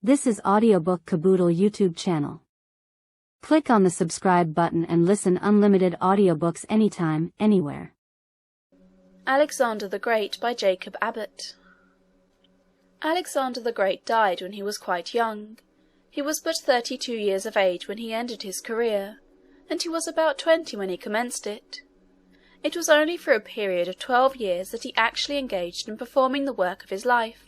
This is Audiobook Caboodle YouTube channel. Click on the subscribe button and listen unlimited audiobooks anytime, anywhere. Alexander the Great by Jacob Abbott. Alexander the Great died when he was quite young. He was but 32 years of age when he ended his career, and he was about 20 when he commenced it. It was only for a period of 12 years that he actually engaged in performing the work of his life.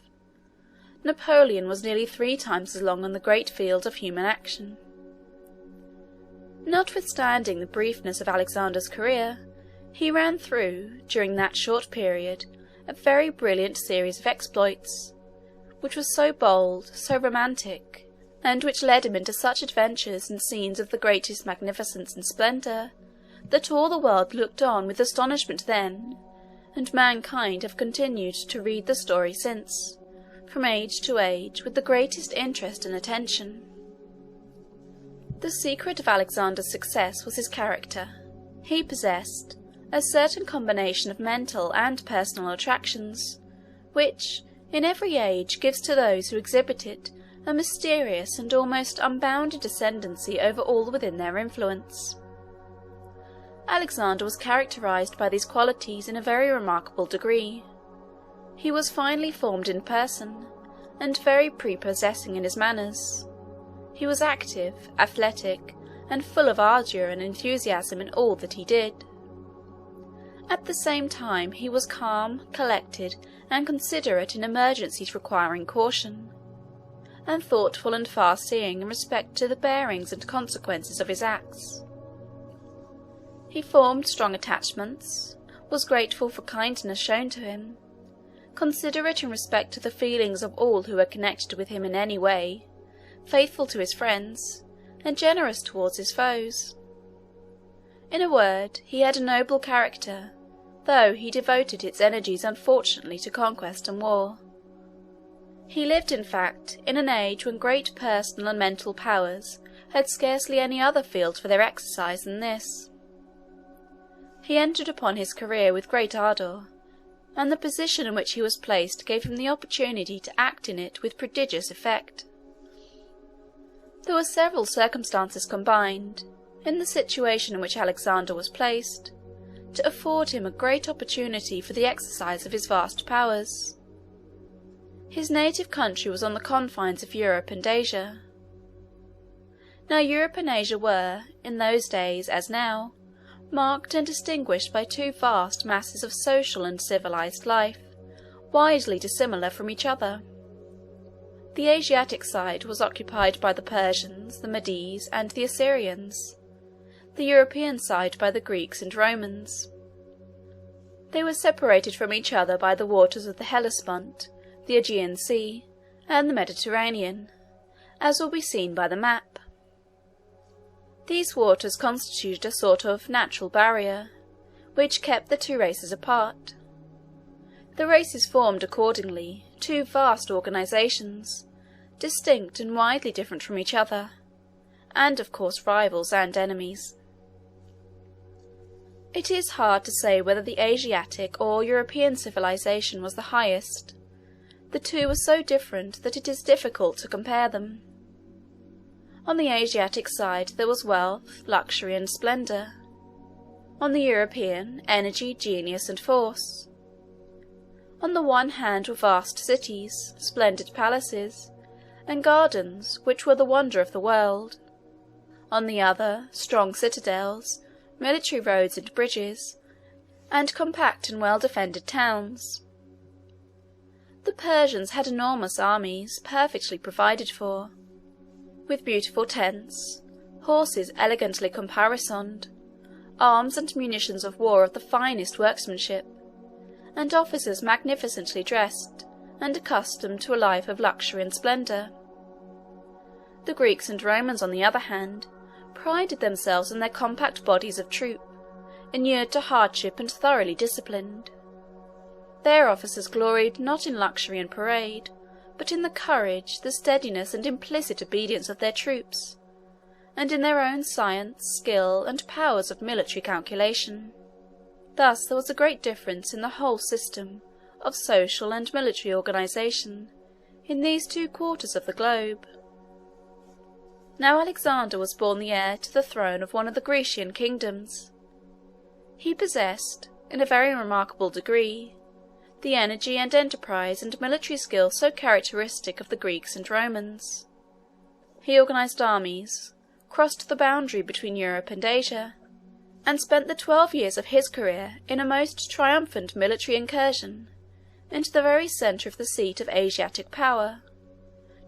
Napoleon was nearly 3 times as long on the great field of human action. Notwithstanding the briefness of Alexander's career, he ran through, during that short period, a very brilliant series of exploits, which was so bold, so romantic, and which led him into such adventures and scenes of the greatest magnificence and splendour, that all the world looked on with astonishment then, and mankind have continued to read the story since, from age to age, with the greatest interest and attention. The secret of Alexander's success was his character. He possessed a certain combination of mental and personal attractions, which, in every age, gives to those who exhibit it a mysterious and almost unbounded ascendancy over all within their influence. Alexander was characterized by these qualities in a very remarkable degree. He was finely formed in person, and very prepossessing in his manners. He was active, athletic, and full of ardour and enthusiasm in all that he did. At the same time he was calm, collected, and considerate in emergencies requiring caution, and thoughtful and far-seeing in respect to the bearings and consequences of his acts. He formed strong attachments, was grateful for kindness shown to him, considerate in respect to the feelings of all who were connected with him in any way, faithful to his friends, and generous towards his foes. In a word, he had a noble character, though he devoted its energies unfortunately to conquest and war. He lived, in fact, in an age when great personal and mental powers had scarcely any other field for their exercise than this. He entered upon his career with great ardour, and the position in which he was placed gave him the opportunity to act in it with prodigious effect. There were several circumstances combined, in the situation in which Alexander was placed, to afford him a great opportunity for the exercise of his vast powers. His native country was on the confines of Europe and Asia. Now Europe and Asia were, in those days as now, marked and distinguished by 2 vast masses of social and civilized life, widely dissimilar from each other. The Asiatic side was occupied by the Persians, the Medes, and the Assyrians, the European side by the Greeks and Romans. They were separated from each other by the waters of the Hellespont, the Aegean Sea, and the Mediterranean, as will be seen by the map. These waters constituted a sort of natural barrier, which kept the 2 races apart. The races formed, accordingly, 2 vast organizations, distinct and widely different from each other, and of course rivals and enemies. It is hard to say whether the Asiatic or European civilization was the highest. The 2 were so different that it is difficult to compare them. On the Asiatic side there was wealth, luxury, and splendour. On the European, energy, genius, and force. On the one hand were vast cities, splendid palaces, and gardens which were the wonder of the world. On the other, strong citadels, military roads and bridges, and compact and well-defended towns. The Persians had enormous armies, perfectly provided for, with beautiful tents, horses elegantly caparisoned, arms and munitions of war of the finest workmanship, and officers magnificently dressed and accustomed to a life of luxury and splendour. The Greeks and Romans, on the other hand, prided themselves on their compact bodies of troop, inured to hardship and thoroughly disciplined. Their officers gloried not in luxury and parade, but in the courage, the steadiness, and implicit obedience of their troops, and in their own science, skill, and powers of military calculation. Thus there was a great difference in the whole system of social and military organization in these 2 quarters of the globe. Now Alexander was born the heir to the throne of one of the Grecian kingdoms. He possessed, in a very remarkable degree, the energy and enterprise and military skill so characteristic of the Greeks and Romans. He organized armies, crossed the boundary between Europe and Asia, and spent the 12 years of his career in a most triumphant military incursion into the very centre of the seat of Asiatic power,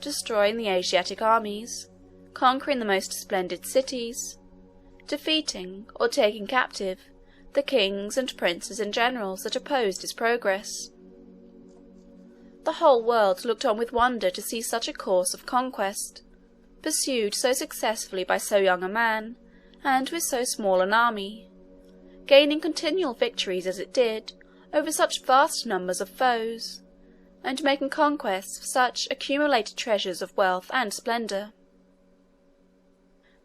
destroying the Asiatic armies, conquering the most splendid cities, defeating or taking captive the kings and princes and generals that opposed his progress. The whole world looked on with wonder to see such a course of conquest, pursued so successfully by so young a man, and with so small an army, gaining continual victories as it did over such vast numbers of foes, and making conquests of such accumulated treasures of wealth and splendour.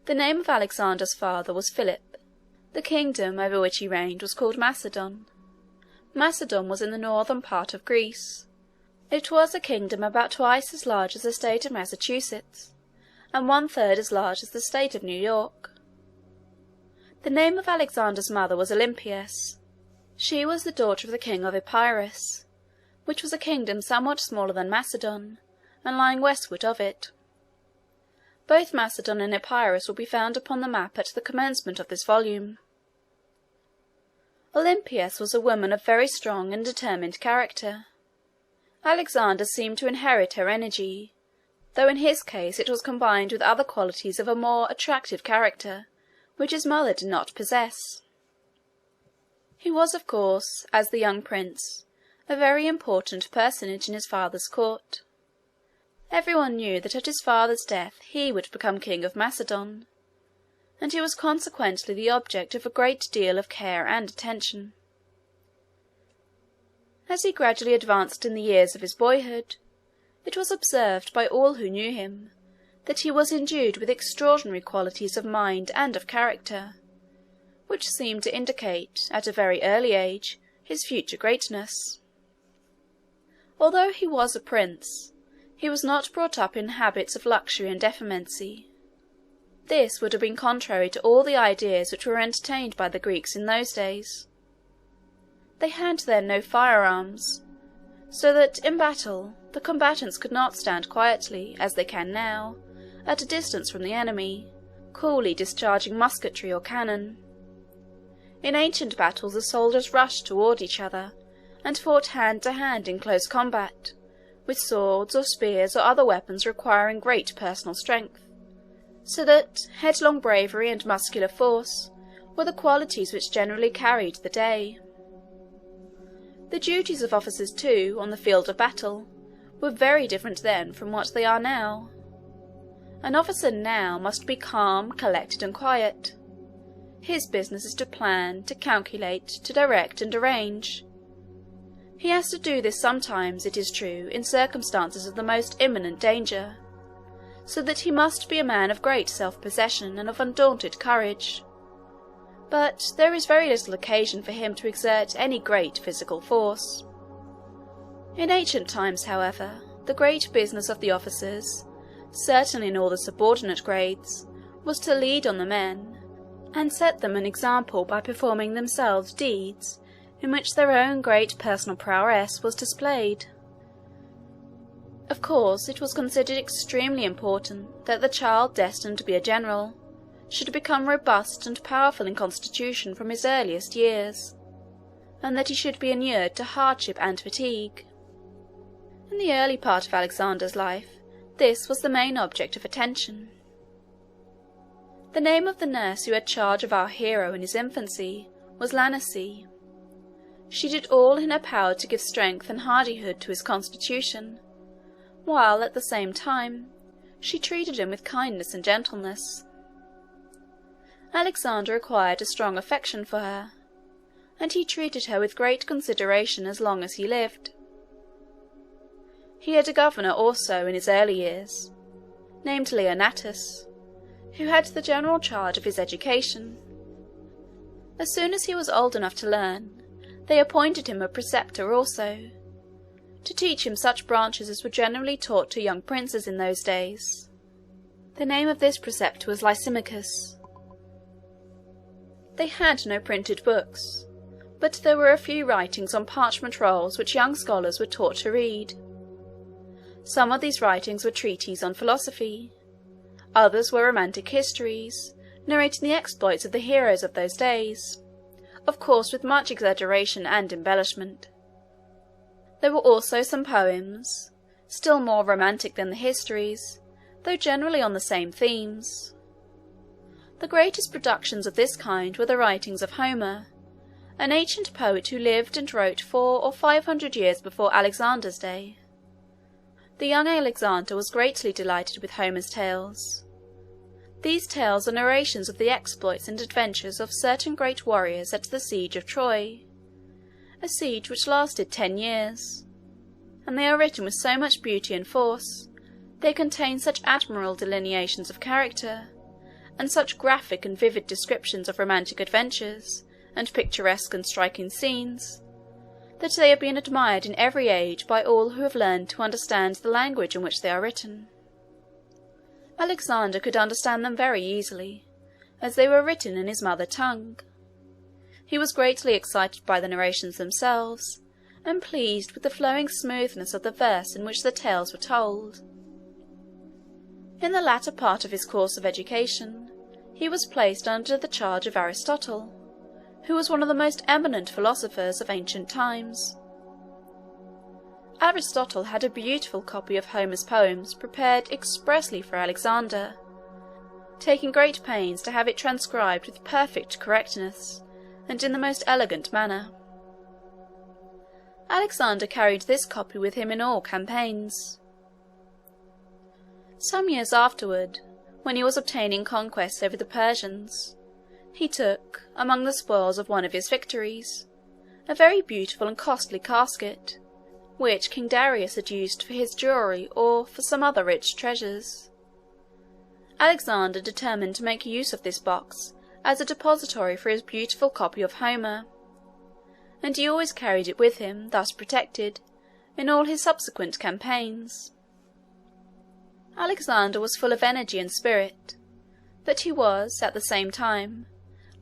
The name of Alexander's father was Philip. The kingdom over which he reigned was called Macedon. Macedon was in the northern part of Greece. It was a kingdom about twice as large as the state of Massachusetts, and 1/3 as large as the state of New York. The name of Alexander's mother was Olympias. She was the daughter of the king of Epirus, which was a kingdom somewhat smaller than Macedon, and lying westward of it. Both Macedon and Epirus will be found upon the map at the commencement of this volume. Olympias was a woman of very strong and determined character. Alexander seemed to inherit her energy, though in his case it was combined with other qualities of a more attractive character, which his mother did not possess. He was, of course, as the young prince, a very important personage in his father's court. Everyone knew that at his father's death he would become king of Macedon, and he was consequently the object of a great deal of care and attention. As he gradually advanced in the years of his boyhood, it was observed by all who knew him that he was endued with extraordinary qualities of mind and of character, which seemed to indicate, at a very early age, his future greatness. Although he was a prince, he was not brought up in habits of luxury and effeminacy. This would have been contrary to all the ideas which were entertained by the Greeks in those days. They had then no firearms, so that in battle the combatants could not stand quietly, as they can now, at a distance from the enemy, coolly discharging musketry or cannon. In ancient battles the soldiers rushed toward each other, and fought hand to hand in close combat, with swords or spears or other weapons requiring great personal strength, so that headlong bravery and muscular force were the qualities which generally carried the day. The duties of officers, too, on the field of battle, were very different then from what they are now. An officer now must be calm, collected, and quiet. His business is to plan, to calculate, to direct, and arrange. He has to do this sometimes, it is true, in circumstances of the most imminent danger, so that he must be a man of great self-possession and of undaunted courage. But there is very little occasion for him to exert any great physical force. In ancient times, however, the great business of the officers, certainly in all the subordinate grades, was to lead on the men, and set them an example by performing themselves deeds in which their own great personal prowess was displayed. Of course, it was considered extremely important that the child destined to be a general should become robust and powerful in constitution from his earliest years, and that he should be inured to hardship and fatigue. In the early part of Alexander's life, this was the main object of attention. The name of the nurse who had charge of our hero in his infancy was Lanace. She did all in her power to give strength and hardihood to his constitution, while at the same time she treated him with kindness and gentleness. Alexander acquired a strong affection for her, and he treated her with great consideration as long as he lived. He had a governor also in his early years, named Leonatus, who had the general charge of his education. As soon as he was old enough to learn, they appointed him a preceptor also, to teach him such branches as were generally taught to young princes in those days. The name of this preceptor was Lysimachus. They had no printed books, but there were a few writings on parchment rolls which young scholars were taught to read. Some of these writings were treatises on philosophy, others were romantic histories, narrating the exploits of the heroes of those days, of course with much exaggeration and embellishment. There were also some poems, still more romantic than the histories, though generally on the same themes. The greatest productions of this kind were the writings of Homer, an ancient poet who lived and wrote 400 or 500 years before Alexander's day. The young Alexander was greatly delighted with Homer's tales. These tales are narrations of the exploits and adventures of certain great warriors at the siege of Troy, a siege which lasted 10 years, and they are written with so much beauty and force, they contain such admirable delineations of character, and such graphic and vivid descriptions of romantic adventures, and picturesque and striking scenes, that they have been admired in every age by all who have learned to understand the language in which they are written. Alexander could understand them very easily, as they were written in his mother tongue. He was greatly excited by the narrations themselves, and pleased with the flowing smoothness of the verse in which the tales were told. In the latter part of his course of education, he was placed under the charge of Aristotle, who was one of the most eminent philosophers of ancient times. Aristotle had a beautiful copy of Homer's poems prepared expressly for Alexander, taking great pains to have it transcribed with perfect correctness and in the most elegant manner. Alexander carried this copy with him in all campaigns. Some years afterward, when he was obtaining conquests over the Persians, he took, among the spoils of one of his victories, a very beautiful and costly casket, which King Darius had used for his jewelry or for some other rich treasures. Alexander determined to make use of this box as a depository for his beautiful copy of Homer, and he always carried it with him, thus protected, in all his subsequent campaigns. Alexander was full of energy and spirit, but he was, at the same time,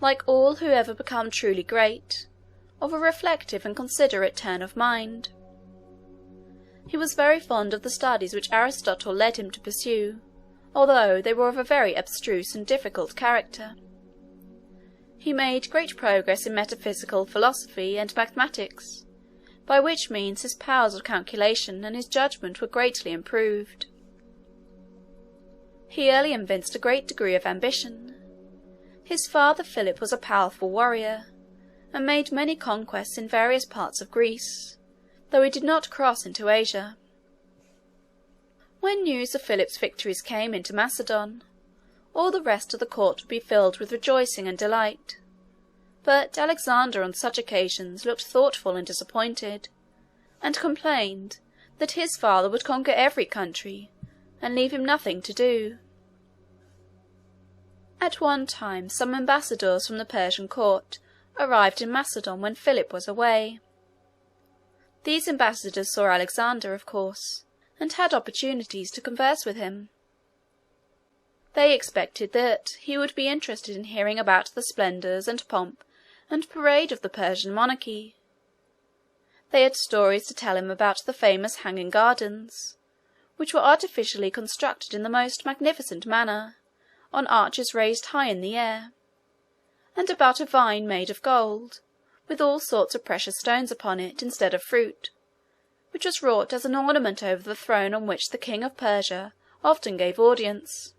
like all who ever become truly great, of a reflective and considerate turn of mind. He was very fond of the studies which Aristotle led him to pursue, although they were of a very abstruse and difficult character. He made great progress in metaphysical philosophy and mathematics, by which means his powers of calculation and his judgment were greatly improved. He early evinced a great degree of ambition. His father Philip was a powerful warrior, and made many conquests in various parts of Greece, though he did not cross into Asia. When news of Philip's victories came into Macedon, all the rest of the court would be filled with rejoicing and delight, but Alexander on such occasions looked thoughtful and disappointed, and complained that his father would conquer every country, and leave him nothing to do. At one time some ambassadors from the Persian court arrived in Macedon when Philip was away. These ambassadors saw Alexander, of course, and had opportunities to converse with him. They expected that he would be interested in hearing about the splendours and pomp and parade of the Persian monarchy. They had stories to tell him about the famous hanging gardens, which were artificially constructed in the most magnificent manner, on arches raised high in the air, and about a vine made of gold, with all sorts of precious stones upon it instead of fruit, which was wrought as an ornament over the throne on which the king of Persia often gave audience;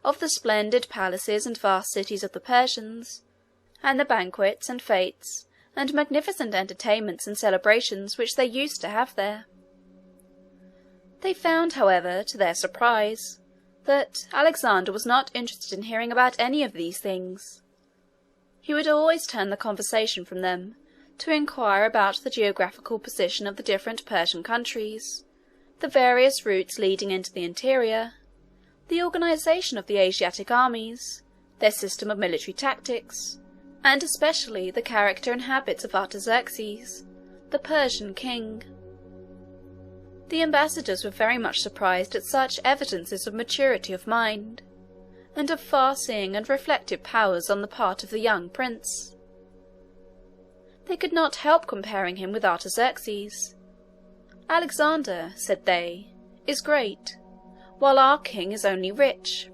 of the splendid palaces and vast cities of the Persians, and the banquets and fetes and magnificent entertainments and celebrations which they used to have there. They found, however, to their surprise, that Alexander was not interested in hearing about any of these things. He would always turn the conversation from them to inquire about the geographical position of the different Persian countries, the various routes leading into the interior, the organization of the Asiatic armies, their system of military tactics, and especially the character and habits of Artaxerxes, the Persian king. The ambassadors were very much surprised at such evidences of maturity of mind, and of far-seeing and reflective powers on the part of the young prince. They could not help comparing him with Artaxerxes. "Alexander," said they, "is great, while our king is only rich."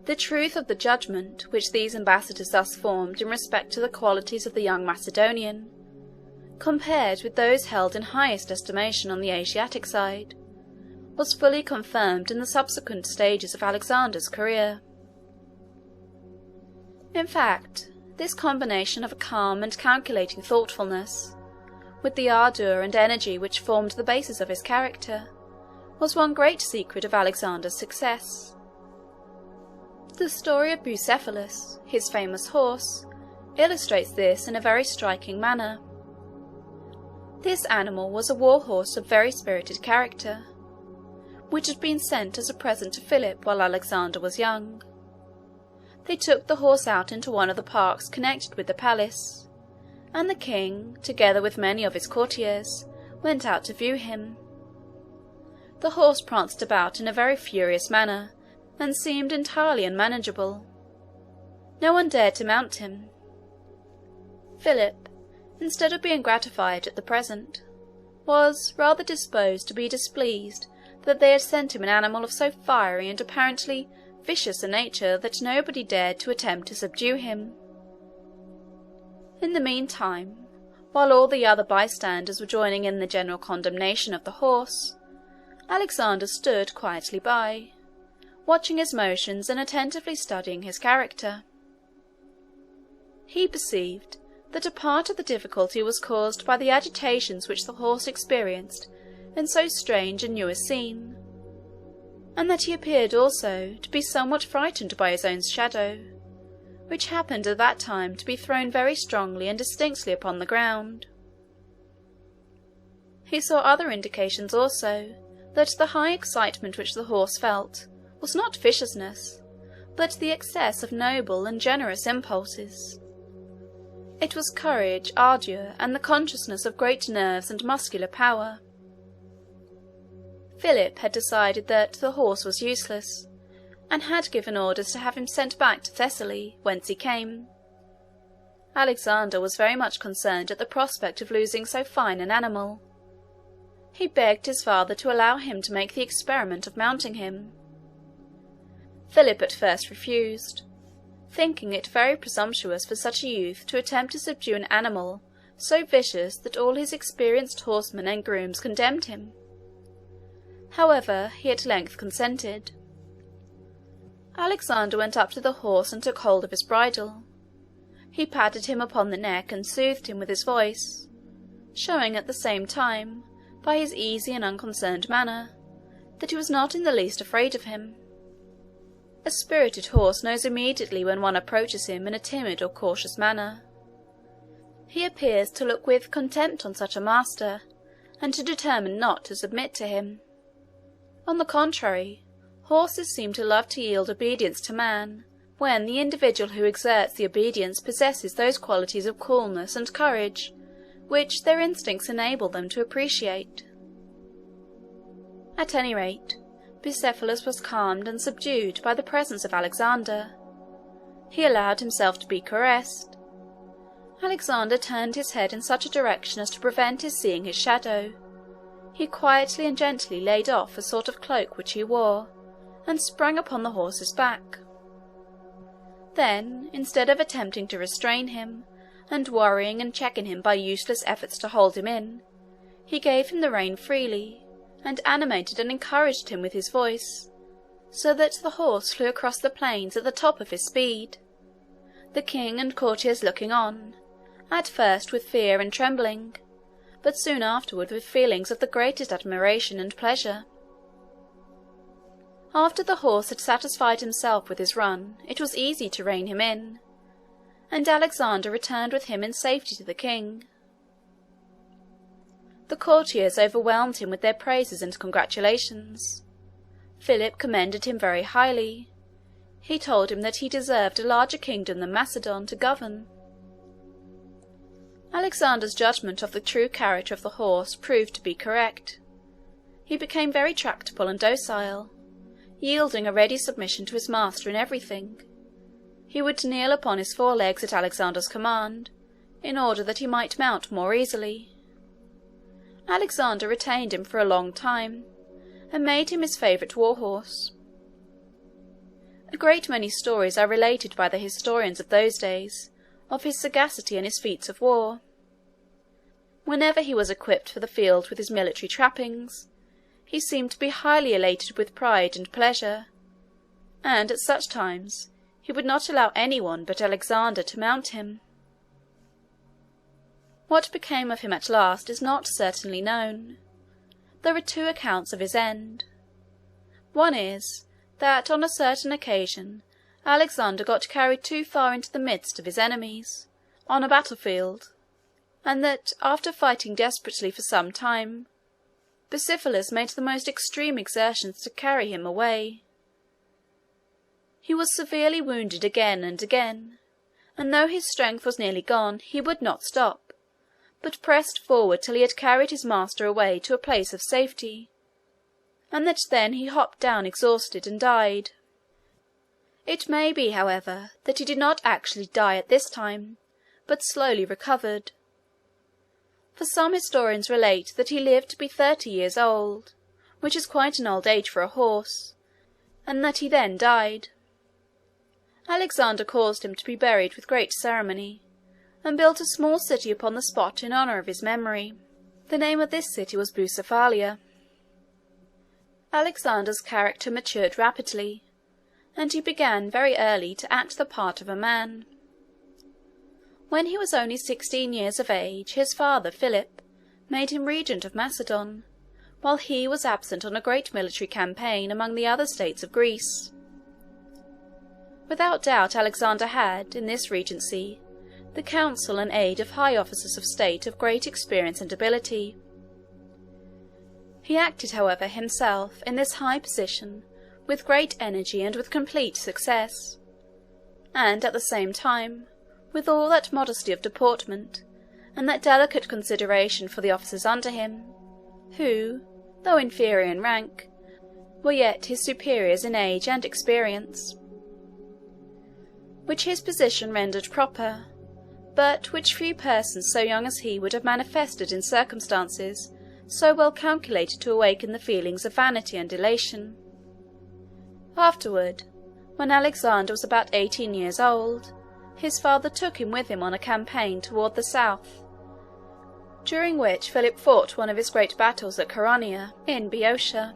The truth of the judgment which these ambassadors thus formed in respect to the qualities of the young Macedonian, compared with those held in highest estimation on the Asiatic side, was fully confirmed in the subsequent stages of Alexander's career. In fact, this combination of a calm and calculating thoughtfulness, with the ardour and energy which formed the basis of his character, was one great secret of Alexander's success. The story of Bucephalus, his famous horse, illustrates this in a very striking manner. This animal was a war horse of very spirited character, which had been sent as a present to Philip while Alexander was young. They took the horse out into one of the parks connected with the palace, and the king, together with many of his courtiers, went out to view him. The horse pranced about in a very furious manner, and seemed entirely unmanageable. No one dared to mount him. Philip, instead of being gratified at the present, was rather disposed to be displeased that they had sent him an animal of so fiery and apparently vicious a nature that nobody dared to attempt to subdue him. In the meantime, while all the other bystanders were joining in the general condemnation of the horse, Alexander stood quietly by, watching his motions and attentively studying his character. He perceived that a part of the difficulty was caused by the agitations which the horse experienced in so strange and new a scene, and that he appeared also to be somewhat frightened by his own shadow, which happened at that time to be thrown very strongly and distinctly upon the ground. He saw other indications also that the high excitement which the horse felt was not viciousness, but the excess of noble and generous impulses. It was courage, ardour, and the consciousness of great nerves and muscular power. Philip had decided that the horse was useless, and had given orders to have him sent back to Thessaly, whence he came. Alexander was very much concerned at the prospect of losing so fine an animal. He begged his father to allow him to make the experiment of mounting him. Philip at first refused, thinking it very presumptuous for such a youth to attempt to subdue an animal so vicious that all his experienced horsemen and grooms condemned him. However, he at length consented. Alexander went up to the horse and took hold of his bridle. He patted him upon the neck and soothed him with his voice, showing at the same time, by his easy and unconcerned manner, that he was not in the least afraid of him. A spirited horse knows immediately when one approaches him in a timid or cautious manner. He appears to look with contempt on such a master, and to determine not to submit to him. On the contrary, horses seem to love to yield obedience to man, when the individual who exerts the obedience possesses those qualities of coolness and courage which their instincts enable them to appreciate. At any rate, Bucephalus was calmed and subdued by the presence of Alexander. He allowed himself to be caressed. Alexander turned his head in such a direction as to prevent his seeing his shadow. He quietly and gently laid off a sort of cloak which he wore, and sprang upon the horse's back. Then, instead of attempting to restrain him, and worrying and checking him by useless efforts to hold him in, he gave him the rein freely, and animated and encouraged him with his voice, so that the horse flew across the plains at the top of his speed, the king and courtiers looking on, at first with fear and trembling, but soon afterward with feelings of the greatest admiration and pleasure. After the horse had satisfied himself with his run, it was easy to rein him in, and Alexander returned with him in safety to the king. The courtiers overwhelmed him with their praises and congratulations. Philip commended him very highly. He told him that he deserved a larger kingdom than Macedon to govern. Alexander's judgment of the true character of the horse proved to be correct. he became very tractable and docile, yielding a ready submission to his master in everything. He would kneel upon his forelegs at Alexander's command, in order that he might mount more easily. Alexander retained him for a long time, and made him his favourite war-horse. A great many stories are related by the historians of those days of his sagacity and his feats of war. Whenever he was equipped for the field with his military trappings, he seemed to be highly elated with pride and pleasure, and at such times he would not allow anyone but Alexander to mount him. What became of him at last is not certainly known. There are two accounts of his end. One is, that on a certain occasion Alexander got carried too far into the midst of his enemies, on a battlefield, and that, after fighting desperately for some time, Bucephalus made the most extreme exertions to carry him away. He was severely wounded again and again, and though his strength was nearly gone, he would not stop, but pressed forward till he had carried his master away to a place of safety, and that then he hopped down exhausted and died. It may be, however, that he did not actually die at this time, but slowly recovered. For some historians relate that he lived to be 30 years old, which is quite an old age for a horse, and that he then died. Alexander caused him to be buried with great ceremony, and built a small city upon the spot in honour of his memory. The name of this city was Bucephalia. Alexander's character matured rapidly, and he began very early to act the part of a man. When he was only 16 years of age, his father, Philip, made him regent of Macedon, while he was absent on a great military campaign among the other states of Greece. Without doubt Alexander had, in this regency, the counsel and aid of high officers of state of great experience and ability. He acted, however, himself, in this high position, with great energy and with complete success, and, at the same time, with all that modesty of deportment, and that delicate consideration for the officers under him, who, though inferior in rank, were yet his superiors in age and experience, which his position rendered proper, but which few persons so young as he would have manifested in circumstances so well calculated to awaken the feelings of vanity and elation. Afterward, when Alexander was about 18 years old, his father took him with him on a campaign toward the south, during which Philip fought one of his great battles at Chaeronea, in Boeotia.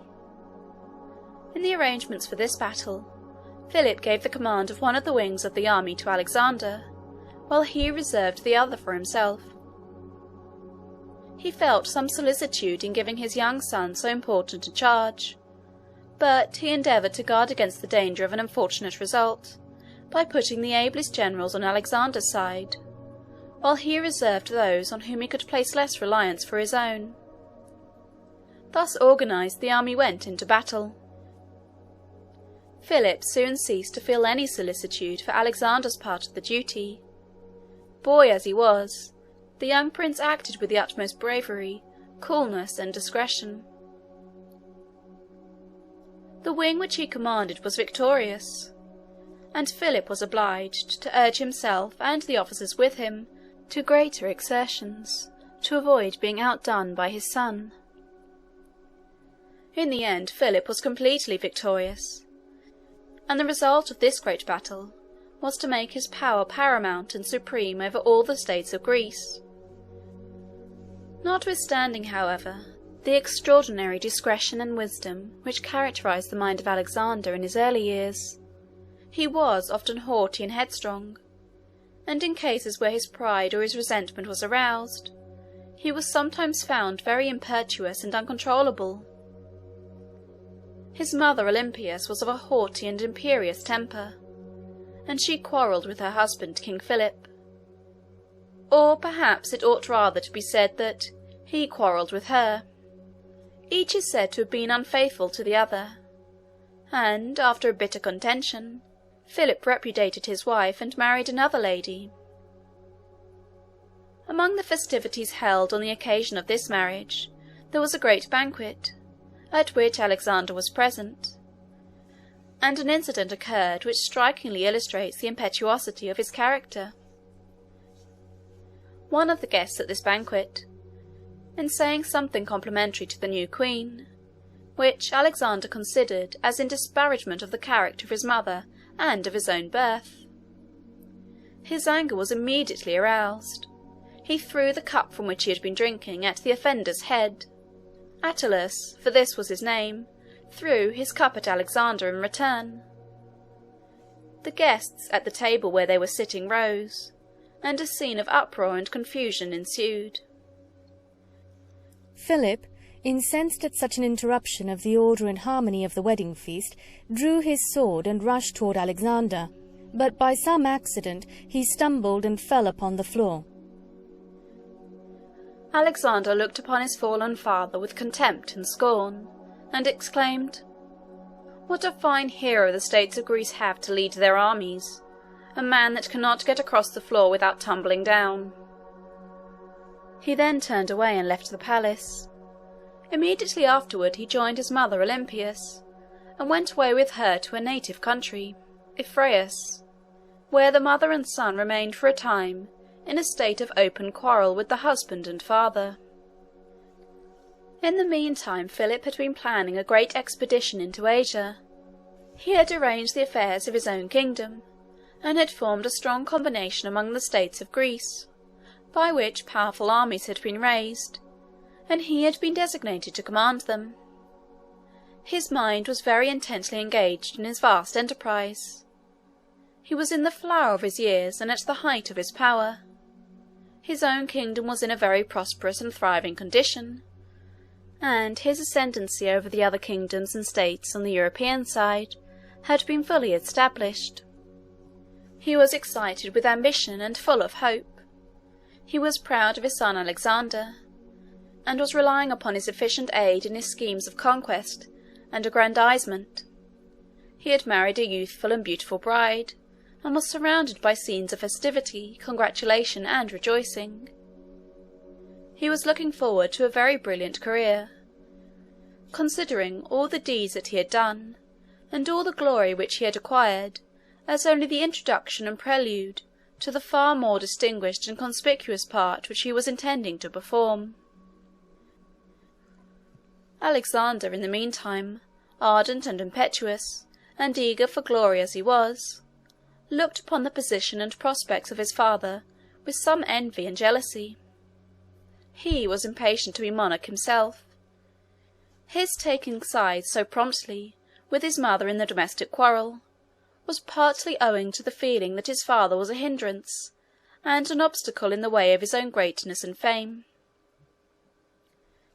In the arrangements for this battle, Philip gave the command of one of the wings of the army to Alexander, while he reserved the other for himself. He felt some solicitude in giving his young son so important a charge, but he endeavoured to guard against the danger of an unfortunate result, by putting the ablest generals on Alexander's side, while he reserved those on whom he could place less reliance for his own. Thus organized, the army went into battle. Philip soon ceased to feel any solicitude for Alexander's part of the duty. Boy as he was, the young prince acted with the utmost bravery, coolness, and discretion. The wing which he commanded was victorious, and Philip was obliged to urge himself and the officers with him to greater exertions, to avoid being outdone by his son. In the end, Philip was completely victorious, and the result of this great battle was to make his power paramount and supreme over all the states of Greece. Notwithstanding, however, the extraordinary discretion and wisdom which characterized the mind of Alexander in his early years, he was often haughty and headstrong, and in cases where his pride or his resentment was aroused, he was sometimes found very impetuous and uncontrollable. His mother Olympias was of a haughty and imperious temper, and she quarrelled with her husband, King Philip. Or perhaps it ought rather to be said that he quarrelled with her. Each is said to have been unfaithful to the other, and, after a bitter contention, Philip repudiated his wife and married another lady. Among the festivities held on the occasion of this marriage, there was a great banquet, at which Alexander was present, and an incident occurred which strikingly illustrates the impetuosity of his character. One of the guests at this banquet, in saying something complimentary to the new queen, which Alexander considered as in disparagement of the character of his mother and of his own birth, his anger was immediately aroused. He threw the cup from which he had been drinking at the offender's head. Attalus, for this was his name, threw his cup at Alexander in return. The guests at the table where they were sitting rose, and a scene of uproar and confusion ensued. Philip, incensed at such an interruption of the order and harmony of the wedding feast, drew his sword and rushed toward Alexander, but by some accident he stumbled and fell upon the floor. Alexander looked upon his fallen father with contempt and scorn, and exclaimed, "What a fine hero the states of Greece have to lead their armies! A man that cannot get across the floor without tumbling down." He then turned away and left the palace. Immediately afterward he joined his mother Olympias, and went away with her to her native country, Ephraius, where the mother and son remained for a time in a state of open quarrel with the husband and father. In the meantime Philip had been planning a great expedition into Asia. He had arranged the affairs of his own kingdom, and had formed a strong combination among the states of Greece, by which powerful armies had been raised, and he had been designated to command them. His mind was very intently engaged in his vast enterprise. He was in the flower of his years and at the height of his power. His own kingdom was in a very prosperous and thriving condition, and his ascendancy over the other kingdoms and states on the European side had been fully established. He was excited with ambition and full of hope. He was proud of his son Alexander, and was relying upon his efficient aid in his schemes of conquest and aggrandizement. He had married a youthful and beautiful bride, and was surrounded by scenes of festivity, congratulation, and rejoicing. He was looking forward to a very brilliant career, considering all the deeds that he had done, and all the glory which he had acquired, as only the introduction and prelude to the far more distinguished and conspicuous part which he was intending to perform. Alexander, in the meantime, ardent and impetuous, and eager for glory as he was, looked upon the position and prospects of his father with some envy and jealousy. He was impatient to be monarch himself. His taking sides so promptly with his mother in the domestic quarrel was partly owing to the feeling that his father was a hindrance and an obstacle in the way of his own greatness and fame.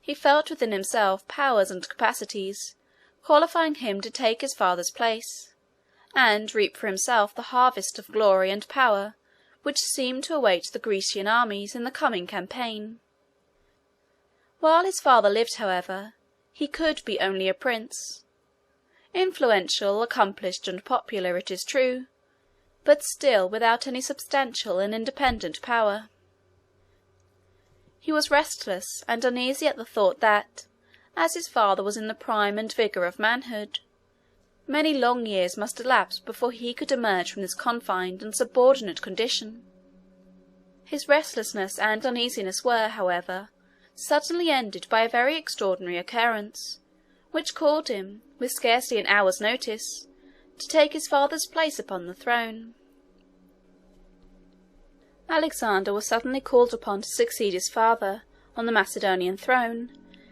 He felt within himself powers and capacities qualifying him to take his father's place, and reap for himself the harvest of glory and power which seemed to await the Grecian armies in the coming campaign. While his father lived, however, he could be only a prince, influential, accomplished, and popular, it is true, but still without any substantial and independent power. He was restless and uneasy at the thought that, as his father was in the prime and vigour of manhood, many long years must elapse before he could emerge from this confined and subordinate condition. His restlessness and uneasiness were, however, suddenly ended by a very extraordinary occurrence, which called him, with scarcely an hour's notice, to take his father's place upon the throne. Alexander was suddenly called upon to succeed his father on the Macedonian throne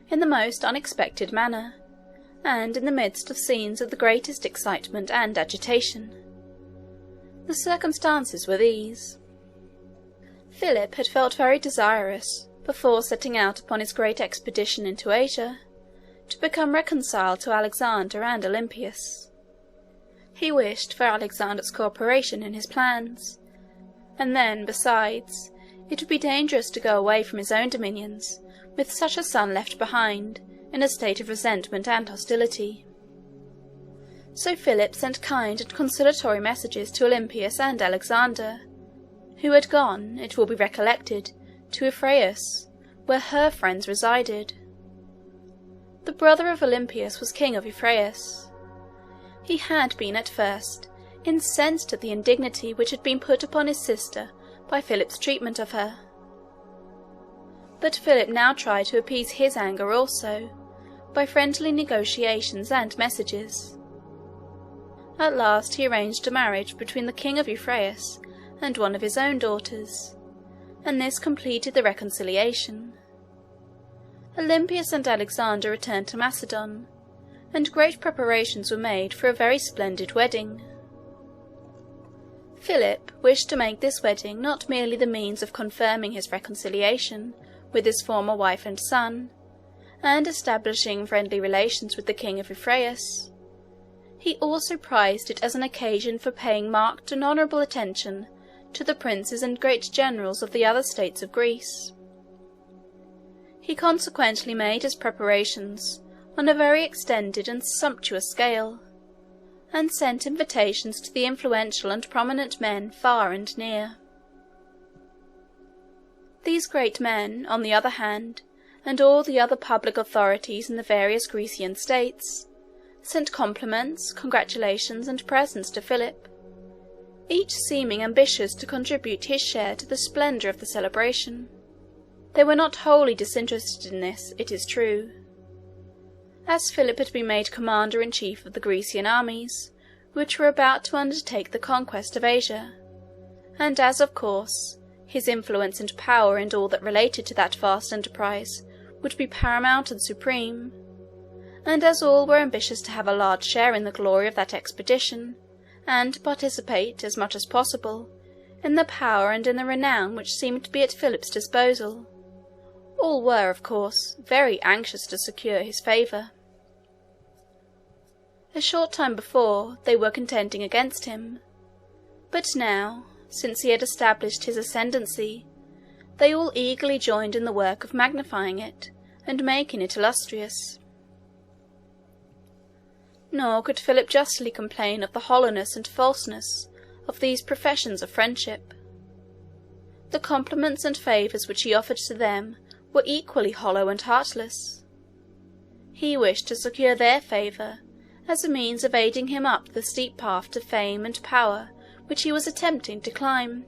in the most unexpected manner, and in the midst of scenes of the greatest excitement and agitation. The circumstances were these. Philip had felt very desirous, before setting out upon his great expedition into Asia, to become reconciled to Alexander and Olympias. He wished for Alexander's co-operation in his plans, and then, besides, it would be dangerous to go away from his own dominions with such a son left behind, in a state of resentment and hostility. So Philip sent kind and conciliatory messages to Olympias and Alexander, who had gone, it will be recollected, to Ephraius, where her friends resided. the brother of Olympias, was king of Euphraeus. He had been at first incensed at the indignity which had been put upon his sister by Philip's treatment of her. But Philip now tried to appease his anger also, by friendly negotiations and messages. At last he arranged a marriage between the king of Euphraeus and one of his own daughters, and this completed the reconciliation. Olympias and Alexander returned to Macedon, and great preparations were made for a very splendid wedding. Philip wished to make this wedding not merely the means of confirming his reconciliation with his former wife and son, and establishing friendly relations with the king of Euphraeus. He also prized it as an occasion for paying marked and honourable attention to the princes and great generals of the other states of Greece. He consequently made his preparations on a very extended and sumptuous scale, and sent invitations to the influential and prominent men far and near. These great men, on the other hand, and all the other public authorities in the various Grecian states, sent compliments, congratulations, and presents to Philip, each seeming ambitious to contribute his share to the splendour of the celebration. They were not wholly disinterested in this, it is true. As Philip had been made commander-in-chief of the Grecian armies, which were about to undertake the conquest of Asia, and as, of course, his influence and power in all that related to that vast enterprise would be paramount and supreme, and as all were ambitious to have a large share in the glory of that expedition, and to participate, as much as possible, in the power and in the renown which seemed to be at Philip's disposal, all were, of course, very anxious to secure his favour. A short time before, they were contending against him, but now, since he had established his ascendancy, they all eagerly joined in the work of magnifying it and making it illustrious. Nor could Philip justly complain of the hollowness and falseness of these professions of friendship. The compliments and favours which he offered to them were equally hollow and heartless. He wished to secure their favour as a means of aiding him up the steep path to fame and power which he was attempting to climb.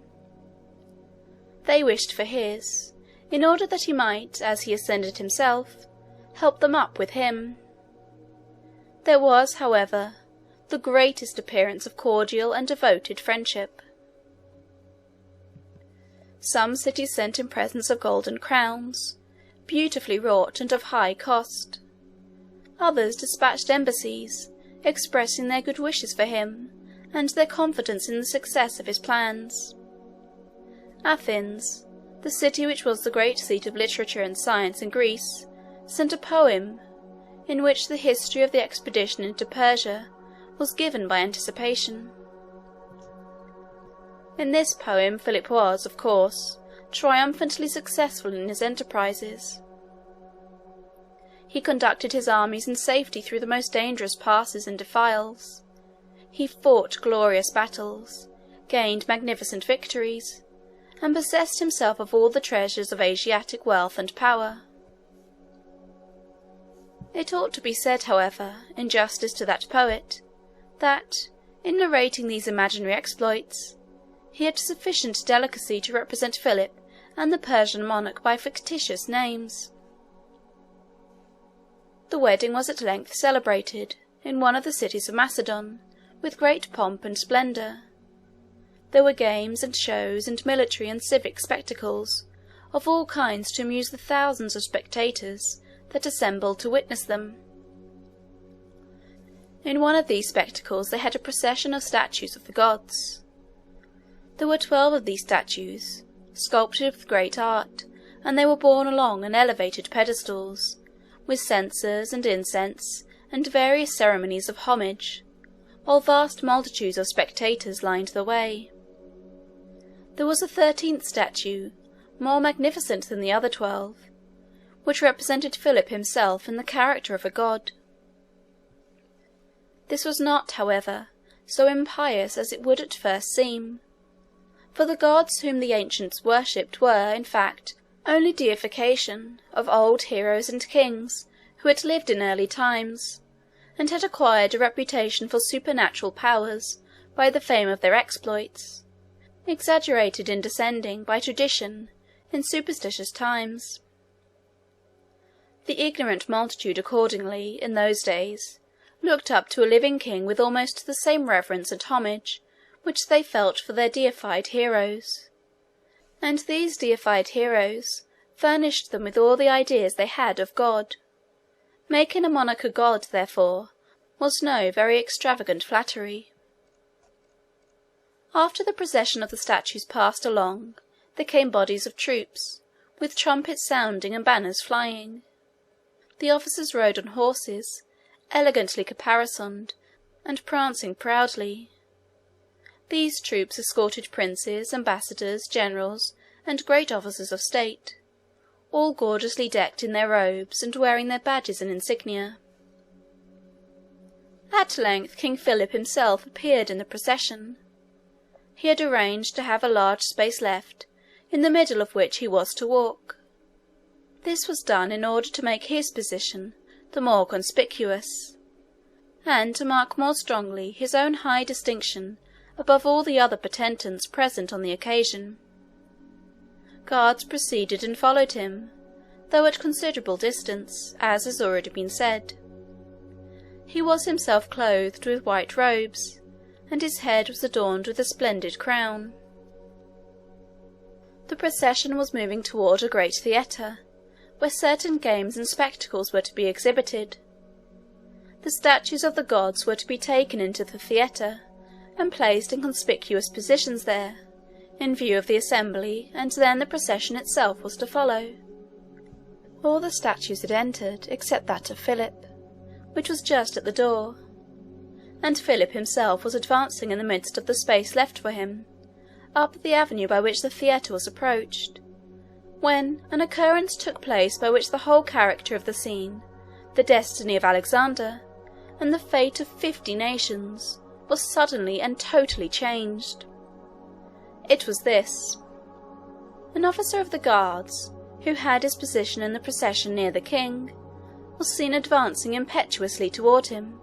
They wished for his, in order that he might, as he ascended himself, help them up with him. There was, however, the greatest appearance of cordial and devoted friendship. Some cities sent him presents of golden crowns, beautifully wrought and of high cost. Others dispatched embassies, expressing their good wishes for him, and their confidence in the success of his plans. Athens, the city which was the great seat of literature and science in Greece, sent a poem, in which the history of the expedition into Persia was given by anticipation. In this poem Philip was, of course, triumphantly successful in his enterprises. He conducted his armies in safety through the most dangerous passes and defiles. He fought glorious battles, gained magnificent victories, and possessed himself of all the treasures of Asiatic wealth and power. It ought to be said, however, in justice to that poet, that, in narrating these imaginary exploits, he had sufficient delicacy to represent Philip and the Persian monarch by fictitious names. The wedding was at length celebrated, in one of the cities of Macedon, with great pomp and splendour. There were games and shows and military and civic spectacles of all kinds to amuse the thousands of spectators that assembled to witness them. In one of these spectacles they had a procession of statues of the gods. There were 12 of these statues, sculptured with great art, and they were borne along on elevated pedestals, with censers and incense and various ceremonies of homage, while vast multitudes of spectators lined the way. There was a 13th statue, more magnificent than the other 12, which represented Philip himself in the character of a god. This was not, however, so impious as it would at first seem, for the gods whom the ancients worshipped were, in fact, only deification of old heroes and kings who had lived in early times, and had acquired a reputation for supernatural powers by the fame of their exploits, exaggerated in descending by tradition in superstitious times. The ignorant multitude accordingly, in those days, looked up to a living king with almost the same reverence and homage which they felt for their deified heroes, and these deified heroes furnished them with all the ideas they had of God. Making a monarch a god, therefore, was no very extravagant flattery. After the procession of the statues passed along, there came bodies of troops, with trumpets sounding and banners flying. The officers rode on horses, elegantly caparisoned, and prancing proudly. These troops escorted princes, ambassadors, generals, and great officers of state, all gorgeously decked in their robes and wearing their badges and insignia. At length King Philip himself appeared in the procession. He had arranged to have a large space left, in the middle of which he was to walk. This was done in order to make his position the more conspicuous, and to mark more strongly his own high distinction above all the other potentates present on the occasion. Guards preceded and followed him, though at considerable distance, as has already been said. He was himself clothed with white robes, and his head was adorned with a splendid crown. The procession was moving toward a great theatre, where certain games and spectacles were to be exhibited. The statues of the gods were to be taken into the theatre, and placed in conspicuous positions there, in view of the assembly, and then the procession itself was to follow. All the statues had entered, except that of Philip, which was just at the door, and Philip himself was advancing in the midst of the space left for him, up the avenue by which the theatre was approached, when an occurrence took place by which the whole character of the scene, the destiny of Alexander, and the fate of 50 nations, was suddenly and totally changed. It was this. An officer of the guards, who had his position in the procession near the king, was seen advancing impetuously toward him,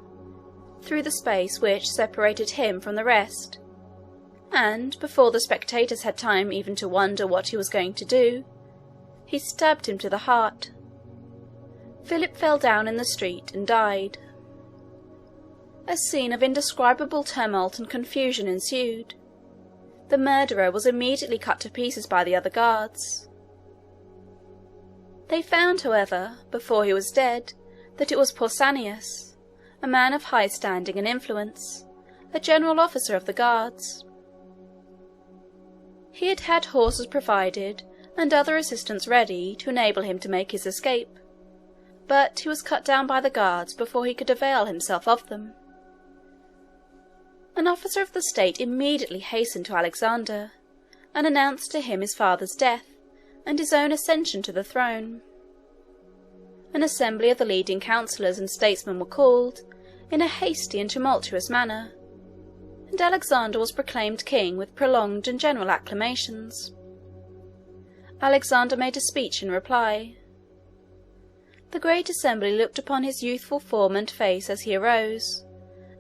through the space which separated him from the rest, and, before the spectators had time even to wonder what he was going to do, he stabbed him to the heart. Philip fell down in the street and died. A scene of indescribable tumult and confusion ensued. The murderer was immediately cut to pieces by the other guards. They found, however, before he was dead, that it was Pausanias, a man of high standing and influence, a general officer of the guards. He had had horses provided and other assistance ready to enable him to make his escape, but he was cut down by the guards before he could avail himself of them. An officer of the state immediately hastened to Alexander, and announced to him his father's death and his own ascension to the throne. An assembly of the leading councillors and statesmen were called, in a hasty and tumultuous manner, and Alexander was proclaimed king with prolonged and general acclamations. Alexander made a speech in reply. The great assembly looked upon his youthful form and face as he arose,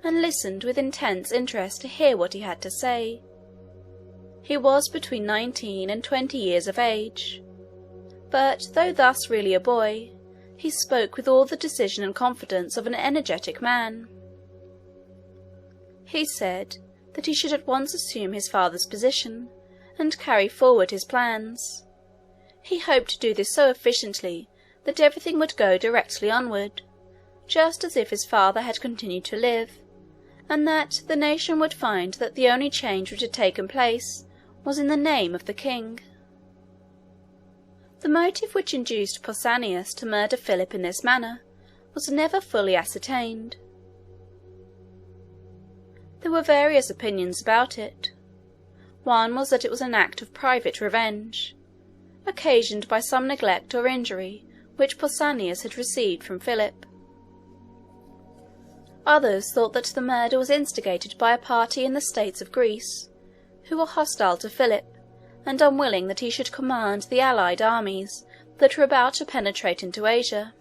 and listened with intense interest to hear what he had to say. He was between 19 and 20 years of age, but though thus really a boy, he spoke with all the decision and confidence of an energetic man. He said that he should at once assume his father's position, and carry forward his plans. He hoped to do this so efficiently that everything would go directly onward, just as if his father had continued to live, and that the nation would find that the only change which had taken place was in the name of the king. The motive which induced Pausanias to murder Philip in this manner was never fully ascertained. There were various opinions about it. One was that it was an act of private revenge, occasioned by some neglect or injury which Pausanias had received from Philip. Others thought that the murder was instigated by a party in the states of Greece, who were hostile to Philip, and unwilling that he should command the allied armies that were about to penetrate into Asia.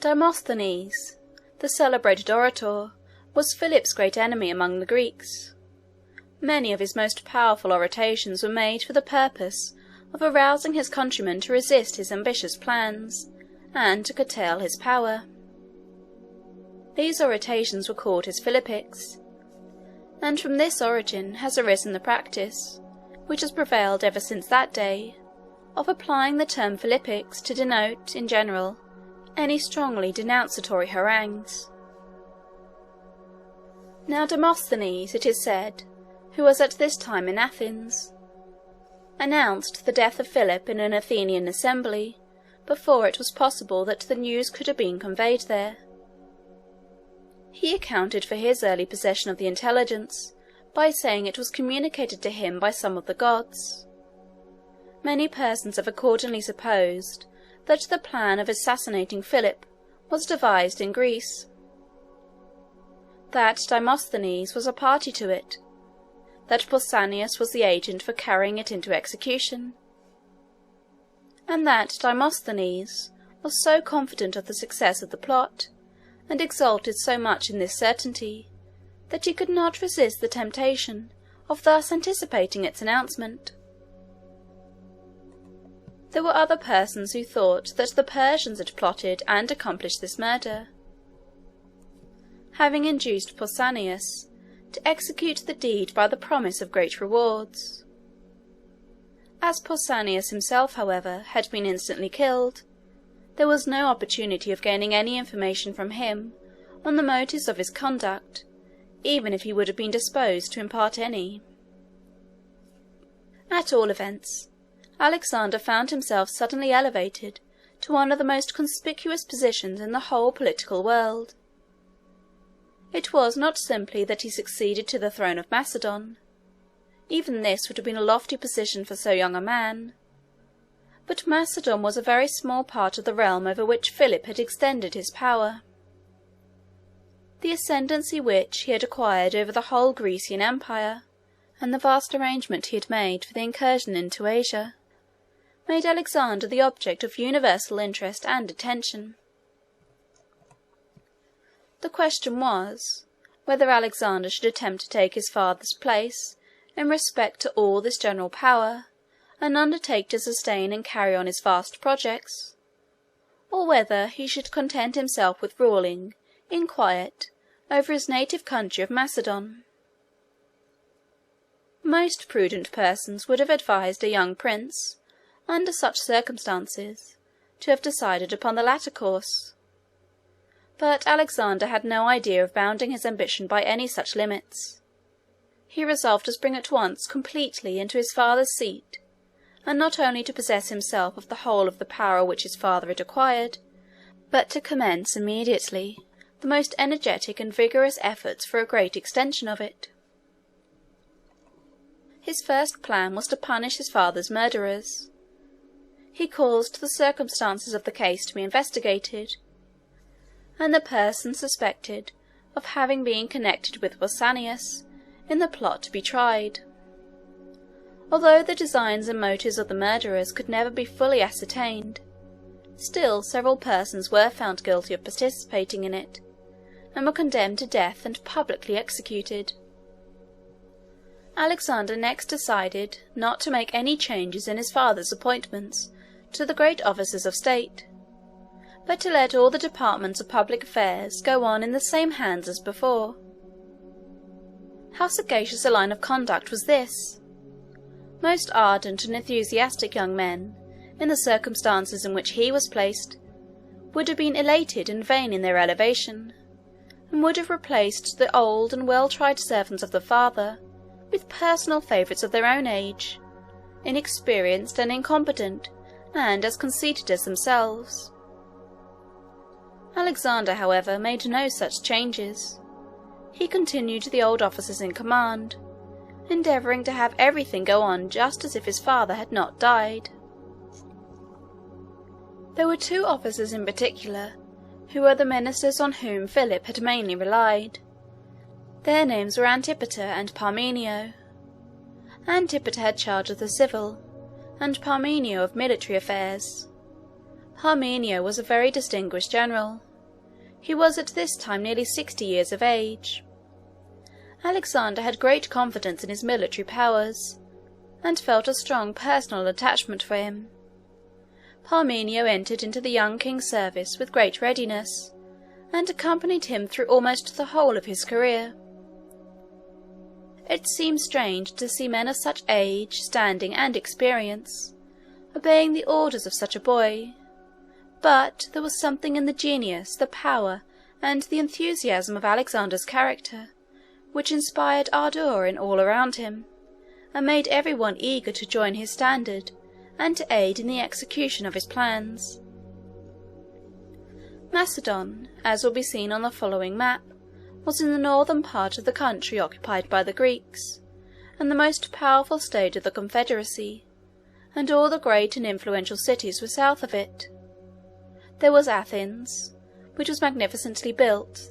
Demosthenes, the celebrated orator, was Philip's great enemy among the Greeks. Many of his most powerful orations were made for the purpose of arousing his countrymen to resist his ambitious plans, and to curtail his power. These orations were called his Philippics, and from this origin has arisen the practice, which has prevailed ever since that day, of applying the term Philippics to denote, in general, any strongly denunciatory harangues. Now Demosthenes, it is said, who was at this time in Athens, announced the death of Philip in an Athenian assembly before it was possible that the news could have been conveyed there. He accounted for his early possession of the intelligence by saying it was communicated to him by some of the gods. Many persons have accordingly supposed that the plan of assassinating Philip was devised in Greece, that Demosthenes was a party to it, that Pausanias was the agent for carrying it into execution, and that Demosthenes was so confident of the success of the plot, and exulted so much in this certainty, that he could not resist the temptation of thus anticipating its announcement. There were other persons who thought that the Persians had plotted and accomplished this murder, having induced Pausanias to execute the deed by the promise of great rewards. As Pausanias himself, however, had been instantly killed, there was no opportunity of gaining any information from him on the motives of his conduct, even if he would have been disposed to impart any. At all events, Alexander found himself suddenly elevated to one of the most conspicuous positions in the whole political world. It was not simply that he succeeded to the throne of Macedon. Even this would have been a lofty position for so young a man. But Macedon was a very small part of the realm over which Philip had extended his power. The ascendancy which he had acquired over the whole Grecian Empire, and the vast arrangement he had made for the incursion into Asia, made Alexander the object of universal interest and attention. The question was, whether Alexander should attempt to take his father's place in respect to all this general power, and undertake to sustain and carry on his vast projects, or whether he should content himself with ruling, in quiet, over his native country of Macedon. Most prudent persons would have advised a young prince, under such circumstances, to have decided upon the latter course. But Alexander had no idea of bounding his ambition by any such limits. He resolved to spring at once completely into his father's seat, and not only to possess himself of the whole of the power which his father had acquired, but to commence immediately the most energetic and vigorous efforts for a great extension of it. His first plan was to punish his father's murderers. He caused the circumstances of the case to be investigated, and the person suspected of having been connected with Pausanias in the plot to be tried. Although the designs and motives of the murderers could never be fully ascertained, still several persons were found guilty of participating in it, and were condemned to death and publicly executed. Alexander next decided not to make any changes in his father's appointments to the great offices of state, but to let all the departments of public affairs go on in the same hands as before. How sagacious a line of conduct was this! Most ardent and enthusiastic young men, in the circumstances in which he was placed, would have been elated and vain in their elevation, and would have replaced the old and well-tried servants of the father with personal favourites of their own age, inexperienced and incompetent, and as conceited as themselves. Alexander, however, made no such changes. He continued the old officers in command, endeavouring to have everything go on just as if his father had not died. There were two officers in particular, who were the ministers on whom Philip had mainly relied. Their names were Antipater and Parmenio. Antipater had charge of the civil, and Parmenio of military affairs. Parmenio was a very distinguished general, He was at this time nearly 60 years of age. Alexander had great confidence in his military powers, and felt a strong personal attachment for him. Parmenio entered into the young king's service with great readiness, and accompanied him through almost the whole of his career. It seems strange to see men of such age, standing, and experience obeying the orders of such a boy, but there was something in the genius, the power, and the enthusiasm of Alexander's character which inspired ardour in all around him, and made every one eager to join his standard and to aid in the execution of his plans. Macedon, as will be seen on the following map, was in the northern part of the country occupied by the Greeks, and the most powerful state of the confederacy, and all the great and influential cities were south of it. There was Athens, which was magnificently built,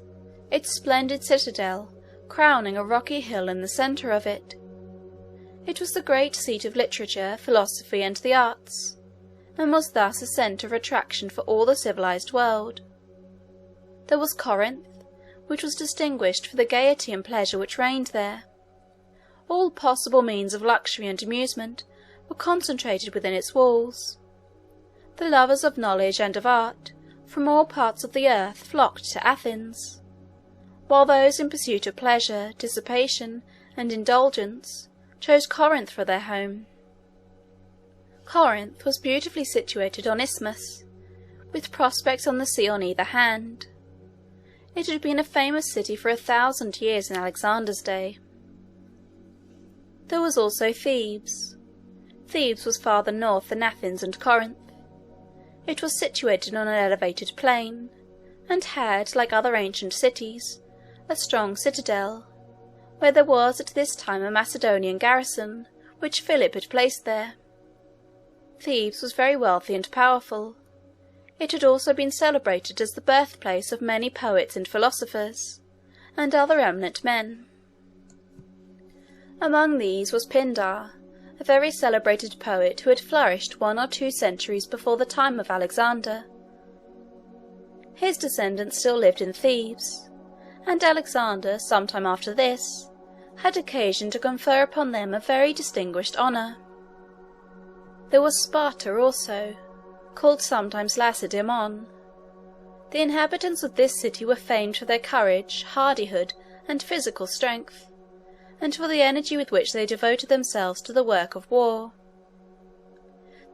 its splendid citadel crowning a rocky hill in the centre of it. It was the great seat of literature, philosophy, and the arts, and was thus a centre of attraction for all the civilized world. There was Corinth, which was distinguished for the gaiety and pleasure which reigned there. All possible means of luxury and amusement were concentrated within its walls. The lovers of knowledge and of art from all parts of the earth flocked to Athens, while those in pursuit of pleasure, dissipation, and indulgence chose Corinth for their home. Corinth was beautifully situated on isthmus, with prospects on the sea on either hand. It had been a famous city for 1,000 years in Alexander's day. There was also Thebes. Thebes was farther north than Athens and Corinth. It was situated on an elevated plain, and had, like other ancient cities, a strong citadel, where there was at this time a Macedonian garrison, which Philip had placed there. Thebes was very wealthy and powerful. It had also been celebrated as the birthplace of many poets and philosophers, and other eminent men. Among these was Pindar, a very celebrated poet who had flourished 1 or 2 centuries before the time of Alexander. His descendants still lived in Thebes, and Alexander, some time after this, had occasion to confer upon them a very distinguished honour. There was Sparta also, called sometimes Lacedaemon. The inhabitants of this city were famed for their courage, hardihood, and physical strength, and for the energy with which they devoted themselves to the work of war.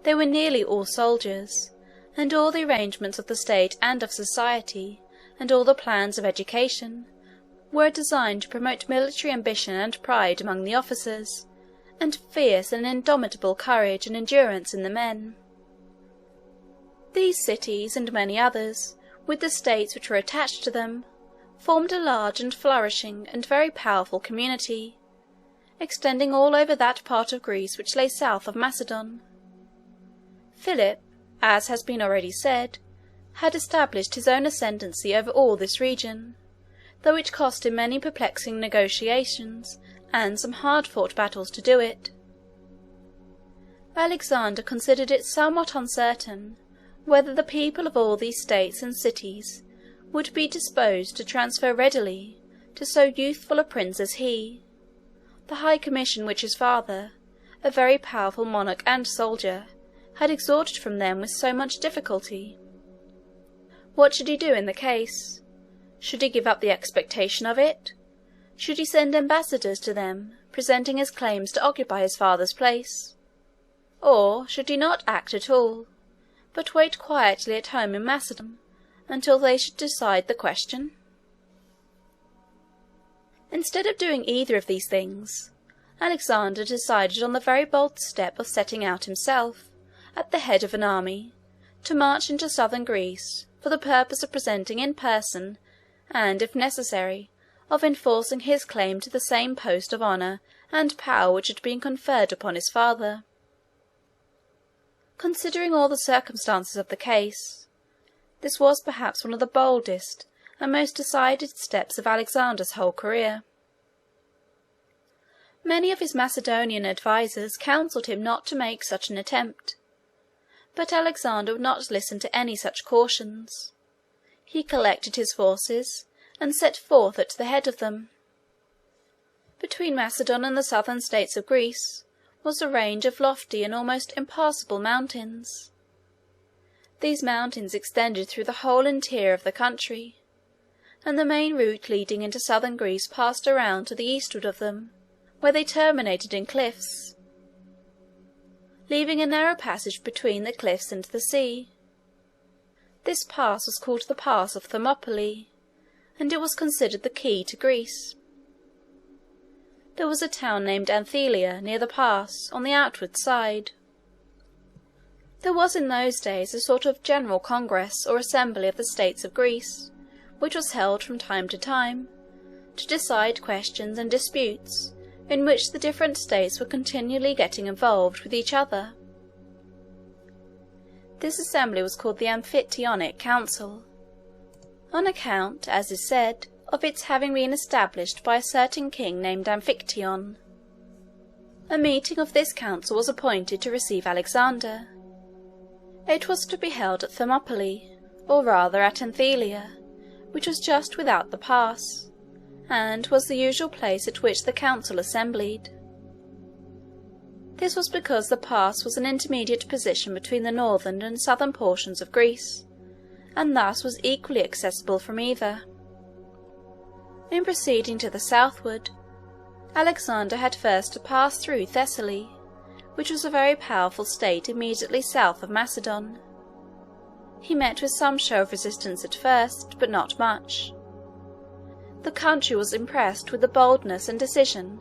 They were nearly all soldiers, and all the arrangements of the state and of society, and all the plans of education, were designed to promote military ambition and pride among the officers, and fierce and indomitable courage and endurance in the men. These cities, and many others, with the states which were attached to them, formed a large and flourishing and very powerful community, extending all over that part of Greece which lay south of Macedon. Philip, as has been already said, had established his own ascendancy over all this region, though it cost him many perplexing negotiations and some hard-fought battles to do it. Alexander considered it somewhat uncertain whether the people of all these states and cities would be disposed to transfer readily to so youthful a prince as he, the high commission which his father, a very powerful monarch and soldier, had extorted from them with so much difficulty. What should he do in the case? Should he give up the expectation of it? Should he send ambassadors to them, presenting his claims to occupy his father's place? Or should he not act at all, but wait quietly at home in Macedon until they should decide the question? Instead of doing either of these things, Alexander decided on the very bold step of setting out himself, at the head of an army, to march into southern Greece for the purpose of presenting in person, and, if necessary, of enforcing his claim to the same post of honour and power which had been conferred upon his father. Considering all the circumstances of the case, this was perhaps one of the boldest and most decided steps of Alexander's whole career. Many of his Macedonian advisers counselled him not to make such an attempt, but Alexander would not listen to any such cautions. He collected his forces, and set forth at the head of them. Between Macedon and the southern states of Greece was a range of lofty and almost impassable mountains. These mountains extended through the whole interior of the country, and the main route leading into southern Greece passed around to the eastward of them, where they terminated in cliffs, leaving a narrow passage between the cliffs and the sea. This pass was called the Pass of Thermopylae, and it was considered the key to Greece. There was a town named Anthelia near the pass, on the outward side. There was in those days a sort of general congress or assembly of the states of Greece, which was held from time to time, to decide questions and disputes in which the different states were continually getting involved with each other. This assembly was called the Amphictyonic Council, on account, as is said, of its having been established by a certain king named Amphictyon. A meeting of this council was appointed to receive Alexander. It was to be held at Thermopylae, or rather at Anthelia, which was just without the pass, and was the usual place at which the council assembled. This was because the pass was an intermediate position between the northern and southern portions of Greece, and thus was equally accessible from either. In proceeding to the southward, Alexander had first to pass through Thessaly, which was a very powerful state immediately south of Macedon. He met with some show of resistance at first, but not much. The country was impressed with the boldness and decision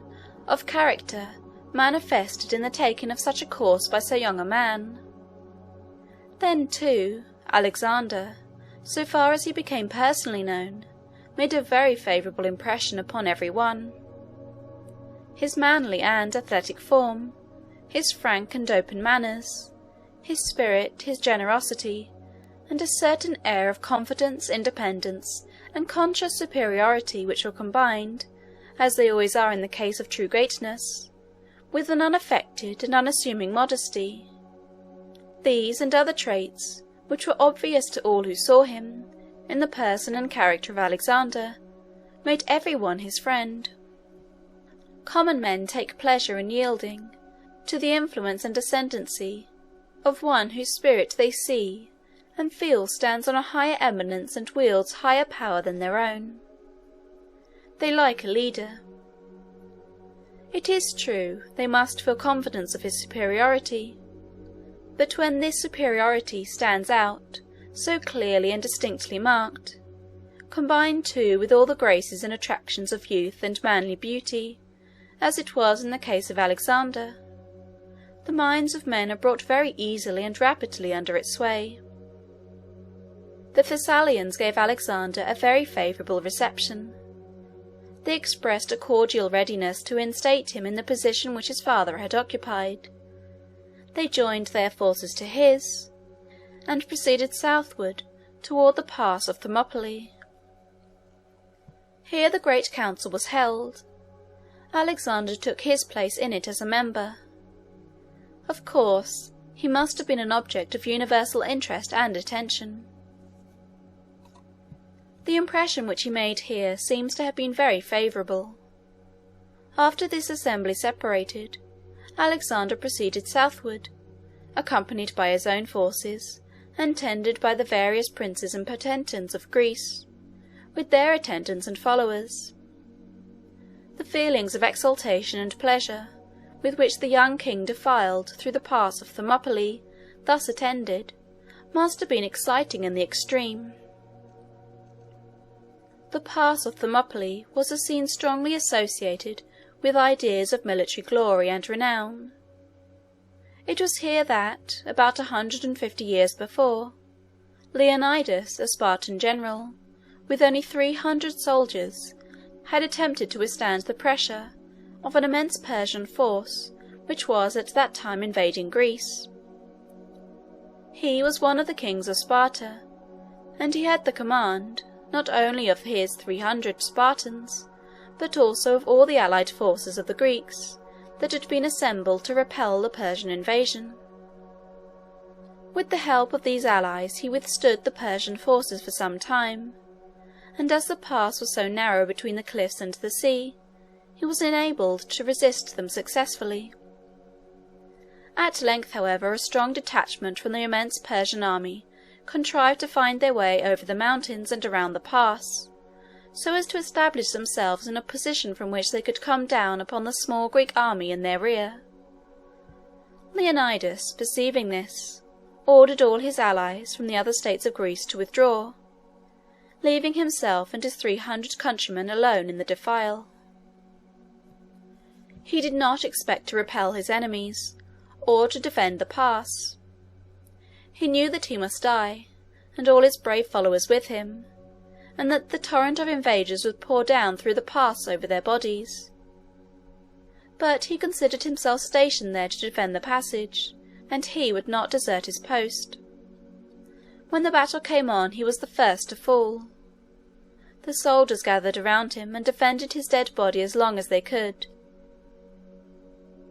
of character manifested in the taking of such a course by so young a man. Then, too, Alexander, so far as he became personally known, made a very favourable impression upon every one. His manly and athletic form, his frank and open manners, his spirit, his generosity, and a certain air of confidence, independence, and conscious superiority which were combined, as they always are in the case of true greatness, with an unaffected and unassuming modesty. These and other traits, which were obvious to all who saw him, in the person and character of Alexander, made every one his friend. Common men take pleasure in yielding to the influence and ascendancy of one whose spirit they see and feel stands on a higher eminence and wields higher power than their own. They like a leader. It is true, they must feel confidence of his superiority, but when this superiority stands out, so clearly and distinctly marked, combined too with all the graces and attractions of youth and manly beauty, as it was in the case of Alexander, the minds of men are brought very easily and rapidly under its sway. The Thessalians gave Alexander a very favourable reception. They expressed a cordial readiness to instate him in the position which his father had occupied. They joined their forces to his, and proceeded southward toward the pass of Thermopylae. Here the great council was held. Alexander took his place in it as a member. Of course, he must have been an object of universal interest and attention. The impression which he made here seems to have been very favourable. After this assembly separated, Alexander proceeded southward, accompanied by his own forces, and tended by the various princes and potentates of Greece, with their attendants and followers. The feelings of exultation and pleasure with which the young king defiled through the pass of Thermopylae, thus attended, must have been exciting in the extreme. The pass of Thermopylae was a scene strongly associated with ideas of military glory and renown. It was here that, about 150 years before, Leonidas, a Spartan general, with only 300 soldiers, had attempted to withstand the pressure of an immense Persian force which was at that time invading Greece. He was one of the kings of Sparta, and he had the command, not only of his 300 Spartans, but also of all the allied forces of the Greeks that had been assembled to repel the Persian invasion. With the help of these allies he withstood the Persian forces for some time, and as the pass was so narrow between the cliffs and the sea, he was enabled to resist them successfully. At length, however, a strong detachment from the immense Persian army contrived to find their way over the mountains and around the pass, so as to establish themselves in a position from which they could come down upon the small Greek army in their rear. Leonidas, perceiving this, ordered all his allies from the other states of Greece to withdraw, leaving himself and his 300 countrymen alone in the defile. He did not expect to repel his enemies, or to defend the pass. He knew that he must die, and all his brave followers with him, and that the torrent of invaders would pour down through the pass over their bodies. But he considered himself stationed there to defend the passage, and he would not desert his post. When the battle came on, he was the first to fall. The soldiers gathered around him and defended his dead body as long as they could.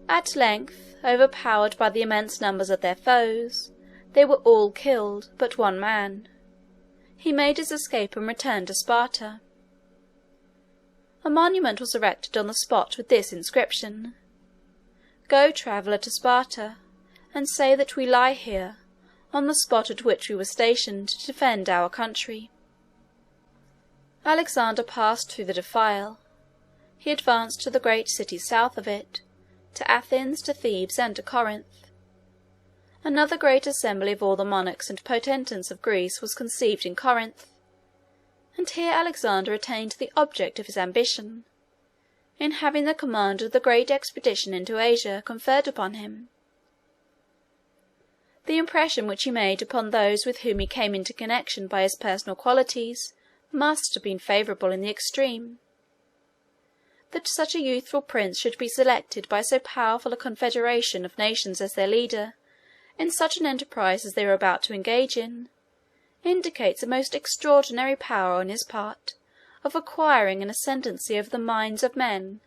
At length, overpowered by the immense numbers of their foes, they were all killed but one man. He made his escape and returned to Sparta. A monument was erected on the spot with this inscription: "Go, traveller, to Sparta, and say that we lie here, on the spot at which we were stationed to defend our country." Alexander passed through the defile. He advanced to the great cities south of it, to Athens, to Thebes, and to Corinth. Another great assembly of all the monarchs and potentates of Greece was conceived in Corinth, and here Alexander attained the object of his ambition, in having the command of the great expedition into Asia conferred upon him. The impression which he made upon those with whom he came into connection by his personal qualities must have been favourable in the extreme. That such a youthful prince should be selected by so powerful a confederation of nations as their leader, in such an enterprise as they were about to engage in, indicates a most extraordinary power on his part of acquiring an ascendancy over the minds of men,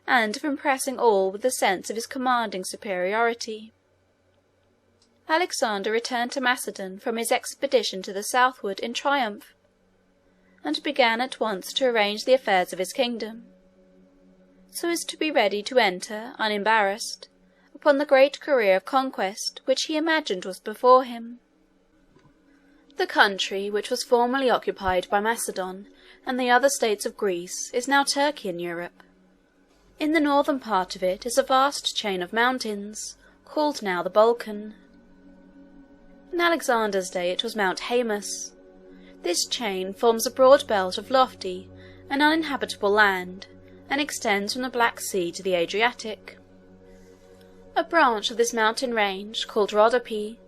and of impressing all with the sense of his commanding superiority. Alexander returned to Macedon from his expedition to the southward in triumph, and began at once to arrange the affairs of his kingdom, so as to be ready to enter, unembarrassed, upon the great career of conquest which he imagined was before him. The country which was formerly occupied by Macedon and the other states of Greece is now Turkey in Europe. In the northern part of it is a vast chain of mountains, called now the Balkan. In Alexander's day it was Mount Haemus. This chain forms a broad belt of lofty and uninhabitable land, and extends from the Black Sea to the Adriatic. A branch of this mountain range, called Rhodope,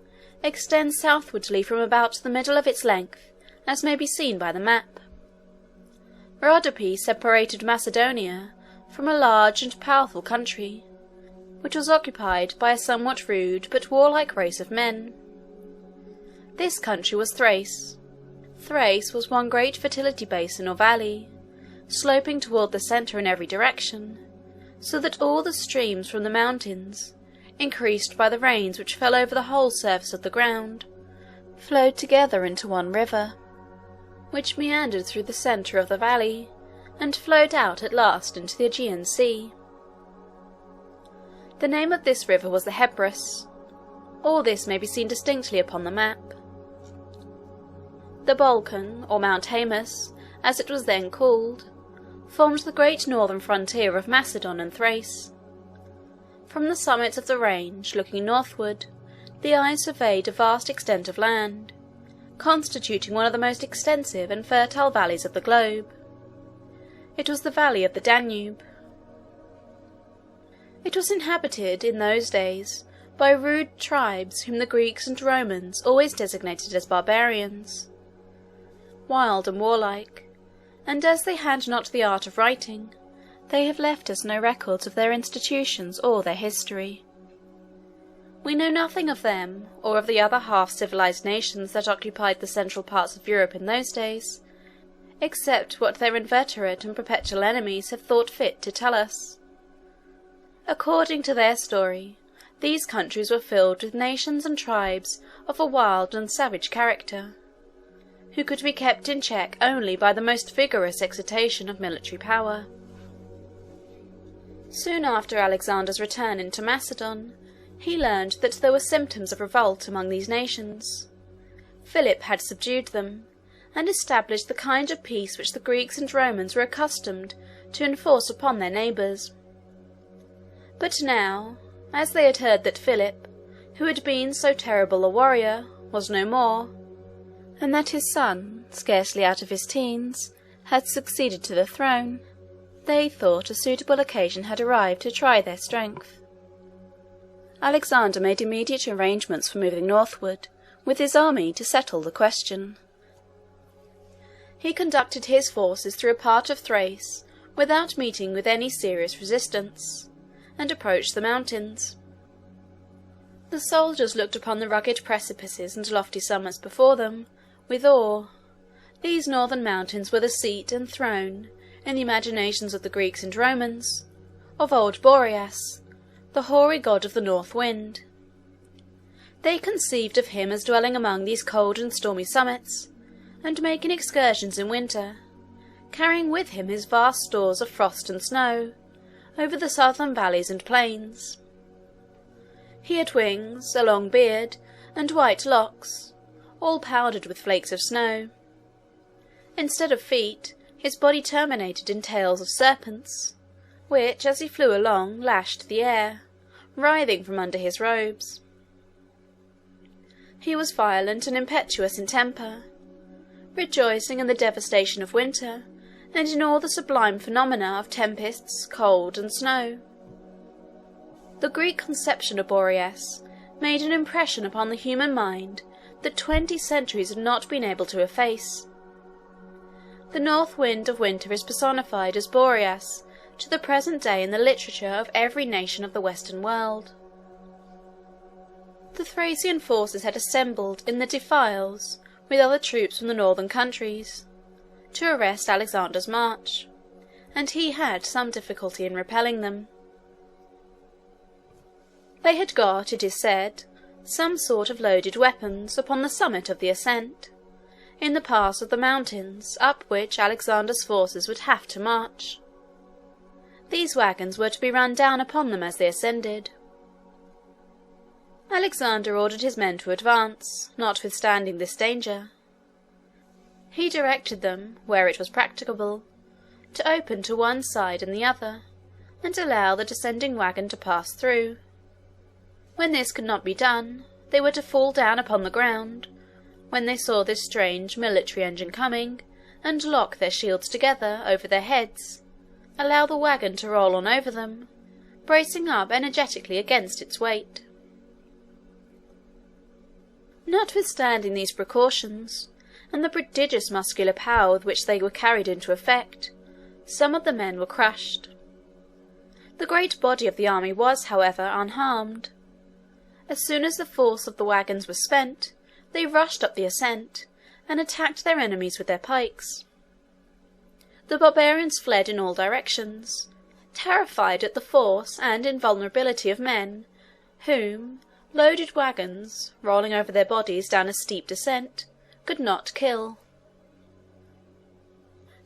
extends southwardly from about the middle of its length, as may be seen by the map. Rhodope separated Macedonia from a large and powerful country, which was occupied by a somewhat rude but warlike race of men. This country was Thrace. Thrace was one great fertility basin or valley, sloping toward the centre in every direction, so that all the streams from the mountains, increased by the rains which fell over the whole surface of the ground, flowed together into one river, which meandered through the centre of the valley, and flowed out at last into the Aegean Sea. The name of this river was the Hebrus. All this may be seen distinctly upon the map. The Balkan, or Mount Haemus, as it was then called, formed the great northern frontier of Macedon and Thrace. From the summits of the range, looking northward, the eye surveyed a vast extent of land, constituting one of the most extensive and fertile valleys of the globe. It was the valley of the Danube. It was inhabited, in those days, by rude tribes whom the Greeks and Romans always designated as barbarians, wild and warlike, and as they had not the art of writing, they have left us no records of their institutions or their history. We know nothing of them, or of the other half-civilized nations that occupied the central parts of Europe in those days, except what their inveterate and perpetual enemies have thought fit to tell us. According to their story, These countries were filled with nations and tribes of a wild and savage character, who could be kept in check only by the most vigorous exertion of military power. Soon after Alexander's return into Macedon, he learned that there were symptoms of revolt among these nations. Philip had subdued them, and established the kind of peace which the Greeks and Romans were accustomed to enforce upon their neighbours. But now, as they had heard that Philip, who had been so terrible a warrior, was no more, and that his son, scarcely out of his teens, had succeeded to the throne, they thought a suitable occasion had arrived to try their strength. Alexander made immediate arrangements for moving northward with his army to settle the question. He conducted his forces through a part of Thrace without meeting with any serious resistance, and approached the mountains. The soldiers looked upon the rugged precipices and lofty summits before them with awe. These northern mountains were the seat and throne, in the imaginations of the Greeks and Romans, of old Boreas, the hoary god of the north wind. They conceived of him as dwelling among these cold and stormy summits, and making excursions in winter, carrying with him his vast stores of frost and snow over the southern valleys and plains. He had wings, a long beard, and white locks, all powdered with flakes of snow. Instead of feet, his body terminated in tails of serpents, which, as he flew along, lashed the air, writhing from under his robes. He was violent and impetuous in temper, rejoicing in the devastation of winter, and in all the sublime phenomena of tempests, cold, and snow. The Greek conception of Boreas made an impression upon the human mind that 20 centuries had not been able to efface. The north wind of winter is personified as Boreas to the present day in the literature of every nation of the Western world. The Thracian forces had assembled in the defiles with other troops from the northern countries, to arrest Alexander's march, and he had some difficulty in repelling them. They had got, it is said, some sort of loaded weapons upon the summit of the ascent, in the pass of the mountains up which Alexander's forces would have to march. These wagons were to be run down upon them as they ascended. Alexander ordered his men to advance, notwithstanding this danger. He directed them, where it was practicable, to open to one side and the other, and allow the descending wagon to pass through. When this could not be done, they were to fall down upon the ground, when they saw this strange military engine coming, and lock their shields together over their heads, allow the wagon to roll on over them, bracing up energetically against its weight. Notwithstanding these precautions, and the prodigious muscular power with which they were carried into effect, some of the men were crushed. The great body of the army was, however, unharmed. As soon as the force of the wagons was spent, they rushed up the ascent, and attacked their enemies with their pikes. The barbarians fled in all directions, terrified at the force and invulnerability of men, whom loaded wagons, rolling over their bodies down a steep descent, could not kill.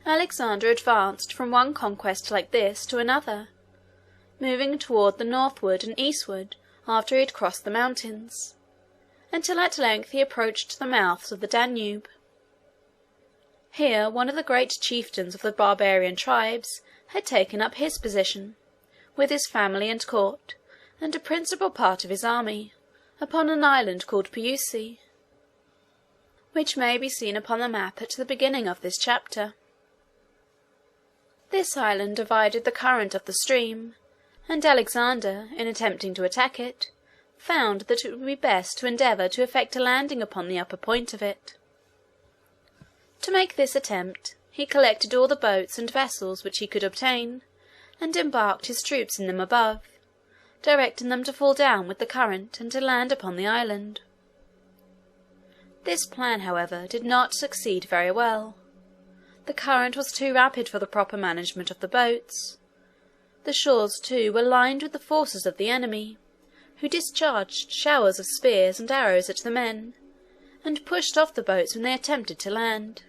Alexander advanced from one conquest like this to another, moving toward the northward and eastward after he had crossed the mountains, until at length he approached the mouths of the Danube. Here one of the great chieftains of the barbarian tribes had taken up his position, with his family and court, and a principal part of his army, upon an island called Puisi, which may be seen upon the map at the beginning of this chapter. This island divided the current of the stream, and Alexander, in attempting to attack it, found that it would be best to endeavour to effect a landing upon the upper point of it. To make this attempt, he collected all the boats and vessels which he could obtain, and embarked his troops in them above, directing them to fall down with the current and to land upon the island. This plan, however, did not succeed very well. The current was too rapid for the proper management of the boats. The shores, too, were lined with the forces of the enemy, who discharged showers of spears and arrows at the men, and pushed off the boats when they attempted to land.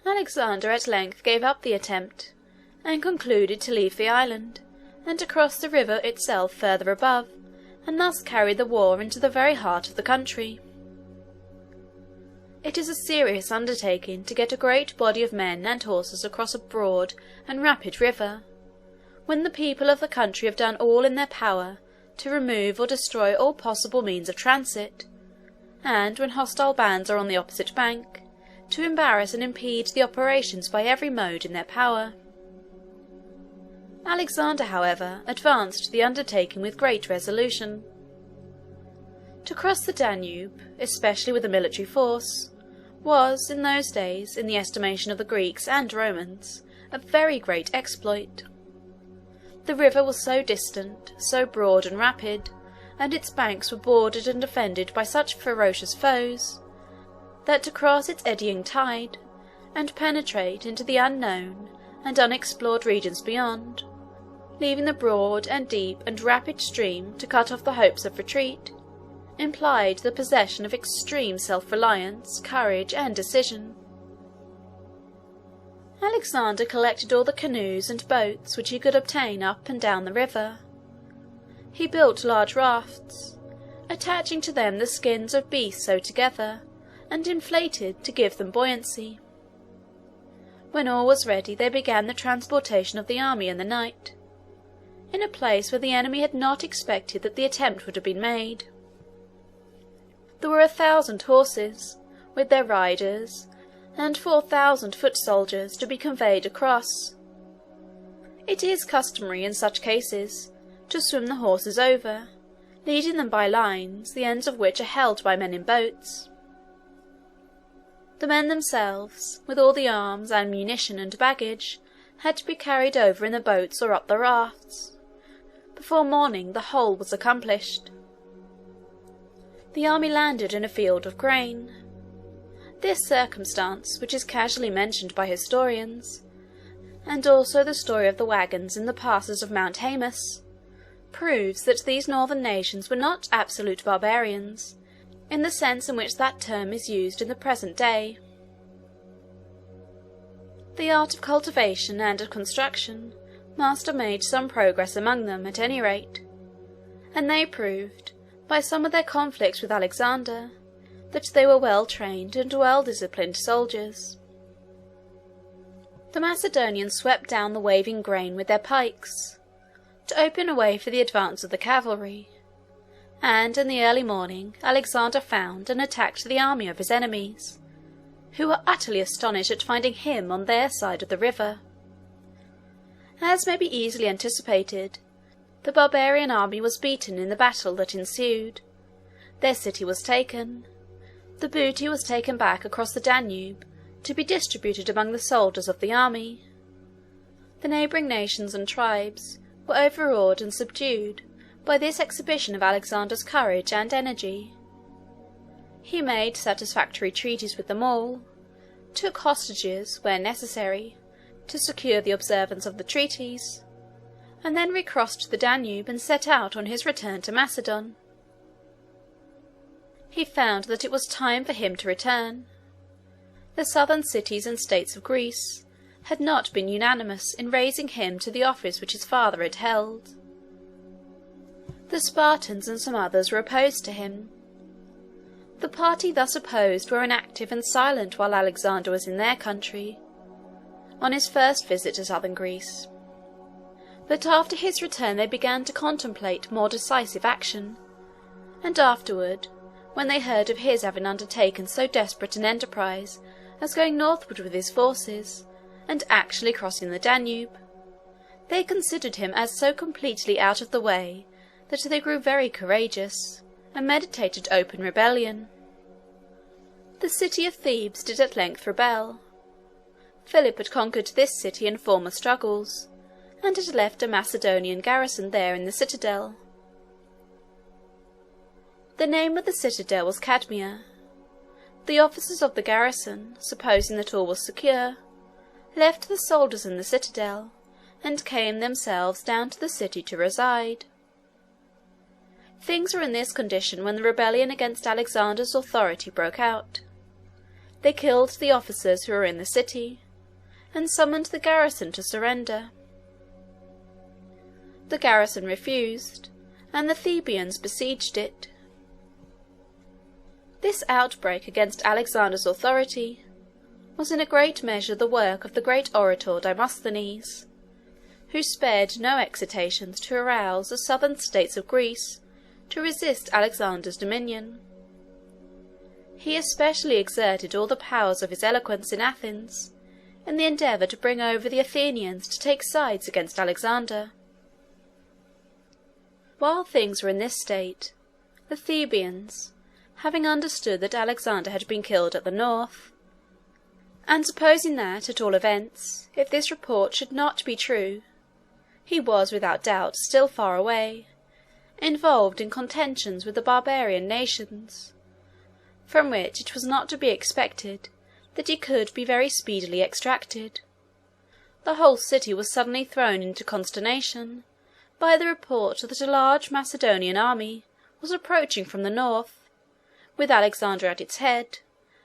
Alexander at length gave up the attempt, and concluded to leave the island, and to cross the river itself further above, and thus carry the war into the very heart of the country. It is a serious undertaking to get a great body of men and horses across a broad and rapid river, when the people of the country have done all in their power to remove or destroy all possible means of transit, and when hostile bands are on the opposite bank, to embarrass and impede the operations by every mode in their power. Alexander, however, advanced to the undertaking with great resolution. To cross the Danube, especially with a military force, was, in those days, in the estimation of the Greeks and Romans, a very great exploit. The river was so distant, so broad and rapid, and its banks were bordered and defended by such ferocious foes, that to cross its eddying tide, and penetrate into the unknown and unexplored regions beyond, leaving the broad and deep and rapid stream to cut off the hopes of retreat, implied the possession of extreme self-reliance, courage, and decision. Alexander collected all the canoes and boats which he could obtain up and down the river. He built large rafts, attaching to them the skins of beasts sewed together, and inflated to give them buoyancy. When all was ready, they began the transportation of the army in the night, in a place where the enemy had not expected that the attempt would have been made. There were 1,000 horses, with their riders, and 4,000 foot soldiers to be conveyed across. It is customary in such cases to swim the horses over, leading them by lines, the ends of which are held by men in boats. The men themselves, with all the arms, ammunition, and baggage, had to be carried over in the boats or up the rafts. Before morning the whole was accomplished. The army landed in a field of grain. This circumstance, which is casually mentioned by historians, and also the story of the wagons in the passes of Mount Haemus, proves that these northern nations were not absolute barbarians, in the sense in which that term is used in the present day. The art of cultivation and of construction must have made some progress among them, at any rate, and they proved, by some of their conflicts with Alexander, that they were well-trained and well-disciplined soldiers. The Macedonians swept down the waving grain with their pikes, to open a way for the advance of the cavalry, and in the early morning Alexander found and attacked the army of his enemies, who were utterly astonished at finding him on their side of the river. As may be easily anticipated, the barbarian army was beaten in the battle that ensued. Their city was taken. The booty was taken back across the Danube to be distributed among the soldiers of the army. The neighbouring nations and tribes were overawed and subdued by this exhibition of Alexander's courage and energy. He made satisfactory treaties with them all, took hostages, where necessary, to secure the observance of the treaties, and then recrossed the Danube and set out on his return to Macedon. He found that it was time for him to return. The southern cities and states of Greece had not been unanimous in raising him to the office which his father had held. The Spartans and some others were opposed to him. The party thus opposed were inactive and silent while Alexander was in their country, on his first visit to southern Greece. But after his return they began to contemplate more decisive action, and afterward, when they heard of his having undertaken so desperate an enterprise as going northward with his forces, and actually crossing the Danube, they considered him as so completely out of the way that they grew very courageous, and meditated open rebellion. The city of Thebes did at length rebel. Philip had conquered this city in former struggles, and had left a Macedonian garrison there in the citadel. The name of the citadel was Cadmea. The officers of the garrison, supposing that all was secure, left the soldiers in the citadel, and came themselves down to the city to reside. Things were in this condition when the rebellion against Alexander's authority broke out. They killed the officers who were in the city, and summoned the garrison to surrender. The garrison refused, and the Thebans besieged it. This outbreak against Alexander's authority was in a great measure the work of the great orator Demosthenes, who spared no excitations to arouse the southern states of Greece to resist Alexander's dominion. He especially exerted all the powers of his eloquence in Athens in the endeavour to bring over the Athenians to take sides against Alexander. While things were in this state, the Thebans, having understood that Alexander had been killed at the north, and supposing that, at all events, if this report should not be true, he was without doubt still far away, involved in contentions with the barbarian nations, from which it was not to be expected that he could be very speedily extracted. The whole city was suddenly thrown into consternation by the report that a large Macedonian army was approaching from the north, with Alexander at its head,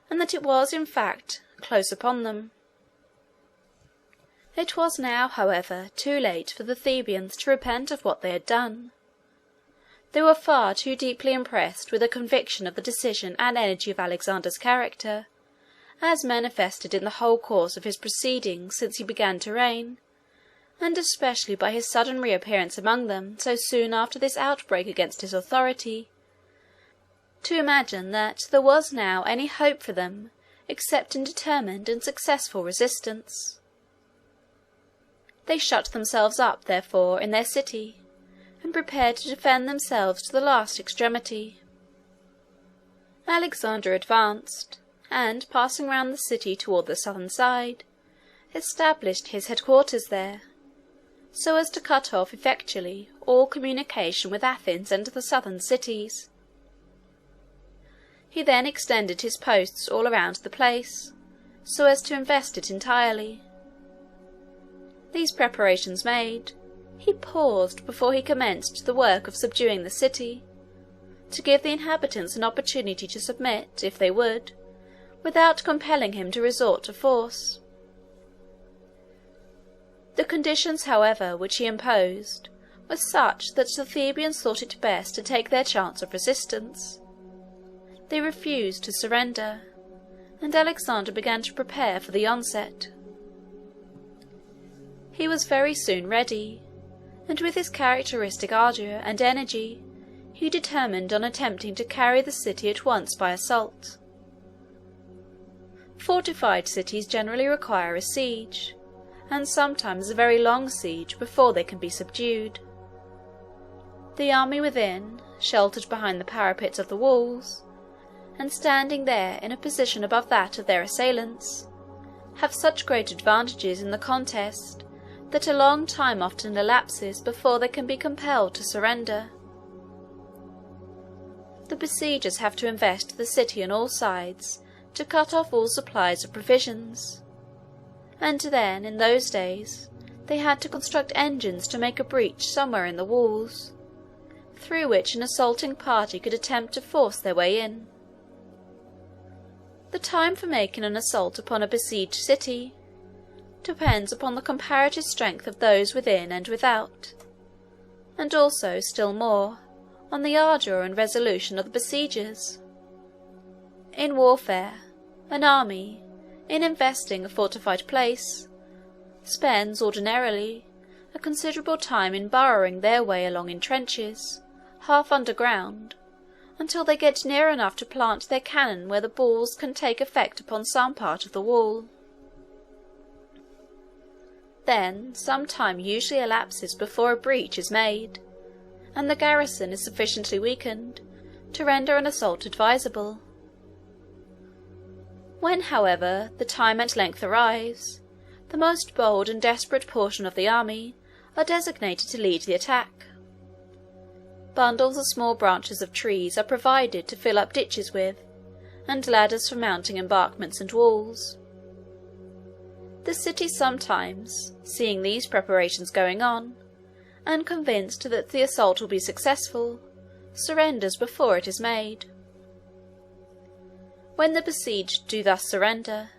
and that it was, in fact, close upon them. It was now, however, too late for the Thebans to repent of what they had done. They were far too deeply impressed with a conviction of the decision and energy of Alexander's character, as manifested in the whole course of his proceedings since he began to reign, and especially by his sudden reappearance among them so soon after this outbreak against his authority, to imagine that there was now any hope for them except in determined and successful resistance. They shut themselves up, therefore, in their city, and prepared to defend themselves to the last extremity. Alexander advanced, and, passing round the city toward the southern side, established his headquarters there, so as to cut off effectually all communication with Athens and the southern cities. He then extended his posts all around the place, so as to invest it entirely. These preparations made, he paused before he commenced the work of subduing the city, to give the inhabitants an opportunity to submit, if they would, without compelling him to resort to force. The conditions, however, which he imposed were such that the Thebans thought it best to take their chance of resistance. They refused to surrender, and Alexander began to prepare for the onset. He was very soon ready, and with his characteristic ardour and energy, he determined on attempting to carry the city at once by assault. Fortified cities generally require a siege, and sometimes a very long siege before they can be subdued. The army within, sheltered behind the parapets of the walls, and standing there in a position above that of their assailants, have such great advantages in the contest that a long time often elapses before they can be compelled to surrender. The besiegers have to invest the city on all sides to cut off all supplies of provisions, and then, in those days, they had to construct engines to make a breach somewhere in the walls, through which an assaulting party could attempt to force their way in. The time for making an assault upon a besieged city depends upon the comparative strength of those within and without, and also, still more, on the ardour and resolution of the besiegers. In warfare, an army, in investing a fortified place, spends ordinarily a considerable time in burrowing their way along in trenches, half underground, until they get near enough to plant their cannon where the balls can take effect upon some part of the wall. Then some time usually elapses before a breach is made, and the garrison is sufficiently weakened to render an assault advisable. When, however, the time at length arrives, the most bold and desperate portion of the army are designated to lead the attack. Bundles of small branches of trees are provided to fill up ditches with, and ladders for mounting embankments and walls. The city sometimes, seeing these preparations going on, and convinced that the assault will be successful, surrenders before it is made. When the besieged do thus surrender,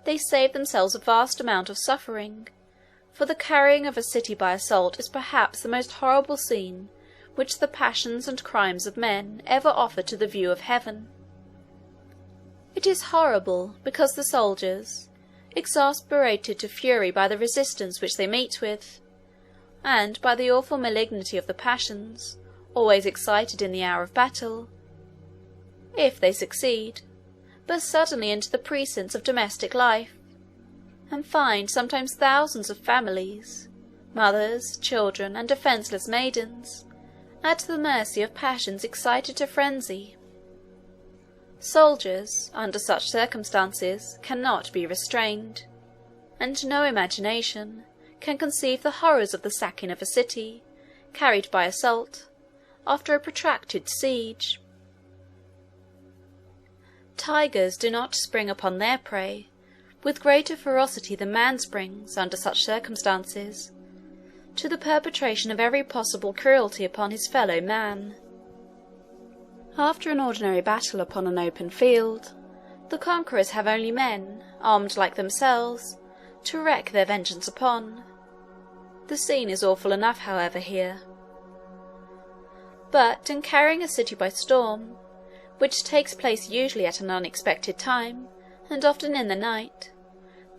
they save themselves a vast amount of suffering, for the carrying of a city by assault is perhaps the most horrible scene which the passions and crimes of men ever offer to the view of heaven. It is horrible because the soldiers, exasperated to fury by the resistance which they meet with, and by the awful malignity of the passions, always excited in the hour of battle, if they succeed, burst suddenly into the precincts of domestic life, and find sometimes thousands of families, mothers, children, and defenceless maidens, at the mercy of passions excited to frenzy. Soldiers, under such circumstances, cannot be restrained, and no imagination can conceive the horrors of the sacking of a city, carried by assault, after a protracted siege. Tigers do not spring upon their prey with greater ferocity than man springs, under such circumstances, to the perpetration of every possible cruelty upon his fellow man. After an ordinary battle upon an open field, the conquerors have only men, armed like themselves, to wreak their vengeance upon. The scene is awful enough, however, here. But in carrying a city by storm, which takes place usually at an unexpected time, and often in the night,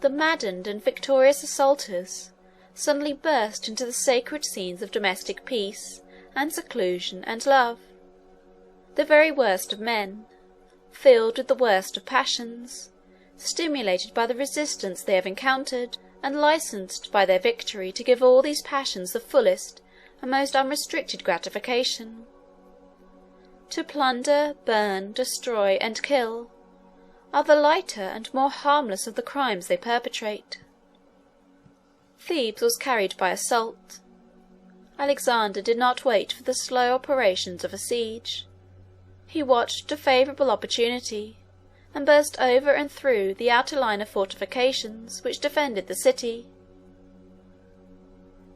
the maddened and victorious assaulters suddenly burst into the sacred scenes of domestic peace and seclusion and love. The very worst of men, filled with the worst of passions, stimulated by the resistance they have encountered, and licensed by their victory to give all these passions the fullest and most unrestricted gratification. To plunder, burn, destroy, and kill are the lighter and more harmless of the crimes they perpetrate. Thebes was carried by assault. Alexander did not wait for the slow operations of a siege. He watched a favourable opportunity, and burst over and through the outer line of fortifications which defended the city.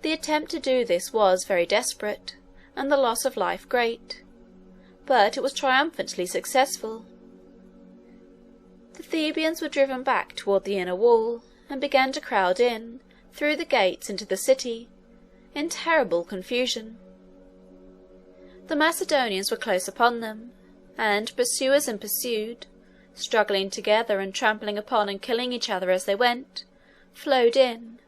The attempt to do this was very desperate, and the loss of life great, but it was triumphantly successful. The Thebians were driven back toward the inner wall, and began to crowd in, through the gates into the city, in terrible confusion. The Macedonians were close upon them, and pursuers and pursued, struggling together and trampling upon and killing each other as they went, flowed in,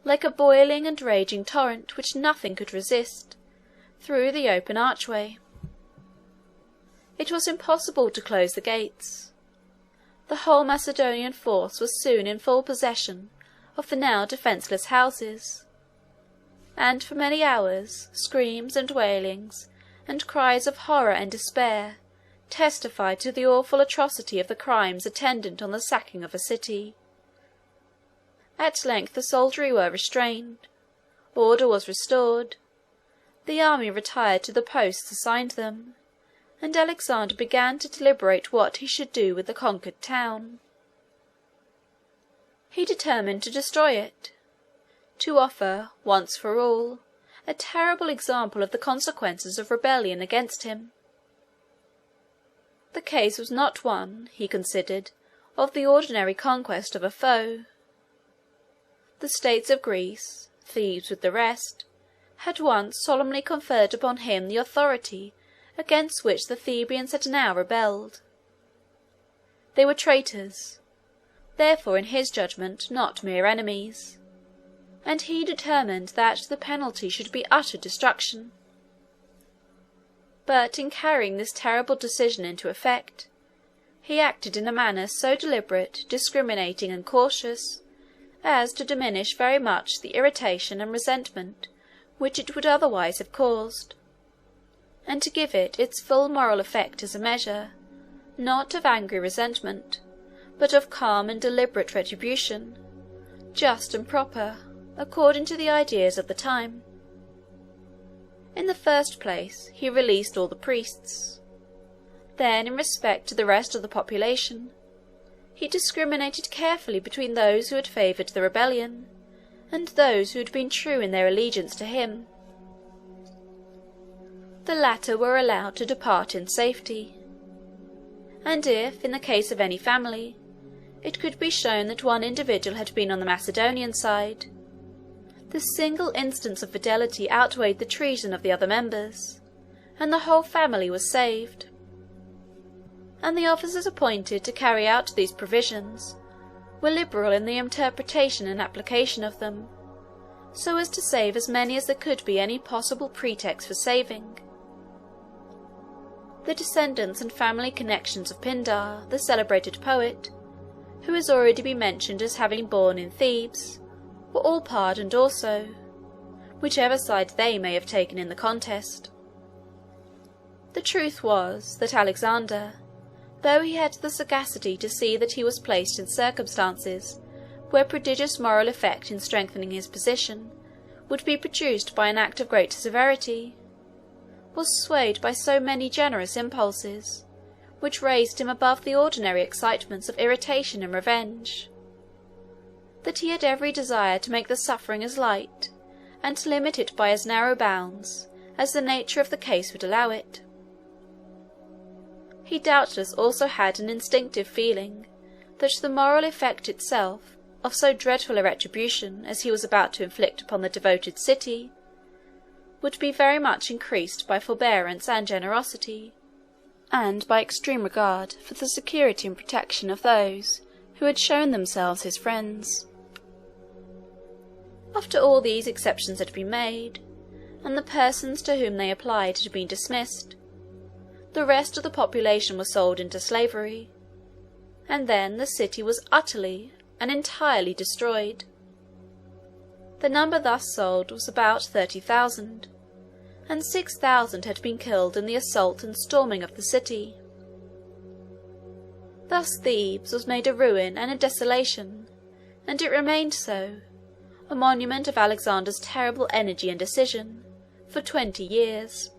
like a boiling and raging torrent which nothing could resist, through the open archway. It was impossible to close the gates. The whole Macedonian force was soon in full possession of the now defenceless houses, and for many hours screams and wailings and cries of horror and despair testified to the awful atrocity of the crimes attendant on the sacking of a city. At length the soldiery were restrained, order was restored, the army retired to the posts assigned them, and Alexander began to deliberate what he should do with the conquered town. He determined to destroy it, to offer, once for all, a terrible example of the consequences of rebellion against him. The case was not one, he considered, of the ordinary conquest of a foe. The states of Greece, Thebes with the rest, had once solemnly conferred upon him the authority against which the Thebians had now rebelled. They were traitors, therefore in his judgment not mere enemies, and he determined that the penalty should be utter destruction. But in carrying this terrible decision into effect, he acted in a manner so deliberate, discriminating, and cautious, as to diminish very much the irritation and resentment which it would otherwise have caused, and to give it its full moral effect as a measure, not of angry resentment, but of calm and deliberate retribution, just and proper, according to the ideas of the time. In the first place, he released all the priests. Then, in respect to the rest of the population, he discriminated carefully between those who had favoured the rebellion, and those who had been true in their allegiance to him. The latter were allowed to depart in safety. And if, in the case of any family, it could be shown that one individual had been on the Macedonian side, the single instance of fidelity outweighed the treason of the other members, and the whole family was saved. And the officers appointed to carry out these provisions were liberal in the interpretation and application of them, so as to save as many as there could be any possible pretext for saving. The descendants and family connections of Pindar, the celebrated poet, who has already been mentioned as having born in Thebes, were all pardoned also, whichever side they may have taken in the contest. The truth was, that Alexander, though he had the sagacity to see that he was placed in circumstances where prodigious moral effect in strengthening his position would be produced by an act of great severity, was swayed by so many generous impulses, which raised him above the ordinary excitements of irritation and revenge, that he had every desire to make the suffering as light, and to limit it by as narrow bounds as the nature of the case would allow it. He doubtless also had an instinctive feeling that the moral effect itself of so dreadful a retribution as he was about to inflict upon the devoted city would be very much increased by forbearance and generosity, and by extreme regard for the security and protection of those who had shown themselves his friends. After all these exceptions had been made, and the persons to whom they applied had been dismissed, the rest of the population was sold into slavery, and then the city was utterly and entirely destroyed. The number thus sold was about 30,000, and 6,000 had been killed in the assault and storming of the city. Thus Thebes was made a ruin and a desolation, and it remained so, a monument of Alexander's terrible energy and decision, for 20 years.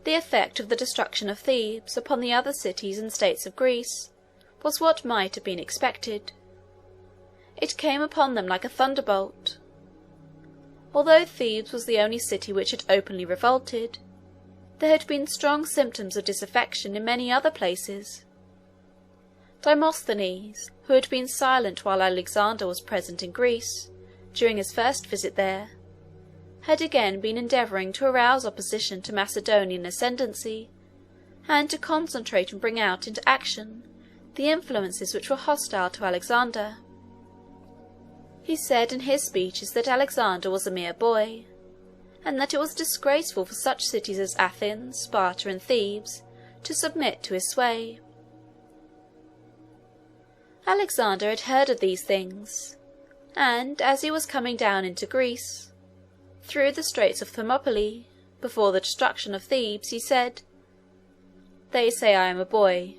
The effect of the destruction of Thebes upon the other cities and states of Greece was what might have been expected. It came upon them like a thunderbolt. Although Thebes was the only city which had openly revolted, there had been strong symptoms of disaffection in many other places. Demosthenes, who had been silent while Alexander was present in Greece, during his first visit there, had again been endeavouring to arouse opposition to Macedonian ascendancy, and to concentrate and bring out into action the influences which were hostile to Alexander. He said in his speeches that Alexander was a mere boy, and that it was disgraceful for such cities as Athens, Sparta, and Thebes to submit to his sway. Alexander had heard of these things, and as he was coming down into Greece, through the straits of Thermopylae, before the destruction of Thebes, he said, "They say I am a boy.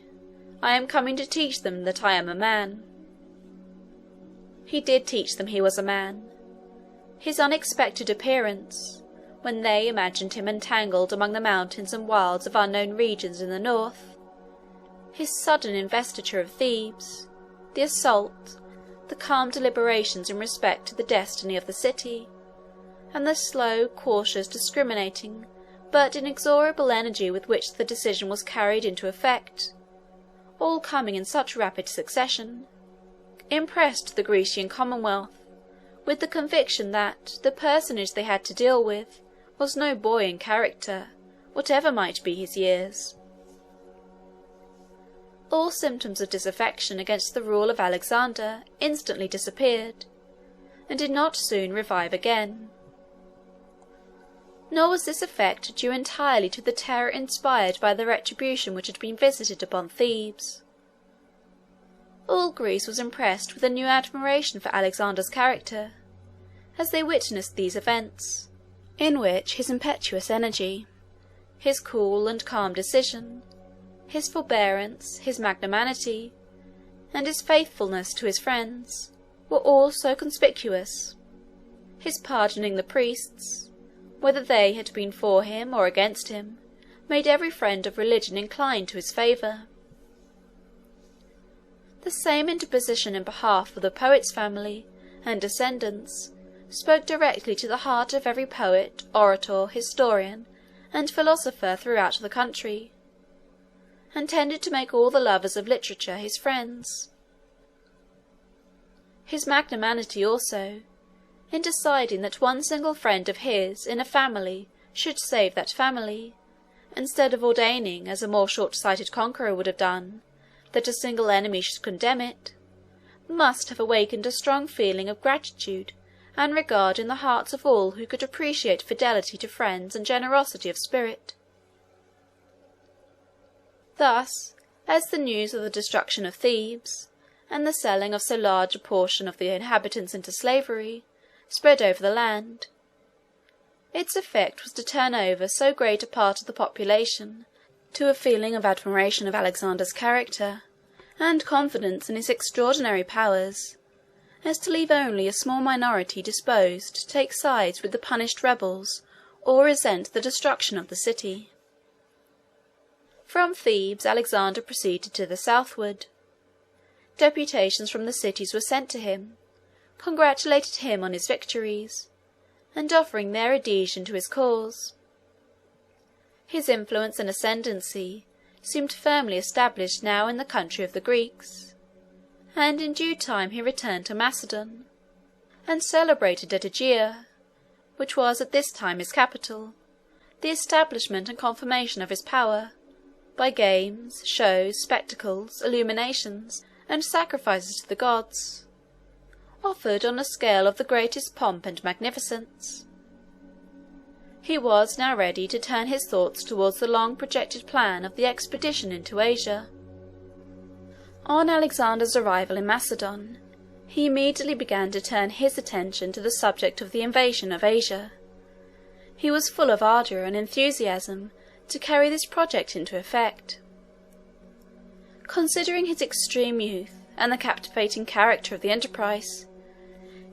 I am coming to teach them that I am a man." He did teach them he was a man. His unexpected appearance, when they imagined him entangled among the mountains and wilds of unknown regions in the north, his sudden investiture of Thebes, the assault, the calm deliberations in respect to the destiny of the city, and the slow, cautious, discriminating, but inexorable energy with which the decision was carried into effect, all coming in such rapid succession, impressed the Grecian Commonwealth with the conviction that the personage they had to deal with was no boy in character, whatever might be his years. All symptoms of disaffection against the rule of Alexander instantly disappeared, and did not soon revive again. Nor was this effect due entirely to the terror inspired by the retribution which had been visited upon Thebes. All Greece was impressed with a new admiration for Alexander's character, as they witnessed these events, in which his impetuous energy, his cool and calm decision, his forbearance, his magnanimity, and his faithfulness to his friends were all so conspicuous. His pardoning the priests, whether they had been for him or against him, made every friend of religion incline to his favour. The same interposition in behalf of the poet's family and descendants spoke directly to the heart of every poet, orator, historian, and philosopher throughout the country, and tended to make all the lovers of literature his friends. His magnanimity also, in deciding that one single friend of his in a family should save that family, instead of ordaining, as a more short-sighted conqueror would have done, that a single enemy should condemn it, must have awakened a strong feeling of gratitude and regard in the hearts of all who could appreciate fidelity to friends and generosity of spirit. Thus, as the news of the destruction of Thebes, and the selling of so large a portion of the inhabitants into slavery, spread over the land, its effect was to turn over so great a part of the population to a feeling of admiration of Alexander's character, and confidence in his extraordinary powers, as to leave only a small minority disposed to take sides with the punished rebels or resent the destruction of the city. From Thebes Alexander proceeded to the southward. Deputations from the cities were sent to him, congratulated him on his victories, and offering their adhesion to his cause. His influence and ascendancy seemed firmly established now in the country of the Greeks, and in due time he returned to Macedon, and celebrated at Aegea, which was at this time his capital, the establishment and confirmation of his power, by games, shows, spectacles, illuminations, and sacrifices to the gods, offered on a scale of the greatest pomp and magnificence. He was now ready to turn his thoughts towards the long-projected plan of the expedition into Asia. On Alexander's arrival in Macedon, he immediately began to turn his attention to the subject of the invasion of Asia. He was full of ardour and enthusiasm to carry this project into effect. Considering his extreme youth and the captivating character of the enterprise,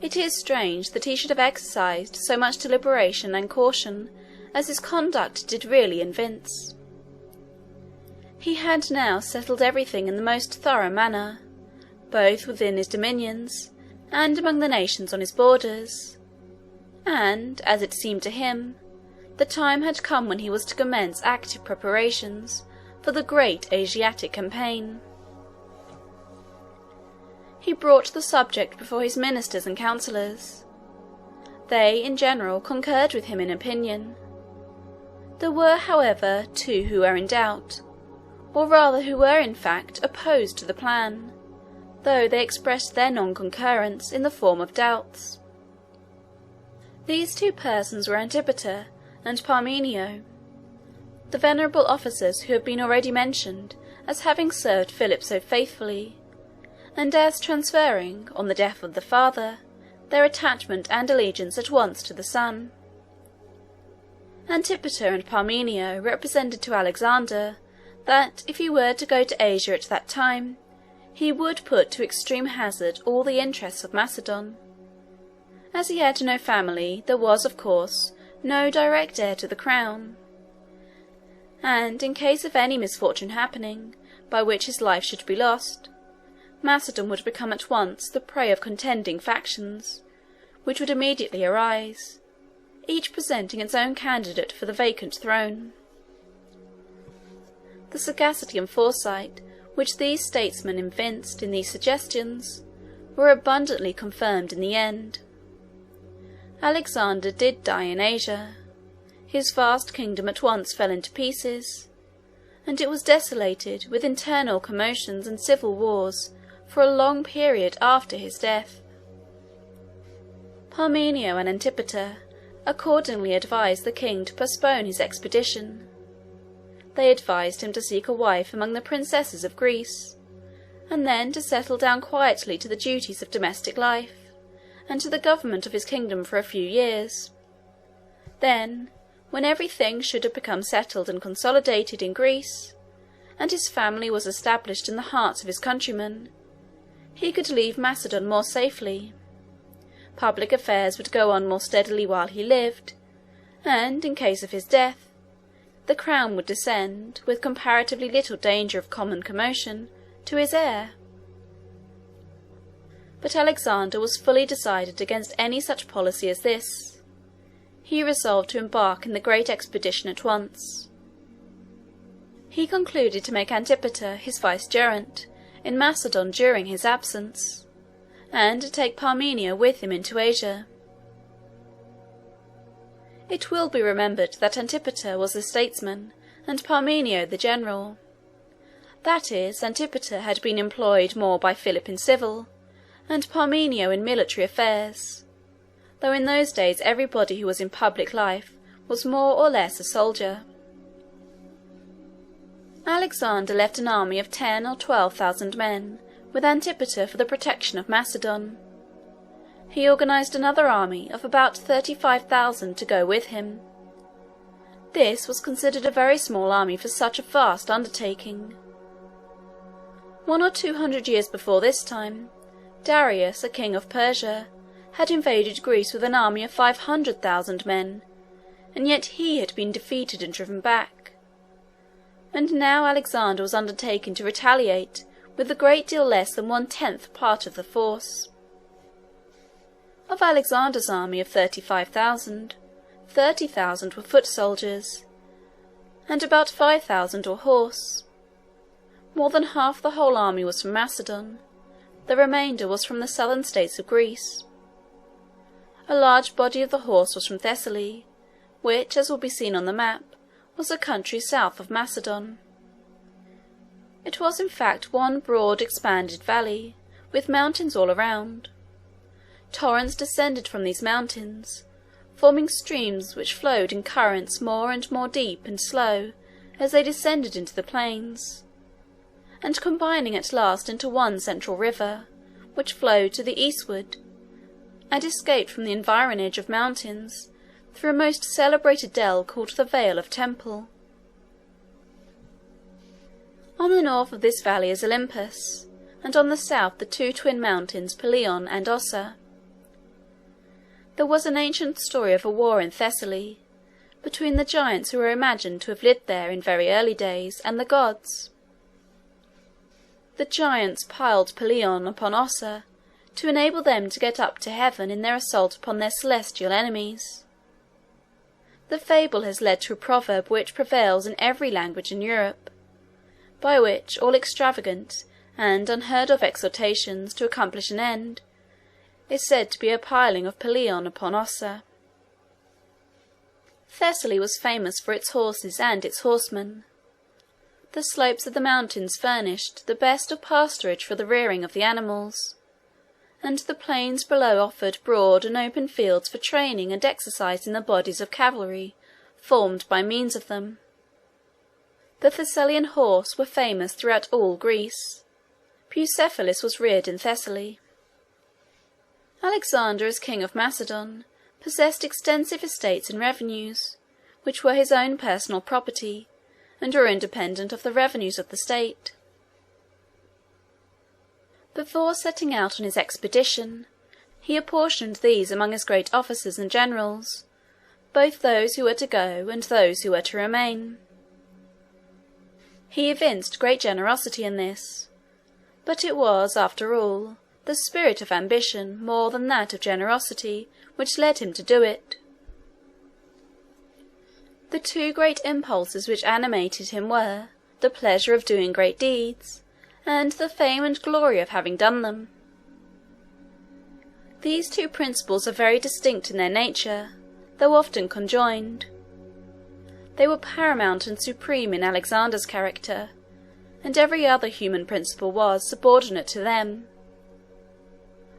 it is strange that he should have exercised so much deliberation and caution as his conduct did really evince. He had now settled everything in the most thorough manner, both within his dominions and among the nations on his borders, and, as it seemed to him, the time had come when he was to commence active preparations for the great Asiatic campaign. He brought the subject before his ministers and councillors. They, in general, concurred with him in opinion. There were, however, two who were in doubt, or rather who were, in fact, opposed to the plan, though they expressed their non-concurrence in the form of doubts. These two persons were Antipater and Parmenio, the venerable officers who have been already mentioned as having served Philip so faithfully, and as transferring, on the death of the father, their attachment and allegiance at once to the son. Antipater and Parmenio represented to Alexander that if he were to go to Asia at that time, he would put to extreme hazard all the interests of Macedon. As he had no family, there was, of course, no direct heir to the crown, and in case of any misfortune happening, by which his life should be lost, Macedon would become at once the prey of contending factions, which would immediately arise, each presenting its own candidate for the vacant throne. The sagacity and foresight which these statesmen evinced in these suggestions were abundantly confirmed in the end. Alexander did die in Asia. His vast kingdom at once fell into pieces, and it was desolated with internal commotions and civil wars for a long period after his death. Parmenio and Antipater accordingly advised the king to postpone his expedition. They advised him to seek a wife among the princesses of Greece, and then to settle down quietly to the duties of domestic life, and to the government of his kingdom for a few years. Then, when everything should have become settled and consolidated in Greece, and his family was established in the hearts of his countrymen, he could leave Macedon more safely. Public affairs would go on more steadily while he lived, and, in case of his death, the crown would descend, with comparatively little danger of common commotion, to his heir. But Alexander was fully decided against any such policy as this. He resolved to embark in the great expedition at once. He concluded to make Antipater his vicegerent in Macedon during his absence, and to take Parmenio with him into Asia. It will be remembered that Antipater was the statesman and Parmenio the general. That is, Antipater had been employed more by Philip in civil, and Parmenio in military affairs, though in those days everybody who was in public life was more or less a soldier. Alexander left an army of 10,000 or 12,000 men with Antipater for the protection of Macedon. He organized another army of about 35,000 to go with him. This was considered a very small army for such a vast undertaking. 100 or 200 years before this time, Darius, a king of Persia, had invaded Greece with an army of 500,000 men, and yet he had been defeated and driven back. And now Alexander was undertaking to retaliate with a great deal less than 1/10 part of the force. Of Alexander's army of 35,000, 30,000 were foot soldiers, and about 5,000 were horse. More than half the whole army was from Macedon, the remainder was from the southern states of Greece. A large body of the horse was from Thessaly, which, as will be seen on the map, was a country south of Macedon. It was in fact one broad expanded valley, with mountains all around. Torrents descended from these mountains, forming streams which flowed in currents more and more deep and slow as they descended into the plains, and combining at last into one central river, which flowed to the eastward, and escaped from the environage of mountains through a most celebrated dell called the Vale of Temple. On the north of this valley is Olympus, and on the south the two twin mountains Pelion and Ossa. There was an ancient story of a war in Thessaly, between the giants who were imagined to have lived there in very early days, and the gods. The giants piled Pelion upon Ossa to enable them to get up to heaven in their assault upon their celestial enemies. The fable has led to a proverb which prevails in every language in Europe, by which all extravagant and unheard-of exhortations to accomplish an end is said to be a piling of Pelion upon Ossa. Thessaly was famous for its horses and its horsemen. The slopes of the mountains furnished the best of pasturage for the rearing of the animals, and the plains below offered broad and open fields for training and exercising the bodies of cavalry formed by means of them. The Thessalian horse were famous throughout all Greece. Bucephalus was reared in Thessaly. Alexander, as king of Macedon, possessed extensive estates and revenues, which were his own personal property, and were independent of the revenues of the state. Before setting out on his expedition, he apportioned these among his great officers and generals, both those who were to go and those who were to remain. He evinced great generosity in this, but it was, after all, the spirit of ambition more than that of generosity which led him to do it. The two great impulses which animated him were the pleasure of doing great deeds, and the fame and glory of having done them. These two principles are very distinct in their nature, though often conjoined. They were paramount and supreme in Alexander's character, and every other human principle was subordinate to them.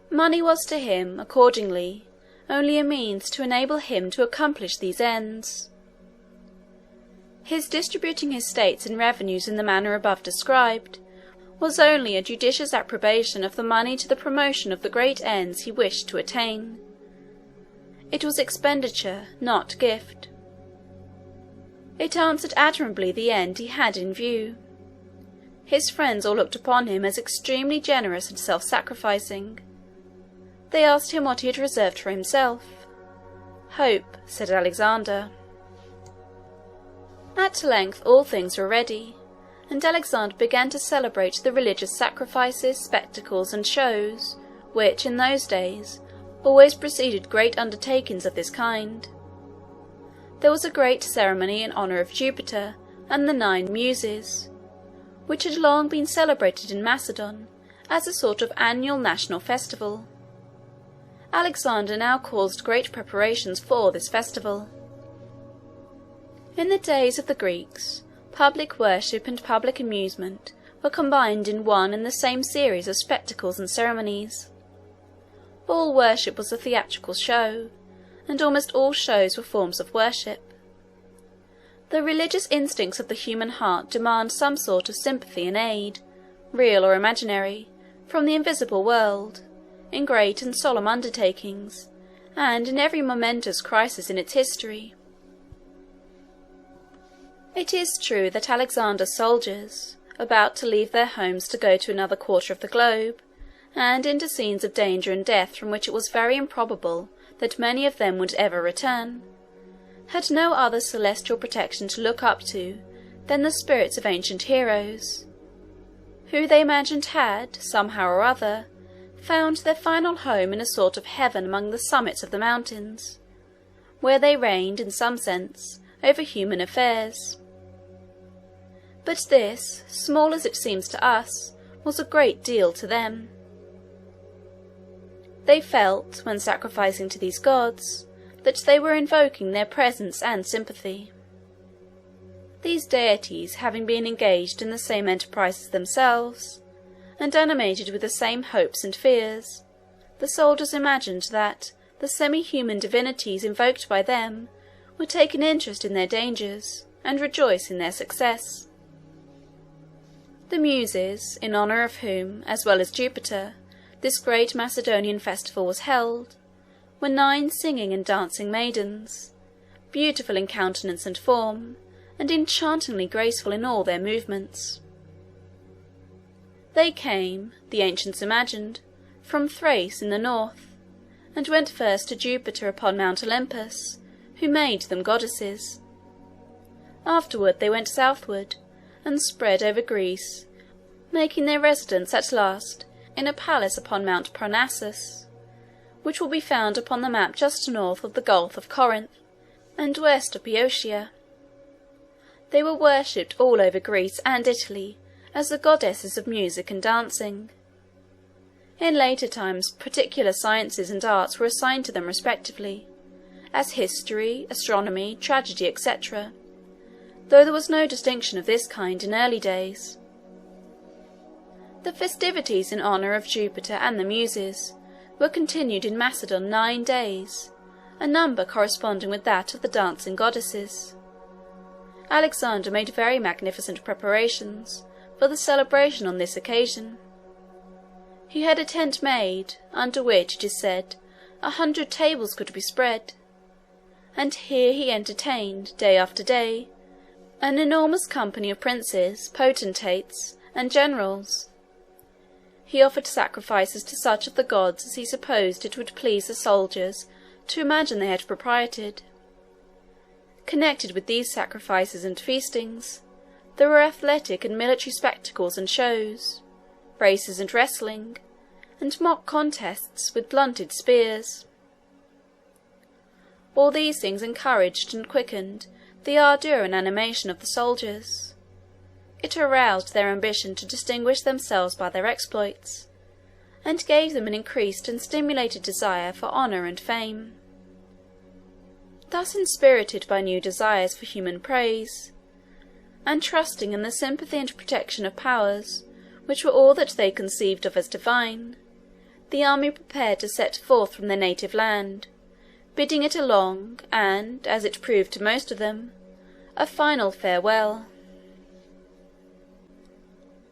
Money was to him, accordingly, only a means to enable him to accomplish these ends. His distributing his states and revenues in the manner above described was only a judicious appropriation of the money to the promotion of the great ends he wished to attain. It was expenditure, not gift. It answered admirably the end he had in view. His friends all looked upon him as extremely generous and self-sacrificing. They asked him what he had reserved for himself. "Hope," said Alexander. At length all things were ready, and Alexander began to celebrate the religious sacrifices, spectacles, and shows which, in those days, always preceded great undertakings of this kind. There was a great ceremony in honour of Jupiter and the 9 Muses, which had long been celebrated in Macedon as a sort of annual national festival. Alexander now caused great preparations for this festival. In the days of the Greeks, public worship and public amusement were combined in one and the same series of spectacles and ceremonies. All worship was a theatrical show, and almost all shows were forms of worship. The religious instincts of the human heart demand some sort of sympathy and aid, real or imaginary, from the invisible world, in great and solemn undertakings, and in every momentous crisis in its history. It is true that Alexander's soldiers, about to leave their homes to go to another quarter of the globe, and into scenes of danger and death from which it was very improbable that many of them would ever return, had no other celestial protection to look up to than the spirits of ancient heroes, who they imagined had, somehow or other, found their final home in a sort of heaven among the summits of the mountains, where they reigned, in some sense, over human affairs. But this, small as it seems to us, was a great deal to them. They felt, when sacrificing to these gods, that they were invoking their presence and sympathy. These deities having been engaged in the same enterprise as themselves, and animated with the same hopes and fears, the soldiers imagined that the semi-human divinities invoked by them would take an interest in their dangers, and rejoice in their success. The Muses, in honour of whom, as well as Jupiter, this great Macedonian festival was held, were 9 singing and dancing maidens, beautiful in countenance and form, and enchantingly graceful in all their movements. They came, the ancients imagined, from Thrace in the north, and went first to Jupiter upon Mount Olympus, who made them goddesses. Afterward they went southward, and spread over Greece, making their residence at last in a palace upon Mount Parnassus, which will be found upon the map just north of the Gulf of Corinth, and west of Boeotia. They were worshipped all over Greece and Italy as the goddesses of music and dancing. In later times particular sciences and arts were assigned to them respectively, as history, astronomy, tragedy, etc., though there was no distinction of this kind in early days. The festivities in honour of Jupiter and the Muses were continued in Macedon 9 days, a number corresponding with that of the dancing goddesses. Alexander made very magnificent preparations for the celebration on this occasion. He had a tent made, under which, it is said, 100 tables could be spread, and here he entertained, day after day, an enormous company of princes, potentates, and generals. He offered sacrifices to such of the gods as he supposed it would please the soldiers to imagine they had propriated. Connected with these sacrifices and feastings, there were athletic and military spectacles and shows, races and wrestling, and mock contests with blunted spears. All these things encouraged and quickened the ardour and animation of the soldiers. It aroused their ambition to distinguish themselves by their exploits, and gave them an increased and stimulated desire for honour and fame. Thus inspirited by new desires for human praise, and trusting in the sympathy and protection of powers which were all that they conceived of as divine, the army prepared to set forth from their native land, bidding it a long, and, as it proved to most of them, a final farewell.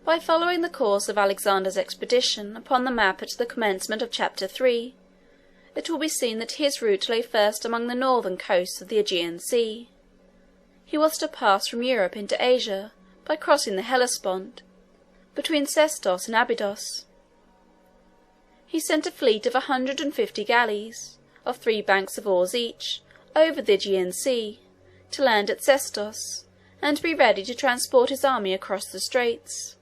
By following the course of Alexander's expedition upon the map at the commencement of Chapter 3, it will be seen that his route lay first among the northern coasts of the Aegean Sea. He was to pass from Europe into Asia by crossing the Hellespont, between Sestos and Abydos. He sent a fleet of 150 galleys, of 3 banks of oars each, over the Aegean Sea, to land at Sestos, and be ready to transport his army across the straits.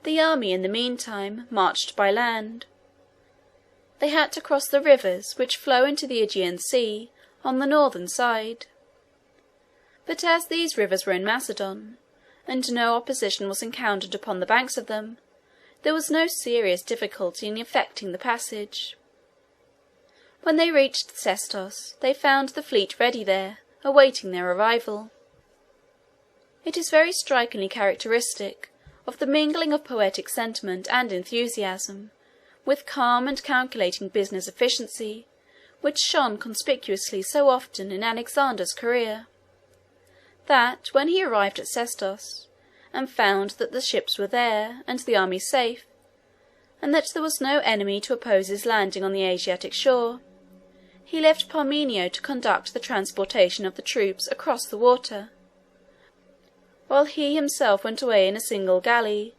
The army, in the meantime, marched by land, They had to cross the rivers which flow into the Aegean Sea on the northern side. But as these rivers were in Macedon, and no opposition was encountered upon the banks of them, there was no serious difficulty in effecting the passage. When they reached Sestos, they found the fleet ready there, awaiting their arrival. It is very strikingly characteristic of the mingling of poetic sentiment and enthusiasm with calm and calculating business efficiency, which shone conspicuously so often in Alexander's career, that when he arrived at Sestos, and found that the ships were there and the army safe, and that there was no enemy to oppose his landing on the Asiatic shore, he left Parmenio to conduct the transportation of the troops across the water, while he himself went away in a single galley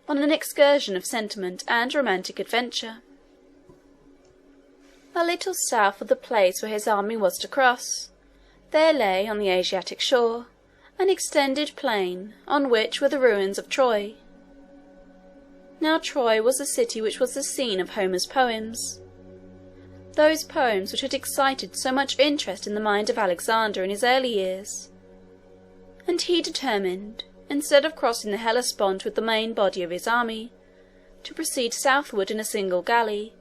on an excursion of sentiment and romantic adventure. A little south of the place where his army was to cross, there lay, on the Asiatic shore, an extended plain, on which were the ruins of Troy. Now Troy was a city which was the scene of Homer's poems, those poems which had excited so much interest in the mind of Alexander in his early years, and he determined, instead of crossing the Hellespont with the main body of his army, to proceed southward in a single galley,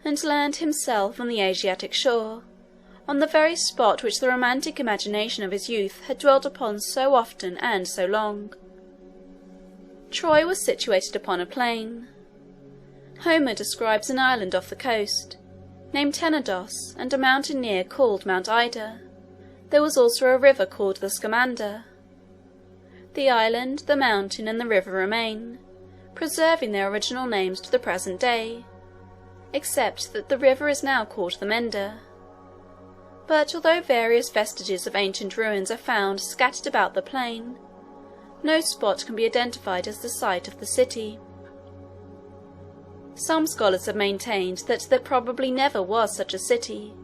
and land himself on the Asiatic shore, on the very spot which the romantic imagination of his youth had dwelt upon so often and so long. Troy was situated upon a plain. Homer describes an island off the coast, named Tenedos, and a mountain near called Mount Ida. There was also a river called the Scamander. The island, the mountain, and the river remain, preserving their original names to the present day, except that the river is now called the Mender. But although various vestiges of ancient ruins are found scattered about the plain, no spot can be identified as the site of the city. Some scholars have maintained that there probably never was such a city,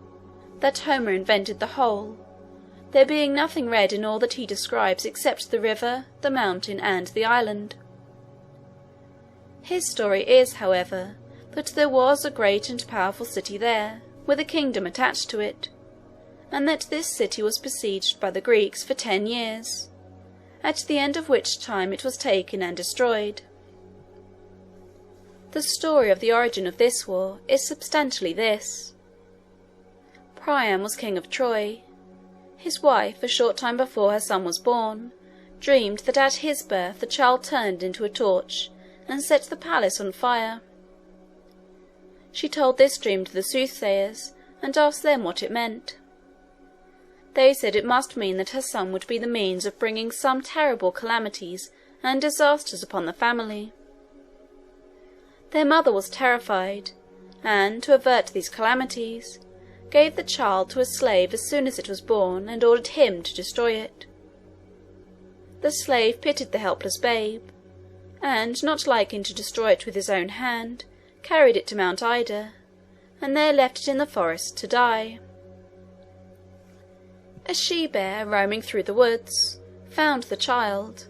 that Homer invented the whole, there being nothing read in all that he describes except the river, the mountain, and the island. His story is, however, that there was a great and powerful city there, with a kingdom attached to it, and that this city was besieged by the Greeks for 10 years, at the end of which time it was taken and destroyed. The story of the origin of this war is substantially this. Priam was king of Troy. His wife, a short time before her son was born, dreamed that at his birth the child turned into a torch and set the palace on fire. She told this dream to the soothsayers and asked them what it meant. They said it must mean that her son would be the means of bringing some terrible calamities and disasters upon the family. Their mother was terrified, and, to avert these calamities, gave the child to a slave as soon as it was born, and ordered him to destroy it. The slave pitied the helpless babe, and, not liking to destroy it with his own hand, carried it to Mount Ida, and there left it in the forest to die. A she-bear, roaming through the woods, found the child,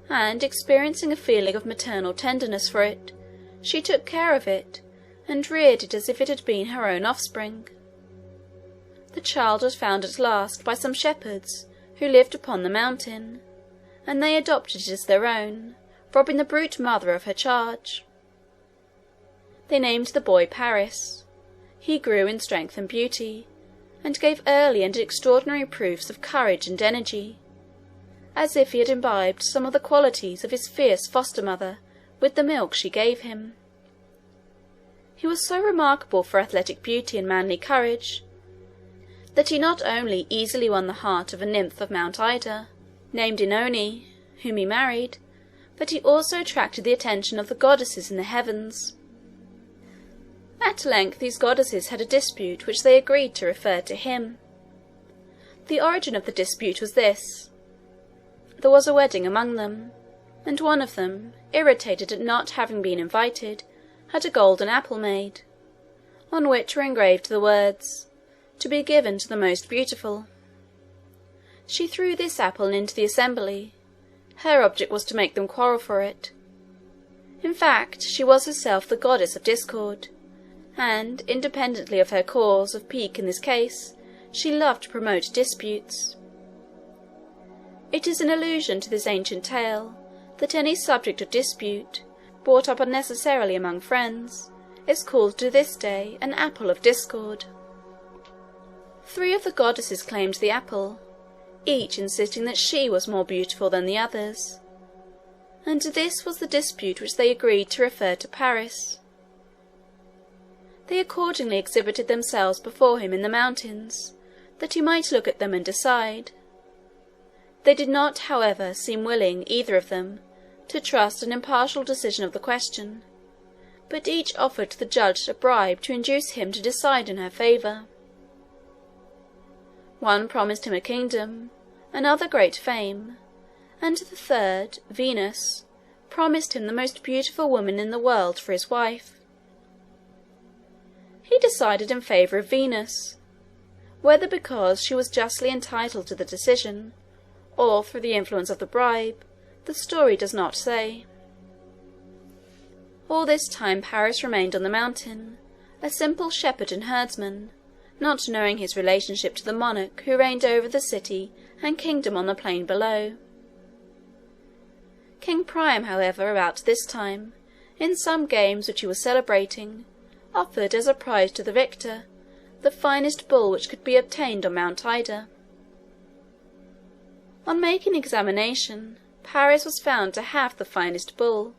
and, experiencing a feeling of maternal tenderness for it, she took care of it, and reared it as if it had been her own offspring. The child was found at last by some shepherds who lived upon the mountain, and they adopted it as their own, robbing the brute mother of her charge. They named the boy Paris. He grew in strength and beauty, and gave early and extraordinary proofs of courage and energy, as if he had imbibed some of the qualities of his fierce foster-mother with the milk she gave him. He was so remarkable for athletic beauty and manly courage, that he not only easily won the heart of a nymph of Mount Ida, named Oenone, whom he married, but he also attracted the attention of the goddesses in the heavens. At length these goddesses had a dispute which they agreed to refer to him. The origin of the dispute was this. There was a wedding among them, and one of them, irritated at not having been invited, had a golden apple made, on which were engraved the words, "To be given to the most beautiful." She threw this apple into the assembly. Her object was to make them quarrel for it. In fact, she was herself the goddess of discord, and, independently of her cause of pique in this case, she loved to promote disputes. It is an allusion to this ancient tale that any subject of dispute, brought up unnecessarily among friends, is called to this day an apple of discord. 3 of the goddesses claimed the apple, each insisting that she was more beautiful than the others, and this was the dispute which they agreed to refer to Paris. They accordingly exhibited themselves before him in the mountains, that he might look at them and decide. They did not, however, seem willing, either of them, to trust an impartial decision of the question, but each offered the judge a bribe to induce him to decide in her favour. One promised him a kingdom, another great fame, and the third, Venus, promised him the most beautiful woman in the world for his wife. He decided in favour of Venus, whether because she was justly entitled to the decision, or through the influence of the bribe, the story does not say. All this time Paris remained on the mountain, a simple shepherd and herdsman, not knowing his relationship to the monarch who reigned over the city and kingdom on the plain below. King Priam, however, about this time, in some games which he was celebrating, offered as a prize to the victor the finest bull which could be obtained on Mount Ida. On making examination, Paris was found to have the finest bull,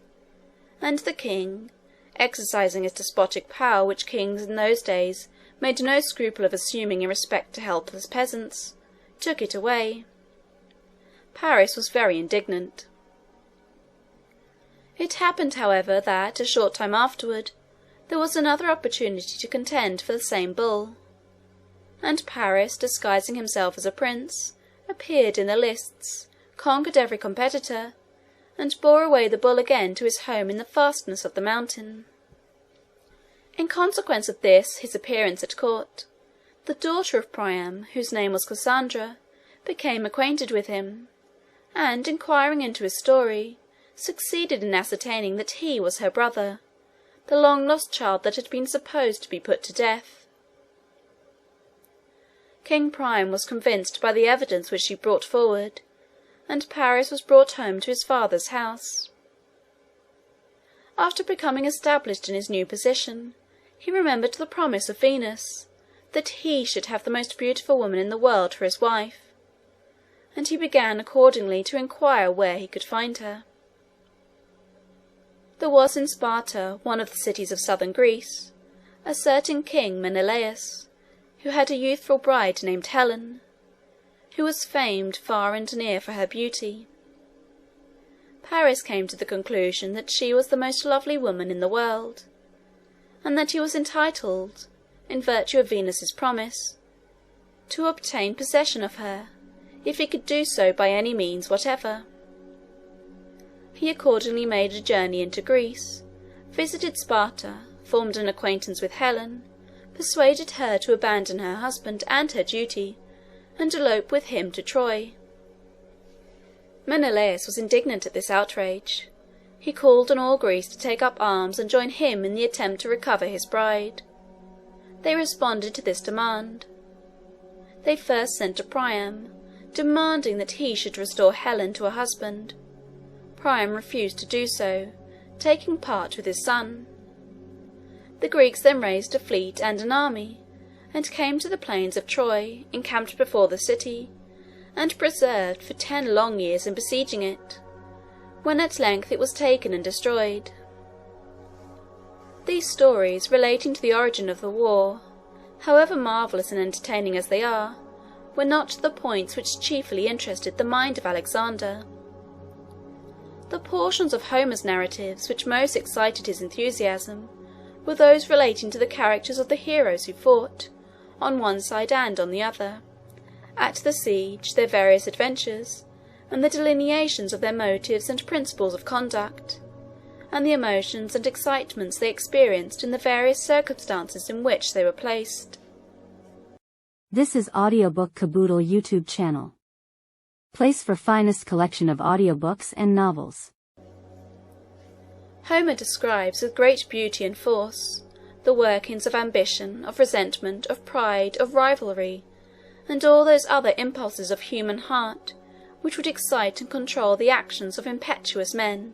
and the king, exercising his despotic power which kings in those days made no scruple of assuming in respect to helpless peasants, took it away. Paris was very indignant. It happened, however, that, a short time afterward, there was another opportunity to contend for the same bull, and Paris, disguising himself as a prince, appeared in the lists, conquered every competitor, and bore away the bull again to his home in the fastness of the mountain. In consequence of this his appearance at court, the daughter of Priam, whose name was Cassandra, became acquainted with him, and, inquiring into his story, succeeded in ascertaining that he was her brother, the long-lost child that had been supposed to be put to death. King Priam was convinced by the evidence which she brought forward, and Paris was brought home to his father's house. After becoming established in his new position, he remembered the promise of Venus, that he should have the most beautiful woman in the world for his wife, and he began accordingly to inquire where he could find her. There was in Sparta, one of the cities of southern Greece, a certain king Menelaus, who had a youthful bride named Helen, who was famed far and near for her beauty. Paris came to the conclusion that she was the most lovely woman in the world, and that he was entitled, in virtue of Venus's promise, to obtain possession of her, if he could do so by any means whatever. He accordingly made a journey into Greece, visited Sparta, formed an acquaintance with Helen, persuaded her to abandon her husband and her duty, and elope with him to Troy. Menelaus was indignant at this outrage. He called on all Greece to take up arms and join him in the attempt to recover his bride. They responded to this demand. They first sent to Priam, demanding that he should restore Helen to her husband. Priam refused to do so, taking part with his son. The Greeks then raised a fleet and an army, and came to the plains of Troy, encamped before the city, and preserved for 10 long years in besieging it, when at length it was taken and destroyed. These stories relating to the origin of the war, however marvellous and entertaining as they are, were not the points which chiefly interested the mind of Alexander. The portions of Homer's narratives which most excited his enthusiasm were those relating to the characters of the heroes who fought, on one side and on the other, at the siege, their various adventures, and the delineations of their motives and principles of conduct, and the emotions and excitements they experienced in the various circumstances in which they were placed. This is Audiobook Caboodle YouTube channel. Place for finest collection of audiobooks and novels. Homer describes with great beauty and force the workings of ambition, of resentment, of pride, of rivalry, and all those other impulses of human heart which would excite and control the actions of impetuous men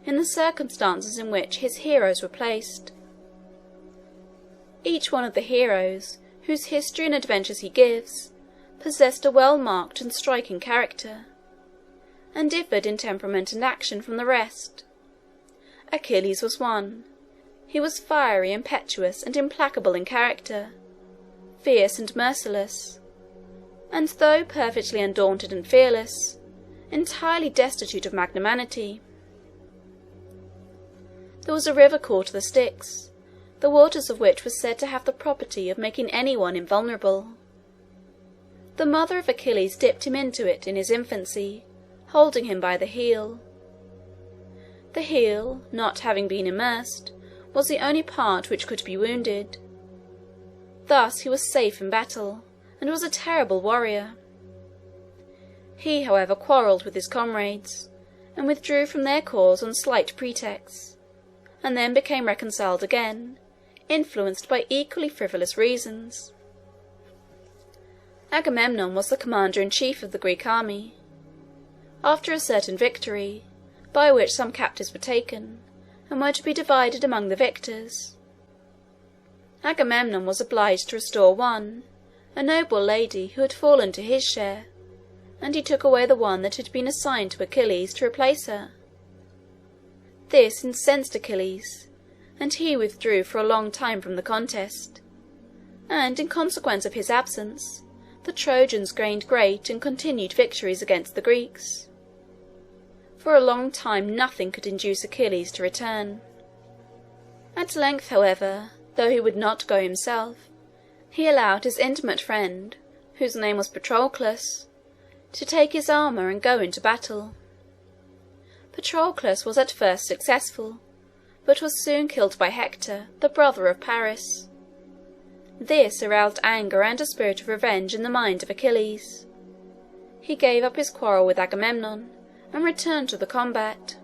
in the circumstances in which his heroes were placed. Each one of the heroes, whose history and adventures he gives, possessed a well-marked and striking character, and differed in temperament and action from the rest. Achilles was one. He was fiery, impetuous, and implacable in character, fierce and merciless, and though perfectly undaunted and fearless, entirely destitute of magnanimity. There was a river called the Styx, the waters of which were said to have the property of making anyone invulnerable. The mother of Achilles dipped him into it in his infancy, holding him by the heel. The heel, not having been immersed, was the only part which could be wounded. Thus he was safe in battle, and was a terrible warrior. He, however, quarrelled with his comrades, and withdrew from their cause on slight pretexts, and then became reconciled again, influenced by equally frivolous reasons. Agamemnon was the commander-in-chief of the Greek army. After a certain victory, by which some captives were taken, and were to be divided among the victors, Agamemnon was obliged to restore one, a noble lady who had fallen to his share, and he took away the one that had been assigned to Achilles to replace her. This incensed Achilles, and he withdrew for a long time from the contest, and in consequence of his absence, the Trojans gained great and continued victories against the Greeks. For a long time nothing could induce Achilles to return. At length, however, though he would not go himself, he allowed his intimate friend, whose name was Patroclus, to take his armour and go into battle. Patroclus was at first successful, but was soon killed by Hector, the brother of Paris. This aroused anger and a spirit of revenge in the mind of Achilles. He gave up his quarrel with Agamemnon, and returned to the combat.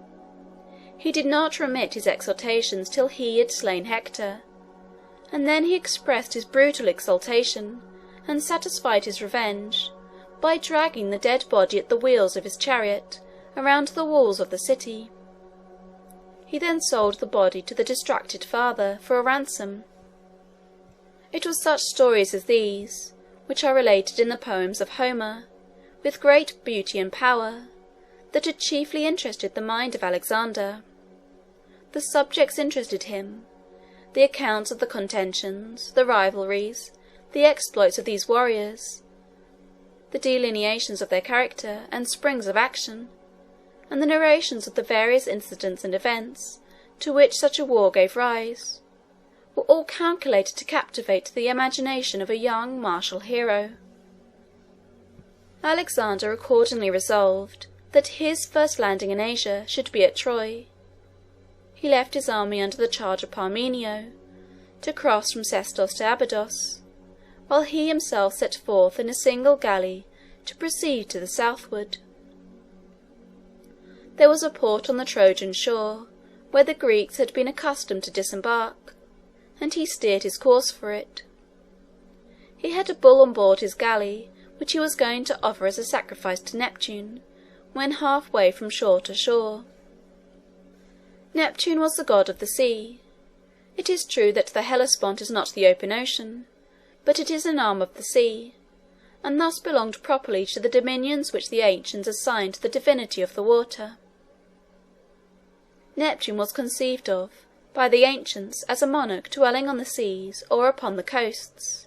He did not remit his exhortations till he had slain Hector, and then he expressed his brutal exultation, and satisfied his revenge, by dragging the dead body at the wheels of his chariot around the walls of the city. He then sold the body to the distracted father for a ransom. It was such stories as these, which are related in the poems of Homer, with great beauty and power, that had chiefly interested the mind of Alexander. The subjects interested him, the accounts of the contentions, the rivalries, the exploits of these warriors, the delineations of their character and springs of action, and the narrations of the various incidents and events to which such a war gave rise, were all calculated to captivate the imagination of a young martial hero. Alexander accordingly resolved that his first landing in Asia should be at Troy. He left his army under the charge of Parmenio, to cross from Sestos to Abydos, while he himself set forth in a single galley to proceed to the southward. There was a port on the Trojan shore, where the Greeks had been accustomed to disembark, and he steered his course for it. He had a bull on board his galley, which he was going to offer as a sacrifice to Neptune, when half-way from shore to shore. Neptune was the god of the sea. It is true that the Hellespont is not the open ocean, but it is an arm of the sea, and thus belonged properly to the dominions which the ancients assigned to the divinity of the water. Neptune was conceived of by the ancients as a monarch dwelling on the seas or upon the coasts,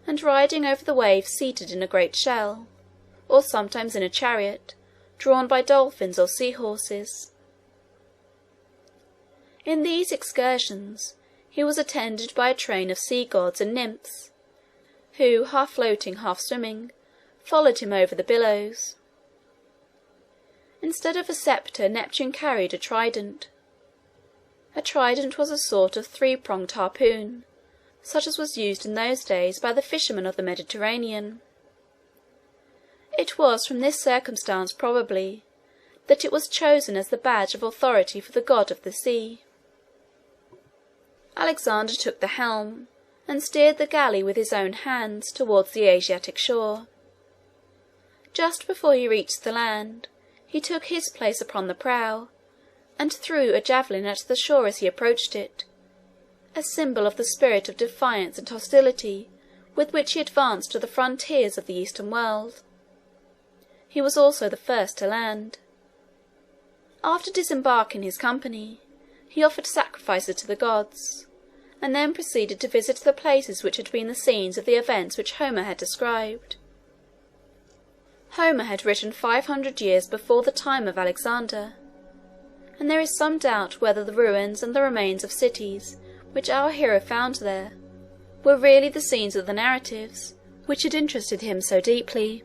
and riding over the waves seated in a great shell, or sometimes in a chariot, drawn by dolphins or sea-horses. In these excursions he was attended by a train of sea-gods and nymphs, who, half floating, half swimming, followed him over the billows. Instead of a sceptre, Neptune carried a trident. A trident was a sort of three-pronged harpoon, such as was used in those days by the fishermen of the Mediterranean. It was from this circumstance, probably, that it was chosen as the badge of authority for the god of the sea. Alexander took the helm, and steered the galley with his own hands towards the Asiatic shore. Just before he reached the land, he took his place upon the prow, and threw a javelin at the shore as he approached it, a symbol of the spirit of defiance and hostility with which he advanced to the frontiers of the Eastern world. He was also the first to land. After disembarking his company, he offered sacrifices to the gods, and then proceeded to visit the places which had been the scenes of the events which Homer had described. Homer had written 500 years before the time of Alexander, and there is some doubt whether the ruins and the remains of cities which our hero found there were really the scenes of the narratives which had interested him so deeply.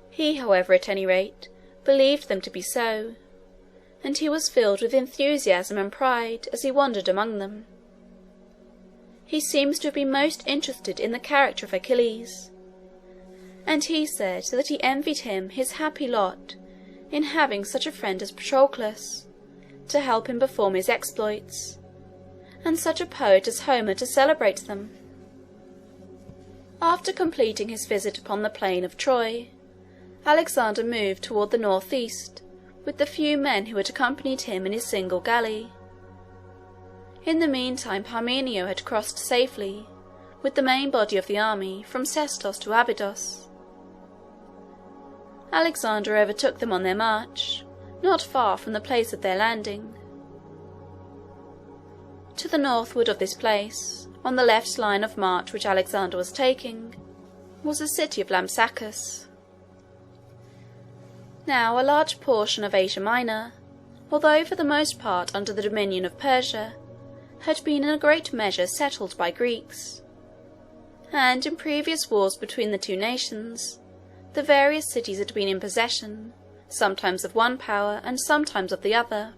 He, however, at any rate, believed them to be so, and he was filled with enthusiasm and pride as he wandered among them. He seems to have been most interested in the character of Achilles, and he said that he envied him his happy lot in having such a friend as Patroclus to help him perform his exploits, and such a poet as Homer to celebrate them. After completing his visit upon the plain of Troy, Alexander moved toward the northeast with the few men who had accompanied him in his single galley. In the meantime Parmenio had crossed safely, with the main body of the army, from Sestos to Abydos. Alexander overtook them on their march, not far from the place of their landing. To the northward of this place, on the left line of march which Alexander was taking, was the city of Lampsacus. Now a large portion of Asia Minor, although for the most part under the dominion of Persia, had been in a great measure settled by Greeks, and in previous wars between the two nations, the various cities had been in possession, sometimes of one power and sometimes of the other.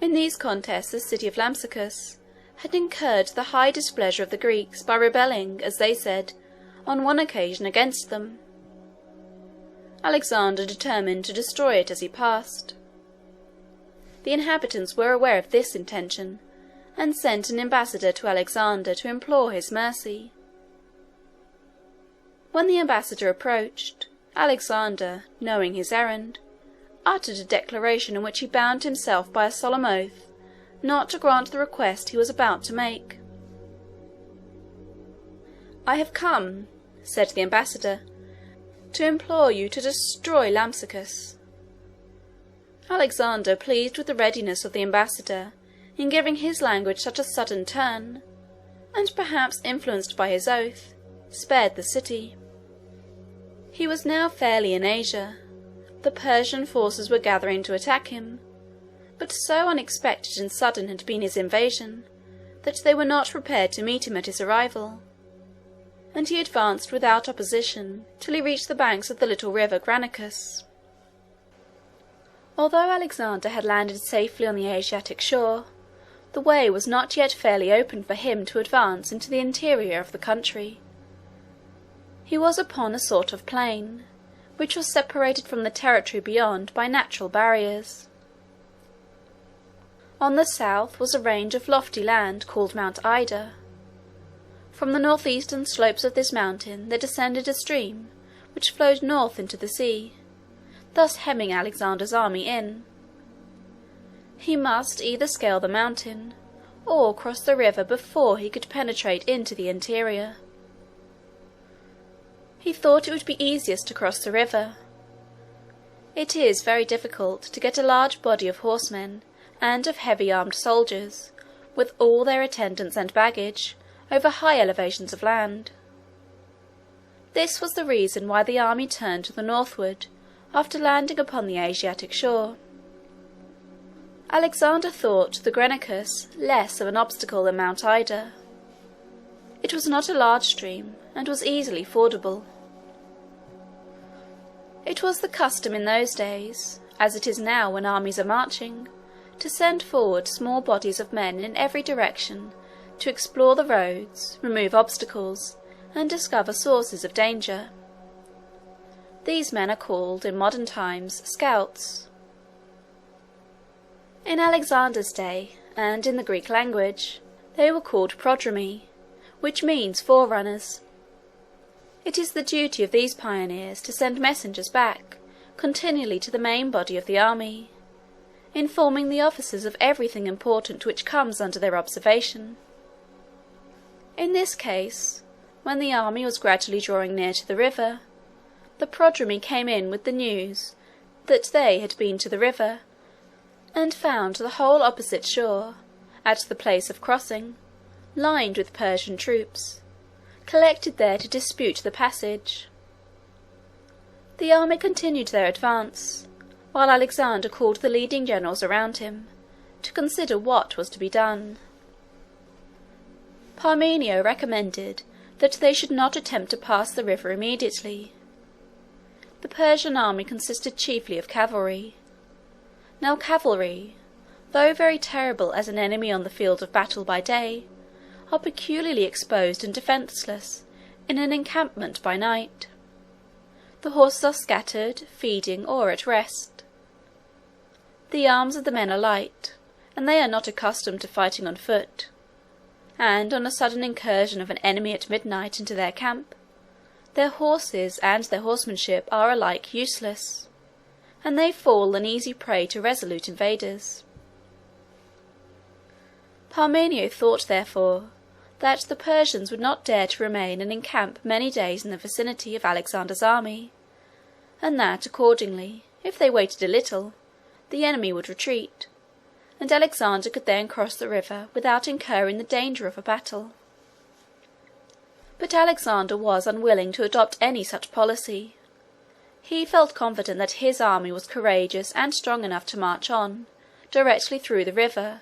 In these contests the city of Lampsacus had incurred the high displeasure of the Greeks by rebelling, as they said, on one occasion against them. Alexander determined to destroy it as he passed. The inhabitants were aware of this intention, and sent an ambassador to Alexander to implore his mercy. When the ambassador approached, Alexander, knowing his errand, uttered a declaration in which he bound himself by a solemn oath not to grant the request he was about to make. "I have come," said the ambassador, "to implore you to destroy Lampsacus." Alexander, pleased with the readiness of the ambassador in giving his language such a sudden turn, and perhaps influenced by his oath, spared the city. He was now fairly in Asia. The Persian forces were gathering to attack him, but so unexpected and sudden had been his invasion that they were not prepared to meet him at his arrival, and he advanced without opposition till he reached the banks of the little river Granicus. Although Alexander had landed safely on the Asiatic shore, the way was not yet fairly open for him to advance into the interior of the country. He was upon a sort of plain, which was separated from the territory beyond by natural barriers. On the south was a range of lofty land called Mount Ida. From the northeastern slopes of this mountain there descended a stream which flowed north into the sea, thus hemming Alexander's army in. He must either scale the mountain or cross the river before he could penetrate into the interior. He thought it would be easiest to cross the river. It is very difficult to get a large body of horsemen and of heavy armed soldiers, with all their attendants and baggage, over high elevations of land. This was the reason why the army turned to the northward after landing upon the Asiatic shore. Alexander thought the Granicus less of an obstacle than Mount Ida. It was not a large stream, and was easily fordable. It was the custom in those days, as it is now when armies are marching, to send forward small bodies of men in every direction to explore the roads, remove obstacles, and discover sources of danger. These men are called, in modern times, scouts. In Alexander's day, and in the Greek language they were called prodromi, which means forerunners. It is the duty of these pioneers to send messengers back continually to the main body of the army, informing the officers of everything important which comes under their observation. In this case, when the army was gradually drawing near to the river, the prodromi came in with the news that they had been to the river, and found the whole opposite shore, at the place of crossing, lined with Persian troops, collected there to dispute the passage. The army continued their advance, while Alexander called the leading generals around him, to consider what was to be done. Parmenio recommended that they should not attempt to pass the river immediately. The Persian army consisted chiefly of cavalry. Now cavalry, though very terrible as an enemy on the field of battle by day, are peculiarly exposed and defenceless in an encampment by night. The horses are scattered, feeding, or at rest. The arms of the men are light, and they are not accustomed to fighting on foot, and on a sudden incursion of an enemy at midnight into their camp, their horses and their horsemanship are alike useless, and they fall an easy prey to resolute invaders. Parmenio thought, therefore, that the Persians would not dare to remain and encamp many days in the vicinity of Alexander's army, and that, accordingly, if they waited a little, the enemy would retreat, and Alexander could then cross the river without incurring the danger of a battle. But Alexander was unwilling to adopt any such policy. He felt confident that his army was courageous and strong enough to march on, directly through the river,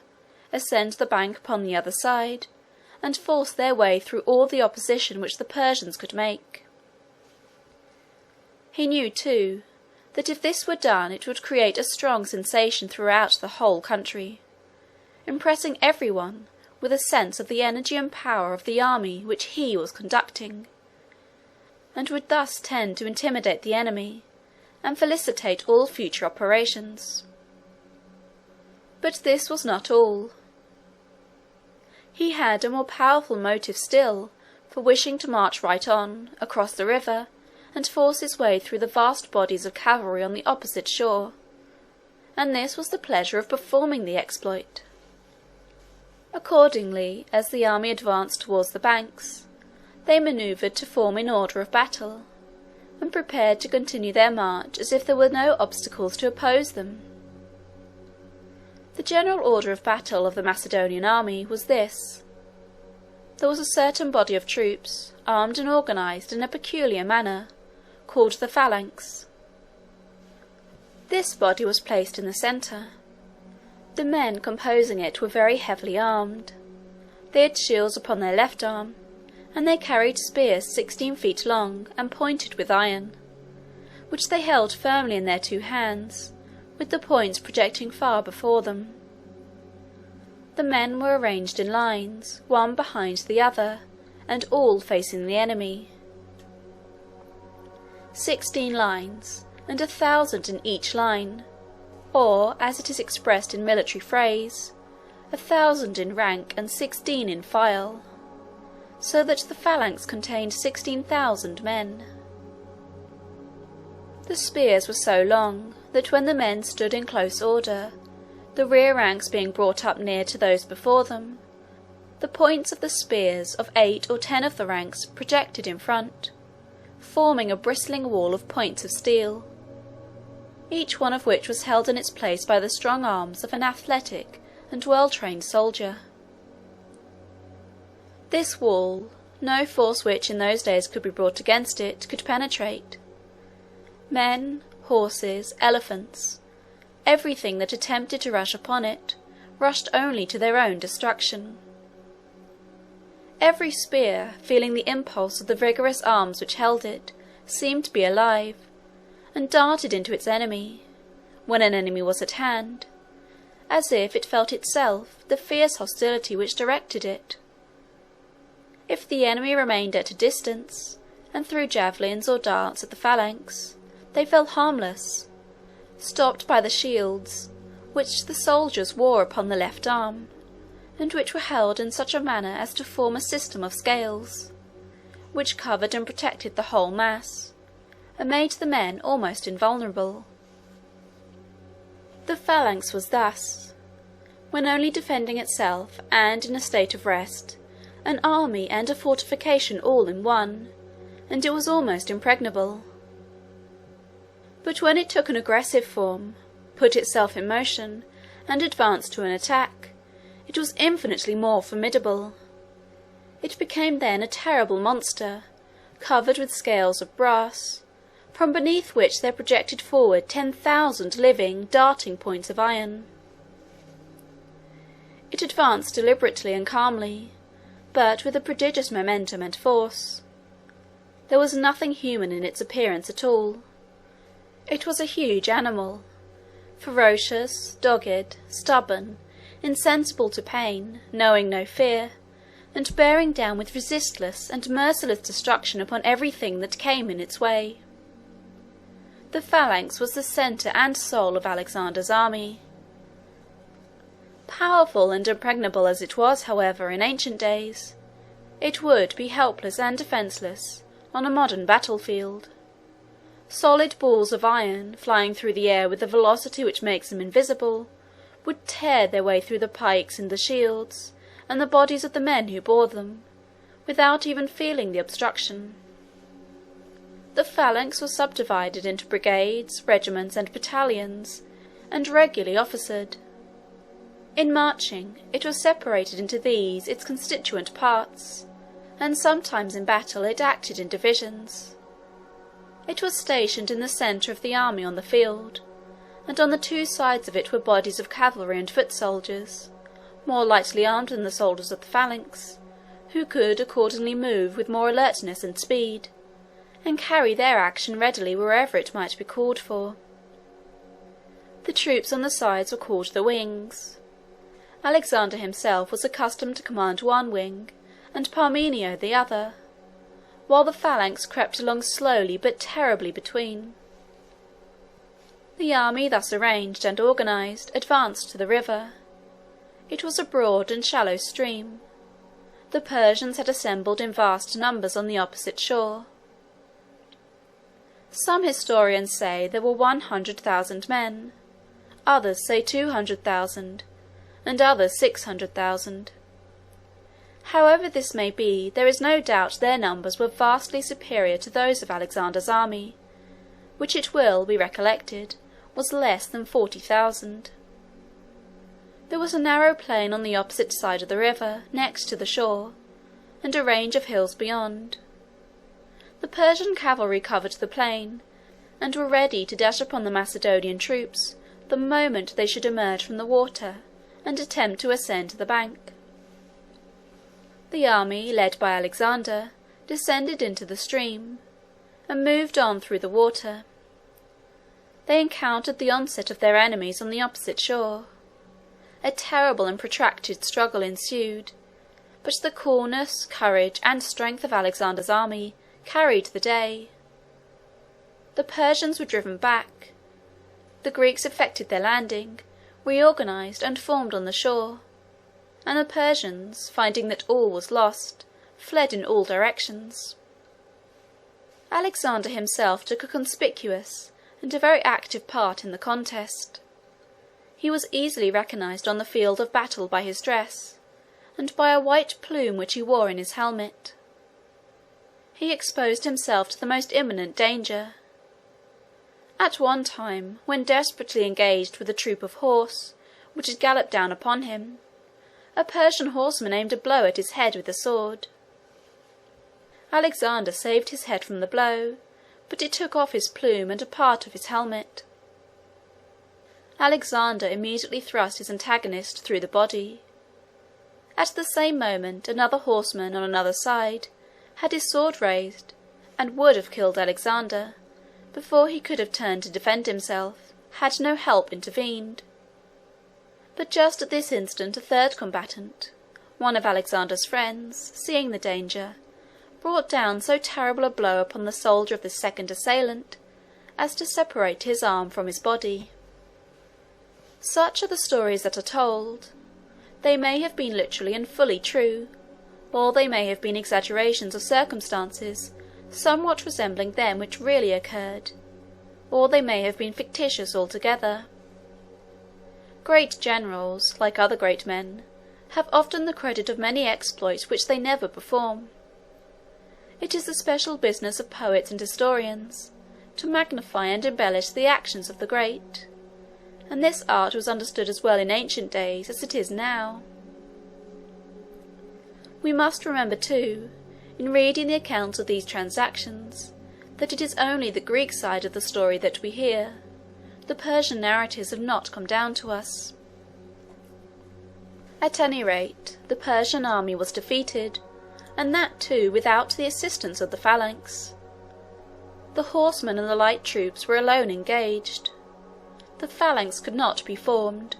ascend the bank upon the other side, and force their way through all the opposition which the Persians could make. He knew, too, that if this were done it would create a strong sensation throughout the whole country, impressing everyone with a sense of the energy and power of the army which he was conducting, and would thus tend to intimidate the enemy and felicitate all future operations. But this was not all. He had a more powerful motive still for wishing to march right on, across the river, and force his way through the vast bodies of cavalry on the opposite shore, and this was the pleasure of performing the exploit. Accordingly, as the army advanced towards the banks, they manoeuvred to form in order of battle, and prepared to continue their march as if there were no obstacles to oppose them. The general order of battle of the Macedonian army was this. There was a certain body of troops, armed and organized in a peculiar manner, called the phalanx. This body was placed in the centre. The men composing it were very heavily armed. They had shields upon their left arm, and they carried spears 16 feet long and pointed with iron, which they held firmly in their 2 hands, with the points projecting far before them. The men were arranged in lines, one behind the other, and all facing the enemy. 16 lines, and 1,000 in each line, or, as it is expressed in military phrase, 1,000 in rank and 16 in file, so that the phalanx contained 16,000 men. The spears were so long that when the men stood in close order, the rear ranks being brought up near to those before them, the points of the spears of 8 or 10 of the ranks projected in front, forming a bristling wall of points of steel, each one of which was held in its place by the strong arms of an athletic and well-trained soldier. This wall, no force which in those days could be brought against it, could penetrate. Men, horses, elephants, everything that attempted to rush upon it, rushed only to their own destruction. Every spear, feeling the impulse of the vigorous arms which held it, seemed to be alive, and darted into its enemy, when an enemy was at hand, as if it felt itself the fierce hostility which directed it. If the enemy remained at a distance, and threw javelins or darts at the phalanx, they fell harmless, stopped by the shields which the soldiers wore upon the left arm, and which were held in such a manner as to form a system of scales, which covered and protected the whole mass, and made the men almost invulnerable. The phalanx was thus, when only defending itself and in a state of rest, an army and a fortification all in one, and it was almost impregnable. But when it took an aggressive form, put itself in motion, and advanced to an attack, it was infinitely more formidable. It became then a terrible monster, covered with scales of brass, from beneath which there projected forward 10,000 living, darting points of iron. It advanced deliberately and calmly, but with a prodigious momentum and force. There was nothing human in its appearance at all. It was a huge animal, ferocious, dogged, stubborn, insensible to pain, knowing no fear, and bearing down with resistless and merciless destruction upon everything that came in its way. The phalanx was the centre and soul of Alexander's army. Powerful and impregnable as it was, however, in ancient days, it would be helpless and defenceless on a modern battlefield. Solid balls of iron, flying through the air with a velocity which makes them invisible, would tear their way through the pikes and the shields, and the bodies of the men who bore them, without even feeling the obstruction. The phalanx was subdivided into brigades, regiments, and battalions, and regularly officered. In marching, it was separated into these its constituent parts, and sometimes in battle it acted in divisions. It was stationed in the centre of the army on the field, and on the two sides of it were bodies of cavalry and foot soldiers, more lightly armed than the soldiers of the phalanx, who could accordingly move with more alertness and speed, and carry their action readily wherever it might be called for. The troops on the sides were called the wings. Alexander himself was accustomed to command one wing, and Parmenio the other, while the phalanx crept along slowly but terribly between. The army, thus arranged and organised, advanced to the river. It was a broad and shallow stream. The Persians had assembled in vast numbers on the opposite shore. Some historians say there were 100,000 men, others say 200,000, and others 600,000. However this may be, there is no doubt their numbers were vastly superior to those of Alexander's army, which it will be recollected was less than 40,000. There was a narrow plain on the opposite side of the river, next to the shore, and a range of hills beyond. The Persian cavalry covered the plain, and were ready to dash upon the Macedonian troops the moment they should emerge from the water and attempt to ascend the bank. The army, led by Alexander, descended into the stream, and moved on through the water. They encountered the onset of their enemies on the opposite shore. A terrible and protracted struggle ensued, but the coolness, courage, and strength of Alexander's army carried the day. The Persians were driven back. The Greeks effected their landing, reorganized, and formed on the shore, and the Persians, finding that all was lost, fled in all directions. Alexander himself took a conspicuous and a very active part in the contest. He was easily recognized on the field of battle by his dress, and by a white plume which he wore in his helmet. He exposed himself to the most imminent danger. At one time, when desperately engaged with a troop of horse which had galloped down upon him, a Persian horseman aimed a blow at his head with a sword. Alexander saved his head from the blow, but it took off his plume and a part of his helmet. Alexander immediately thrust his antagonist through the body. At the same moment another horseman on another side had his sword raised, and would have killed Alexander before he could have turned to defend himself, had no help intervened. But just at this instant a third combatant, one of Alexander's friends, seeing the danger, brought down so terrible a blow upon the soldier of the second assailant as to separate his arm from his body. Such are the stories that are told. They may have been literally and fully true, or they may have been exaggerations of circumstances somewhat resembling them which really occurred, or they may have been fictitious altogether. Great generals, like other great men, have often the credit of many exploits which they never perform. It is the special business of poets and historians to magnify and embellish the actions of the great, and this art was understood as well in ancient days as it is now. We must remember, too, in reading the accounts of these transactions, that it is only the Greek side of the story that we hear. The Persian narratives have not come down to us. At any rate, the Persian army was defeated, and that too without the assistance of the phalanx. The horsemen and the light troops were alone engaged. The phalanx could not be formed,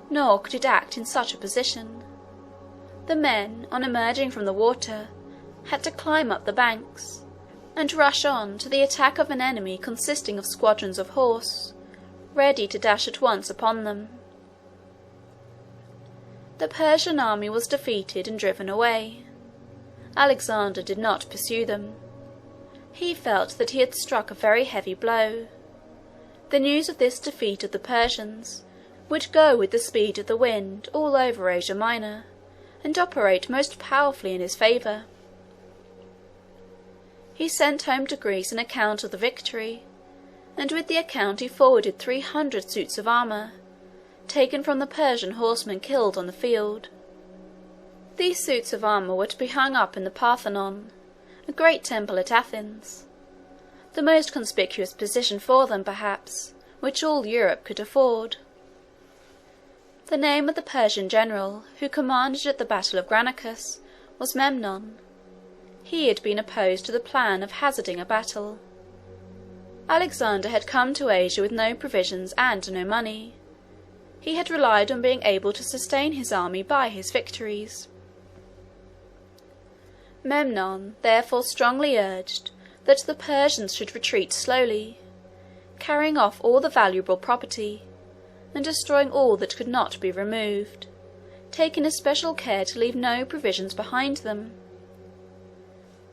nor could it act in such a position. The men, on emerging from the water, had to climb up the banks, and rush on to the attack of an enemy consisting of squadrons of horse, ready to dash at once upon them. The Persian army was defeated and driven away. Alexander did not pursue them. He felt that he had struck a very heavy blow. The news of this defeat of the Persians would go with the speed of the wind all over Asia Minor, and operate most powerfully in his favour. He sent home to Greece an account of the victory, and with the account he forwarded 300 suits of armour, taken from the Persian horsemen killed on the field. These suits of armour were to be hung up in the Parthenon, a great temple at Athens, the most conspicuous position for them, perhaps, which all Europe could afford. The name of the Persian general who commanded at the battle of Granicus was Memnon. He had been opposed to the plan of hazarding a battle. Alexander had come to Asia with no provisions and no money. He had relied on being able to sustain his army by his victories. Memnon therefore strongly urged that the Persians should retreat slowly, carrying off all the valuable property, and destroying all that could not be removed, taking especial care to leave no provisions behind them.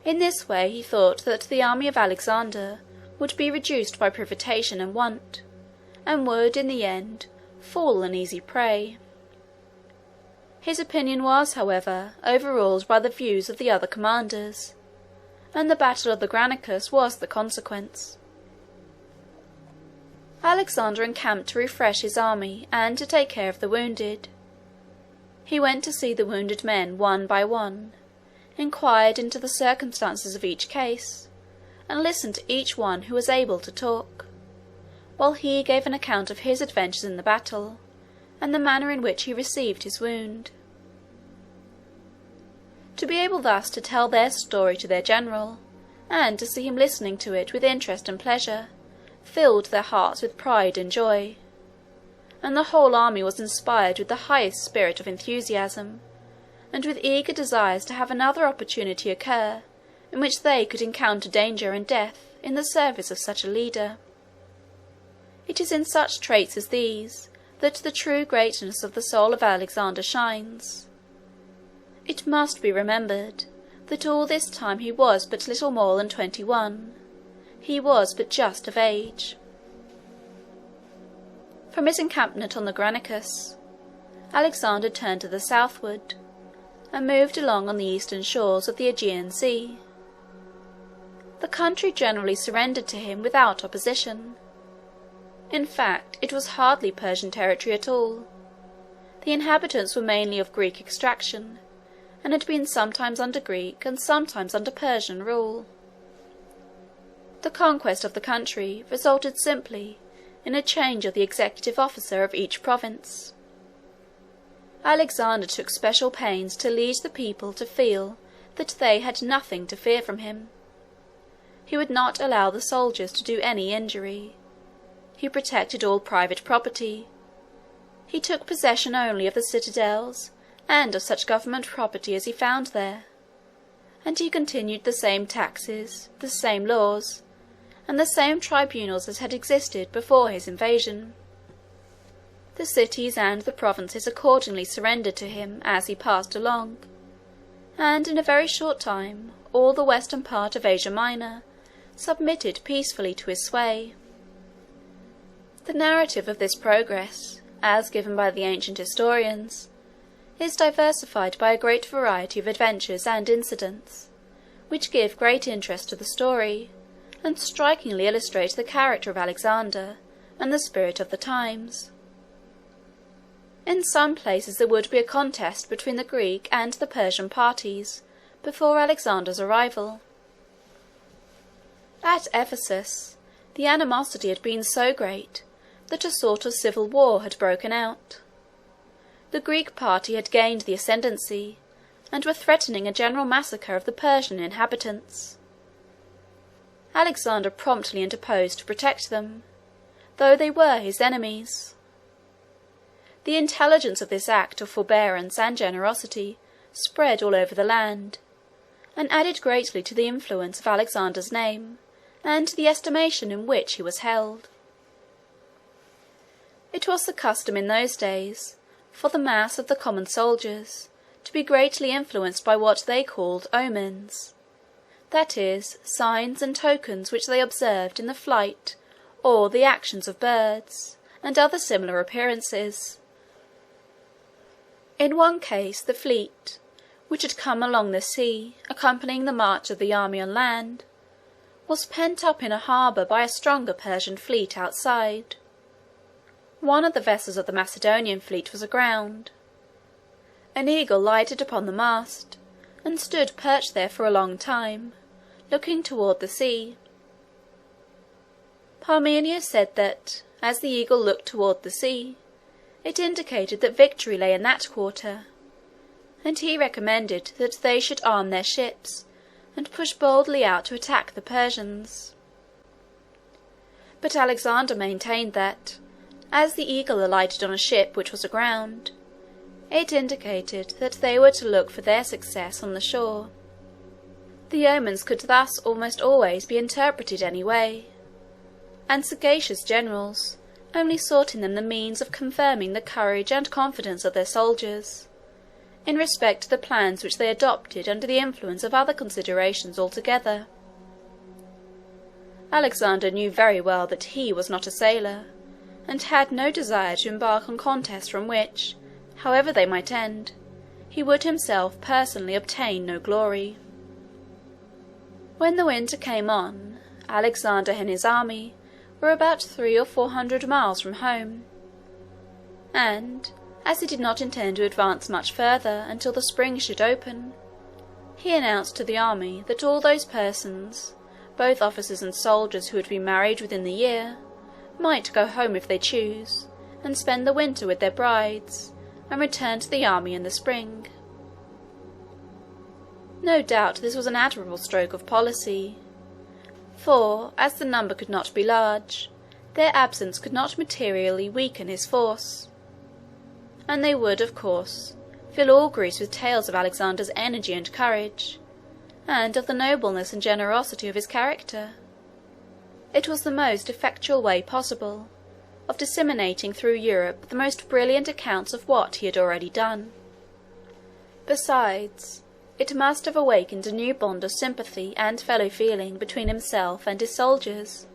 In this way he thought that the army of Alexander would be reduced by privation and want, and would, in the end, fall an easy prey. His opinion was, however, overruled by the views of the other commanders, and the battle of the Granicus was the consequence. Alexander encamped to refresh his army and to take care of the wounded. He went to see the wounded men one by one, inquired into the circumstances of each case, and listened to each one who was able to talk, while he gave an account of his adventures in the battle, and the manner in which he received his wound. To be able thus to tell their story to their general, and to see him listening to it with interest and pleasure, filled their hearts with pride and joy, and the whole army was inspired with the highest spirit of enthusiasm, and with eager desires to have another opportunity occur in which they could encounter danger and death in the service of such a leader. It is in such traits as these that the true greatness of the soul of Alexander shines. It must be remembered that all this time he was but little more than 21. He was but just of age. From his encampment on the Granicus, Alexander turned to the southward, and moved along on the eastern shores of the Aegean Sea. The country generally surrendered to him without opposition. In fact, it was hardly Persian territory at all. The inhabitants were mainly of Greek extraction, and had been sometimes under Greek and sometimes under Persian rule. The conquest of the country resulted simply in a change of the executive officer of each province. Alexander took special pains to lead the people to feel that they had nothing to fear from him. He would not allow the soldiers to do any injury. He protected all private property. He took possession only of the citadels and of such government property as he found there, and he continued the same taxes, the same laws, and the same tribunals as had existed before his invasion. The cities and the provinces accordingly surrendered to him as he passed along, and in a very short time all the western part of Asia Minor submitted peacefully to his sway. The narrative of this progress, as given by the ancient historians, is diversified by a great variety of adventures and incidents, which give great interest to the story, and strikingly illustrate the character of Alexander and the spirit of the times. In some places there would be a contest between the Greek and the Persian parties before Alexander's arrival. At Ephesus, the animosity had been so great that a sort of civil war had broken out. The Greek party had gained the ascendancy, and were threatening a general massacre of the Persian inhabitants. Alexander promptly interposed to protect them, though they were his enemies. The intelligence of this act of forbearance and generosity spread all over the land, and added greatly to the influence of Alexander's name, and to the estimation in which he was held. It was the custom in those days for the mass of the common soldiers to be greatly influenced by what they called omens, that is, signs and tokens which they observed in the flight or the actions of birds, and other similar appearances. In one case the fleet, which had come along the sea, accompanying the march of the army on land, was pent up in a harbour by a stronger Persian fleet outside. One of the vessels of the Macedonian fleet was aground. An eagle lighted upon the mast, and stood perched there for a long time, looking toward the sea. Parmenius said that, as the eagle looked toward the sea, it indicated that victory lay in that quarter, and he recommended that they should arm their ships and push boldly out to attack the Persians. But Alexander maintained that, as the eagle alighted on a ship which was aground, it indicated that they were to look for their success on the shore. The omens could thus almost always be interpreted any way, and sagacious generals only sought in them the means of confirming the courage and confidence of their soldiers, in respect to the plans which they adopted under the influence of other considerations altogether. Alexander knew very well that he was not a sailor, and had no desire to embark on contests from which, however they might end, he would himself personally obtain no glory. When the winter came on, Alexander and his army were about 300 or 400 miles from home, and, as he did not intend to advance much further until the spring should open, he announced to the army that all those persons, both officers and soldiers who had been married within the year, might go home if they chose, and spend the winter with their brides, and return to the army in the spring. No doubt this was an admirable stroke of policy, for, as the number could not be large, their absence could not materially weaken his force, and they would, of course, fill all Greece with tales of Alexander's energy and courage, and of the nobleness and generosity of his character. It was the most effectual way possible of disseminating through Europe the most brilliant accounts of what he had already done. Besides, it must have awakened a new bond of sympathy and fellow-feeling between himself and his soldiers,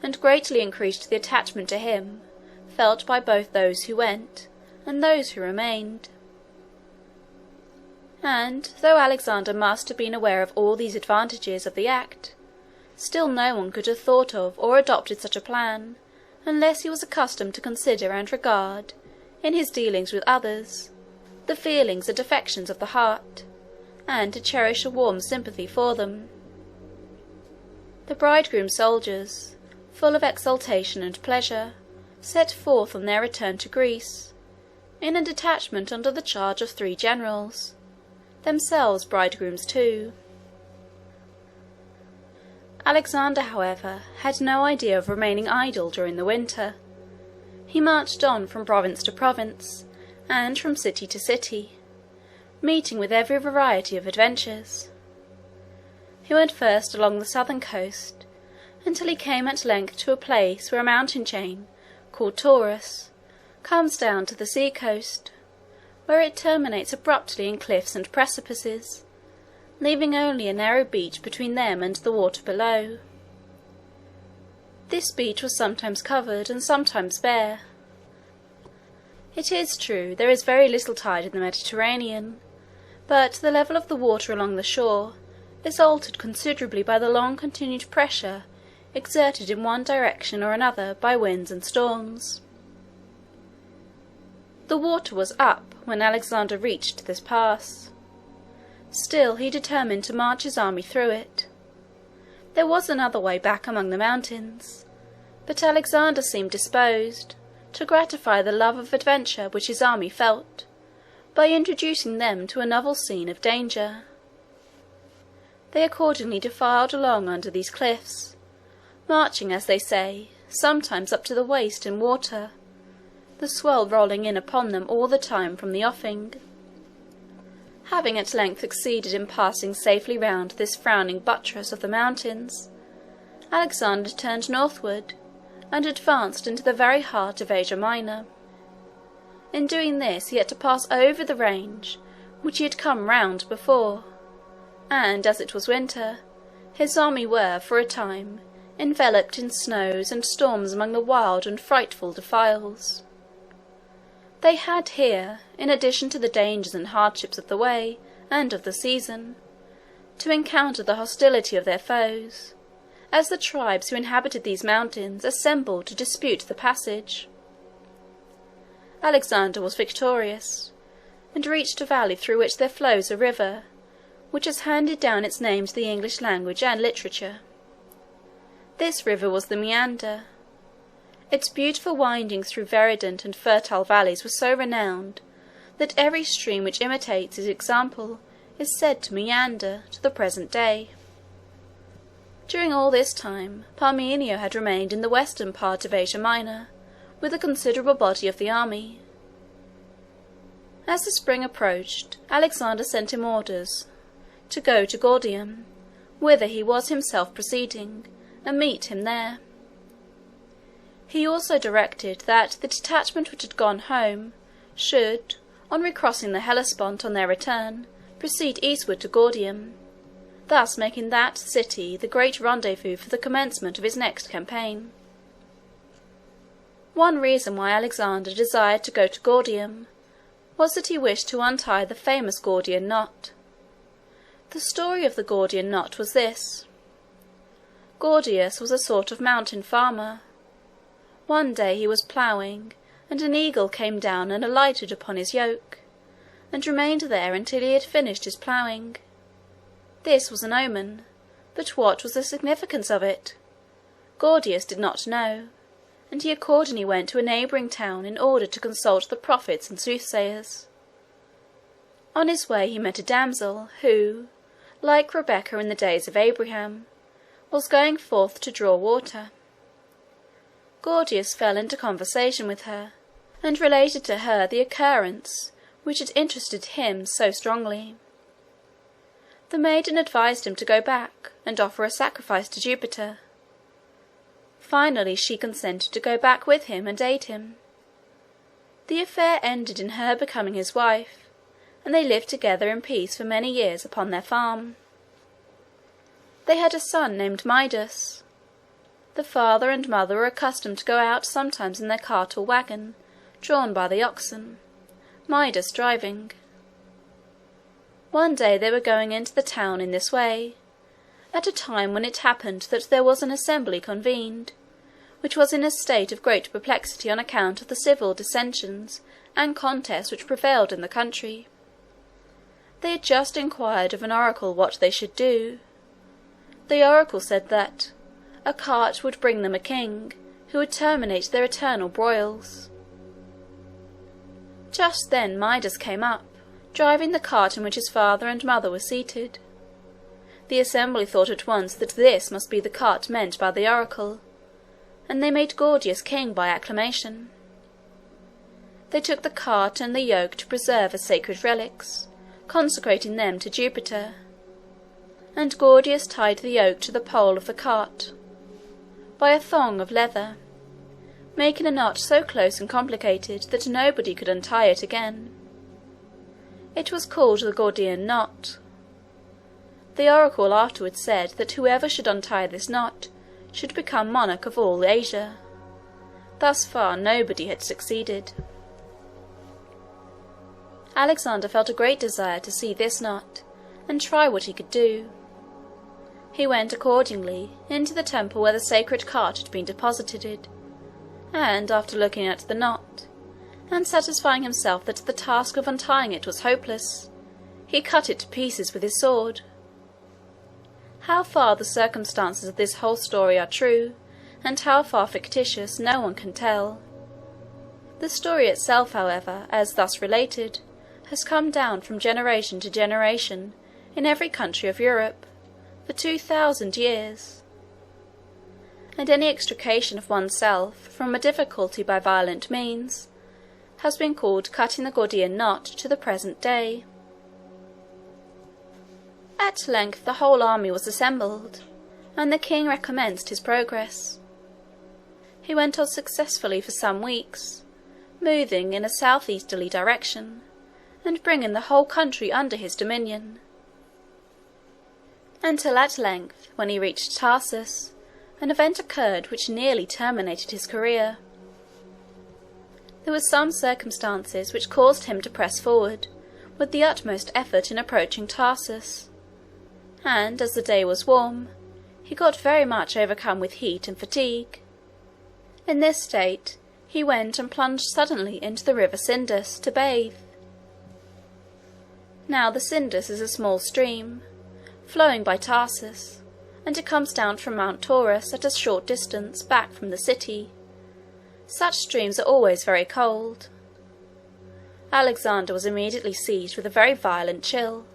and greatly increased the attachment to him felt by both those who went and those who remained. And, though Alexander must have been aware of all these advantages of the act, still no one could have thought of or adopted such a plan unless he was accustomed to consider and regard, in his dealings with others, the feelings and affections of the heart, and to cherish a warm sympathy for them. The bridegroom soldiers, full of exultation and pleasure, set forth on their return to Greece, in a detachment under the charge of 3 generals, themselves bridegrooms too. Alexander, however, had no idea of remaining idle during the winter. He marched on from province to province, and from city to city, meeting with every variety of adventures. He went first along the southern coast, until he came at length to a place where a mountain chain, called Taurus, comes down to the sea-coast, where it terminates abruptly in cliffs and precipices, leaving only a narrow beach between them and the water below. This beach was sometimes covered and sometimes bare. It is true there is very little tide in the Mediterranean, but the level of the water along the shore is altered considerably by the long-continued pressure exerted in one direction or another by winds and storms. The water was up when Alexander reached this pass. Still he determined to march his army through it. There was another way back among the mountains, but Alexander seemed disposed to gratify the love of adventure which his army felt, by introducing them to a novel scene of danger. They accordingly defiled along under these cliffs, marching, as they say, sometimes up to the waist in water, the swell rolling in upon them all the time from the offing. Having at length succeeded in passing safely round this frowning buttress of the mountains, Alexander turned northward, and advanced into the very heart of Asia Minor. In doing this he had to pass over the range which he had come round before, and, as it was winter, his army were, for a time, enveloped in snows and storms among the wild and frightful defiles. They had here, in addition to the dangers and hardships of the way and of the season, to encounter the hostility of their foes, as the tribes who inhabited these mountains assembled to dispute the passage. Alexander was victorious, and reached a valley through which there flows a river, which has handed down its name to the English language and literature. This river was the Meander. Its beautiful windings through verdant and fertile valleys were so renowned, that every stream which imitates its example is said to meander to the present day. During all this time, Parmenio had remained in the western part of Asia Minor, with a considerable body of the army. As the spring approached, Alexander sent him orders to go to Gordium, whither he was himself proceeding, and meet him there. He also directed that the detachment which had gone home should, on recrossing the Hellespont on their return, proceed eastward to Gordium, thus making that city the great rendezvous for the commencement of his next campaign. One reason why Alexander desired to go to Gordium was that he wished to untie the famous Gordian knot. The story of the Gordian knot was this. Gordius was a sort of mountain farmer. One day he was ploughing, and an eagle came down and alighted upon his yoke, and remained there until he had finished his ploughing. This was an omen, but what was the significance of it? Gordius did not know, and he accordingly went to a neighbouring town in order to consult the prophets and soothsayers. On his way he met a damsel, who, like Rebecca in the days of Abraham, was going forth to draw water. Gordius fell into conversation with her, and related to her the occurrence which had interested him so strongly. The maiden advised him to go back and offer a sacrifice to Jupiter. Finally she consented to go back with him and aid him. The affair ended in her becoming his wife, and they lived together in peace for many years upon their farm. They had a son named Midas. The father and mother were accustomed to go out sometimes in their cart or wagon, drawn by the oxen, Midas driving. One day they were going into the town in this way, at a time when it happened that there was an assembly convened, which was in a state of great perplexity on account of the civil dissensions and contests which prevailed in the country. They had just inquired of an oracle what they should do. The oracle said that a cart would bring them a king, who would terminate their eternal broils. Just then Midas came up, driving the cart in which his father and mother were seated. The assembly thought at once that this must be the cart meant by the oracle, and they made Gordius king by acclamation. They took the cart and the yoke to preserve as sacred relics, consecrating them to Jupiter, and Gordius tied the yoke to the pole of the cart by a thong of leather, making a knot so close and complicated that nobody could untie it again. It was called the Gordian knot. The oracle afterwards said that whoever should untie this knot should become monarch of all Asia. Thus far nobody had succeeded. Alexander felt a great desire to see this knot, and try what he could do. He went accordingly into the temple where the sacred cart had been deposited, and after looking at the knot, and satisfying himself that the task of untying it was hopeless, he cut it to pieces with his sword. How far the circumstances of this whole story are true, and how far fictitious, no one can tell. The story itself, however, as thus related, has come down from generation to generation in every country of Europe, for 2000 years, and any extrication of oneself from a difficulty by violent means has been called cutting the Gordian knot to the present day. At length the whole army was assembled, and the king recommenced his progress. He went on successfully for some weeks, moving in a southeasterly direction, and bringing the whole country under his dominion, until at length, when he reached Tarsus, an event occurred which nearly terminated his career. There were some circumstances which caused him to press forward with the utmost effort in approaching Tarsus, and as the day was warm, he got very much overcome with heat and fatigue. In this state, he went and plunged suddenly into the river Cydnus to bathe. Now the Cydnus is a small stream, flowing by Tarsus, and it comes down from Mount Taurus at a short distance back from the city. Such streams are always very cold. Alexander was immediately seized with a very violent chill,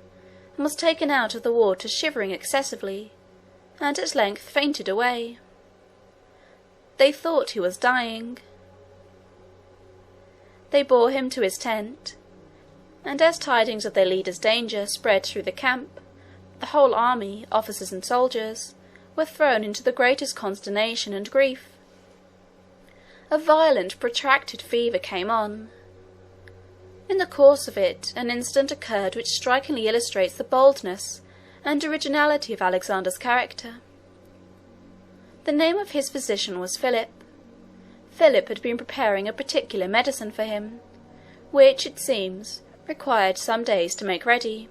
and was taken out of the water shivering excessively, and at length fainted away. They thought he was dying. They bore him to his tent, and as tidings of their leader's danger spread through the camp, the whole army, officers and soldiers, were thrown into the greatest consternation and grief. A violent, protracted fever came on. In the course of it, an incident occurred which strikingly illustrates the boldness and originality of Alexander's character. The name of his physician was Philip. Philip had been preparing a particular medicine for him, which, it seems, required some days to make ready.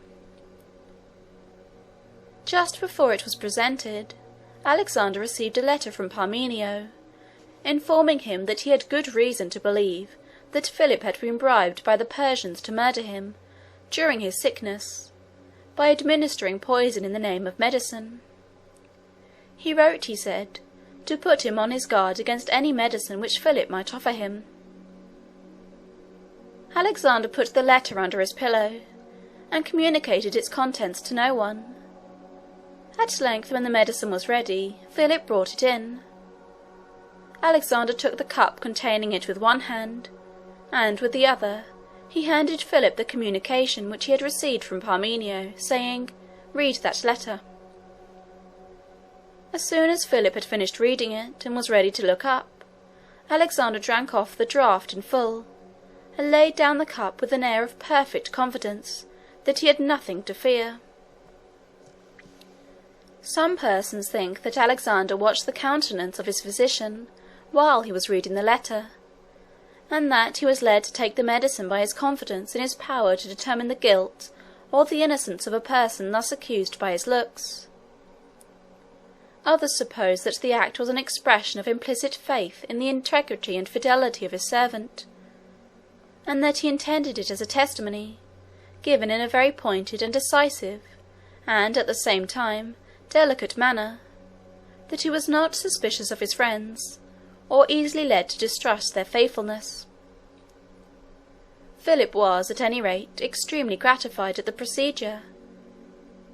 Just before it was presented, Alexander received a letter from Parmenio, informing him that he had good reason to believe that Philip had been bribed by the Persians to murder him, during his sickness, by administering poison in the name of medicine. He wrote, he said, to put him on his guard against any medicine which Philip might offer him. Alexander put the letter under his pillow, and communicated its contents to no one. At length, when the medicine was ready, Philip brought it in. Alexander took the cup containing it with one hand, and with the other he handed Philip the communication which he had received from Parmenio, saying, "Read that letter." As soon as Philip had finished reading it, and was ready to look up, Alexander drank off the draught in full, and laid down the cup with an air of perfect confidence that he had nothing to fear. Some persons think that Alexander watched the countenance of his physician while he was reading the letter, and that he was led to take the medicine by his confidence in his power to determine the guilt or the innocence of a person thus accused by his looks. Others suppose that the act was an expression of implicit faith in the integrity and fidelity of his servant, and that he intended it as a testimony, given in a very pointed and decisive, and at the same time delicate manner, that he was not suspicious of his friends, or easily led to distrust their faithfulness. Philip was, at any rate, extremely gratified at the procedure,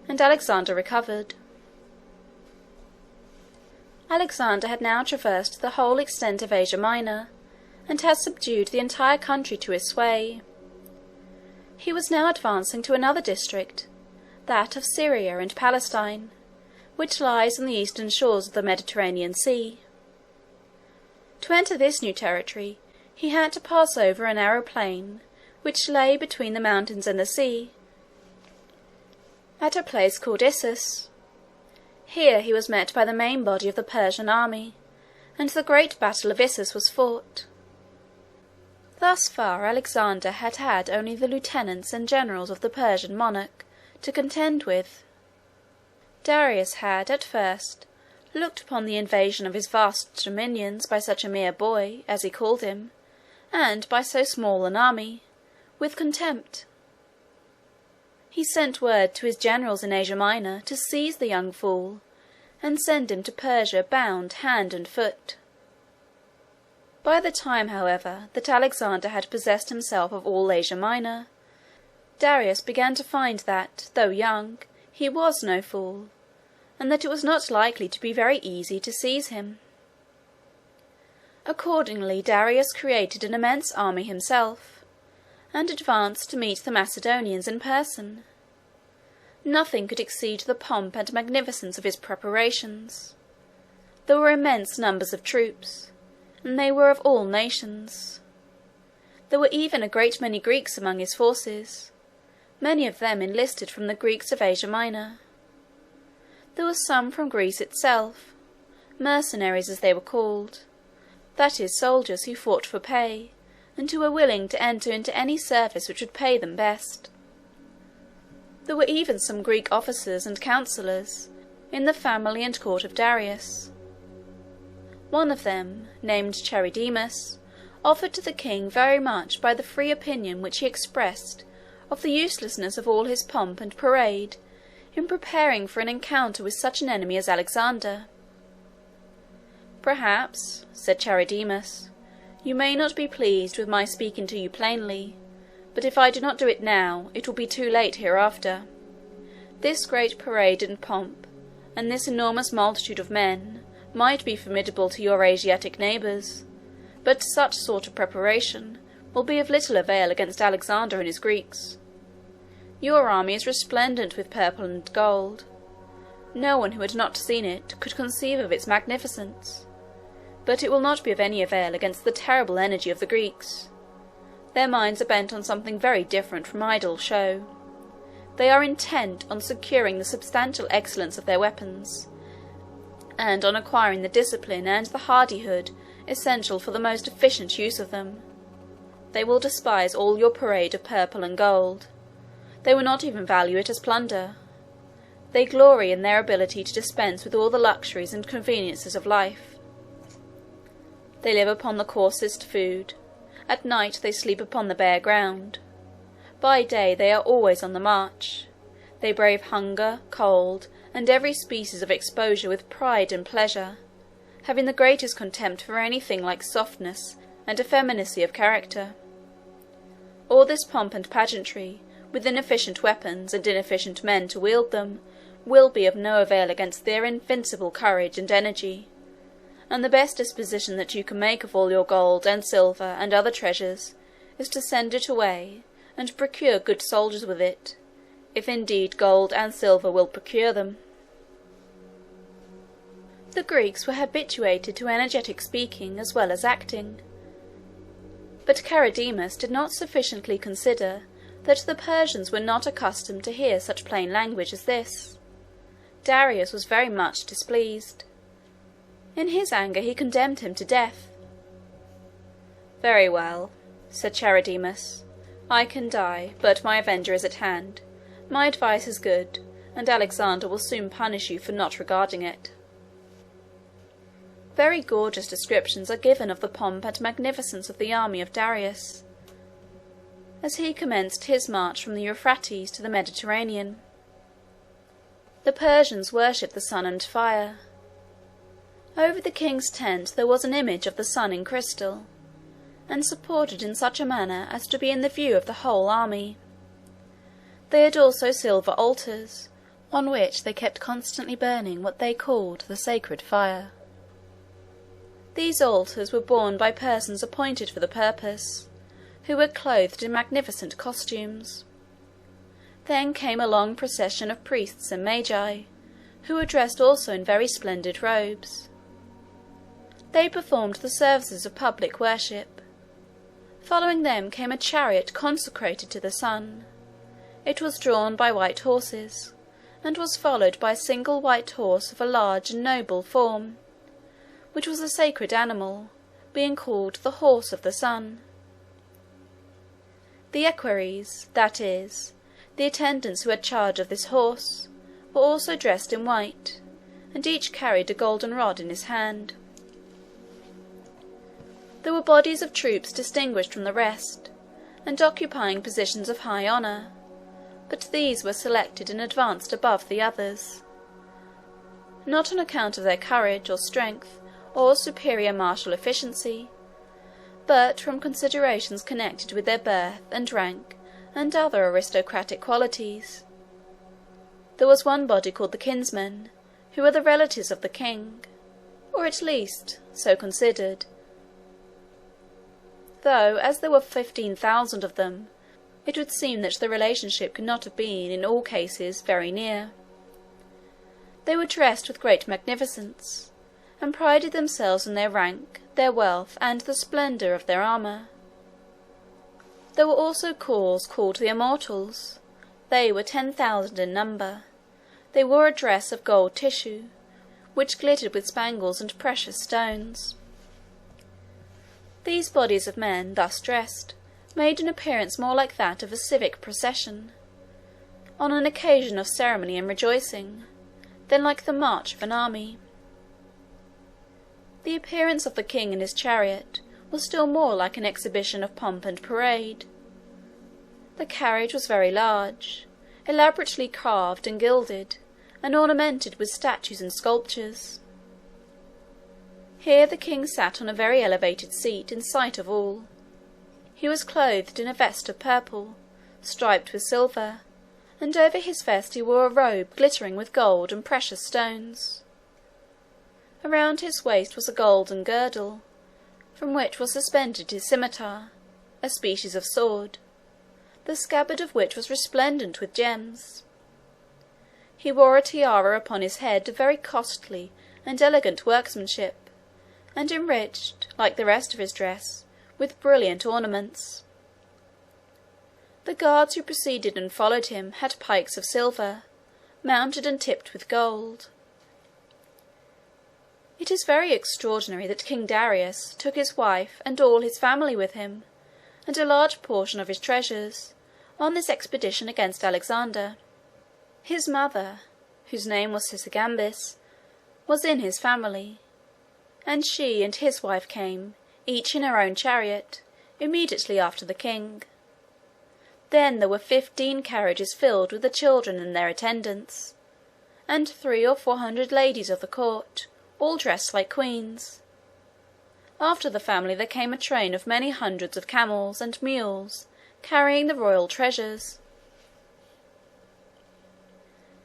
and Alexander recovered. Alexander had now traversed the whole extent of Asia Minor, and had subdued the entire country to his sway. He was now advancing to another district, that of Syria and Palestine, which lies on the eastern shores of the Mediterranean Sea. To enter this new territory, he had to pass over a narrow plain which lay between the mountains and the sea, at a place called Issus. Here he was met by the main body of the Persian army, and the great battle of Issus was fought. Thus far Alexander had had only the lieutenants and generals of the Persian monarch to contend with. Darius had, at first, looked upon the invasion of his vast dominions by such a mere boy, as he called him, and by so small an army, with contempt. He sent word to his generals in Asia Minor to seize the young fool, and send him to Persia bound hand and foot. By the time, however, that Alexander had possessed himself of all Asia Minor, Darius began to find that, though young, he was no fool, and that it was not likely to be very easy to seize him. Accordingly, Darius created an immense army himself, and advanced to meet the Macedonians in person. Nothing could exceed the pomp and magnificence of his preparations. There were immense numbers of troops, and they were of all nations. There were even a great many Greeks among his forces, many of them enlisted from the Greeks of Asia Minor. There were some from Greece itself, mercenaries as they were called, that is, soldiers who fought for pay, and who were willing to enter into any service which would pay them best. There were even some Greek officers and councillors in the family and court of Darius. One of them, named Charidemus, offered to the king very much by the free opinion which he expressed of the uselessness of all his pomp and parade in preparing for an encounter with such an enemy as Alexander. "Perhaps," said Charidemus, "you may not be pleased with my speaking to you plainly, but if I do not do it now, it will be too late hereafter. This great parade and pomp, and this enormous multitude of men, might be formidable to your Asiatic neighbours, but such sort of preparation will be of little avail against Alexander and his Greeks. Your army is resplendent with purple and gold. No one who had not seen it could conceive of its magnificence, but it will not be of any avail against the terrible energy of the Greeks. Their minds are bent on something very different from idle show. They are intent on securing the substantial excellence of their weapons, and on acquiring the discipline and the hardihood essential for the most efficient use of them. They will despise all your parade of purple and gold. They will not even value it as plunder. They glory in their ability to dispense with all the luxuries and conveniences of life. They live upon the coarsest food. At night they sleep upon the bare ground. By day they are always on the march. They brave hunger, cold, and every species of exposure with pride and pleasure, having the greatest contempt for anything like softness and effeminacy of character. All this pomp and pageantry, with inefficient weapons and inefficient men to wield them, will be of no avail against their invincible courage and energy, and the best disposition that you can make of all your gold and silver and other treasures is to send it away, and procure good soldiers with it, if indeed gold and silver will procure them." The Greeks were habituated to energetic speaking as well as acting, but Charidemus did not sufficiently consider that the Persians were not accustomed to hear such plain language as this. Darius was very much displeased. In his anger he condemned him to death. "Very well," said Charidemus, "I can die, but my avenger is at hand. My advice is good, and Alexander will soon punish you for not regarding it." Very gorgeous descriptions are given of the pomp and magnificence of the army of Darius, as he commenced his march from the Euphrates to the Mediterranean. The Persians worshipped the sun and fire. Over the king's tent there was an image of the sun in crystal, and supported in such a manner as to be in the view of the whole army. They had also silver altars, on which they kept constantly burning what they called the sacred fire. These altars were borne by persons appointed for the purpose, who were clothed in magnificent costumes. Then came a long procession of priests and magi, who were dressed also in very splendid robes. They performed the services of public worship. Following them came a chariot consecrated to the sun. It was drawn by white horses, and was followed by a single white horse of a large and noble form, which was a sacred animal, being called the Horse of the Sun. The equerries, that is, the attendants who had charge of this horse, were also dressed in white, and each carried a golden rod in his hand. There were bodies of troops distinguished from the rest, and occupying positions of high honour, but these were selected and advanced above the others, not on account of their courage or strength or superior martial efficiency, but from considerations connected with their birth and rank and other aristocratic qualities. There was one body called the kinsmen, who were the relatives of the king, or at least so considered, though as there were 15,000 of them, it would seem that the relationship could not have been in all cases very near. They were dressed with great magnificence, and prided themselves on their rank, their wealth, and the splendour of their armour. There were also Gauls called the Immortals. They were 10,000 in number. They wore a dress of gold tissue, which glittered with spangles and precious stones. These bodies of men, thus dressed, made an appearance more like that of a civic procession, on an occasion of ceremony and rejoicing, than like the march of an army. The appearance of the king in his chariot was still more like an exhibition of pomp and parade. The carriage was very large, elaborately carved and gilded, and ornamented with statues and sculptures. Here the king sat on a very elevated seat in sight of all. He was clothed in a vest of purple, striped with silver, and over his vest he wore a robe glittering with gold and precious stones. Around his waist was a golden girdle, from which was suspended his scimitar, a species of sword, the scabbard of which was resplendent with gems. He wore a tiara upon his head of very costly and elegant workmanship, and enriched, like the rest of his dress, with brilliant ornaments. The guards who preceded and followed him had pikes of silver, mounted and tipped with gold. It is very extraordinary that King Darius took his wife and all his family with him, and a large portion of his treasures, on this expedition against Alexander. His mother, whose name was Sisygambis, was in his family, and she and his wife came, each in her own chariot, immediately after the king. Then there were 15 carriages filled with the children and their attendants, and 300 or 400 ladies of the court, all dressed like queens. After the family there came a train of many hundreds of camels and mules, carrying the royal treasures.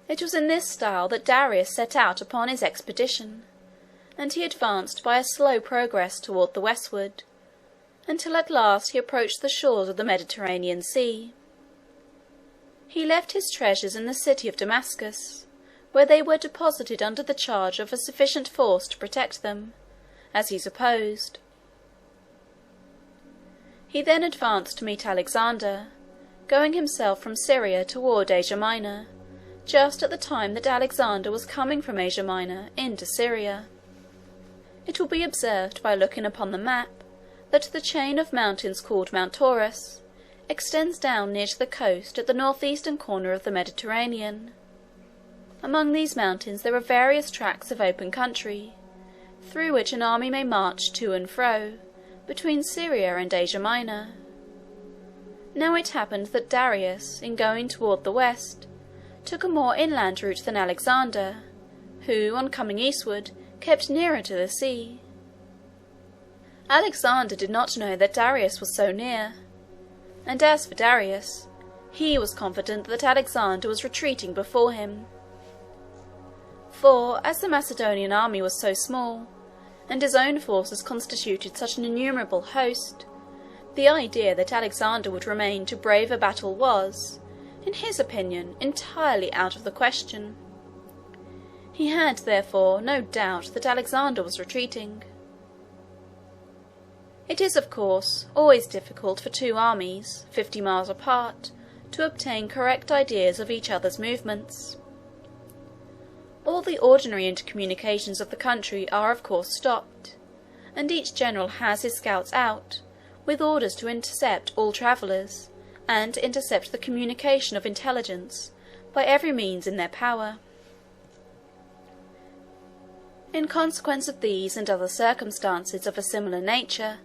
It was in this style that Darius set out upon his expedition, and he advanced by a slow progress toward the westward, until at last he approached the shores of the Mediterranean Sea. He left his treasures in the city of Damascus, where they were deposited under the charge of a sufficient force to protect them, as he supposed. He then advanced to meet Alexander, going himself from Syria toward Asia Minor, just at the time that Alexander was coming from Asia Minor into Syria. It will be observed by looking upon the map that the chain of mountains called Mount Taurus extends down near to the coast at the northeastern corner of the Mediterranean. Among these mountains there are various tracts of open country, through which an army may march to and fro, between Syria and Asia Minor. Now it happened that Darius, in going toward the west, took a more inland route than Alexander, who, on coming eastward, kept nearer to the sea. Alexander did not know that Darius was so near, and as for Darius, he was confident that Alexander was retreating before him. For, as the Macedonian army was so small, and his own forces constituted such an innumerable host, the idea that Alexander would remain to brave a battle was, in his opinion, entirely out of the question. He had, therefore, no doubt that Alexander was retreating, It is, of course, always difficult for two armies, 50 miles apart, to obtain correct ideas of each other's movements. All the ordinary intercommunications of the country are of course stopped, and each general has his scouts out, with orders to intercept all travellers, and to intercept the communication of intelligence by every means in their power. In consequence of these and other circumstances of a similar nature,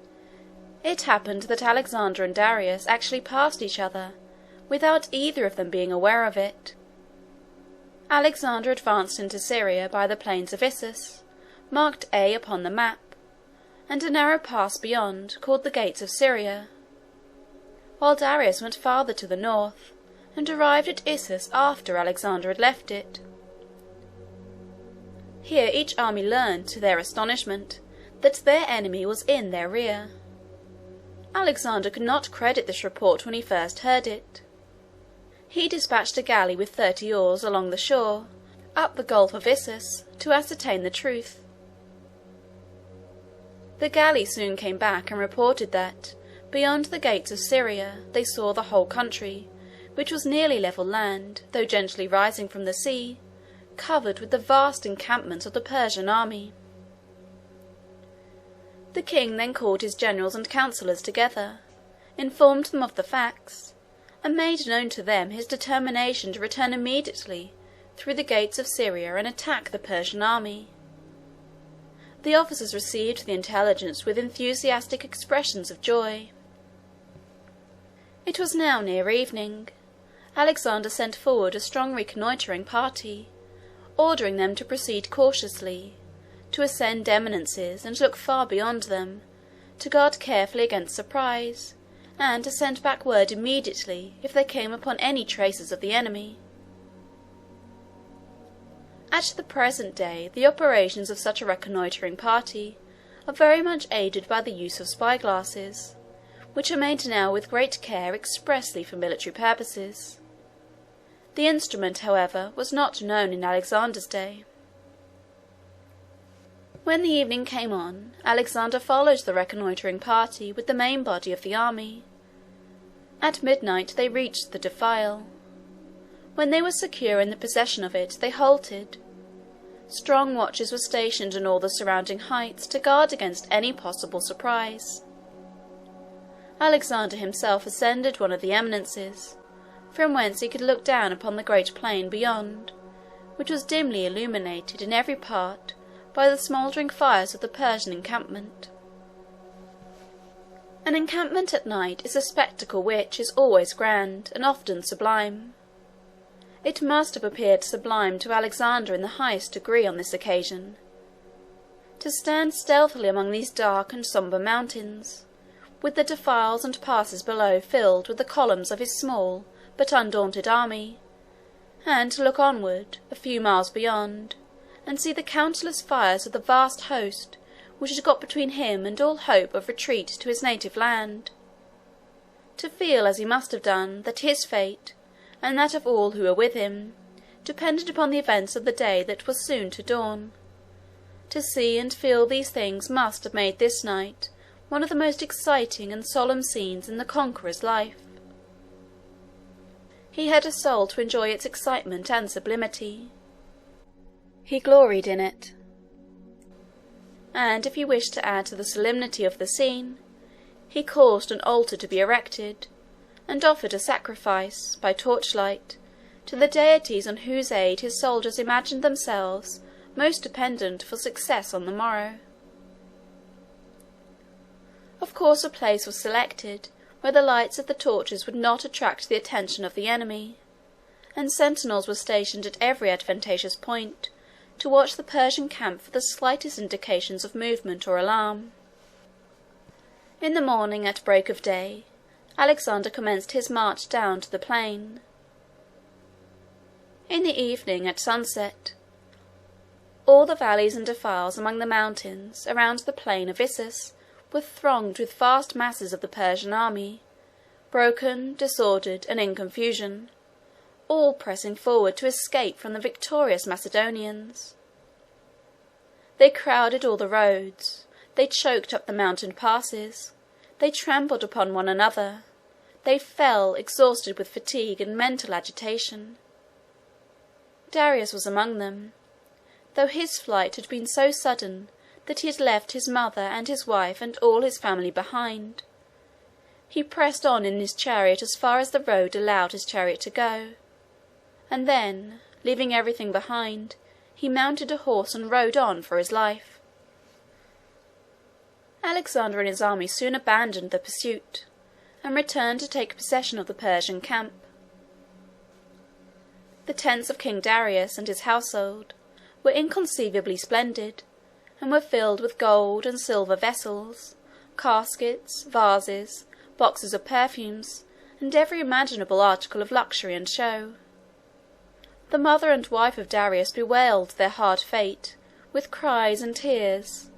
it happened that Alexander and Darius actually passed each other, without either of them being aware of it. Alexander advanced into Syria by the plains of Issus, marked A upon the map, and a narrow pass beyond, called the Gates of Syria, while Darius went farther to the north, and arrived at Issus after Alexander had left it. Here each army learned, to their astonishment, that their enemy was in their rear. Alexander could not credit this report when he first heard it. He dispatched a galley with 30 oars along the shore, up the Gulf of Issus, to ascertain the truth. The galley soon came back and reported that, beyond the gates of Syria, they saw the whole country, which was nearly level land, though gently rising from the sea, covered with the vast encampments of the Persian army. The king then called his generals and councillors together, informed them of the facts, and made known to them his determination to return immediately through the gates of Syria and attack the Persian army. The officers received the intelligence with enthusiastic expressions of joy. It was now near evening. Alexander sent forward a strong reconnoitring party, ordering them to proceed cautiously, to ascend eminences and look far beyond them, to guard carefully against surprise, and to send back word immediately if they came upon any traces of the enemy. At the present day the operations of such a reconnoitring party are very much aided by the use of spy-glasses, which are made now with great care expressly for military purposes. The instrument, however, was not known in Alexander's day. When the evening came on, Alexander followed the reconnoitring party with the main body of the army. At midnight they reached the defile. When they were secure in the possession of it, they halted. Strong watches were stationed on all the surrounding heights to guard against any possible surprise. Alexander himself ascended one of the eminences, from whence he could look down upon the great plain beyond, which was dimly illuminated in every part by the smouldering fires of the Persian encampment. An encampment at night is a spectacle which is always grand, and often sublime. It must have appeared sublime to Alexander in the highest degree on this occasion. To stand stealthily among these dark and sombre mountains, with the defiles and passes below filled with the columns of his small but undaunted army, and to look onward, a few miles beyond, and see the countless fires of the vast host which had got between him and all hope of retreat to his native land. To feel, as he must have done, that his fate, and that of all who were with him, depended upon the events of the day that was soon to dawn. To see and feel these things must have made this night one of the most exciting and solemn scenes in the conqueror's life. He had a soul to enjoy its excitement and sublimity. He gloried in it. And if he wished to add to the solemnity of the scene, he caused an altar to be erected, and offered a sacrifice, by torchlight, to the deities on whose aid his soldiers imagined themselves most dependent for success on the morrow. Of course a place was selected where the lights of the torches would not attract the attention of the enemy, and sentinels were stationed at every advantageous point to watch the Persian camp for the slightest indications of movement or alarm. In the morning, at break of day, Alexander commenced his march down to the plain. In the evening, at sunset, all the valleys and defiles among the mountains around the plain of Issus were thronged with vast masses of the Persian army, broken, disordered, and in confusion, all pressing forward to escape from the victorious Macedonians. They crowded all the roads, They choked up the mountain passes. They trampled upon one another. They fell, exhausted with fatigue and mental agitation. Darius was among them, though his flight had been so sudden that he had left his mother and his wife and all his family behind. He pressed on in his chariot as far as the road allowed his chariot to go, and then, leaving everything behind, he mounted a horse and rode on for his life. Alexander and his army soon abandoned the pursuit, and returned to take possession of the Persian camp. The tents of King Darius and his household were inconceivably splendid, and were filled with gold and silver vessels, caskets, vases, boxes of perfumes, and every imaginable article of luxury and show. The mother and wife of Darius bewailed their hard fate with cries and tears,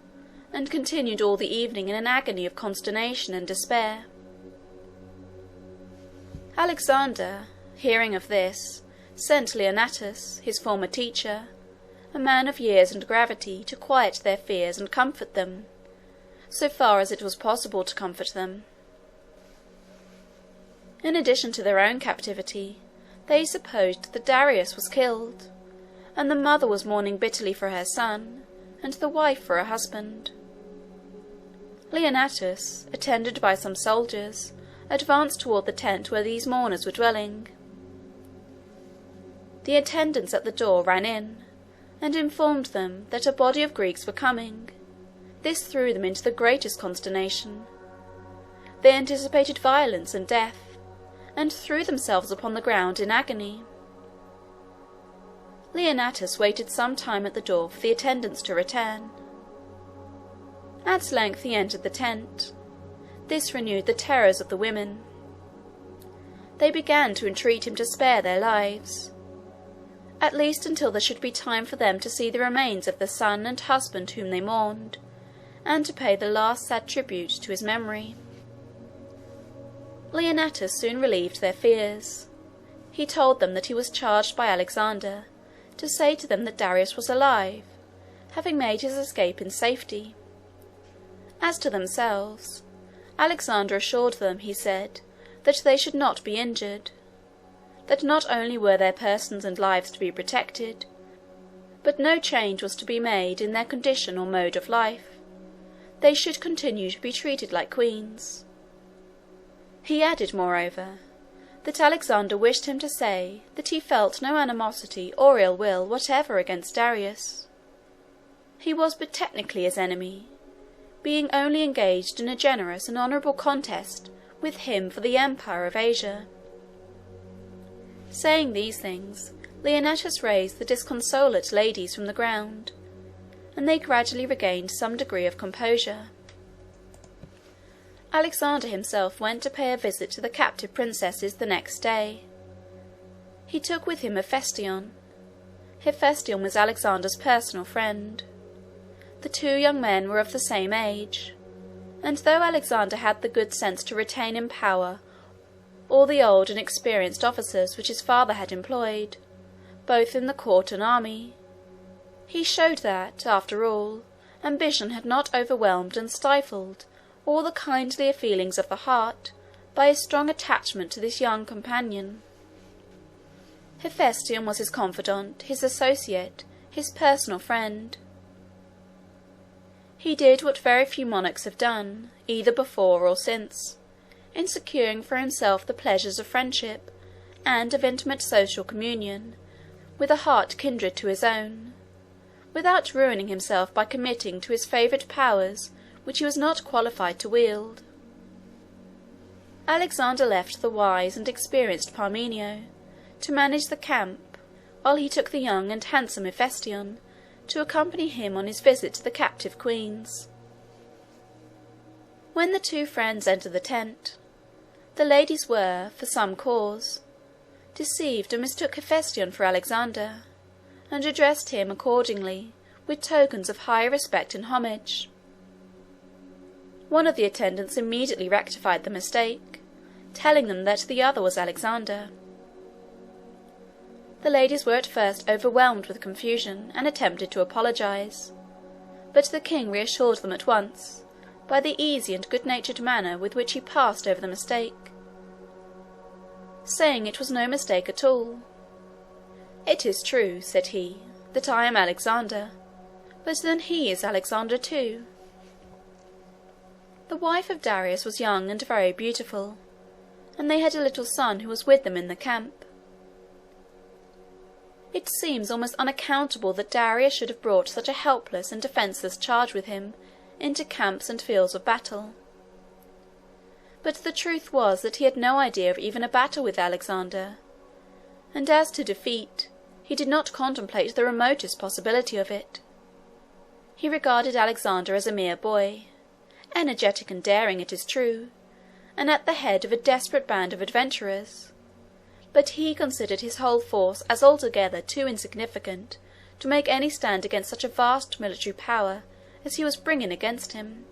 and continued all the evening in an agony of consternation and despair. Alexander, hearing of this, sent Leonatus, his former teacher, a man of years and gravity, to quiet their fears and comfort them, so far as it was possible to comfort them. In addition to their own captivity, they supposed that Darius was killed, and the mother was mourning bitterly for her son, and the wife for her husband. Leonatus, attended by some soldiers, advanced toward the tent where these mourners were dwelling. The attendants at the door ran in, and informed them that a body of Greeks were coming. This threw them into the greatest consternation. They anticipated violence and death, and threw themselves upon the ground in agony. Leonatus waited some time at the door for the attendants to return. At length he entered the tent. This renewed the terrors of the women. They began to entreat him to spare their lives, at least until there should be time for them to see the remains of the son and husband whom they mourned, and to pay the last sad tribute to his memory. Leonatus soon relieved their fears. He told them that he was charged by Alexander to say to them that Darius was alive, having made his escape in safety. As to themselves, Alexander assured them, he said, that they should not be injured, that not only were their persons and lives to be protected, but no change was to be made in their condition or mode of life. They should continue to be treated like queens. He added, moreover, that Alexander wished him to say that he felt no animosity or ill will whatever against Darius. He was but technically his enemy, being only engaged in a generous and honourable contest with him for the empire of Asia. Saying these things, Leonatus raised the disconsolate ladies from the ground, and they gradually regained some degree of composure. Alexander himself went to pay a visit to the captive princesses the next day. He took with him Hephaestion. Hephaestion was Alexander's personal friend. The two young men were of the same age, and though Alexander had the good sense to retain in power all the old and experienced officers which his father had employed, both in the court and army, he showed that, after all, ambition had not overwhelmed and stifled all the kindlier feelings of the heart by a strong attachment to this young companion. Hephaestion was his confidant, his associate, his personal friend. He did what very few monarchs have done, either before or since, in securing for himself the pleasures of friendship and of intimate social communion with a heart kindred to his own, without ruining himself by committing to his favourite powers which he was not qualified to wield. Alexander left the wise and experienced Parmenio to manage the camp, while he took the young and handsome Hephaestion to accompany him on his visit to the captive queens. When the two friends entered the tent, the ladies were, for some cause, deceived and mistook Hephaestion for Alexander, and addressed him accordingly with tokens of high respect and homage. One of the attendants immediately rectified the mistake, telling them that the other was Alexander. The ladies were at first overwhelmed with confusion, and attempted to apologize, but the king reassured them at once by the easy and good-natured manner with which he passed over the mistake, saying it was no mistake at all. "It is true," said he, "that I am Alexander, but then he is Alexander too." The wife of Darius was young and very beautiful, and they had a little son who was with them in the camp. It seems almost unaccountable that Darius should have brought such a helpless and defenceless charge with him into camps and fields of battle. But the truth was that he had no idea of even a battle with Alexander, and as to defeat, he did not contemplate the remotest possibility of it. He regarded Alexander as a mere boy, energetic and daring, it is true, and at the head of a desperate band of adventurers, but he considered his whole force as altogether too insignificant to make any stand against such a vast military power as he was bringing against him.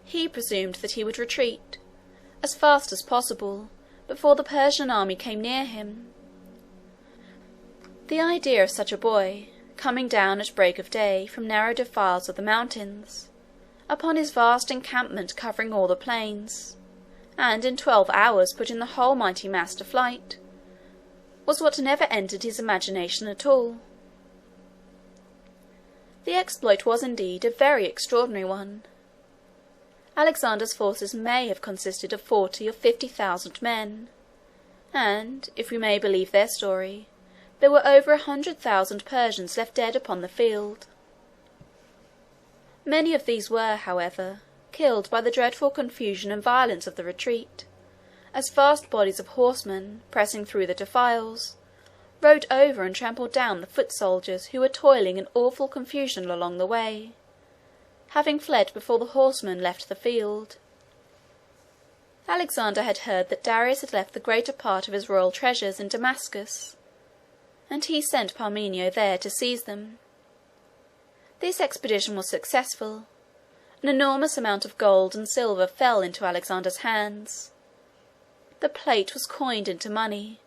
He presumed that he would retreat, as fast as possible, before the Persian army came near him. The idea of such a boy, coming down at break of day from narrow defiles of the mountains, upon his vast encampment covering all the plains, and in 12 hours putting the whole mighty mass to flight, was what never entered his imagination at all. The exploit was indeed a very extraordinary one. Alexander's forces may have consisted of 40 or 50,000 men, and, if we may believe their story, there were over 100,000 Persians left dead upon the field. Many of these were, however, killed by the dreadful confusion and violence of the retreat, as vast bodies of horsemen, pressing through the defiles, rode over and trampled down the foot soldiers who were toiling in awful confusion along the way, having fled before the horsemen left the field. Alexander had heard that Darius had left the greater part of his royal treasures in Damascus, and he sent Parmenio there to seize them. This expedition was successful. An enormous amount of gold and silver fell into Alexander's hands. The plate was coined into money,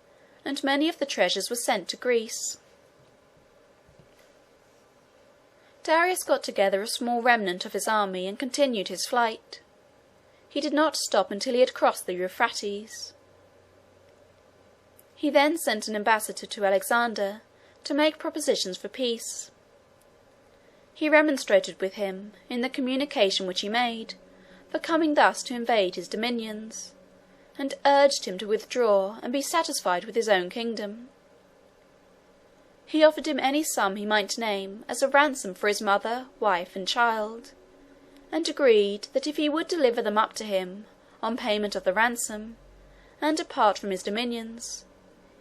and many of the treasures were sent to Greece. Darius got together a small remnant of his army and continued his flight. He did not stop until he had crossed the Euphrates. He then sent an ambassador to Alexander to make propositions for peace. He remonstrated with him, in the communication which he made, for coming thus to invade his dominions, and urged him to withdraw and be satisfied with his own kingdom. He offered him any sum he might name as a ransom for his mother, wife, and child, and agreed that if he would deliver them up to him on payment of the ransom, and depart from his dominions,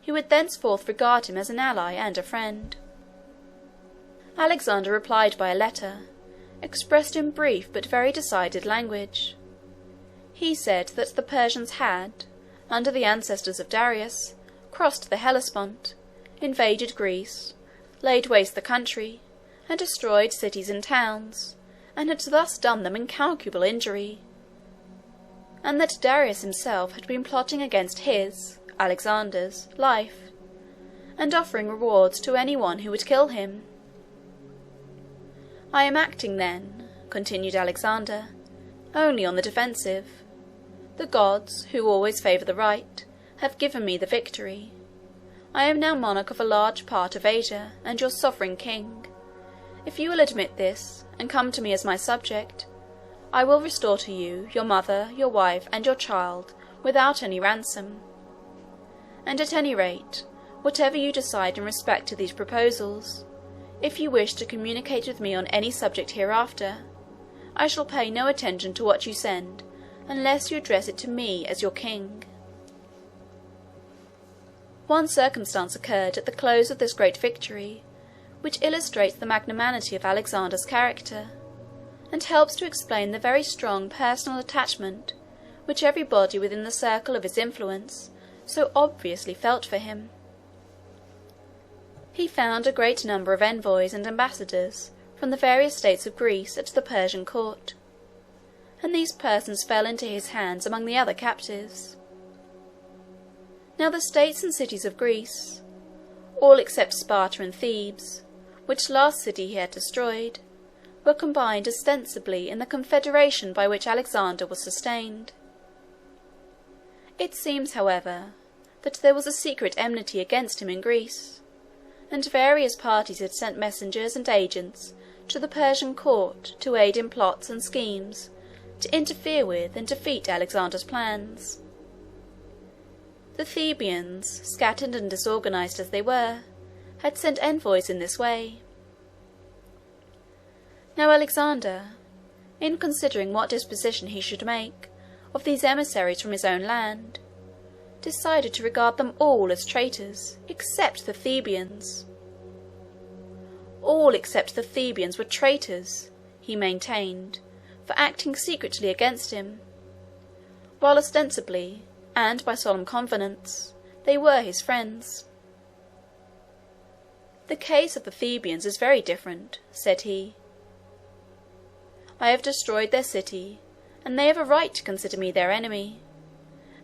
he would thenceforth regard him as an ally and a friend. Alexander replied by a letter, expressed in brief but very decided language. He said that the Persians had, under the ancestors of Darius, crossed the Hellespont, invaded Greece, laid waste the country, and destroyed cities and towns, and had thus done them incalculable injury, and that Darius himself had been plotting against his, Alexander's, life, and offering rewards to any one who would kill him. "I am acting, then," continued Alexander, "only on the defensive. The gods, who always favour the right, have given me the victory. I am now monarch of a large part of Asia, and your sovereign king. If you will admit this, and come to me as my subject, I will restore to you your mother, your wife, and your child, without any ransom. And at any rate, whatever you decide in respect to these proposals, if you wish to communicate with me on any subject hereafter, I shall pay no attention to what you send, unless you address it to me as your king." One circumstance occurred at the close of this great victory, which illustrates the magnanimity of Alexander's character, and helps to explain the very strong personal attachment which everybody within the circle of his influence so obviously felt for him. He found a great number of envoys and ambassadors from the various states of Greece at the Persian court, and these persons fell into his hands among the other captives. Now the states and cities of Greece, all except Sparta and Thebes, which last city he had destroyed, were combined ostensibly in the confederation by which Alexander was sustained. It seems, however, that there was a secret enmity against him in Greece, and various parties had sent messengers and agents to the Persian court to aid in plots and schemes to interfere with and defeat Alexander's plans. The Thebans, scattered and disorganized as they were, had sent envoys in this way. Now Alexander, in considering what disposition he should make of these emissaries from his own land, decided to regard them all as traitors except the Thebans. All except the Thebans were traitors, he maintained, for acting secretly against him, while ostensibly, and by solemn covenants, they were his friends. "The case of the Thebans is very different," said he. "I have destroyed their city, and they have a right to consider me their enemy,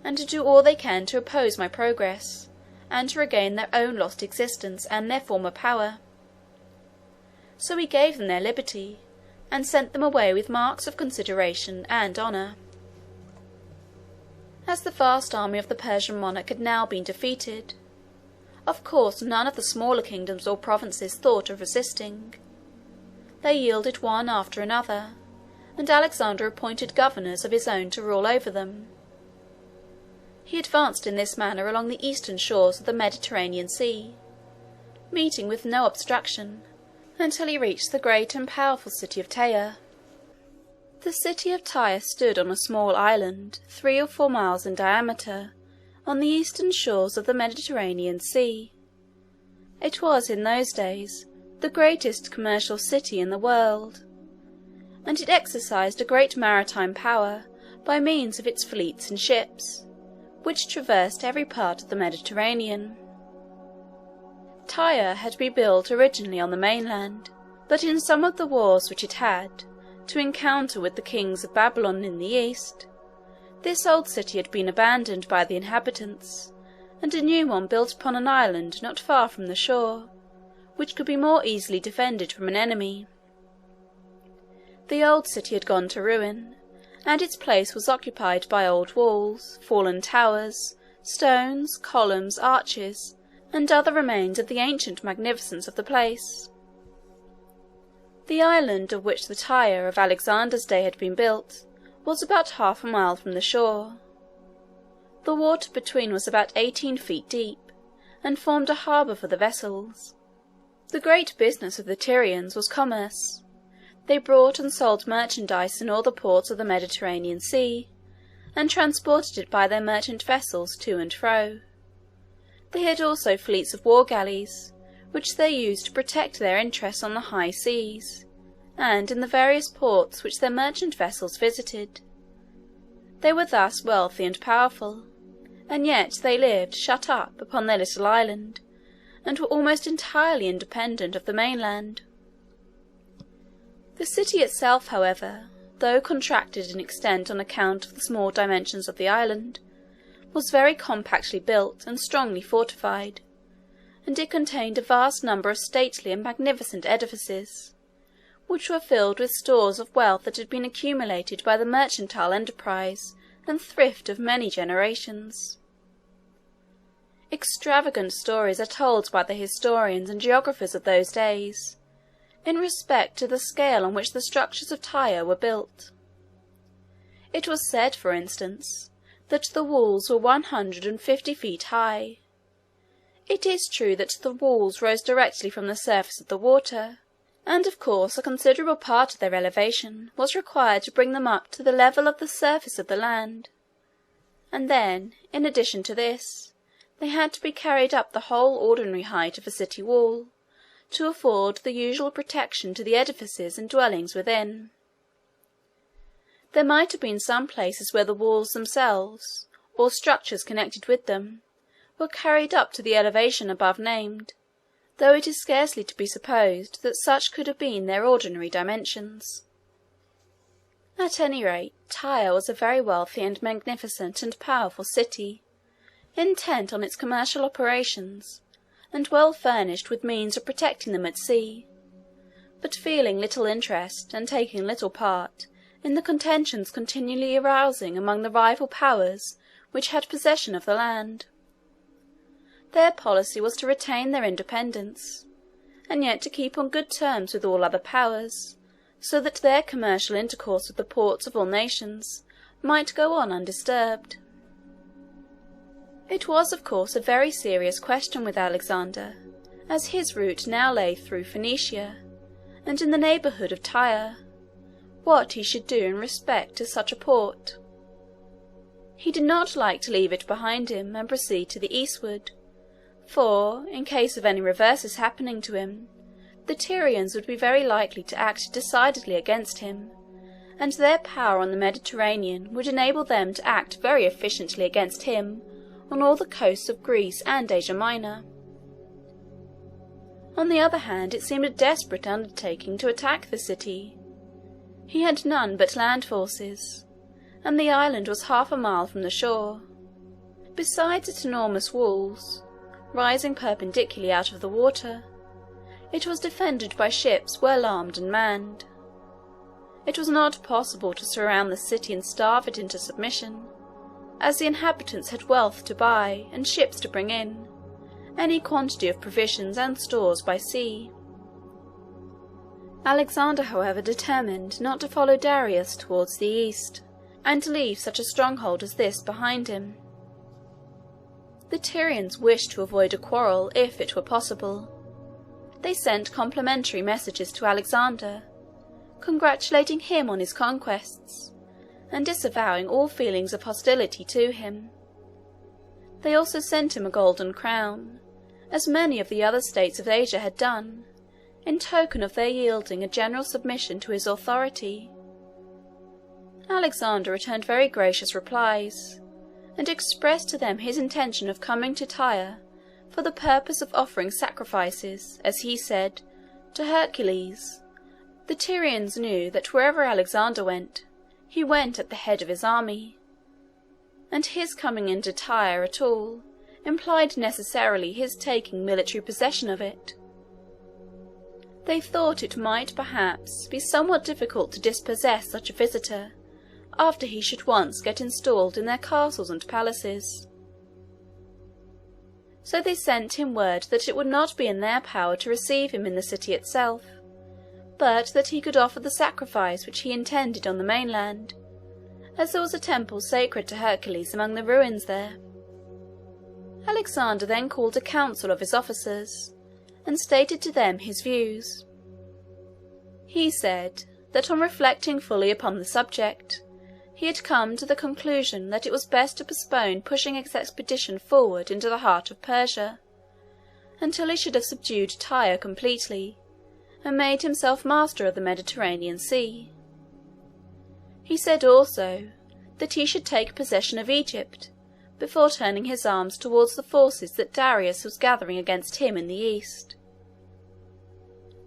and to do all they can to oppose my progress, and to regain their own lost existence and their former power." So he gave them their liberty, and sent them away with marks of consideration and honour. As the vast army of the Persian monarch had now been defeated, of course none of the smaller kingdoms or provinces thought of resisting. They yielded one after another, and Alexander appointed governors of his own to rule over them. He advanced in this manner along the eastern shores of the Mediterranean Sea, meeting with no obstruction, until he reached the great and powerful city of Tyre. The city of Tyre stood on a small island 3 or 4 miles in diameter on the eastern shores of the Mediterranean Sea. It was in those days the greatest commercial city in the world, and it exercised a great maritime power by means of its fleets and ships, which traversed every part of the Mediterranean. Tyre had been built originally on the mainland, but in some of the wars which it had to encounter with the kings of Babylon in the east, this old city had been abandoned by the inhabitants, and a new one built upon an island not far from the shore, which could be more easily defended from an enemy. The old city had gone to ruin, and its place was occupied by old walls, fallen towers, stones, columns, arches, and other remains of the ancient magnificence of the place. The island of which the Tyre of Alexander's day had been built was about 1/2 mile from the shore. The water between was about 18 feet deep, and formed a harbour for the vessels. The great business of the Tyrians was commerce. They brought and sold merchandise in all the ports of the Mediterranean Sea, and transported it by their merchant vessels to and fro. They had also fleets of war galleys, which they used to protect their interests on the high seas, and in the various ports which their merchant vessels visited. They were thus wealthy and powerful, and yet they lived shut up upon their little island, and were almost entirely independent of the mainland. The city itself, however, though contracted in extent on account of the small dimensions of the island, was very compactly built and strongly fortified, and it contained a vast number of stately and magnificent edifices, which were filled with stores of wealth that had been accumulated by the mercantile enterprise and thrift of many generations. Extravagant stories are told by the historians and geographers of those days, in respect to the scale on which the structures of Tyre were built. It was said, for instance, that the walls were 150 feet high. It is true that the walls rose directly from the surface of the water, and of course a considerable part of their elevation was required to bring them up to the level of the surface of the land, and then, in addition to this, they had to be carried up the whole ordinary height of a city wall, to afford the usual protection to the edifices and dwellings within. There might have been some places where the walls themselves, or structures connected with them, were carried up to the elevation above named, though it is scarcely to be supposed that such could have been their ordinary dimensions. At any rate, Tyre was a very wealthy and magnificent and powerful city, intent on its commercial operations, and well furnished with means of protecting them at sea, but feeling little interest and taking little part in the contentions continually arising among the rival powers which had possession of the land. Their policy was to retain their independence, and yet to keep on good terms with all other powers, so that their commercial intercourse with the ports of all nations might go on undisturbed. It was, of course, a very serious question with Alexander, as his route now lay through Phoenicia, and in the neighbourhood of Tyre, what he should do in respect to such a port. He did not like to leave it behind him and proceed to the eastward, for, in case of any reverses happening to him, the Tyrians would be very likely to act decidedly against him, and their power on the Mediterranean would enable them to act very efficiently against him on all the coasts of Greece and Asia Minor. On the other hand, it seemed a desperate undertaking to attack the city. He had none but land forces, and the island was half a mile from the shore. Besides its enormous walls, rising perpendicularly out of the water, it was defended by ships well armed and manned. It was not possible to surround the city and starve it into submission, as the inhabitants had wealth to buy and ships to bring in any quantity of provisions and stores by sea. Alexander, however, determined not to follow Darius towards the east, and to leave such a stronghold as this behind him. The Tyrians wished to avoid a quarrel if it were possible. They sent complimentary messages to Alexander, congratulating him on his conquests, and disavowing all feelings of hostility to him. They also sent him a golden crown, as many of the other states of Asia had done, in token of their yielding a general submission to his authority. Alexander returned very gracious replies, and expressed to them his intention of coming to Tyre for the purpose of offering sacrifices, as he said, to Hercules. The Tyrians knew that wherever Alexander went, he went at the head of his army, and his coming into Tyre at all implied necessarily his taking military possession of it. They thought it might perhaps be somewhat difficult to dispossess such a visitor after he should once get installed in their castles and palaces. So they sent him word that it would not be in their power to receive him in the city itself, but that he could offer the sacrifice which he intended on the mainland, as there was a temple sacred to Hercules among the ruins there. Alexander then called a council of his officers, and stated to them his views. He said that on reflecting fully upon the subject, he had come to the conclusion that it was best to postpone pushing his expedition forward into the heart of Persia, until he should have subdued Tyre completely, and made himself master of the Mediterranean Sea. He said also that he should take possession of Egypt before turning his arms towards the forces that Darius was gathering against him in the east.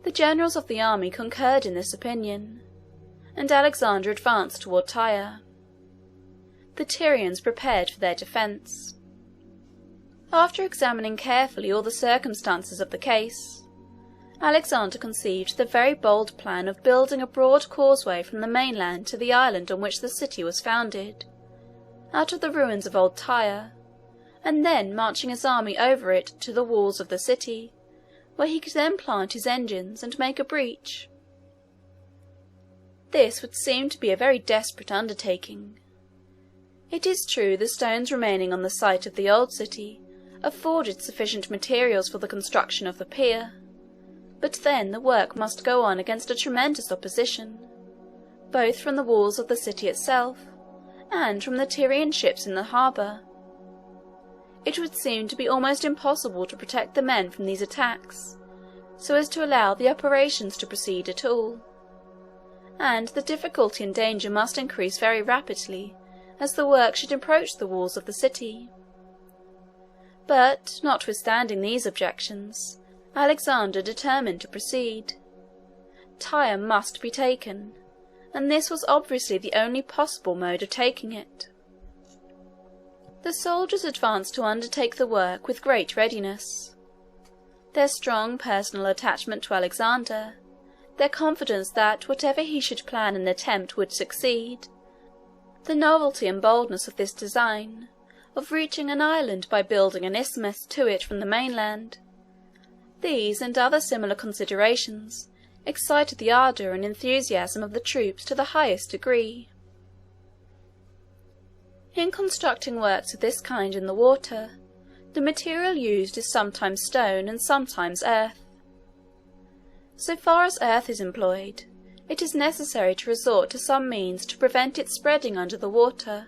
The generals of the army concurred in this opinion, and Alexander advanced toward Tyre. The Tyrians prepared for their defence. After examining carefully all the circumstances of the case, Alexander conceived the very bold plan of building a broad causeway from the mainland to the island on which the city was founded, out of the ruins of old Tyre, and then marching his army over it to the walls of the city, where he could then plant his engines and make a breach. This would seem to be a very desperate undertaking. It is true the stones remaining on the site of the old city afforded sufficient materials for the construction of the pier, but then the work must go on against a tremendous opposition, both from the walls of the city itself and from the Tyrian ships in the harbour. It would seem to be almost impossible to protect the men from these attacks, so as to allow the operations to proceed at all, and the difficulty and danger must increase very rapidly as the work should approach the walls of the city. But, notwithstanding these objections, Alexander determined to proceed. Tyre must be taken, and this was obviously the only possible mode of taking it. The soldiers advanced to undertake the work with great readiness. Their strong personal attachment to Alexander, their confidence that whatever he should plan and attempt would succeed, the novelty and boldness of this design, of reaching an island by building an isthmus to it from the mainland, these and other similar considerations excited the ardour and enthusiasm of the troops to the highest degree. In constructing works of this kind in the water, the material used is sometimes stone and sometimes earth. So far as earth is employed, it is necessary to resort to some means to prevent its spreading under the water,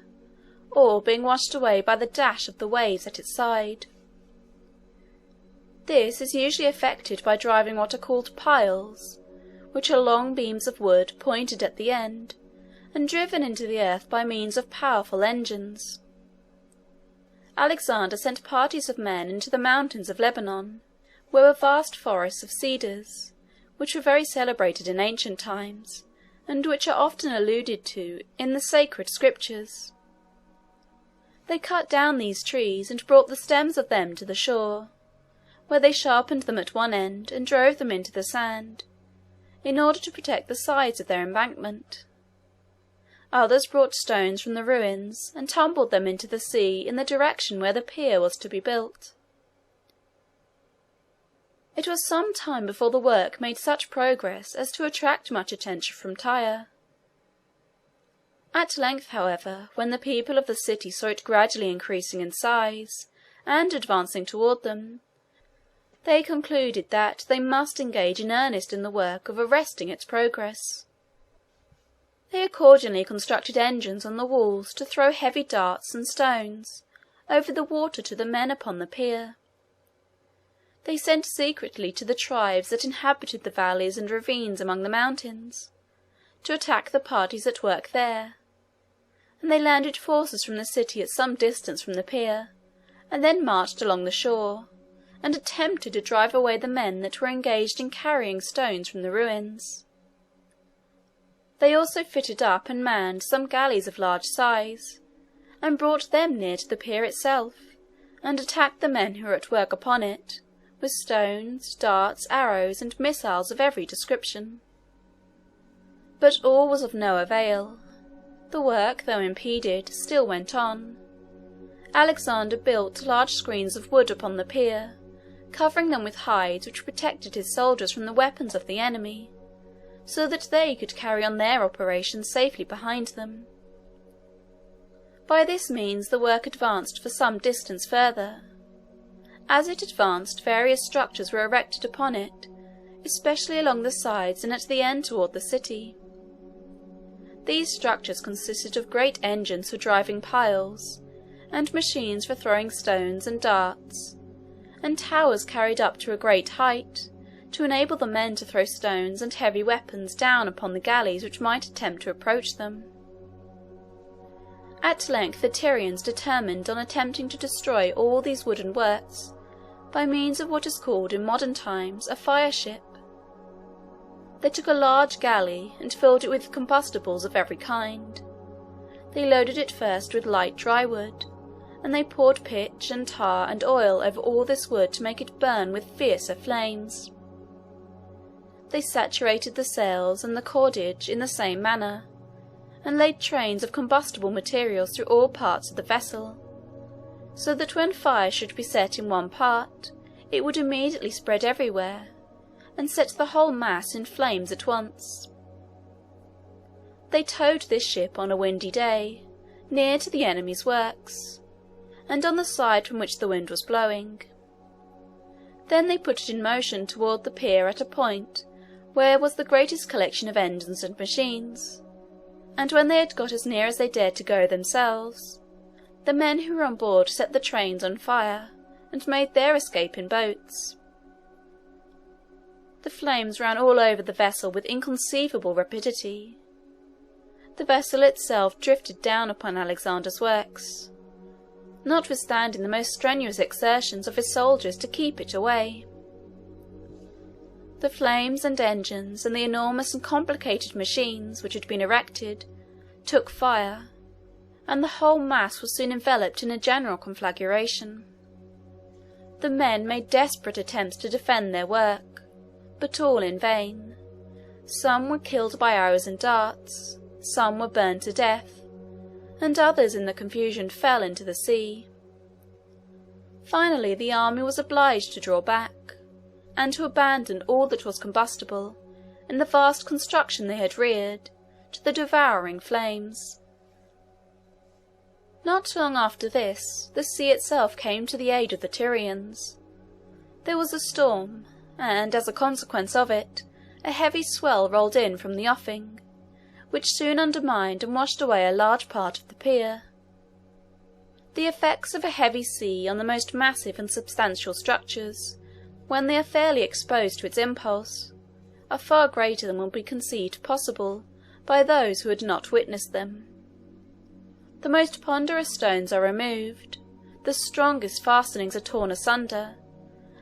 or being washed away by the dash of the waves at its side. This is usually effected by driving what are called piles, which are long beams of wood pointed at the end, and driven into the earth by means of powerful engines. Alexander sent parties of men into the mountains of Lebanon, where were vast forests of cedars, which were very celebrated in ancient times, and which are often alluded to in the sacred scriptures. They cut down these trees and brought the stems of them to the shore, where they sharpened them at one end and drove them into the sand, in order to protect the sides of their embankment. Others brought stones from the ruins and tumbled them into the sea in the direction where the pier was to be built. It was some time before the work made such progress as to attract much attention from Tyre. At length, however, when the people of the city saw it gradually increasing in size, and advancing toward them, they concluded that they must engage in earnest in the work of arresting its progress. They accordingly constructed engines on the walls to throw heavy darts and stones over the water to the men upon the pier. They sent secretly to the tribes that inhabited the valleys and ravines among the mountains, to attack the parties at work there, and they landed forces from the city at some distance from the pier, and then marched along the shore, and attempted to drive away the men that were engaged in carrying stones from the ruins. They also fitted up and manned some galleys of large size, and brought them near to the pier itself, and attacked the men who were at work upon it, with stones, darts, arrows, and missiles of every description. But all was of no avail. The work, though impeded, still went on. Alexander built large screens of wood upon the pier, covering them with hides which protected his soldiers from the weapons of the enemy, so that they could carry on their operations safely behind them. By this means the work advanced for some distance further. As it advanced, various structures were erected upon it, especially along the sides and at the end toward the city. These structures consisted of great engines for driving piles, and machines for throwing stones and darts, and towers carried up to a great height, to enable the men to throw stones and heavy weapons down upon the galleys which might attempt to approach them. At length the Tyrians determined on attempting to destroy all these wooden works by means of what is called in modern times a fire-ship. They took a large galley and filled it with combustibles of every kind. They loaded it first with light dry wood, and they poured pitch and tar and oil over all this wood to make it burn with fiercer flames. They saturated the sails and the cordage in the same manner, and laid trains of combustible materials through all parts of the vessel, so that when fire should be set in one part, it would immediately spread everywhere, and set the whole mass in flames at once. They towed this ship on a windy day, near to the enemy's works, and on the side from which the wind was blowing. Then they put it in motion toward the pier at a point where was the greatest collection of engines and machines, and when they had got as near as they dared to go themselves, the men who were on board set the trains on fire, and made their escape in boats. The flames ran all over the vessel with inconceivable rapidity. The vessel itself drifted down upon Alexander's works, notwithstanding the most strenuous exertions of his soldiers to keep it away. The flames and engines, and the enormous and complicated machines which had been erected, took fire, and the whole mass was soon enveloped in a general conflagration. The men made desperate attempts to defend their work, but all in vain, Some were killed by arrows and darts, some were burned to death, and others in the confusion fell into the sea. Finally the army was obliged to draw back, and to abandon all that was combustible in the vast construction they had reared to the devouring flames. Not long after this, the sea itself came to the aid of the Tyrians. There was a storm, and as a consequence of it, a heavy swell rolled in from the offing, which soon undermined and washed away a large part of the pier. The effects of a heavy sea on the most massive and substantial structures, when they are fairly exposed to its impulse, are far greater than will be conceived possible by those who had not witnessed them. The most ponderous stones are removed, the strongest fastenings are torn asunder,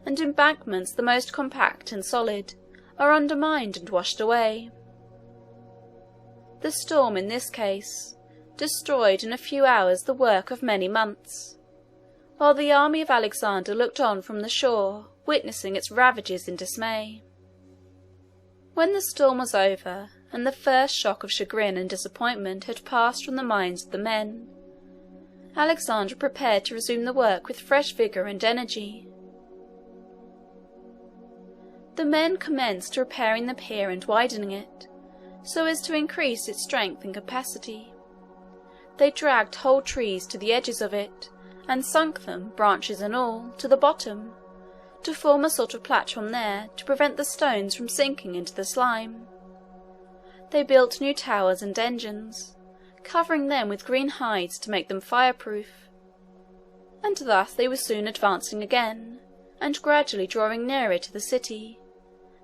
and embankments the most compact and solid are undermined and washed away. The storm in this case destroyed in a few hours the work of many months, while the army of Alexander looked on from the shore, witnessing its ravages in dismay. When the storm was over, and the first shock of chagrin and disappointment had passed from the minds of the men, Alexander prepared to resume the work with fresh vigour and energy. The men commenced repairing the pier and widening it, so as to increase its strength and capacity. They dragged whole trees to the edges of it, and sunk them, branches and all, to the bottom, to form a sort of platform there to prevent the stones from sinking into the slime. They built new towers and engines, covering them with green hides to make them fireproof, and thus they were soon advancing again, and gradually drawing nearer to the city,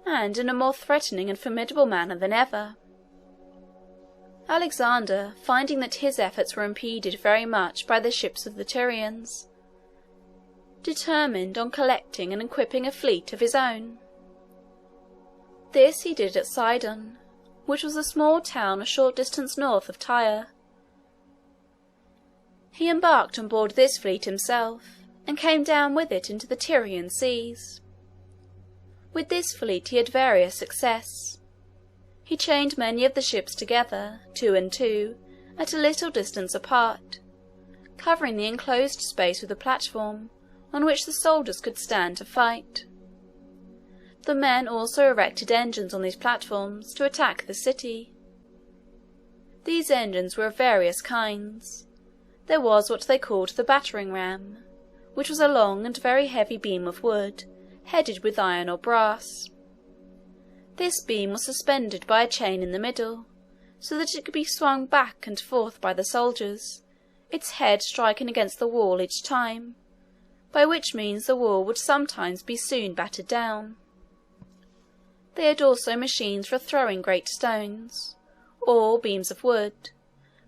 and in a more threatening and formidable manner than ever. Alexander, finding that his efforts were impeded very much by the ships of the Tyrians, determined on collecting and equipping a fleet of his own. This he did at Sidon, which was a small town a short distance north of Tyre. He embarked on board this fleet himself, and came down with it into the Tyrian seas. With this fleet he had various success. He chained many of the ships together, 2 and 2, at a little distance apart, covering the enclosed space with a platform on which the soldiers could stand to fight. The men also erected engines on these platforms to attack the city. These engines were of various kinds. There was what they called the battering ram, which was a long and very heavy beam of wood, headed with iron or brass. This beam was suspended by a chain in the middle, so that it could be swung back and forth by the soldiers, its head striking against the wall each time, by which means the wall would sometimes be soon battered down. They had also machines for throwing great stones, or beams of wood,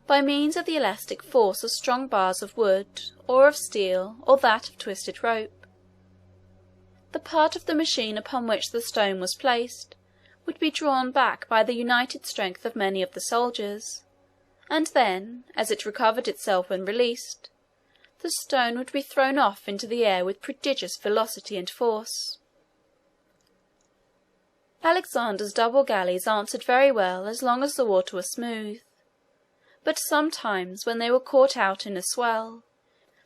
by means of the elastic force of strong bars of wood, or of steel, or that of twisted rope. The part of the machine upon which the stone was placed would be drawn back by the united strength of many of the soldiers, and then, as it recovered itself when released, the stone would be thrown off into the air with prodigious velocity and force. Alexander's double galleys answered very well as long as the water was smooth, but sometimes when they were caught out in a swell,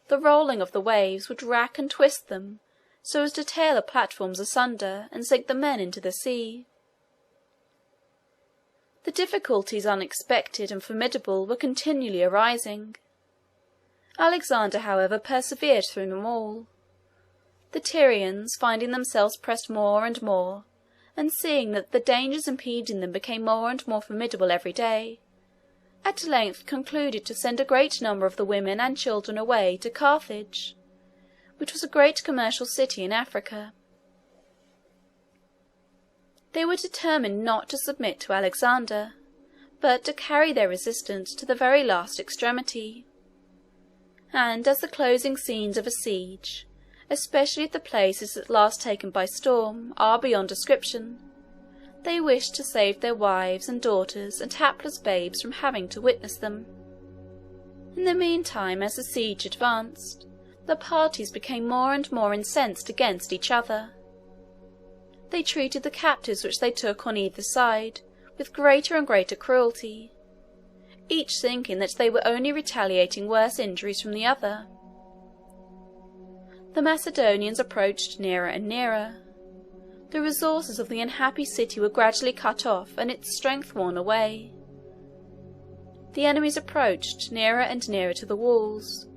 the rolling of the waves would rack and twist them so as to tear the platforms asunder and sink the men into the sea. The difficulties, unexpected and formidable, were continually arising. Alexander, however, persevered through them all. The Tyrians, finding themselves pressed more and more, and seeing that the dangers impeding them became more and more formidable every day, at length concluded to send a great number of the women and children away to Carthage, which was a great commercial city in Africa. They were determined not to submit to Alexander, but to carry their resistance to the very last extremity. And as the closing scenes of a siege, especially if the place is at last taken by storm, are beyond description, they wished to save their wives and daughters and hapless babes from having to witness them. In the meantime, as the siege advanced, the parties became more and more incensed against each other. They treated the captives which they took on either side with greater and greater cruelty, each thinking that they were only retaliating worse injuries from the other. The Macedonians approached nearer and nearer. The resources of the unhappy city were gradually cut off and its strength worn away. The enemies approached nearer and nearer to the walls,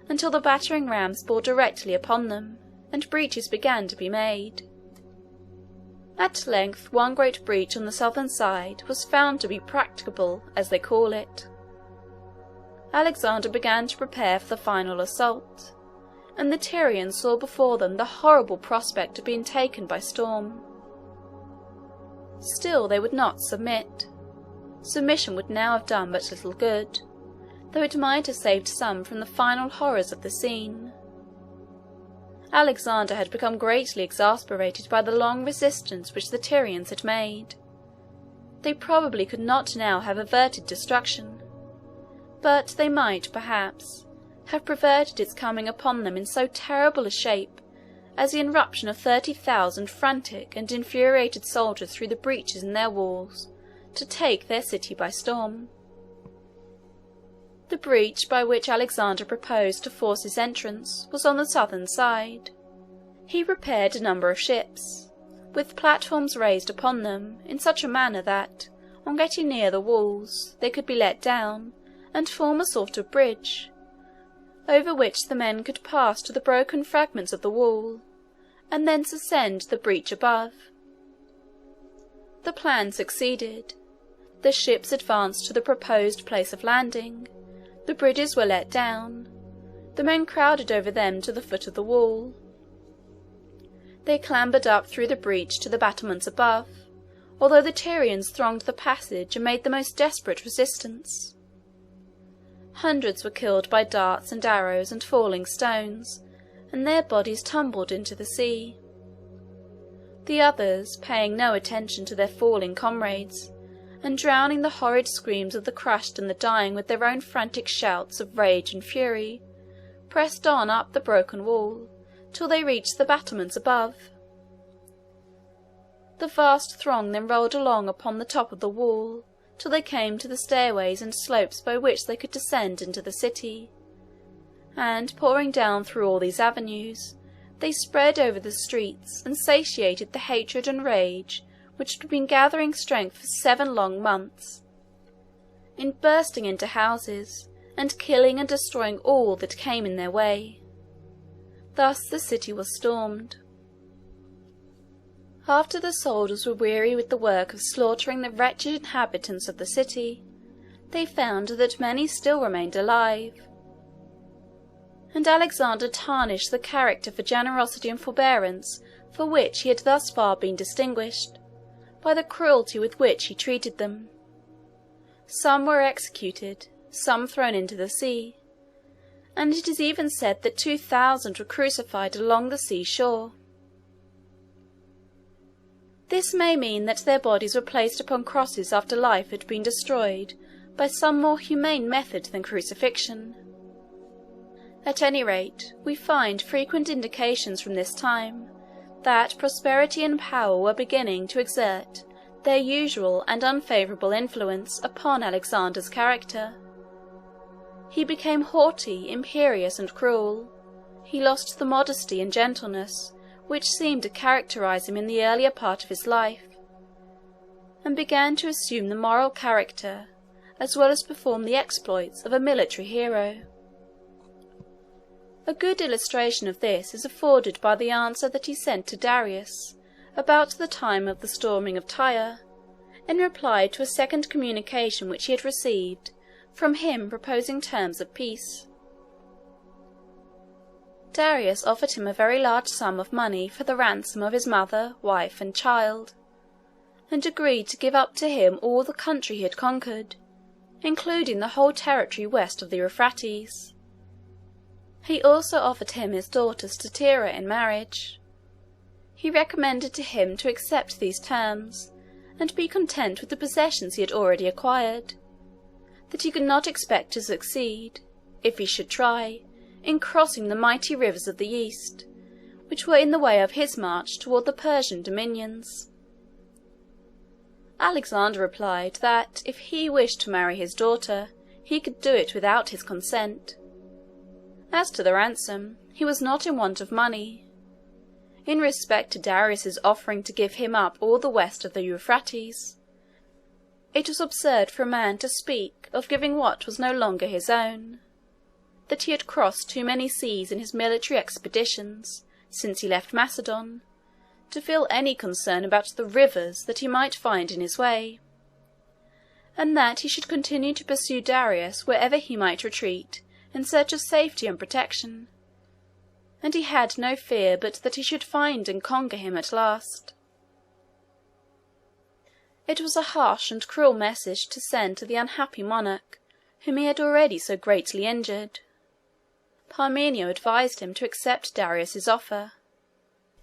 until the battering rams bore directly upon them, and breaches began to be made. At length one great breach on the southern side was found to be practicable, as they call it. Alexander began to prepare for the final assault, and the Tyrians saw before them the horrible prospect of being taken by storm. Still they would not submit. Submission would now have done but little good, though it might have saved some from the final horrors of the scene. Alexander had become greatly exasperated by the long resistance which the Tyrians had made. They probably could not now have averted destruction, but they might, perhaps, have prevented its coming upon them in so terrible a shape as the irruption of 30,000 frantic and infuriated soldiers through the breaches in their walls to take their city by storm. The breach by which Alexander proposed to force his entrance was on the southern side. He prepared a number of ships, with platforms raised upon them in such a manner that, on getting near the walls, they could be let down and form a sort of bridge, over which the men could pass to the broken fragments of the wall, and thence ascend the breach above. The plan succeeded. The ships advanced to the proposed place of landing, the bridges were let down, the men crowded over them to the foot of the wall. They clambered up through the breach to the battlements above, although the Tyrians thronged the passage and made the most desperate resistance. Hundreds were killed by darts and arrows and falling stones, and their bodies tumbled into the sea. The others, paying no attention to their falling comrades, and drowning the horrid screams of the crushed and the dying with their own frantic shouts of rage and fury, pressed on up the broken wall, till they reached the battlements above. The vast throng then rolled along upon the top of the wall, till they came to the stairways and slopes by which they could descend into the city, and pouring down through all these avenues, they spread over the streets and satiated the hatred and rage which had been gathering strength for 7 long months, in bursting into houses and killing and destroying all that came in their way. Thus the city was stormed. After the soldiers were weary with the work of slaughtering the wretched inhabitants of the city, they found that many still remained alive, and Alexander tarnished the character for generosity and forbearance for which he had thus far been distinguished, by the cruelty with which he treated them. Some were executed, some thrown into the sea, and it is even said that 2,000 were crucified along the sea shore. This may mean that their bodies were placed upon crosses after life had been destroyed by some more humane method than crucifixion. At any rate, we find frequent indications from this time that prosperity and power were beginning to exert their usual and unfavourable influence upon Alexander's character. He became haughty, imperious, and cruel. He lost the modesty and gentleness which seemed to characterize him in the earlier part of his life, and began to assume the moral character, as well as perform the exploits, of a military hero. A good illustration of this is afforded by the answer that he sent to Darius, about the time of the storming of Tyre, in reply to a second communication which he had received from him proposing terms of peace. Darius offered him a very large sum of money for the ransom of his mother, wife, and child, and agreed to give up to him all the country he had conquered, including the whole territory west of the Euphrates. He also offered him his daughter Statira in marriage. He recommended to him to accept these terms, and be content with the possessions he had already acquired, that he could not expect to succeed, if he should try, in crossing the mighty rivers of the East, which were in the way of his march toward the Persian dominions. Alexander replied that if he wished to marry his daughter, he could do it without his consent. As to the ransom, he was not in want of money. In respect to Darius's offering to give him up all the west of the Euphrates, it was absurd for a man to speak of giving what was no longer his own, that he had crossed too many seas in his military expeditions, since he left Macedon, to feel any concern about the rivers that he might find in his way, and that he should continue to pursue Darius wherever he might retreat in search of safety and protection, and he had no fear but that he should find and conquer him at last. It was a harsh and cruel message to send to the unhappy monarch whom he had already so greatly injured. Parmenio advised him to accept Darius's offer.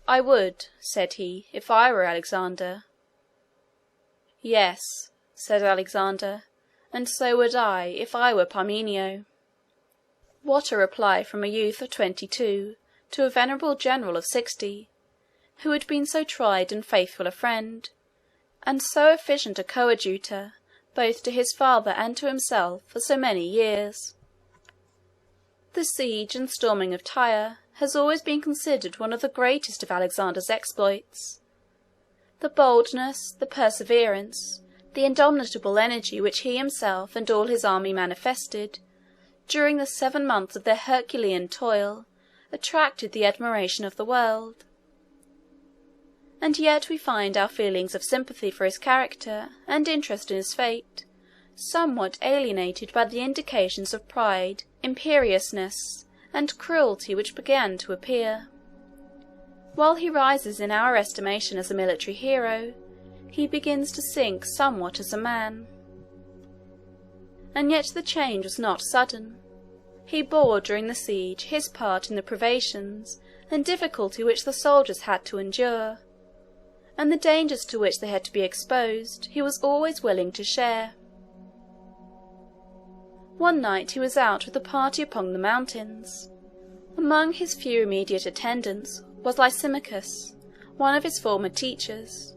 "I would," said he, "if I were Alexander." "Yes," said Alexander, "and so would I, if I were Parmenio." What a reply from a youth of 22 to a venerable general of 60, who had been so tried and faithful a friend, and so efficient a coadjutor both to his father and to himself for so many years. The siege and storming of Tyre has always been considered one of the greatest of Alexander's exploits. The boldness, the perseverance, the indomitable energy which he himself and all his army manifested during the 7 months of their Herculean toil attracted the admiration of the world. And yet we find our feelings of sympathy for his character and interest in his fate somewhat alienated by the indications of pride, imperiousness, and cruelty which began to appear. While he rises in our estimation as a military hero, he begins to sink somewhat as a man. And yet the change was not sudden. He bore during the siege his part in the privations and difficulty which the soldiers had to endure, and the dangers to which they had to be exposed he was always willing to share. One night he was out with a party upon the mountains. Among his few immediate attendants was Lysimachus, one of his former teachers,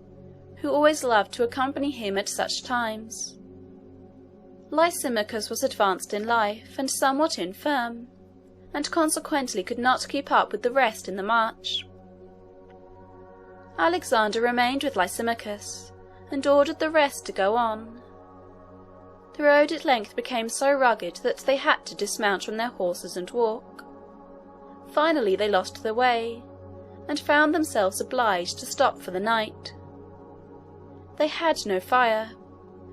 who always loved to accompany him at such times. Lysimachus was advanced in life and somewhat infirm, and consequently could not keep up with the rest in the march. Alexander remained with Lysimachus, and ordered the rest to go on. The road at length became so rugged that they had to dismount from their horses and walk. Finally they lost their way, and found themselves obliged to stop for the night. They had no fire.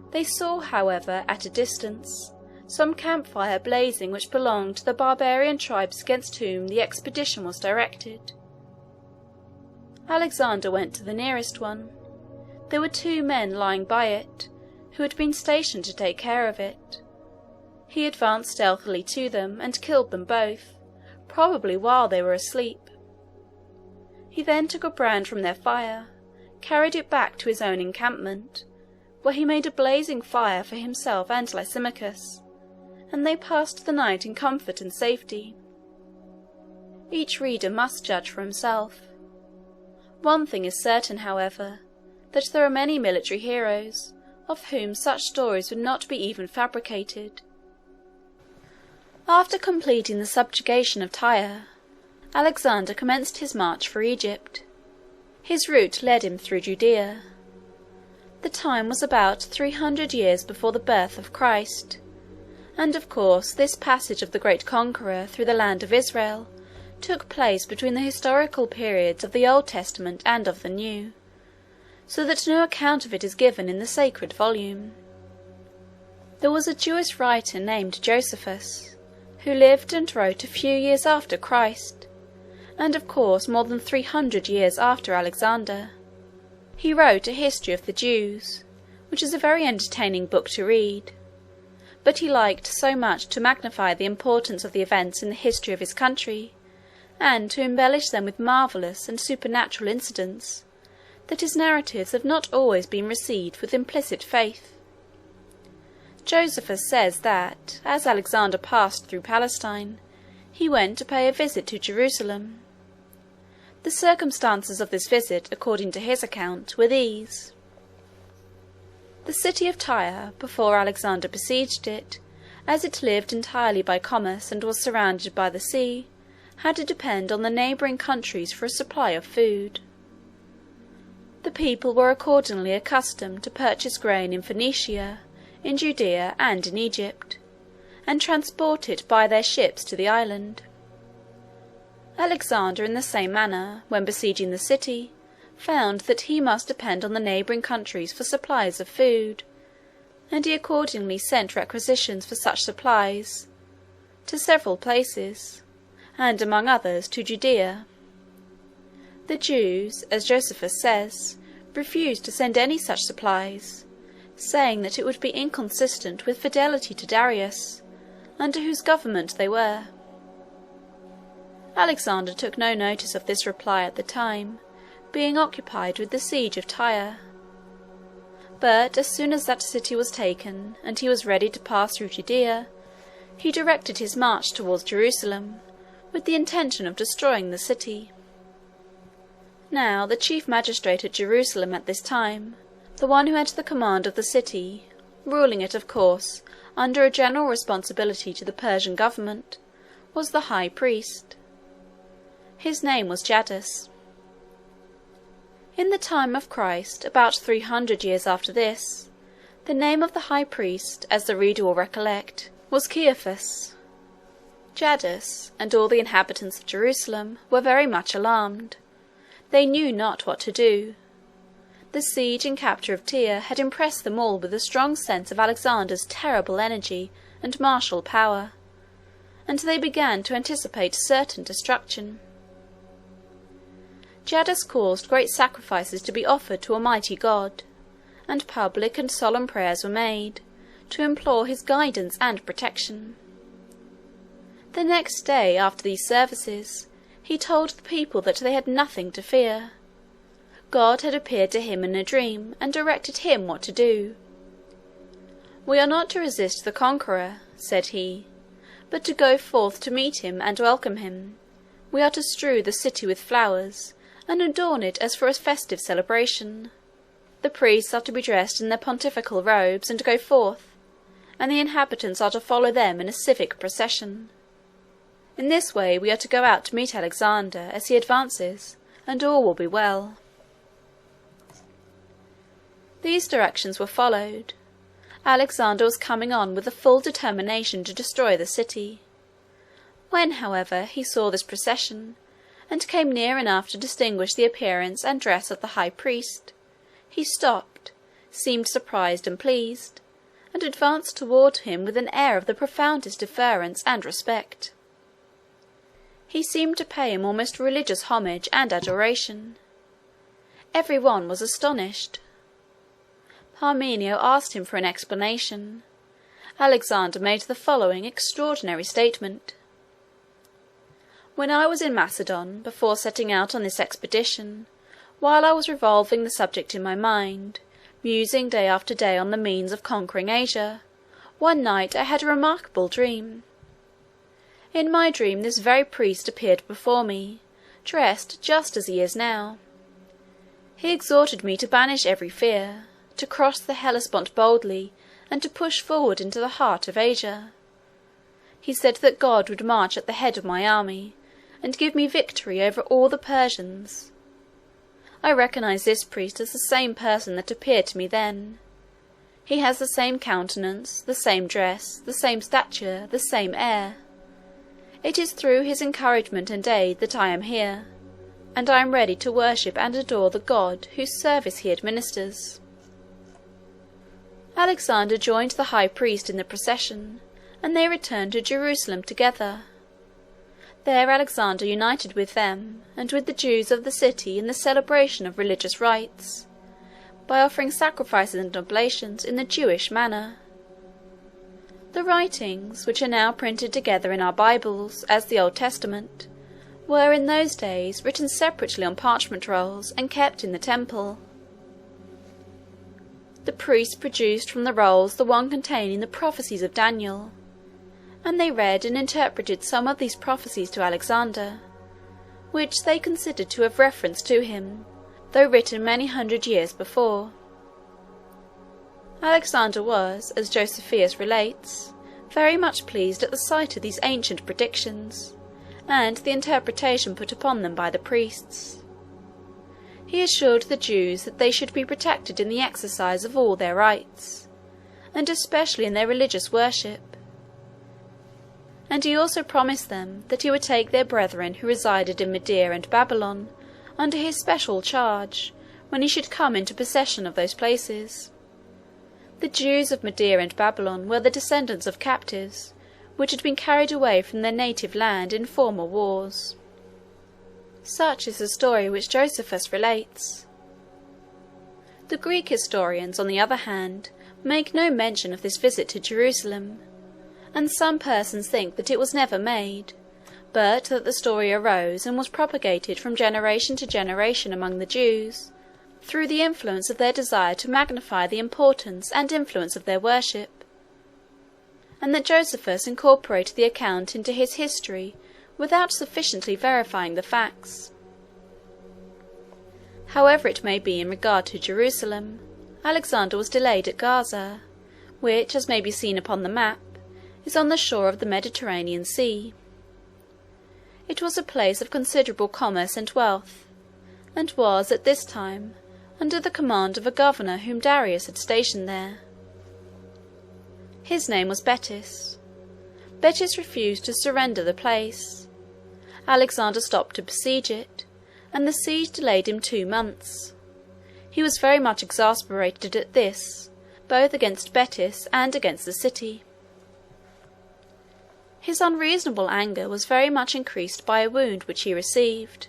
They saw, however, at a distance, some campfire blazing which belonged to the barbarian tribes against whom the expedition was directed. Alexander went to the nearest one. There were 2 men lying by it, who had been stationed to take care of it. He advanced stealthily to them and killed them both, probably while they were asleep. He then took a brand from their fire, carried it back to his own encampment, where he made a blazing fire for himself and Lysimachus, and they passed the night in comfort and safety. Each reader must judge for himself. One thing is certain, however, that there are many military heroes of whom such stories would not be even fabricated. After completing the subjugation of Tyre, Alexander commenced his march for Egypt. His route led him through Judea. The time was about 300 years before the birth of Christ, and of course this passage of the great conqueror through the land of Israel took place between the historical periods of the Old Testament and of the New, so that no account of it is given in the sacred volume. There was a Jewish writer named Josephus, who lived and wrote a few years after Christ, and of course more than 300 years after Alexander. He wrote a history of the Jews, which is a very entertaining book to read, but he liked so much to magnify the importance of the events in the history of his country, and to embellish them with marvellous and supernatural incidents, that his narratives have not always been received with implicit faith. Josephus says that, as Alexander passed through Palestine, he went to pay a visit to Jerusalem. The circumstances of this visit, according to his account, were these. The city of Tyre, before Alexander besieged it, as it lived entirely by commerce and was surrounded by the sea, had to depend on the neighbouring countries for a supply of food. The people were accordingly accustomed to purchase grain in Phoenicia, in Judea, and in Egypt, and transport it by their ships to the island. Alexander, in the same manner, when besieging the city, found that he must depend on the neighbouring countries for supplies of food, and he accordingly sent requisitions for such supplies to several places, and among others to Judea. The Jews, as Josephus says, refused to send any such supplies, saying that it would be inconsistent with fidelity to Darius, under whose government they were. Alexander took no notice of this reply at the time, being occupied with the siege of Tyre. But as soon as that city was taken, and he was ready to pass through Judea, he directed his march towards Jerusalem, with the intention of destroying the city. Now the chief magistrate at Jerusalem at this time, the one who had the command of the city, ruling it, of course, under a general responsibility to the Persian government, was the high priest. His name was Jadus. In the time of Christ, about 300 years after this, the name of the high priest, as the reader will recollect, was Caiaphas. Jadus, and all the inhabitants of Jerusalem, were very much alarmed. They knew not what to do. The siege and capture of Tyre had impressed them all with a strong sense of Alexander's terrible energy and martial power, and they began to anticipate certain destruction. Jadus caused great sacrifices to be offered to Almighty God, and public and solemn prayers were made, to implore his guidance and protection. The next day after these services, he told the people that they had nothing to fear. God had appeared to him in a dream, and directed him what to do. "We are not to resist the conqueror," said he, "but to go forth to meet him and welcome him. We are to strew the city with flowers, and adorn it as for a festive celebration. The priests are to be dressed in their pontifical robes and go forth, and the inhabitants are to follow them in a civic procession. In this way we are to go out to meet Alexander as he advances, and all will be well." These directions were followed. Alexander was coming on with a full determination to destroy the city. When, however, he saw this procession, and came near enough to distinguish the appearance and dress of the high priest, he stopped, seemed surprised and pleased, and advanced toward him with an air of the profoundest deference and respect. He seemed to pay him almost religious homage and adoration. Every one was astonished. Parmenio asked him for an explanation. Alexander made the following extraordinary statement: "When I was in Macedon, before setting out on this expedition, while I was revolving the subject in my mind, musing day after day on the means of conquering Asia, one night I had a remarkable dream. In my dream this very priest appeared before me, dressed just as he is now. He exhorted me to banish every fear, to cross the Hellespont boldly, and to push forward into the heart of Asia. He said that God would march at the head of my army, and give me victory over all the Persians. I recognize this priest as the same person that appeared to me then. He has the same countenance, the same dress, the same stature, the same air. It is through his encouragement and aid that I am here, and I am ready to worship and adore the God whose service he administers." Alexander joined the high priest in the procession, and they returned to Jerusalem together. There Alexander united with them, and with the Jews of the city, in the celebration of religious rites, by offering sacrifices and oblations in the Jewish manner. The writings, which are now printed together in our Bibles, as the Old Testament, were in those days written separately on parchment rolls, and kept in the temple. The priests produced from the rolls the one containing the prophecies of Daniel, and they read and interpreted some of these prophecies to Alexander, which they considered to have reference to him, though written many hundred years before. Alexander was, as Josephus relates, very much pleased at the sight of these ancient predictions, and the interpretation put upon them by the priests. He assured the Jews that they should be protected in the exercise of all their rights, and especially in their religious worship, and he also promised them that he would take their brethren who resided in Media and Babylon under his special charge when he should come into possession of those places. The Jews of Media and Babylon were the descendants of captives which had been carried away from their native land in former wars. Such is the story which Josephus relates. The Greek historians, on the other hand, make no mention of this visit to Jerusalem, and some persons think that it was never made, but that the story arose and was propagated from generation to generation among the Jews, through the influence of their desire to magnify the importance and influence of their worship, and that Josephus incorporated the account into his history without sufficiently verifying the facts. However it may be in regard to Jerusalem, Alexander was delayed at Gaza, which, as may be seen upon the map, is on the shore of the Mediterranean Sea. It was a place of considerable commerce and wealth, and was, at this time, under the command of a governor whom Darius had stationed there. His name was Betis. Betis refused to surrender the place. Alexander stopped to besiege it, and the siege delayed him 2 months. He was very much exasperated at this, both against Betis and against the city. His unreasonable anger was very much increased by a wound which he received.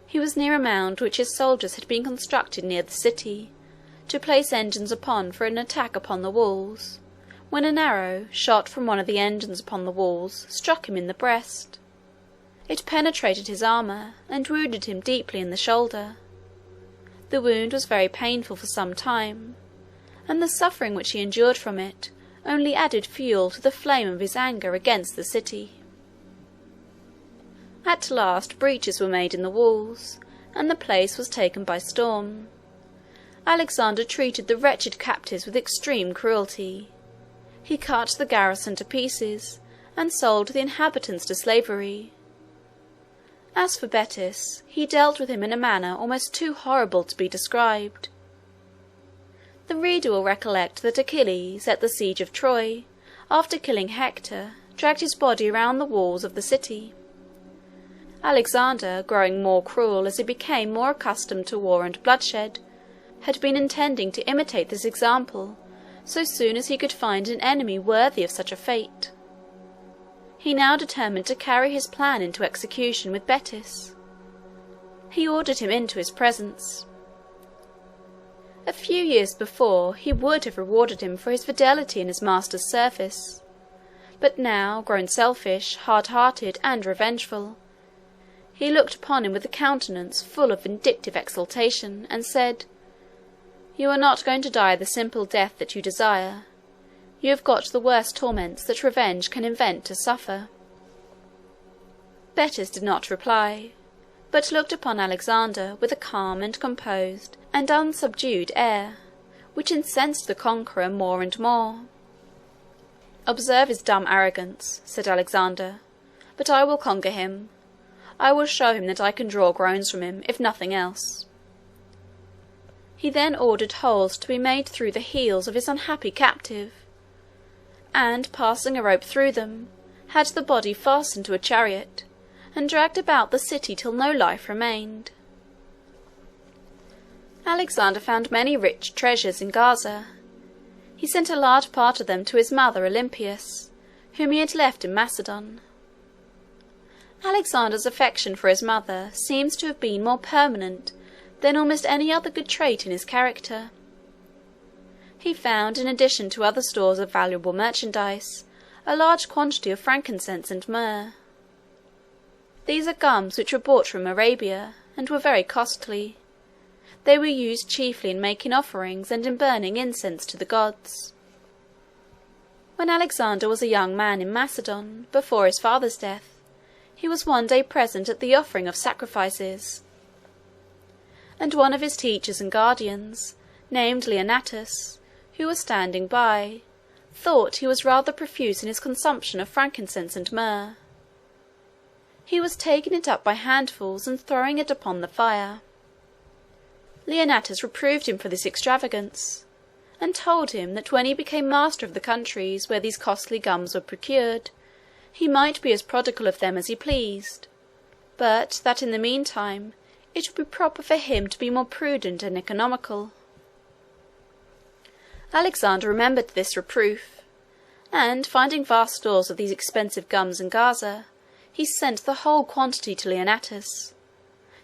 He was near a mound which his soldiers had been constructed near the city, to place engines upon for an attack upon the walls, when an arrow, shot from one of the engines upon the walls, struck him in the breast. It penetrated his armour, and wounded him deeply in the shoulder. The wound was very painful for some time, and the suffering which he endured from it only added fuel to the flame of his anger against the city. At last breaches were made in the walls, and the place was taken by storm. Alexander treated the wretched captives with extreme cruelty. He cut the garrison to pieces, and sold the inhabitants to slavery. As for Betis, he dealt with him in a manner almost too horrible to be described. The reader will recollect that Achilles, at the siege of Troy, after killing Hector, dragged his body around the walls of the city. Alexander, growing more cruel as he became more accustomed to war and bloodshed, had been intending to imitate this example so soon as he could find an enemy worthy of such a fate. He now determined to carry his plan into execution with Betis. He ordered him into his presence. A few years before he would have rewarded him for his fidelity in his master's service, but now, grown selfish, hard-hearted, and revengeful, he looked upon him with a countenance full of vindictive exultation, and said, "You are not going to die the simple death that you desire. You have got the worst torments that revenge can invent to suffer." Betis did not reply, but looked upon Alexander with a calm and composed and unsubdued air, which incensed the conqueror more and more. "Observe his dumb arrogance," said Alexander, "but I will conquer him. I will show him that I can draw groans from him, if nothing else." He then ordered holes to be made through the heels of his unhappy captive, and, passing a rope through them, had the body fastened to a chariot, and dragged about the city till no life remained. Alexander found many rich treasures in Gaza. He sent a large part of them to his mother Olympias, whom he had left in Macedon. Alexander's affection for his mother seems to have been more permanent than almost any other good trait in his character. He found, in addition to other stores of valuable merchandise, a large quantity of frankincense and myrrh. These are gums which were brought from Arabia, and were very costly. They were used chiefly in making offerings and in burning incense to the gods. When Alexander was a young man in Macedon, before his father's death, he was one day present at the offering of sacrifices, and one of his teachers and guardians, named Leonatus, who was standing by, thought he was rather profuse in his consumption of frankincense and myrrh. He was taking it up by handfuls and throwing it upon the fire. Leonnatus reproved him for this extravagance, and told him that when he became master of the countries where these costly gums were procured, he might be as prodigal of them as he pleased, but that in the meantime it would be proper for him to be more prudent and economical. Alexander remembered this reproof, and finding vast stores of these expensive gums in Gaza, he sent the whole quantity to Leonnatus,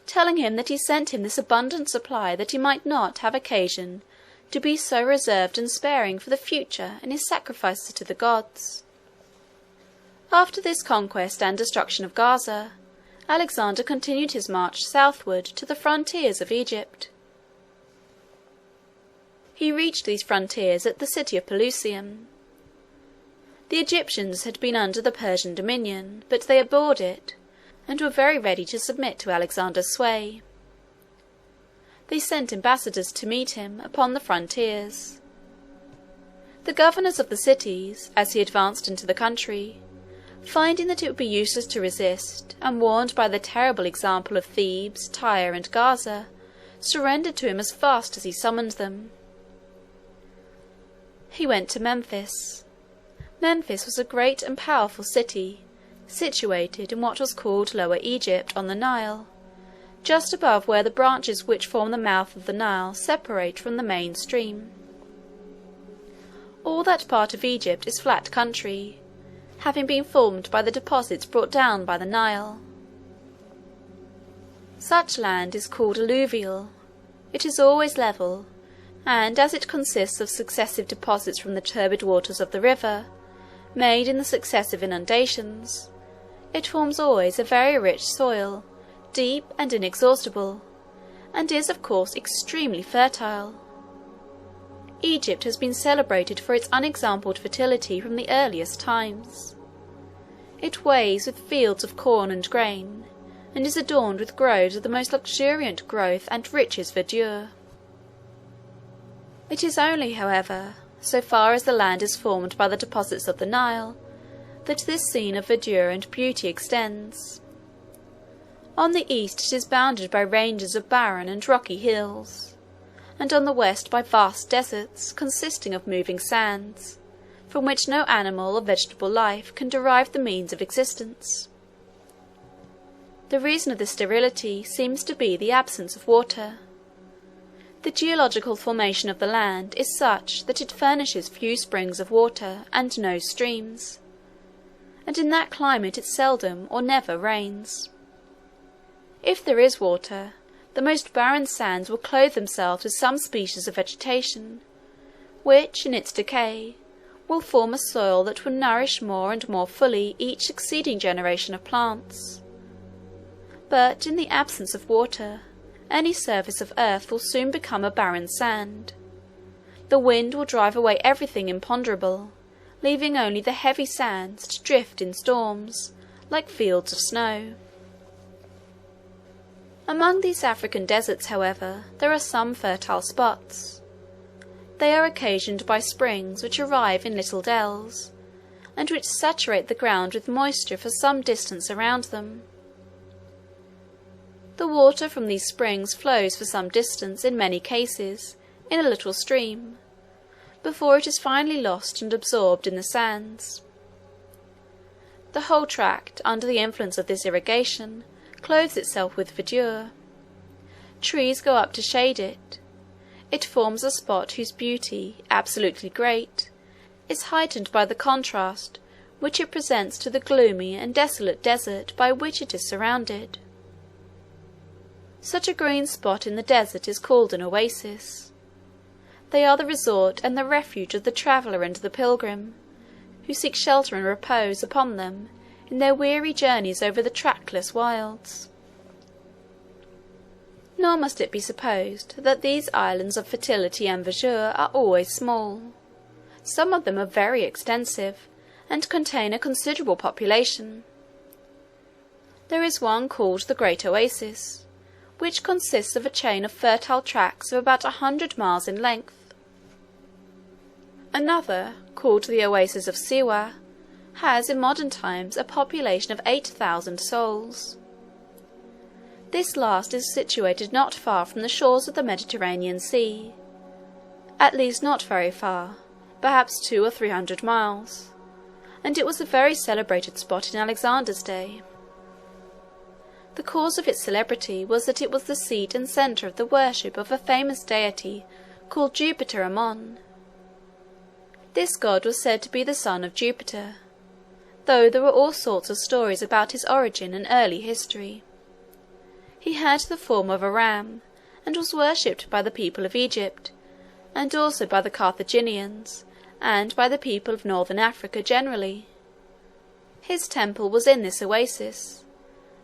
telling him that he sent him this abundant supply that he might not have occasion to be so reserved and sparing for the future in his sacrifices to the gods. After this conquest and destruction of Gaza, Alexander continued his march southward to the frontiers of Egypt. He reached these frontiers at the city of Pelusium. The Egyptians had been under the Persian dominion, but they abhorred it, and were very ready to submit to Alexander's sway. They sent ambassadors to meet him upon the frontiers. The governors of the cities, as he advanced into the country, finding that it would be useless to resist, and warned by the terrible example of Thebes, Tyre, and Gaza, surrendered to him as fast as he summoned them. He went to Memphis. Memphis was a great and powerful city, situated in what was called Lower Egypt on the Nile, just above where the branches which form the mouth of the Nile separate from the main stream. All that part of Egypt is flat country, having been formed by the deposits brought down by the Nile. Such land is called alluvial. It is always level, and as it consists of successive deposits from the turbid waters of the river, made in the successive inundations, it forms always a very rich soil, deep and inexhaustible, and is of course extremely fertile. Egypt has been celebrated for its unexampled fertility from the earliest times. It waves with fields of corn and grain, and is adorned with groves of the most luxuriant growth and richest verdure. It is only, however, so far as the land is formed by the deposits of the Nile, that this scene of verdure and beauty extends. On the east it is bounded by ranges of barren and rocky hills, and on the west by vast deserts consisting of moving sands, from which no animal or vegetable life can derive the means of existence. The reason of this sterility seems to be the absence of water. The geological formation of the land is such that it furnishes few springs of water and no streams, and in that climate it seldom or never rains. If there is water, the most barren sands will clothe themselves with some species of vegetation, which, in its decay, will form a soil that will nourish more and more fully each succeeding generation of plants. But in the absence of water, any surface of earth will soon become a barren sand. The wind will drive away everything imponderable, leaving only the heavy sands to drift in storms, like fields of snow. Among these African deserts, however, there are some fertile spots. They are occasioned by springs which arrive in little dells, and which saturate the ground with moisture for some distance around them. The water from these springs flows for some distance, in many cases, in a little stream, before it is finally lost and absorbed in the sands. The whole tract, under the influence of this irrigation, clothes itself with verdure. Trees go up to shade it. It forms a spot whose beauty, absolutely great, is heightened by the contrast which it presents to the gloomy and desolate desert by which it is surrounded. Such a green spot in the desert is called an oasis. They are the resort and the refuge of the traveller and the pilgrim, who seek shelter and repose upon them in their weary journeys over the trackless wilds. Nor must it be supposed that these islands of fertility and verdure are always small. Some of them are very extensive, and contain a considerable population. There is one called the Great Oasis, which consists of a chain of fertile tracts of about 100 miles in length. Another, called the Oasis of Siwa, has in modern times a population of 8,000 souls. This last is situated not far from the shores of the Mediterranean Sea, at least not very far, perhaps 200 or 300 miles, and it was a very celebrated spot in Alexander's day. The cause of its celebrity was that it was the seat and centre of the worship of a famous deity called Jupiter Ammon. This god was said to be the son of Jupiter, though there were all sorts of stories about his origin and early history. He had the form of a ram, and was worshipped by the people of Egypt, and also by the Carthaginians, and by the people of northern Africa generally. His temple was in this oasis,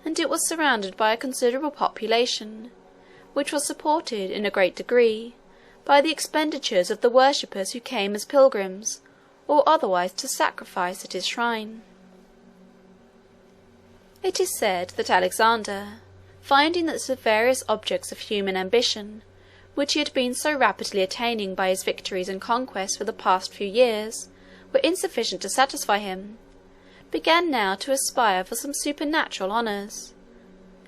and it was surrounded by a considerable population, which was supported in a great degree by the expenditures of the worshippers who came as pilgrims or otherwise to sacrifice at his shrine. It is said that Alexander, finding that the various objects of human ambition, which he had been so rapidly attaining by his victories and conquests for the past few years, were insufficient to satisfy him, began now to aspire for some supernatural honours,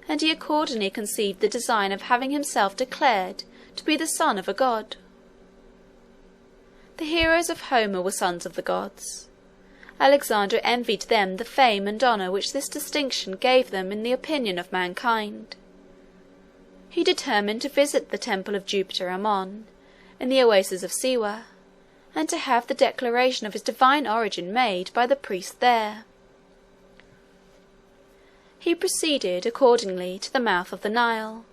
and he accordingly conceived the design of having himself declared to be the son of a god. The heroes of Homer were sons of the gods. Alexander envied them the fame and honour which this distinction gave them in the opinion of mankind. He determined to visit the temple of Jupiter Ammon, in the oasis of Siwa, and to have the declaration of his divine origin made by the priest there. He proceeded accordingly to the mouth of the Nile,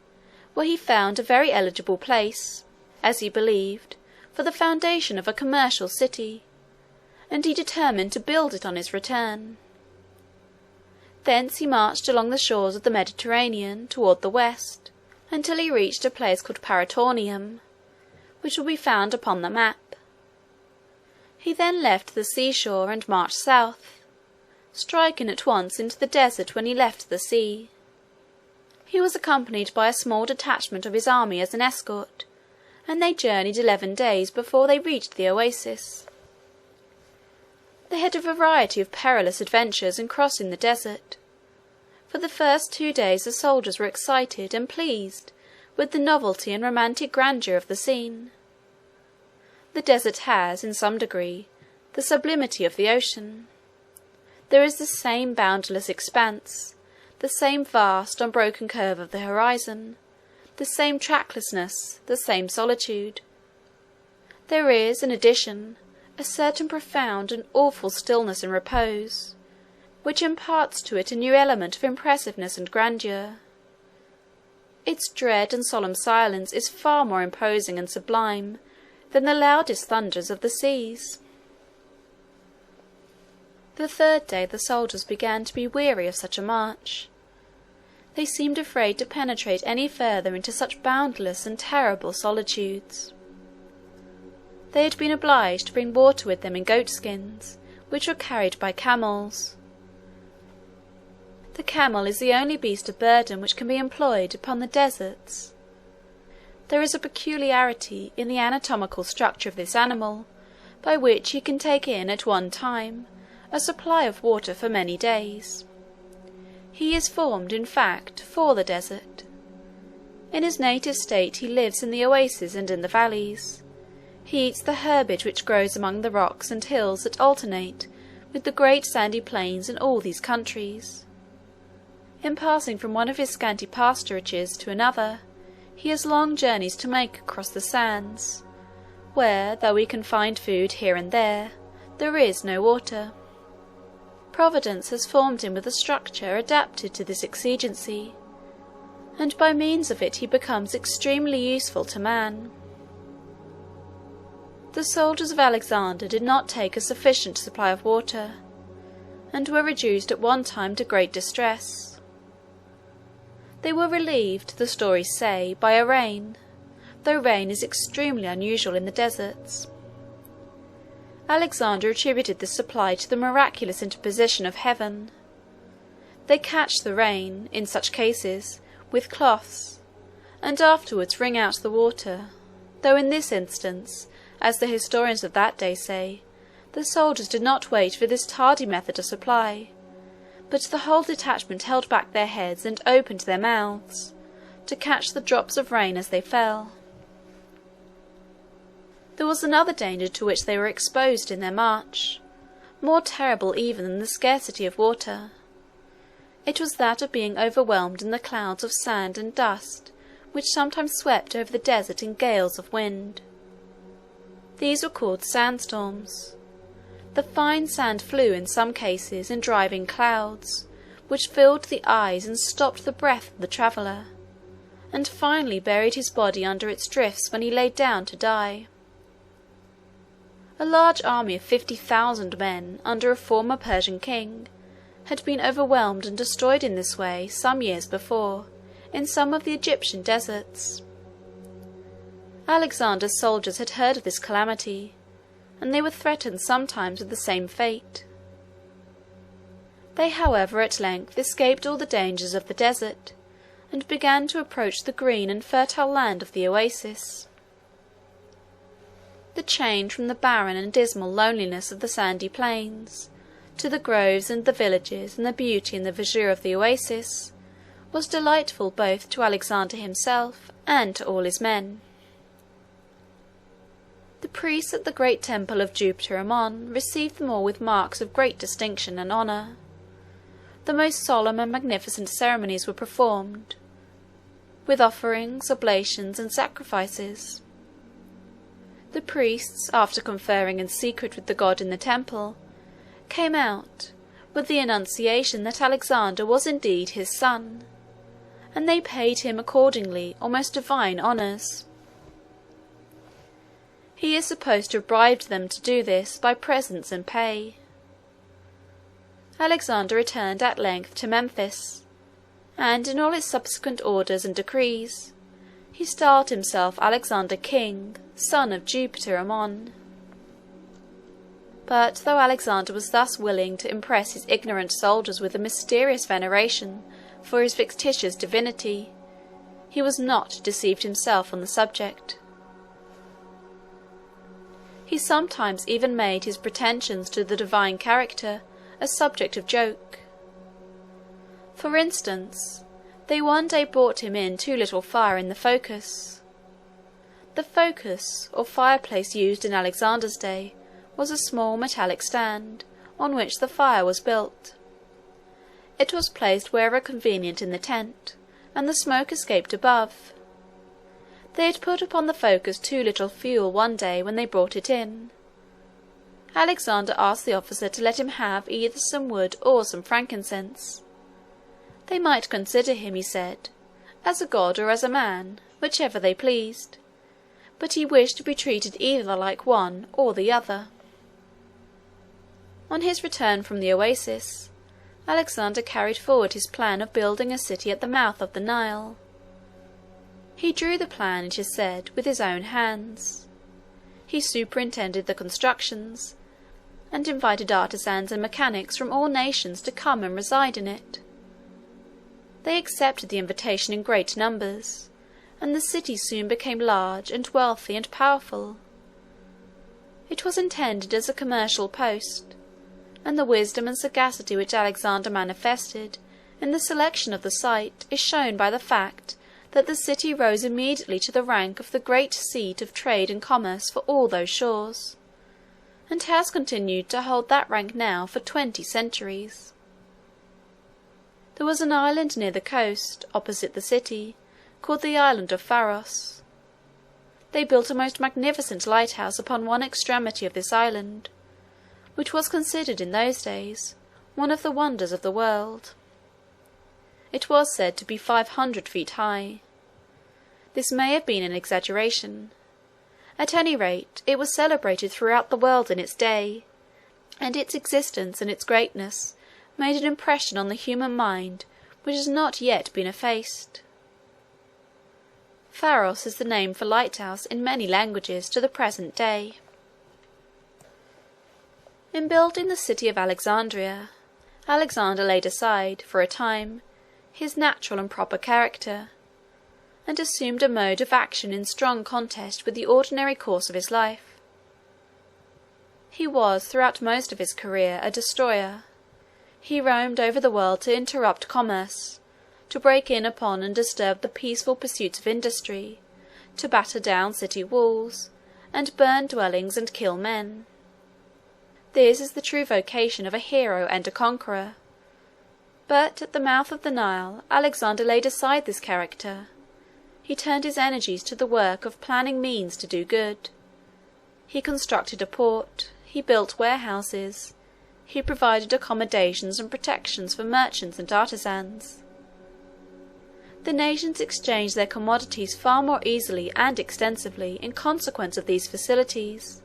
where he found a very eligible place, as he believed, for the foundation of a commercial city, and he determined to build it on his return. Thence he marched along the shores of the Mediterranean toward the west, until he reached a place called Paraetonium, which will be found upon the map. He then left the seashore and marched south, striking at once into the desert when he left the sea. He was accompanied by a small detachment of his army as an escort, and they journeyed 11 days before they reached the oasis. They had a variety of perilous adventures in crossing the desert. For the first 2 days the soldiers were excited and pleased with the novelty and romantic grandeur of the scene. The desert has, in some degree, the sublimity of the ocean. There is the same boundless expanse, the same vast unbroken curve of the horizon, the same tracklessness, the same solitude. There is, in addition, a certain profound and awful stillness and repose, which imparts to it a new element of impressiveness and grandeur. Its dread and solemn silence is far more imposing and sublime than the loudest thunders of the seas. The 3rd day the soldiers began to be weary of such a march. They seemed afraid to penetrate any further into such boundless and terrible solitudes. They had been obliged to bring water with them in goatskins, which were carried by camels. The camel is the only beast of burden which can be employed upon the deserts. There is a peculiarity in the anatomical structure of this animal, by which he can take in at one time a supply of water for many days. He is formed, in fact, for the desert. In his native state he lives in the oases and in the valleys. He eats the herbage which grows among the rocks and hills that alternate with the great sandy plains in all these countries. In passing from one of his scanty pasturages to another, he has long journeys to make across the sands, where, though we can find food here and there is no water. Providence has formed him with a structure adapted to this exigency, and by means of it he becomes extremely useful to man. The soldiers of Alexander did not take a sufficient supply of water, and were reduced at one time to great distress. They were relieved, the stories say, by a rain, though rain is extremely unusual in the deserts. Alexander attributed this supply to the miraculous interposition of heaven. They catch the rain, in such cases, with cloths, and afterwards wring out the water, though in this instance As the historians of that day say, the soldiers did not wait for this tardy method of supply, but the whole detachment held back their heads and opened their mouths, to catch the drops of rain as they fell. There was another danger to which they were exposed in their march, more terrible even than the scarcity of water. It was that of being overwhelmed in the clouds of sand and dust which sometimes swept over the desert in gales of wind. These were called sandstorms. The fine sand flew in some cases in driving clouds, which filled the eyes and stopped the breath of the traveller, and finally buried his body under its drifts when he lay down to die. A large army of 50,000 men, under a former Persian king, had been overwhelmed and destroyed in this way some years before, in some of the Egyptian deserts. Alexander's soldiers had heard of this calamity, and they were threatened sometimes with the same fate. They, however, at length escaped all the dangers of the desert, and began to approach the green and fertile land of the oasis. The change from the barren and dismal loneliness of the sandy plains to the groves and the villages and the beauty and the verdure of the oasis was delightful both to Alexander himself and to all his men. The priests at the great temple of Jupiter Ammon received them all with marks of great distinction and honour. The most solemn and magnificent ceremonies were performed, with offerings, oblations, and sacrifices. The priests, after conferring in secret with the god in the temple, came out, with the annunciation that Alexander was indeed his son, and they paid him accordingly almost divine honours. He is supposed to have bribed them to do this by presents and pay. Alexander returned at length to Memphis, and in all his subsequent orders and decrees, he styled himself Alexander King, son of Jupiter Ammon. But though Alexander was thus willing to impress his ignorant soldiers with a mysterious veneration for his fictitious divinity, he was not deceived himself on the subject. He sometimes even made his pretensions to the divine character a subject of joke. For instance, they one day brought him in too little fire in the focus. The focus, or fireplace used in Alexander's day, was a small metallic stand, on which the fire was built. It was placed wherever convenient in the tent, and the smoke escaped above. They had put upon the focus too little fuel one day when they brought it in. Alexander asked the officer to let him have either some wood or some frankincense. They might consider him, he said, as a god or as a man, whichever they pleased, but he wished to be treated either like one or the other. On his return from the oasis, Alexander carried forward his plan of building a city at the mouth of the Nile. He drew the plan, it is said, with his own hands. He superintended the constructions, and invited artisans and mechanics from all nations to come and reside in it. They accepted the invitation in great numbers, and the city soon became large and wealthy and powerful. It was intended as a commercial post, and the wisdom and sagacity which Alexander manifested in the selection of the site is shown by the fact that the city rose immediately to the rank of the great seat of trade and commerce for all those shores, and has continued to hold that rank now for 20 centuries. There was an island near the coast, opposite the city, called the island of Pharos. They built a most magnificent lighthouse upon one extremity of this island, which was considered in those days one of the wonders of the world. It was said to be 500 feet high. This may have been an exaggeration. At any rate, it was celebrated throughout the world in its day, and its existence and its greatness made an impression on the human mind which has not yet been effaced. Pharos is the name for lighthouse in many languages to the present day. In building the city of Alexandria, Alexander laid aside, for a time, his natural and proper character, and assumed a mode of action in strong contest with the ordinary course of his life. He was throughout most of his career a destroyer. He roamed over the world to interrupt commerce, to break in upon and disturb the peaceful pursuits of industry, to batter down city walls, and burn dwellings and kill men. This is the true vocation of a hero and a conqueror. But at the mouth of the Nile, Alexander laid aside this character. He turned his energies to the work of planning means to do good. He constructed a port, he built warehouses, he provided accommodations and protections for merchants and artisans. The nations exchanged their commodities far more easily and extensively in consequence of these facilities,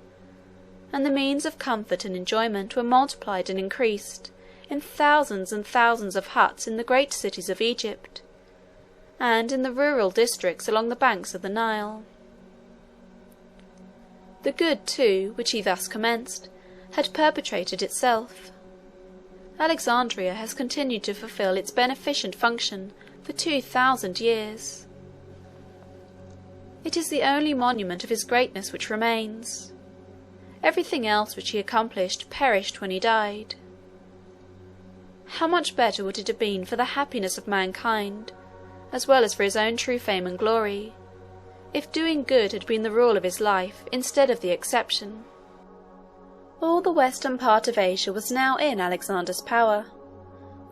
and the means of comfort and enjoyment were multiplied and increased in thousands and thousands of huts in the great cities of Egypt, and in the rural districts along the banks of the Nile. The good, too, which he thus commenced, had perpetuated itself. Alexandria has continued to fulfil its beneficent function for 2,000 years. It is the only monument of his greatness which remains. Everything else which he accomplished perished when he died. How much better would it have been for the happiness of mankind, as well as for his own true fame and glory, if doing good had been the rule of his life instead of the exception. All the western part of Asia was now in Alexander's power.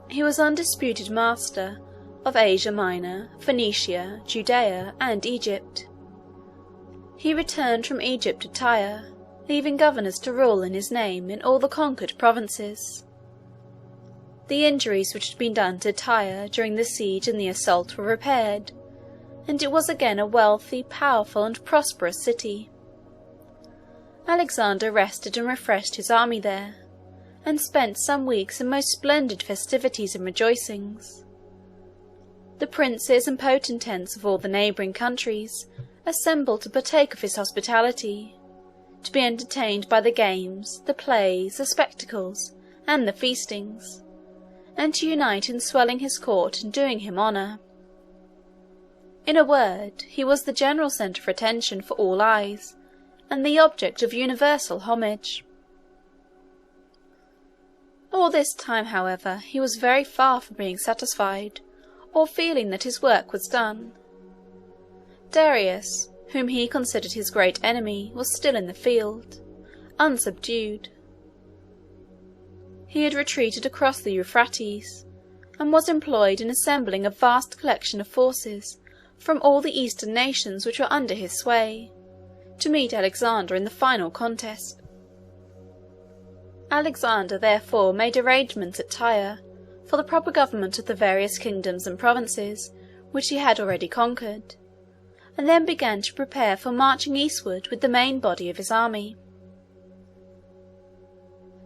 He was undisputed master of Asia Minor, Phoenicia, Judea, and Egypt. He returned from Egypt to Tyre, leaving governors to rule in his name in all the conquered provinces. The injuries which had been done to Tyre during the siege and the assault were repaired, and it was again a wealthy, powerful, and prosperous city. Alexander rested and refreshed his army there, and spent some weeks in most splendid festivities and rejoicings. The princes and potentates of all the neighbouring countries assembled to partake of his hospitality, to be entertained by the games, the plays, the spectacles, and the feastings, and to unite in swelling his court and doing him honour. In a word, he was the general centre of attention for all eyes, and the object of universal homage. All this time, however, he was very far from being satisfied, or feeling that his work was done. Darius, whom he considered his great enemy, was still in the field, unsubdued. He had retreated across the Euphrates, and was employed in assembling a vast collection of forces from all the eastern nations which were under his sway, to meet Alexander in the final contest. Alexander therefore made arrangements at Tyre for the proper government of the various kingdoms and provinces which he had already conquered, and then began to prepare for marching eastward with the main body of his army.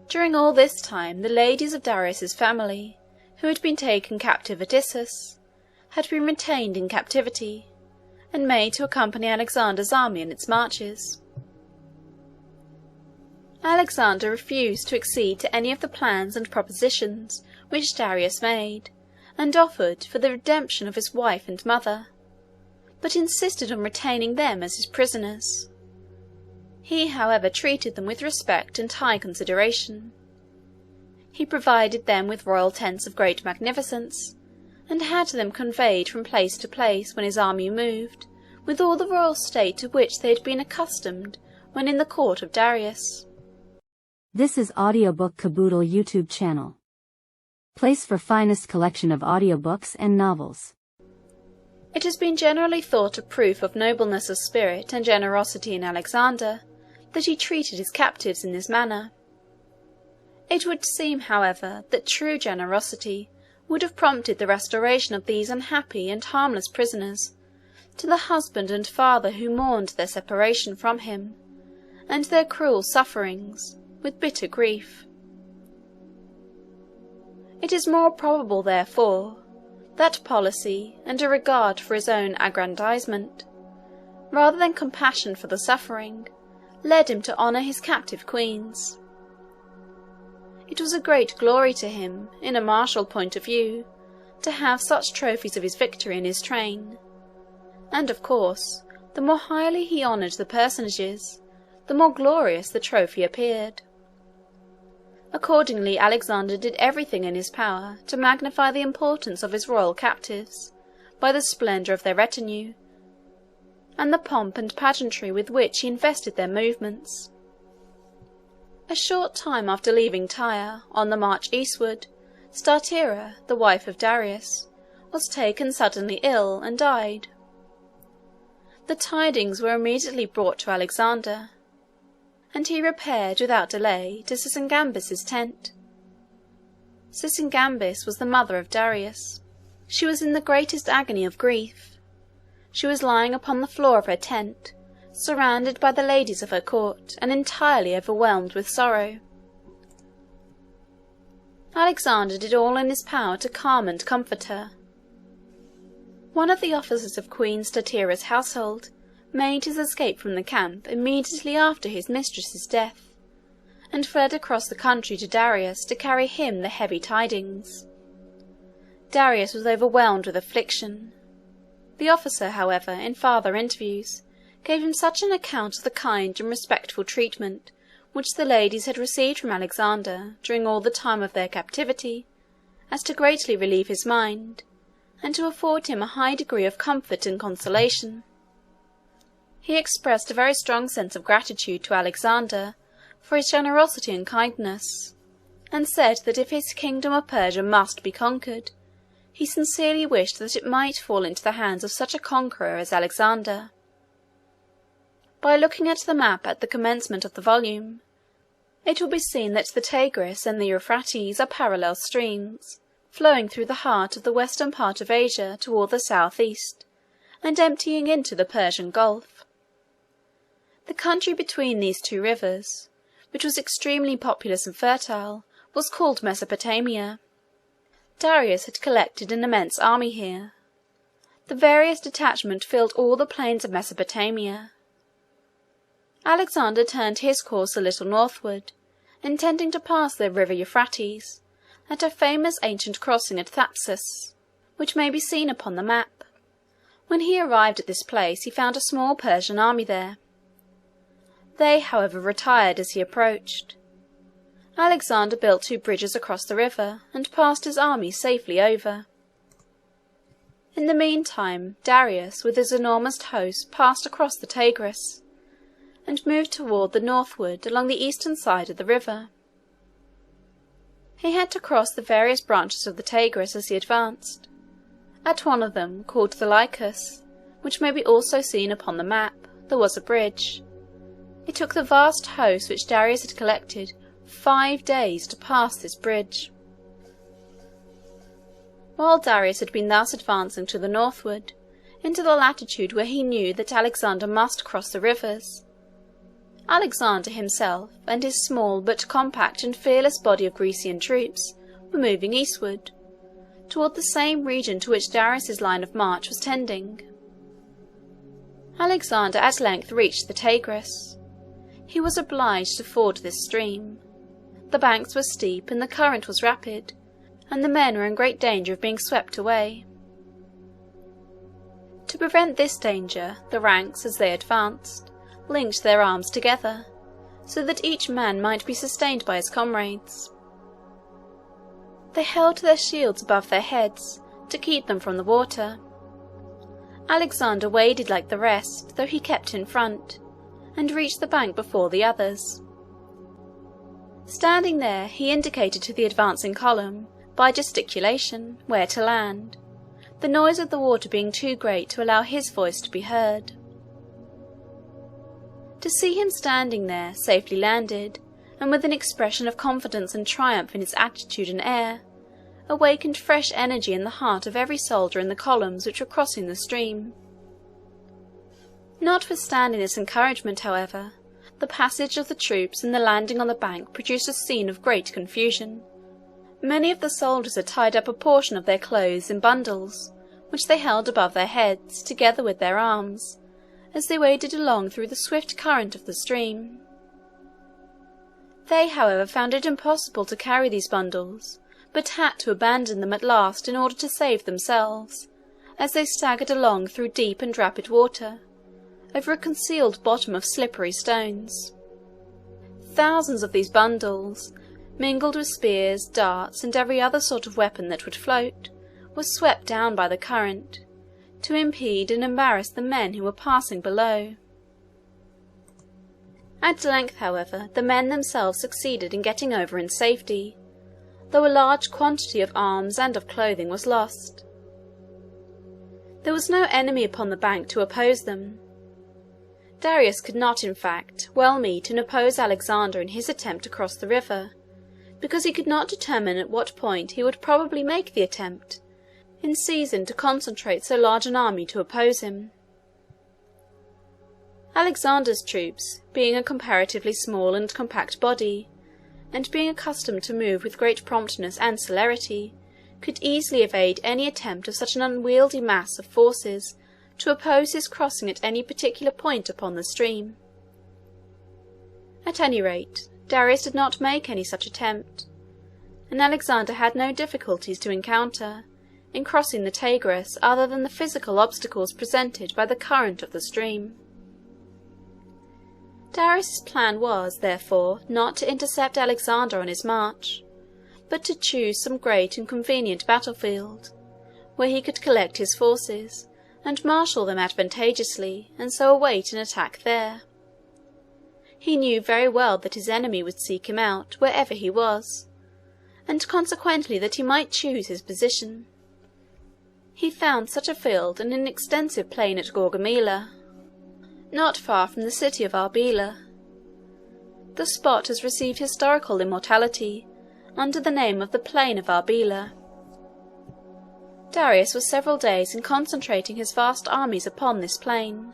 During all this time the ladies of Darius's family, who had been taken captive at Issus, had been retained in captivity, and made to accompany Alexander's army in its marches. Alexander refused to accede to any of the plans and propositions which Darius made, and offered for the redemption of his wife and mother, but insisted on retaining them as his prisoners. He, however, treated them with respect and high consideration. He provided them with royal tents of great magnificence, and had them conveyed from place to place when his army moved, with all the royal state to which they had been accustomed when in the court of Darius. This is Audiobook Caboodle YouTube channel. Place for finest collection of audiobooks and novels. It has been generally thought a proof of nobleness of spirit and generosity in Alexander that he treated his captives in this manner. It would seem, however, that true generosity would have prompted the restoration of these unhappy and harmless prisoners to the husband and father who mourned their separation from him, and their cruel sufferings, with bitter grief. It is more probable, therefore, that policy and a regard for his own aggrandizement, rather than compassion for the suffering, led him to honour his captive queens. It was a great glory to him, in a martial point of view, to have such trophies of his victory in his train, and, of course, the more highly he honoured the personages, the more glorious the trophy appeared. Accordingly, Alexander did everything in his power to magnify the importance of his royal captives by the splendour of their retinue, and the pomp and pageantry with which he invested their movements. A short time after leaving Tyre, on the march eastward, Statira, the wife of Darius, was taken suddenly ill and died. The tidings were immediately brought to Alexander, and he repaired without delay to Sisygambis's tent. Sisygambis was the mother of Darius. She was in the greatest agony of grief. She was lying upon the floor of her tent, surrounded by the ladies of her court, and entirely overwhelmed with sorrow. Alexander did all in his power to calm and comfort her. One of the officers of Queen Statira's household made his escape from the camp immediately after his mistress's death, and fled across the country to Darius to carry him the heavy tidings. Darius was overwhelmed with affliction. The officer, however, in farther interviews, gave him such an account of the kind and respectful treatment which the ladies had received from Alexander during all the time of their captivity, as to greatly relieve his mind, and to afford him a high degree of comfort and consolation. He expressed a very strong sense of gratitude to Alexander for his generosity and kindness, and said that if his kingdom of Persia must be conquered, he sincerely wished that it might fall into the hands of such a conqueror as Alexander. By looking at the map at the commencement of the volume, it will be seen that the Tigris and the Euphrates are parallel streams, flowing through the heart of the western part of Asia toward the southeast, and emptying into the Persian Gulf. The country between these two rivers, which was extremely populous and fertile, was called Mesopotamia. Darius had collected an immense army here. The various detachments filled all the plains of Mesopotamia. Alexander turned his course a little northward, intending to pass the river Euphrates, at a famous ancient crossing at Thapsus, which may be seen upon the map. When he arrived at this place he found a small Persian army there. They, however, retired as he approached. Alexander built 2 bridges across the river, and passed his army safely over. In the meantime, Darius, with his enormous host, passed across the Tigris, and moved toward the northward along the eastern side of the river. He had to cross the various branches of the Tigris as he advanced. At one of them, called the Lycus, which may be also seen upon the map, there was a bridge. It took the vast host which Darius had collected 5 days to pass this bridge. While Darius had been thus advancing to the northward, into the latitude where he knew that Alexander must cross the rivers, Alexander himself and his small but compact and fearless body of Grecian troops were moving eastward, toward the same region to which Darius's line of march was tending. Alexander at length reached the Tigris. He was obliged to ford this stream. The banks were steep and the current was rapid, and the men were in great danger of being swept away. To prevent this danger, the ranks, as they advanced, linked their arms together, so that each man might be sustained by his comrades. They held their shields above their heads to keep them from the water. Alexander waded like the rest, though he kept in front, and reached the bank before the others. Standing there, he indicated to the advancing column, by gesticulation, where to land, the noise of the water being too great to allow his voice to be heard. To see him standing there, safely landed, and with an expression of confidence and triumph in his attitude and air, awakened fresh energy in the heart of every soldier in the columns which were crossing the stream. Notwithstanding this encouragement, however, the passage of the troops and the landing on the bank produced a scene of great confusion. Many of the soldiers had tied up a portion of their clothes in bundles, which they held above their heads, together with their arms, as they waded along through the swift current of the stream. They, however, found it impossible to carry these bundles, but had to abandon them at last in order to save themselves, as they staggered along through deep and rapid water, over a concealed bottom of slippery stones. Thousands of these bundles, mingled with spears, darts, and every other sort of weapon that would float, was swept down by the current, to impede and embarrass the men who were passing below. At length, however, the men themselves succeeded in getting over in safety, though a large quantity of arms and of clothing was lost. There was no enemy upon the bank to oppose them. Darius could not, in fact, well meet and oppose Alexander in his attempt to cross the river, because he could not determine at what point he would probably make the attempt, in season to concentrate so large an army to oppose him. Alexander's troops, being a comparatively small and compact body, and being accustomed to move with great promptness and celerity, could easily evade any attempt of such an unwieldy mass of forces to oppose his crossing at any particular point upon the stream. At any rate, Darius did not make any such attempt, and Alexander had no difficulties to encounter in crossing the Tigris other than the physical obstacles presented by the current of the stream. Darius's plan was, therefore, not to intercept Alexander on his march, but to choose some great and convenient battlefield, where he could collect his forces, and marshal them advantageously, and so await an attack there. He knew very well that his enemy would seek him out, wherever he was, and consequently that he might choose his position. He found such a field in an extensive plain at Gaugamela, not far from the city of Arbela. The spot has received historical immortality under the name of the Plain of Arbela. Darius was several days in concentrating his vast armies upon this plain.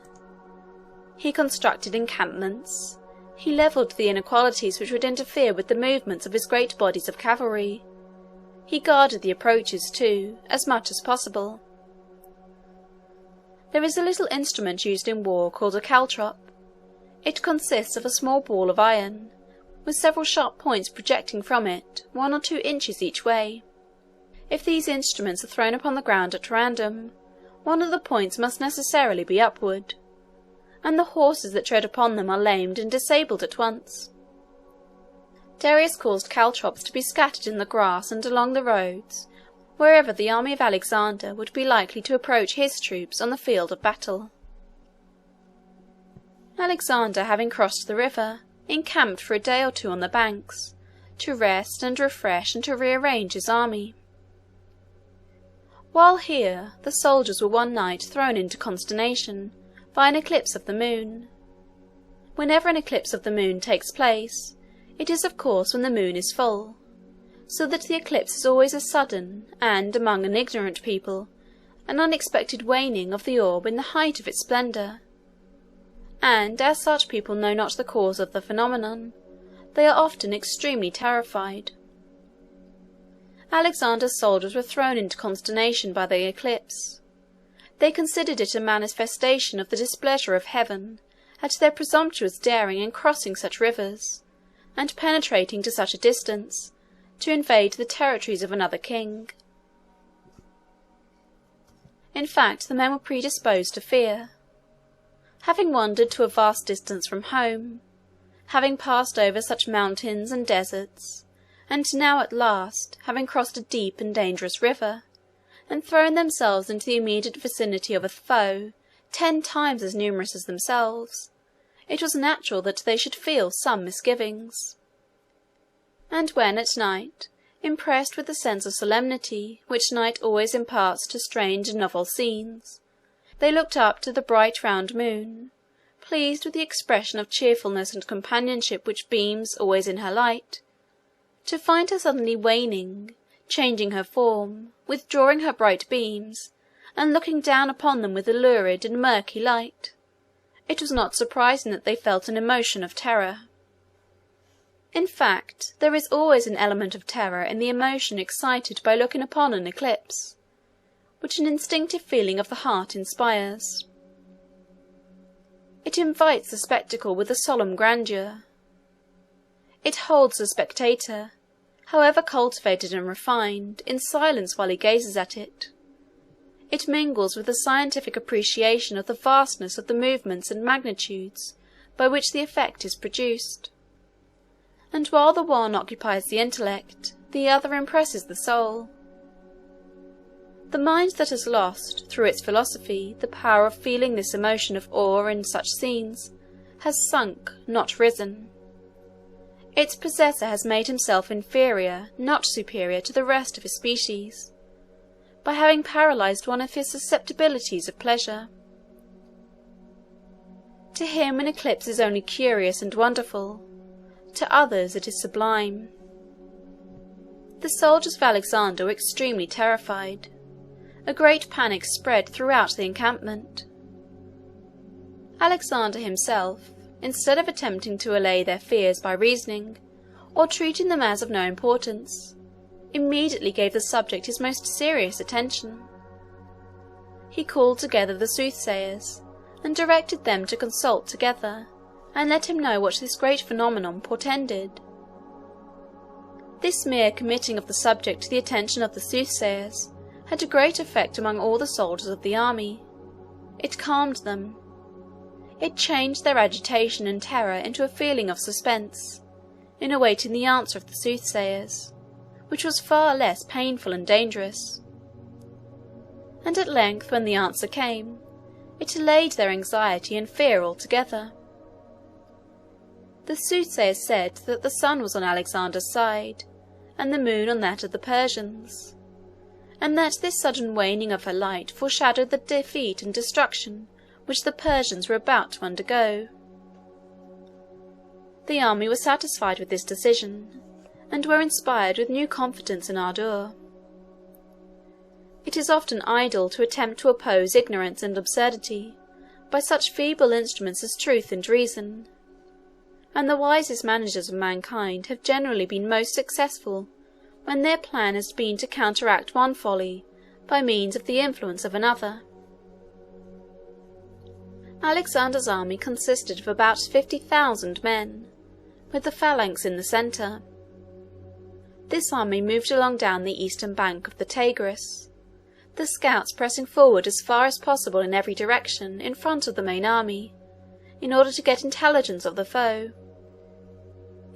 He constructed encampments, he levelled the inequalities which would interfere with the movements of his great bodies of cavalry, he guarded the approaches too, as much as possible. There is a little instrument used in war called a caltrop. It consists of a small ball of iron, with several sharp points projecting from it 1 or 2 inches each way. If these instruments are thrown upon the ground at random, one of the points must necessarily be upward, and the horses that tread upon them are lamed and disabled at once. Darius caused caltrops to be scattered in the grass and along the roads, wherever the army of Alexander would be likely to approach his troops on the field of battle. Alexander, having crossed the river, encamped for a day or 2 on the banks, to rest and refresh and to rearrange his army. While here, the soldiers were one night thrown into consternation by an eclipse of the moon. Whenever an eclipse of the moon takes place, it is of course when the moon is full, so that the eclipse is always a sudden, and, among an ignorant people, an unexpected waning of the orb in the height of its splendour, and as such people know not the cause of the phenomenon, they are often extremely terrified. Alexander's soldiers were thrown into consternation by the eclipse. They considered it a manifestation of the displeasure of heaven at their presumptuous daring in crossing such rivers, and penetrating to such a distance, to invade the territories of another king. In fact, the men were predisposed to fear. Having wandered to a vast distance from home, having passed over such mountains and deserts, and now at last, having crossed a deep and dangerous river, and thrown themselves into the immediate vicinity of a foe 10 times as numerous as themselves, it was natural that they should feel some misgivings. And when at night, impressed with the sense of solemnity which night always imparts to strange and novel scenes, they looked up to the bright round moon, pleased with the expression of cheerfulness and companionship which beams always in her light, to find her suddenly waning, changing her form, withdrawing her bright beams, and looking down upon them with a lurid and murky light, it was not surprising that they felt an emotion of terror. In fact, there is always an element of terror in the emotion excited by looking upon an eclipse, which an instinctive feeling of the heart inspires. It invites the spectacle with a solemn grandeur. It holds the spectator, however cultivated and refined, in silence while he gazes at it. It mingles with the scientific appreciation of the vastness of the movements and magnitudes by which the effect is produced. and while the one occupies the intellect, the other impresses the soul. The mind that has lost, through its philosophy, the power of feeling this emotion of awe in such scenes, has sunk, not risen. Its possessor has made himself inferior, not superior, to the rest of his species, by having paralysed one of his susceptibilities of pleasure. To him an eclipse is only curious and wonderful, to others it is sublime. The soldiers of Alexander were extremely terrified. A great panic spread throughout the encampment. Alexander himself, instead of attempting to allay their fears by reasoning, or treating them as of no importance, immediately gave the subject his most serious attention. He called together the soothsayers, and directed them to consult together, and let him know what this great phenomenon portended. This mere committing of the subject to the attention of the soothsayers had a great effect among all the soldiers of the army. It calmed them. It changed their agitation and terror into a feeling of suspense, in awaiting the answer of the soothsayers, which was far less painful and dangerous. And at length, when the answer came, it allayed their anxiety and fear altogether. The soothsayers said that the sun was on Alexander's side, and the moon on that of the Persians, and that this sudden waning of her light foreshadowed the defeat and destruction which the Persians were about to undergo. The army was satisfied with this decision, and were inspired with new confidence and ardour. It is often idle to attempt to oppose ignorance and absurdity by such feeble instruments as truth and reason, and the wisest managers of mankind have generally been most successful when their plan has been to counteract one folly by means of the influence of another. Alexander's army consisted of about 50,000 men, with the phalanx in the centre. This army moved along down the eastern bank of the Tigris, the scouts pressing forward as far as possible in every direction in front of the main army, in order to get intelligence of the foe.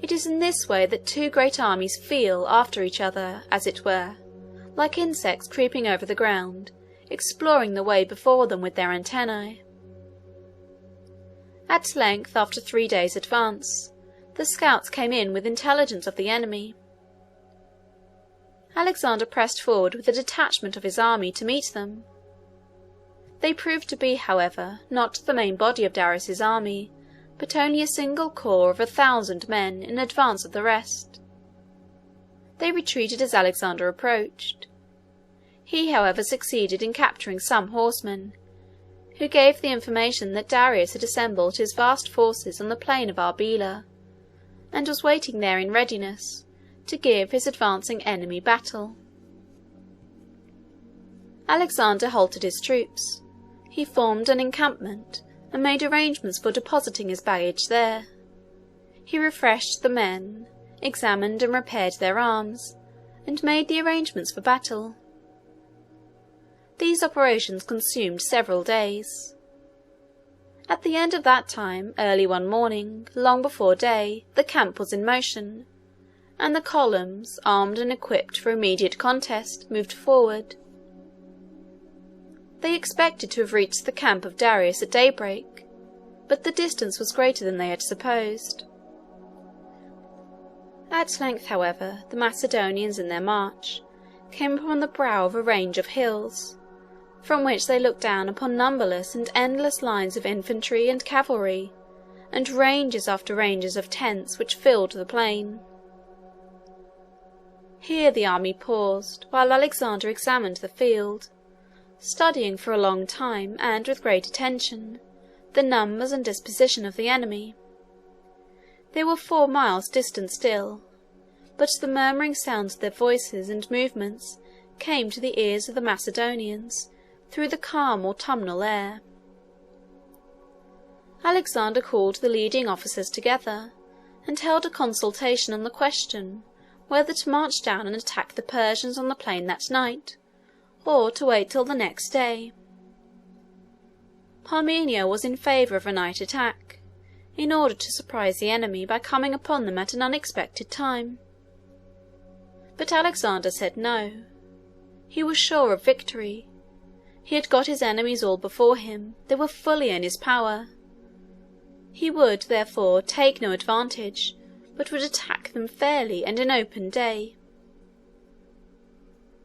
It is in this way that two great armies feel after each other, as it were, like insects creeping over the ground, exploring the way before them with their antennae. At length, after 3 days' advance, the scouts came in with intelligence of the enemy. Alexander pressed forward with a detachment of his army to meet them. They proved to be, however, not the main body of Darius's army, but only a single corps of 1,000 men in advance of the rest. They retreated as Alexander approached. He, however, succeeded in capturing some horsemen, who gave the information that Darius had assembled his vast forces on the plain of Arbela, and was waiting there in readiness to give his advancing enemy battle. Alexander halted his troops. He formed an encampment, and made arrangements for depositing his baggage there. He refreshed the men, examined and repaired their arms, and made the arrangements for battle. These operations consumed several days. At the end of that time, early one morning, long before day, the camp was in motion, and the columns, armed and equipped for immediate contest, moved forward. They expected to have reached the camp of Darius at daybreak, but the distance was greater than they had supposed. At length, however, the Macedonians in their march came upon the brow of a range of hills, from which they looked down upon numberless and endless lines of infantry and cavalry, and ranges after ranges of tents which filled the plain. Here the army paused, while Alexander examined the field, studying for a long time, and with great attention, the numbers and disposition of the enemy. They were 4 miles distant still, but the murmuring sounds of their voices and movements came to the ears of the Macedonians through the calm autumnal air. Alexander called the leading officers together, and held a consultation on the question whether to march down and attack the Persians on the plain that night, or to wait till the next day. Parmenio was in favour of a night attack. in order to surprise the enemy by coming upon them at an unexpected time. But Alexander said no. He was sure of victory. He had got his enemies all before him. They were fully in his power. He would, therefore, take no advantage, but would attack them fairly and in open day.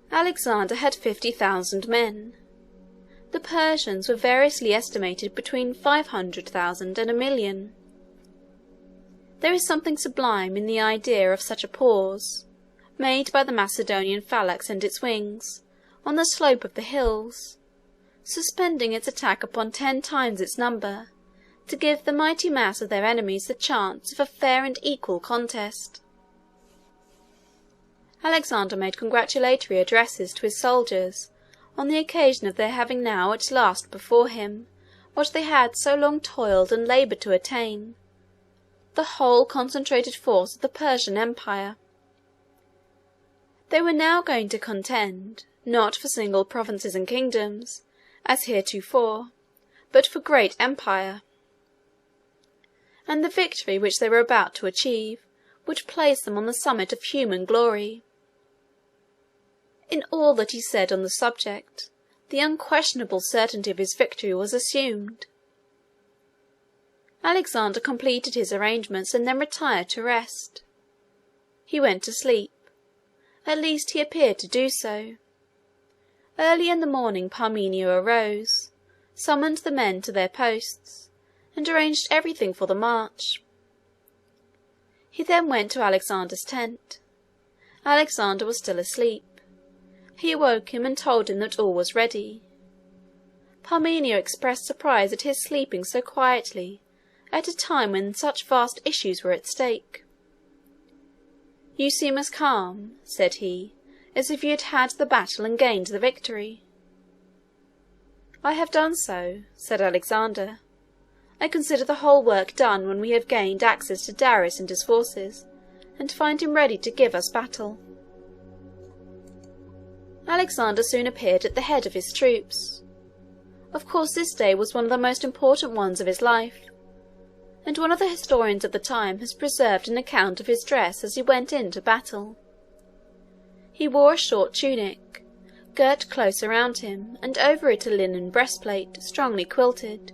Alexander had 50,000 men. The Persians were variously estimated between 500,000 and 1,000,000. There is something sublime in the idea of such a pause, made by the Macedonian phalanx and its wings, on the slope of the hills, suspending its attack upon 10 times its number, to give the mighty mass of their enemies the chance of a fair and equal contest. Alexander made congratulatory addresses to his soldiers on the occasion of their having now at last before him what they had so long toiled and laboured to attain, the whole concentrated force of the Persian Empire. They were now going to contend, not for single provinces and kingdoms, as heretofore, but for great empire. And the victory which they were about to achieve would place them on the summit of human glory. In all that he said on the subject, the unquestionable certainty of his victory was assumed. Alexander completed his arrangements and then retired to rest. He went to sleep. At least he appeared to do so. Early in the morning Parmenio arose, summoned the men to their posts, and arranged everything for the march. He then went to Alexander's tent. Alexander was still asleep. He awoke him and told him that all was ready. Parmenio expressed surprise at his sleeping so quietly at a time when such vast issues were at stake. "You seem as calm," said he, "as if you had had the battle and gained the victory." "I have done so," said Alexander. "I consider the whole work done when we have gained access to Darius and his forces, and find him ready to give us battle." Alexander soon appeared at the head of his troops. Of course this day was one of the most important ones of his life, and one of the historians of the time has preserved an account of his dress as he went into battle. He wore a short tunic, girt close around him, and over it a linen breastplate, strongly quilted.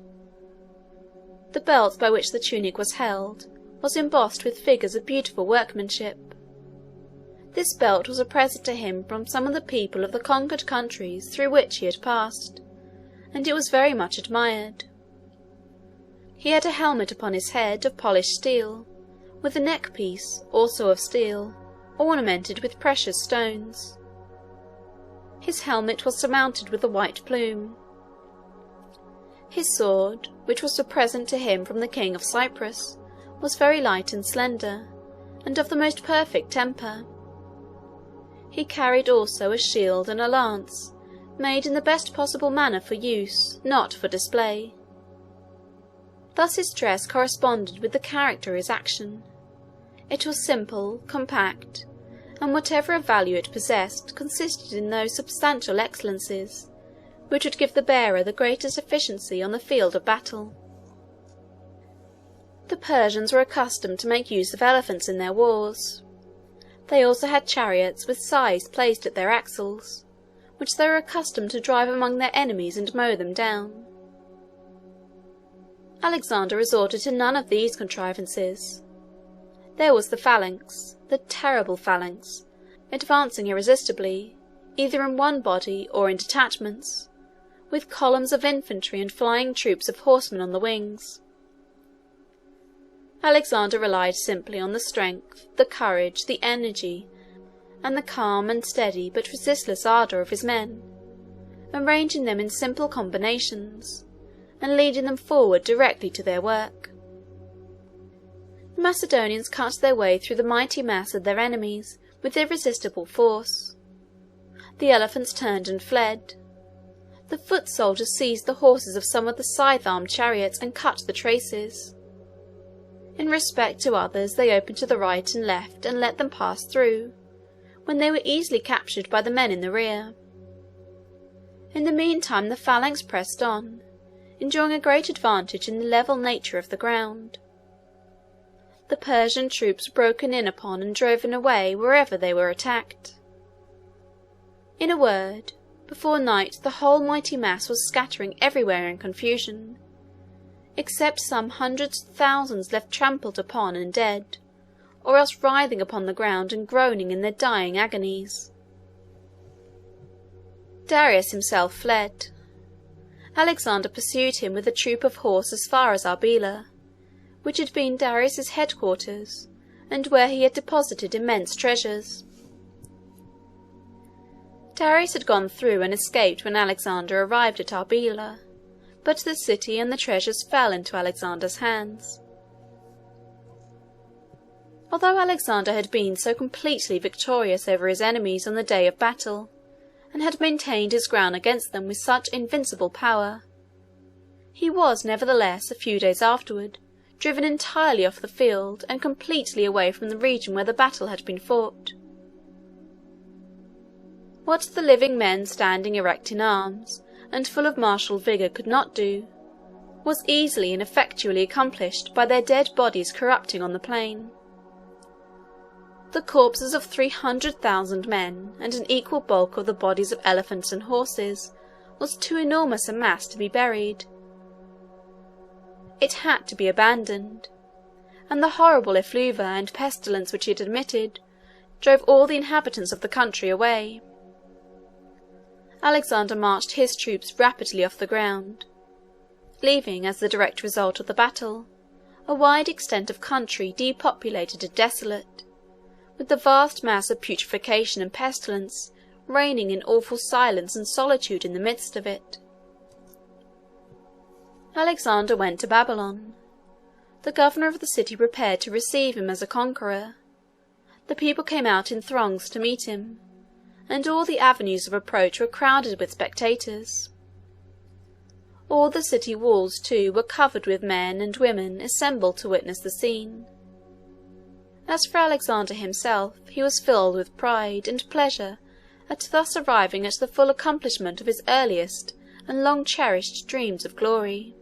The belt by which the tunic was held was embossed with figures of beautiful workmanship. This belt was a present to him from some of the people of the conquered countries through which he had passed, and it was very much admired. He had a helmet upon his head of polished steel, with a neck-piece, also of steel, ornamented with precious stones. His helmet was surmounted with a white plume. His sword, which was a present to him from the King of Cyprus, was very light and slender, and of the most perfect temper. He carried also a shield and a lance, made in the best possible manner for use, not for display. Thus his dress corresponded with the character of his action. It was simple, compact, and whatever of value it possessed consisted in those substantial excellences which would give the bearer the greatest efficiency on the field of battle. The Persians were accustomed to make use of elephants in their wars. They also had chariots with scythes placed at their axles, which they were accustomed to drive among their enemies and mow them down. Alexander resorted to none of these contrivances. There was the phalanx, the terrible phalanx, advancing irresistibly, either in one body or in detachments, with columns of infantry and flying troops of horsemen on the wings. Alexander relied simply on the strength, the courage, the energy, and the calm and steady but resistless ardour of his men, arranging them in simple combinations, and leading them forward directly to their work. The Macedonians cut their way through the mighty mass of their enemies with irresistible force. The elephants turned and fled. The foot soldiers seized the horses of some of the scythe-armed chariots and cut the traces. In respect to others they opened to the right and left and let them pass through, when they were easily captured by the men in the rear. In the meantime the phalanx pressed on, enjoying a great advantage in the level nature of the ground. the Persian troops were broken in upon and driven away wherever they were attacked. In a word, before night the whole mighty mass was scattering everywhere in confusion, except some hundreds of thousands left trampled upon and dead, or else writhing upon the ground and groaning in their dying agonies. Darius himself fled. Alexander pursued him with a troop of horse as far as Arbela, which had been Darius's headquarters, and where he had deposited immense treasures. Darius had gone through and escaped when Alexander arrived at Arbela, but the city and the treasures fell into Alexander's hands. Although Alexander had been so completely victorious over his enemies on the day of battle, and had maintained his ground against them with such invincible power, he was nevertheless a few days afterward driven entirely off the field and completely away from the region where the battle had been fought. What the living men standing erect in arms and full of martial vigour could not do, was easily and effectually accomplished by their dead bodies corrupting on the plain. The corpses of 300,000 men and an equal bulk of the bodies of elephants and horses was too enormous a mass to be buried. It had to be abandoned, and the horrible effluvia and pestilence which it admitted drove all the inhabitants of the country away. Alexander marched his troops rapidly off the ground, leaving, as the direct result of the battle, a wide extent of country depopulated and desolate, with the vast mass of putrefaction and pestilence reigning in awful silence and solitude in the midst of it. Alexander went to Babylon. The governor of the city prepared to receive him as a conqueror. The people came out in throngs to meet him, and all the avenues of approach were crowded with spectators. All the city walls, too, were covered with men and women assembled to witness the scene. As for Alexander himself, he was filled with pride and pleasure at thus arriving at the full accomplishment of his earliest and long-cherished dreams of glory.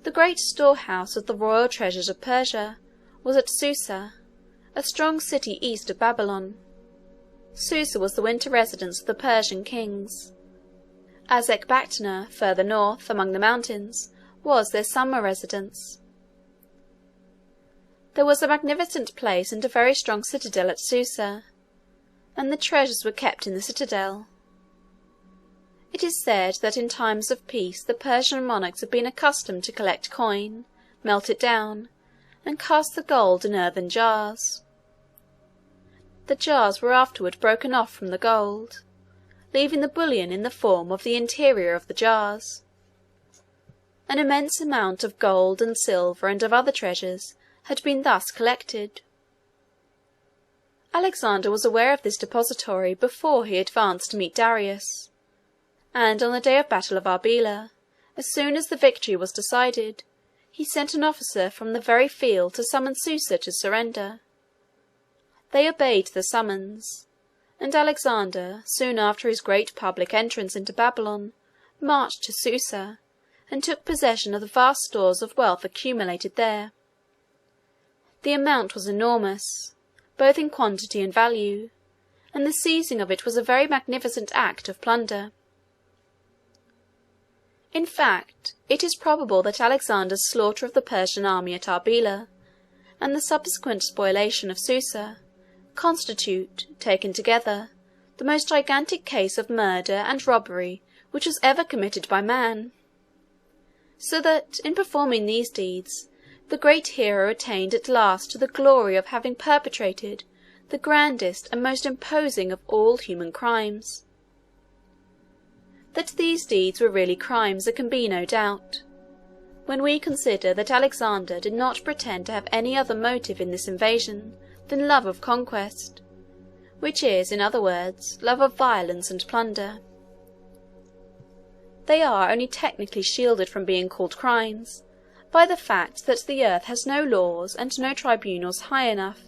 The great storehouse of the royal treasures of Persia was at Susa, a strong city east of Babylon. Susa was the winter residence of the Persian kings. Ecbatana, further north, among the mountains, was their summer residence. There was a magnificent place and a very strong citadel at Susa, and the treasures were kept in the citadel. It is said that in times of peace the Persian monarchs had been accustomed to collect coin, melt it down, and cast the gold in earthen jars. The jars were afterward broken off from the gold, leaving the bullion in the form of the interior of the jars. An immense amount of gold and silver and of other treasures had been thus collected. Alexander was aware of this depository before he advanced to meet Darius, and on the day of battle of Arbela, as soon as the victory was decided, he sent an officer from the very field to summon Susa to surrender. They obeyed the summons, and Alexander, soon after his great public entrance into Babylon, marched to Susa, and took possession of the vast stores of wealth accumulated there. The amount was enormous, both in quantity and value, and the seizing of it was a very magnificent act of plunder. In fact, it is probable that Alexander's slaughter of the Persian army at Arbela, and the subsequent spoliation of Susa, constitute, taken together, the most gigantic case of murder and robbery which was ever committed by man. So that, in performing these deeds, the great hero attained at last to the glory of having perpetrated the grandest and most imposing of all human crimes. That these deeds were really crimes there can be no doubt, when we consider that Alexander did not pretend to have any other motive in this invasion than love of conquest, which is, in other words, love of violence and plunder. They are only technically shielded from being called crimes by the fact that the earth has no laws and no tribunals high enough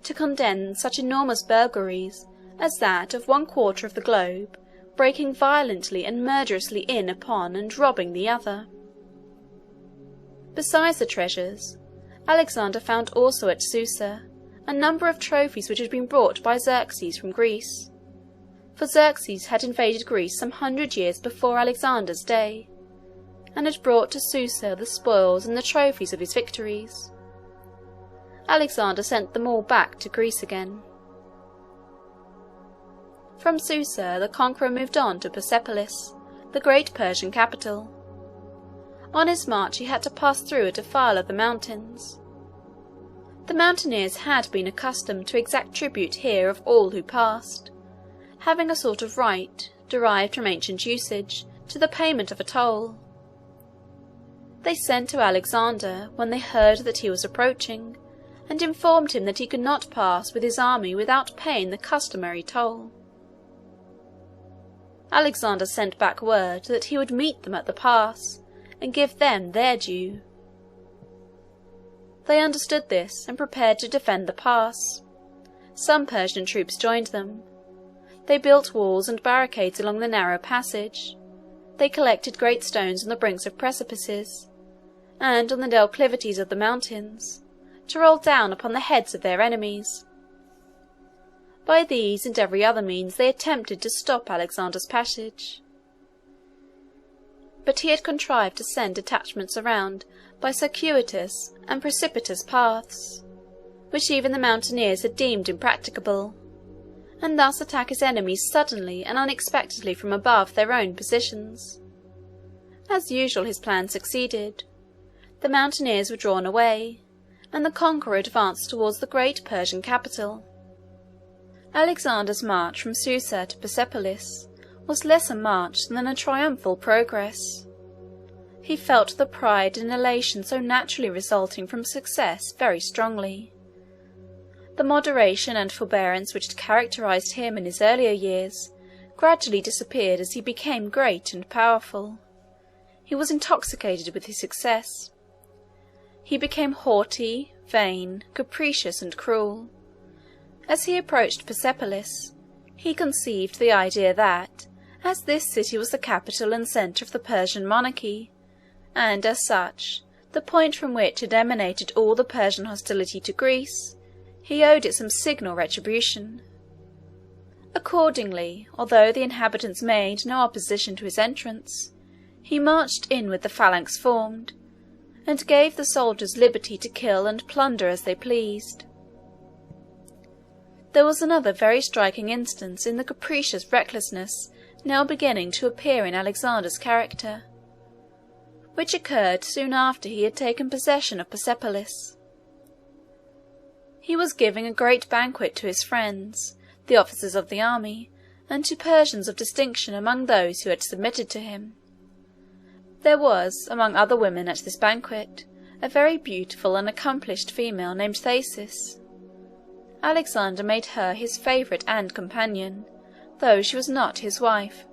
to condemn such enormous burglaries as that of 1/4 of the globe breaking violently and murderously in upon and robbing the other. Besides the treasures, Alexander found also at Susa a number of trophies which had been brought by Xerxes from Greece, for Xerxes had invaded Greece some 100 years before Alexander's day, and had brought to Susa the spoils and the trophies of his victories. Alexander sent them all back to Greece again. From Susa the conqueror moved on to Persepolis, the great Persian capital. On his march he had to pass through a defile of the mountains. The mountaineers had been accustomed to exact tribute here of all who passed, having a sort of right, derived from ancient usage, to the payment of a toll. They sent to Alexander when they heard that he was approaching, and informed him that he could not pass with his army without paying the customary toll. Alexander sent back word that he would meet them at the pass, and give them their due. They understood this, and prepared to defend the pass. Some Persian troops joined them. They built walls and barricades along the narrow passage. They collected great stones on the brinks of precipices, and on the declivities of the mountains, to roll down upon the heads of their enemies. By these and every other means they attempted to stop Alexander's passage. But he had contrived to send detachments around by circuitous and precipitous paths, which even the mountaineers had deemed impracticable, and thus attack his enemies suddenly and unexpectedly from above their own positions. As usual his plan succeeded. The mountaineers were drawn away, and the conqueror advanced towards the great Persian capital. Alexander's march from Susa to Persepolis was less a march than a triumphal progress. He felt the pride and elation so naturally resulting from success very strongly. The moderation and forbearance which had characterized him in his earlier years gradually disappeared as he became great and powerful. He was intoxicated with his success. He became haughty, vain, capricious, and cruel. As he approached Persepolis, he conceived the idea that, as this city was the capital and centre of the Persian monarchy, and as such, the point from which had emanated all the Persian hostility to Greece, he owed it some signal retribution. Accordingly, although the inhabitants made no opposition to his entrance, he marched in with the phalanx formed, and gave the soldiers liberty to kill and plunder as they pleased. There was another very striking instance in the capricious recklessness now beginning to appear in Alexander's character, which occurred soon after he had taken possession of Persepolis. He was giving a great banquet to his friends, the officers of the army, and to Persians of distinction among those who had submitted to him. There was, among other women at this banquet, a very beautiful and accomplished female named Thasus. Alexander made her his favourite and companion, though she was not his wife.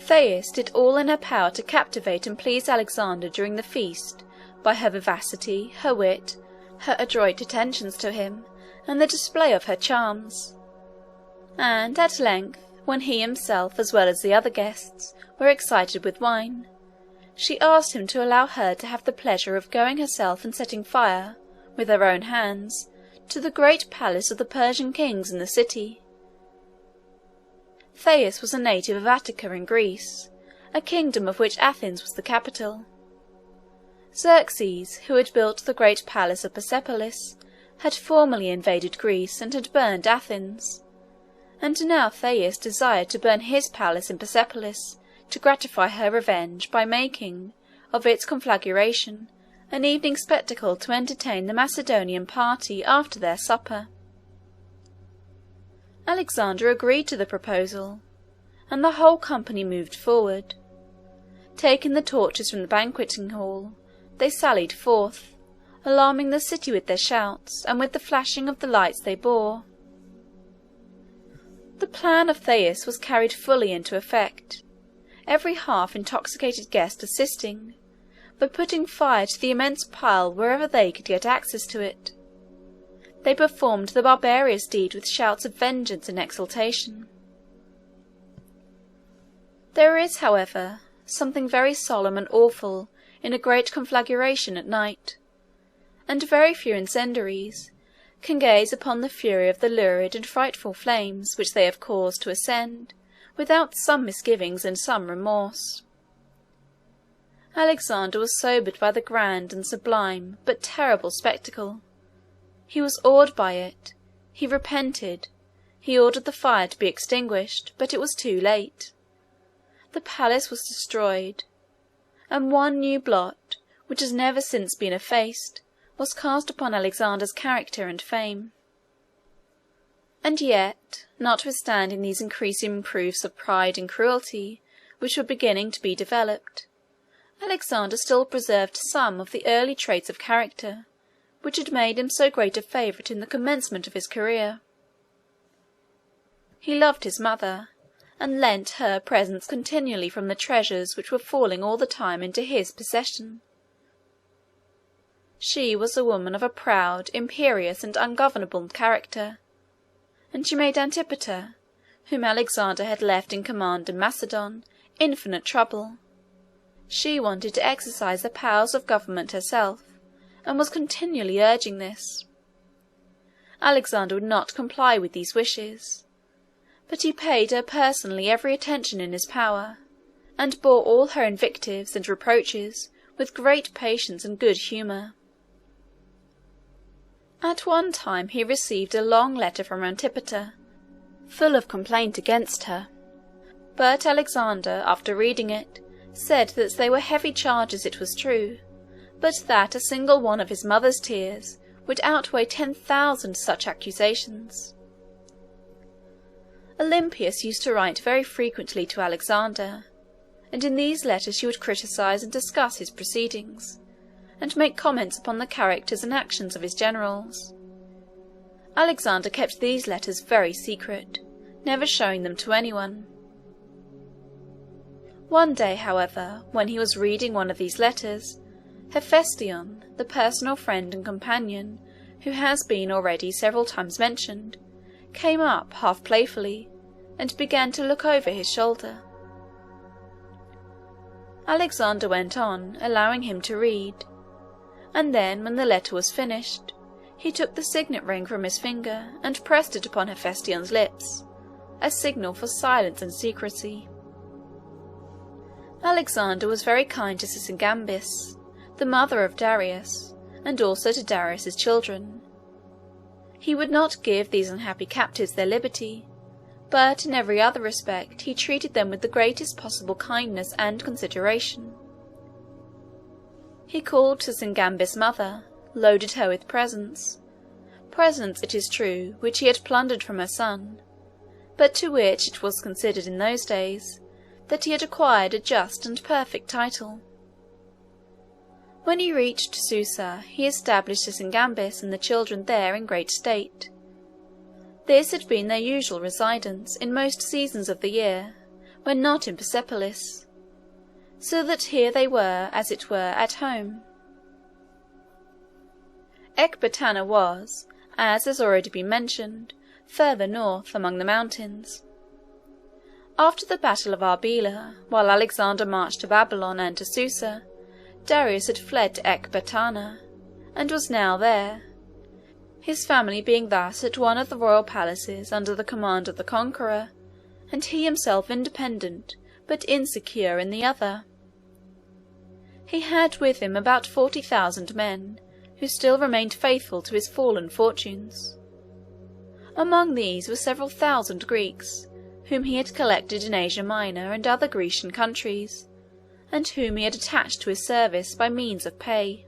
Thais did all in her power to captivate and please Alexander during the feast by her vivacity, her wit, her adroit attentions to him, and the display of her charms. And at length, when he himself, as well as the other guests, were excited with wine, she asked him to allow her to have the pleasure of going herself and setting fire, with her own hands, to the great palace of the Persian kings in the city. Thais was a native of Attica in Greece, a kingdom of which Athens was the capital. Xerxes, who had built the great palace of Persepolis, had formerly invaded Greece and had burned Athens, and now Thais desired to burn his palace in Persepolis to gratify her revenge by making, of its conflagration, an evening spectacle to entertain the Macedonian party after their supper. Alexander agreed to the proposal, and the whole company moved forward. Taking the torches from the banqueting hall, they sallied forth, alarming the city with their shouts, and with the flashing of the lights they bore. The plan of Thais was carried fully into effect, every half-intoxicated guest assisting, by putting fire to the immense pile wherever they could get access to it. They performed the barbarous deed with shouts of vengeance and exultation. There is, however, something very solemn and awful in a great conflagration at night, and very few incendiaries can gaze upon the fury of the lurid and frightful flames which they have caused to ascend, without some misgivings and some remorse. Alexander was sobered by the grand and sublime but terrible spectacle. He was awed by it. He repented. He ordered the fire to be extinguished, but it was too late. The palace was destroyed, and one new blot, which has never since been effaced, was cast upon Alexander's character and fame. And yet, notwithstanding these increasing proofs of pride and cruelty which were beginning to be developed, Alexander still preserved some of the early traits of character which had made him so great a favourite in the commencement of his career. He loved his mother, and lent her presents continually from the treasures which were falling all the time into his possession. She was a woman of a proud, imperious, and ungovernable character, and she made Antipater, whom Alexander had left in command in Macedon, infinite trouble. She wanted to exercise the powers of government herself, and was continually urging this. Alexander would not comply with these wishes, but he paid her personally every attention in his power, and bore all her invectives and reproaches with great patience and good humour. At one time he received a long letter from Antipater, full of complaint against her, but Alexander, after reading it, said that they were heavy charges, it was true, but that a single one of his mother's tears would outweigh 10,000 such accusations. Olympias used to write very frequently to Alexander, and in these letters she would criticize and discuss his proceedings, and make comments upon the characters and actions of his generals. Alexander kept these letters very secret, never showing them to anyone. One day, however, when he was reading one of these letters, Hephaestion, the personal friend and companion who has been already several times mentioned, came up half playfully and began to look over his shoulder. Alexander went on, allowing him to read, and then, when the letter was finished, he took the signet ring from his finger and pressed it upon Hephaestion's lips, a signal for silence and secrecy. Alexander was very kind to Sysigambis, the mother of Darius, and also to Darius's children. He would not give these unhappy captives their liberty, but in every other respect he treated them with the greatest possible kindness and consideration. He called Sysigambis' mother, loaded her with presents, it is true, which he had plundered from her son, but to which it was considered in those days that he had acquired a just and perfect title. When he reached Susa, he established Sysigambis and the children there in great state. This had been their usual residence in most seasons of the year, when not in Persepolis, so that here they were, as it were, at home. Ecbatana was, as has already been mentioned, further north, among the mountains. After the battle of Arbela, while Alexander marched to Babylon and to Susa, Darius had fled to Ecbatana, and was now there, his family being thus at one of the royal palaces under the command of the conqueror, and he himself independent but insecure in the other. He had with him about 40,000 men, who still remained faithful to his fallen fortunes. Among these were several thousand Greeks, whom he had collected in Asia Minor and other Grecian countries, and whom he had attached to his service by means of pay.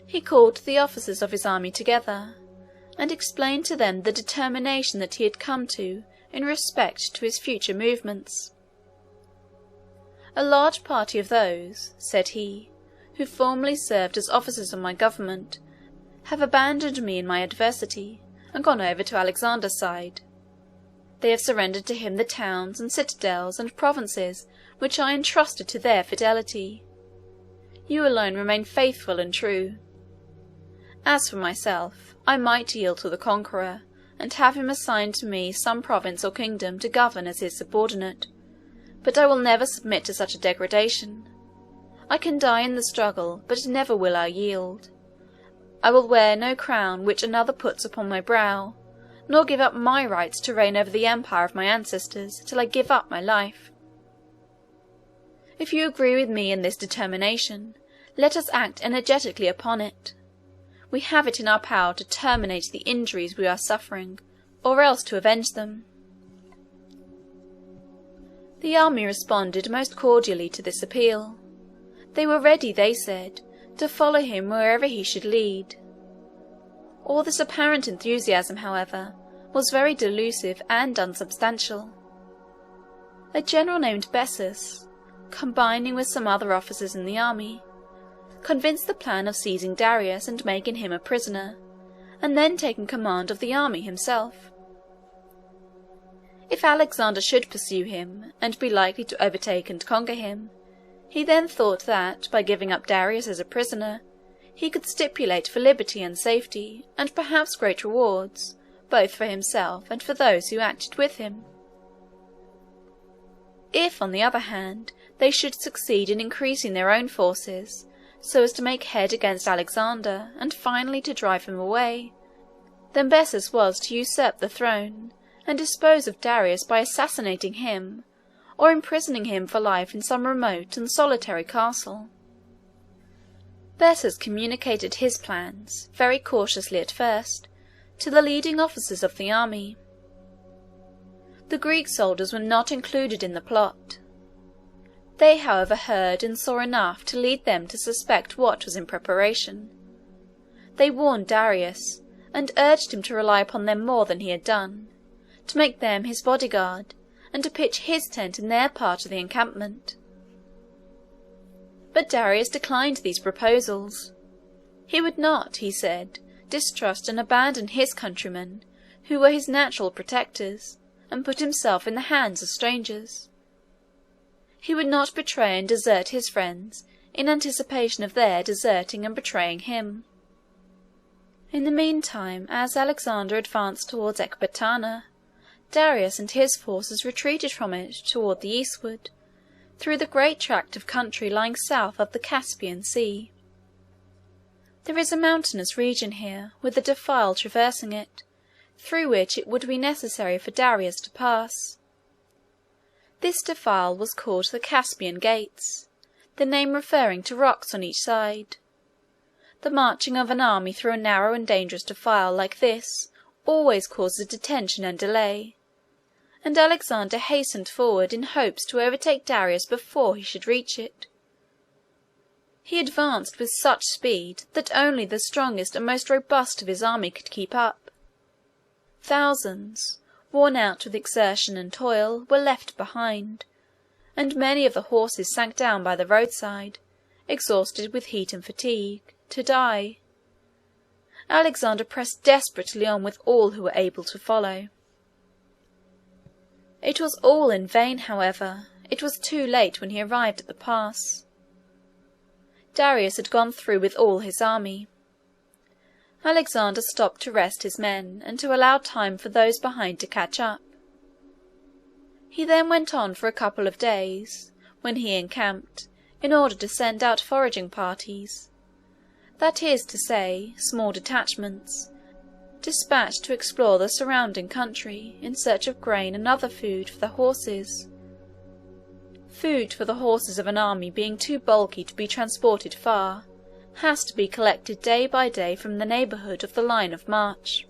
He called the officers of his army together, and explained to them the determination that he had come to in respect to his future movements. "A large party of those," said he, "who formerly served as officers of my government, have abandoned me in my adversity, and gone over to Alexander's side. They have surrendered to him the towns and citadels and provinces which I entrusted to their fidelity. You alone remain faithful and true. As for myself, I might yield to the conqueror, and have him assign to me some province or kingdom to govern as his subordinate, but I will never submit to such a degradation. I can die in the struggle, but never will I yield. I will wear no crown which another puts upon my brow, nor give up my rights to reign over the empire of my ancestors till I give up my life. If you agree with me in this determination, let us act energetically upon it. We have it in our power to terminate the injuries we are suffering, or else to avenge them." The army responded most cordially to this appeal. They were ready, they said, to follow him wherever he should lead. All this apparent enthusiasm, however, was very delusive and unsubstantial. A general named Bessus, combining with some other officers in the army, conceived the plan of seizing Darius and making him a prisoner, and then taking command of the army himself. If Alexander should pursue him, and be likely to overtake and conquer him, he then thought that, by giving up Darius as a prisoner, he could stipulate for liberty and safety, and perhaps great rewards, both for himself and for those who acted with him. If, on the other hand, they should succeed in increasing their own forces, so as to make head against Alexander, and finally to drive him away, then Bessus was to usurp the throne, and dispose of Darius by assassinating him, or imprisoning him for life in some remote and solitary castle. Bessus communicated his plans, very cautiously at first, to the leading officers of the army. The Greek soldiers were not included in the plot. They, however, heard and saw enough to lead them to suspect what was in preparation. They warned Darius, and urged him to rely upon them more than he had done, to make them his bodyguard, and to pitch his tent in their part of the encampment. But Darius declined these proposals. He would not, he said, distrust and abandon his countrymen, who were his natural protectors, and put himself in the hands of strangers. He would not betray and desert his friends in anticipation of their deserting and betraying him. In the meantime, as Alexander advanced towards Ecbatana, Darius and his forces retreated from it toward the eastward, through the great tract of country lying south of the Caspian Sea. There is a mountainous region here, with a defile traversing it, through which it would be necessary for Darius to pass. This defile was called the Caspian Gates, the name referring to rocks on each side. The marching of an army through a narrow and dangerous defile like this always causes detention and delay, and Alexander hastened forward in hopes to overtake Darius before he should reach it. He advanced with such speed that only the strongest and most robust of his army could keep up. Thousands, worn out with exertion and toil, were left behind, and many of the horses sank down by the roadside, exhausted with heat and fatigue, to die. Alexander pressed desperately on with all who were able to follow. It was all in vain, however. It was too late when he arrived at the pass. Darius had gone through with all his army. Alexander stopped to rest his men, and to allow time for those behind to catch up. He then went on for a couple of days, when he encamped, in order to send out foraging parties, that is to say, small detachments, dispatched to explore the surrounding country in search of grain and other food for the horses. Food for the horses of an army being too bulky to be transported far, has to be collected day by day from the neighbourhood of the line of march.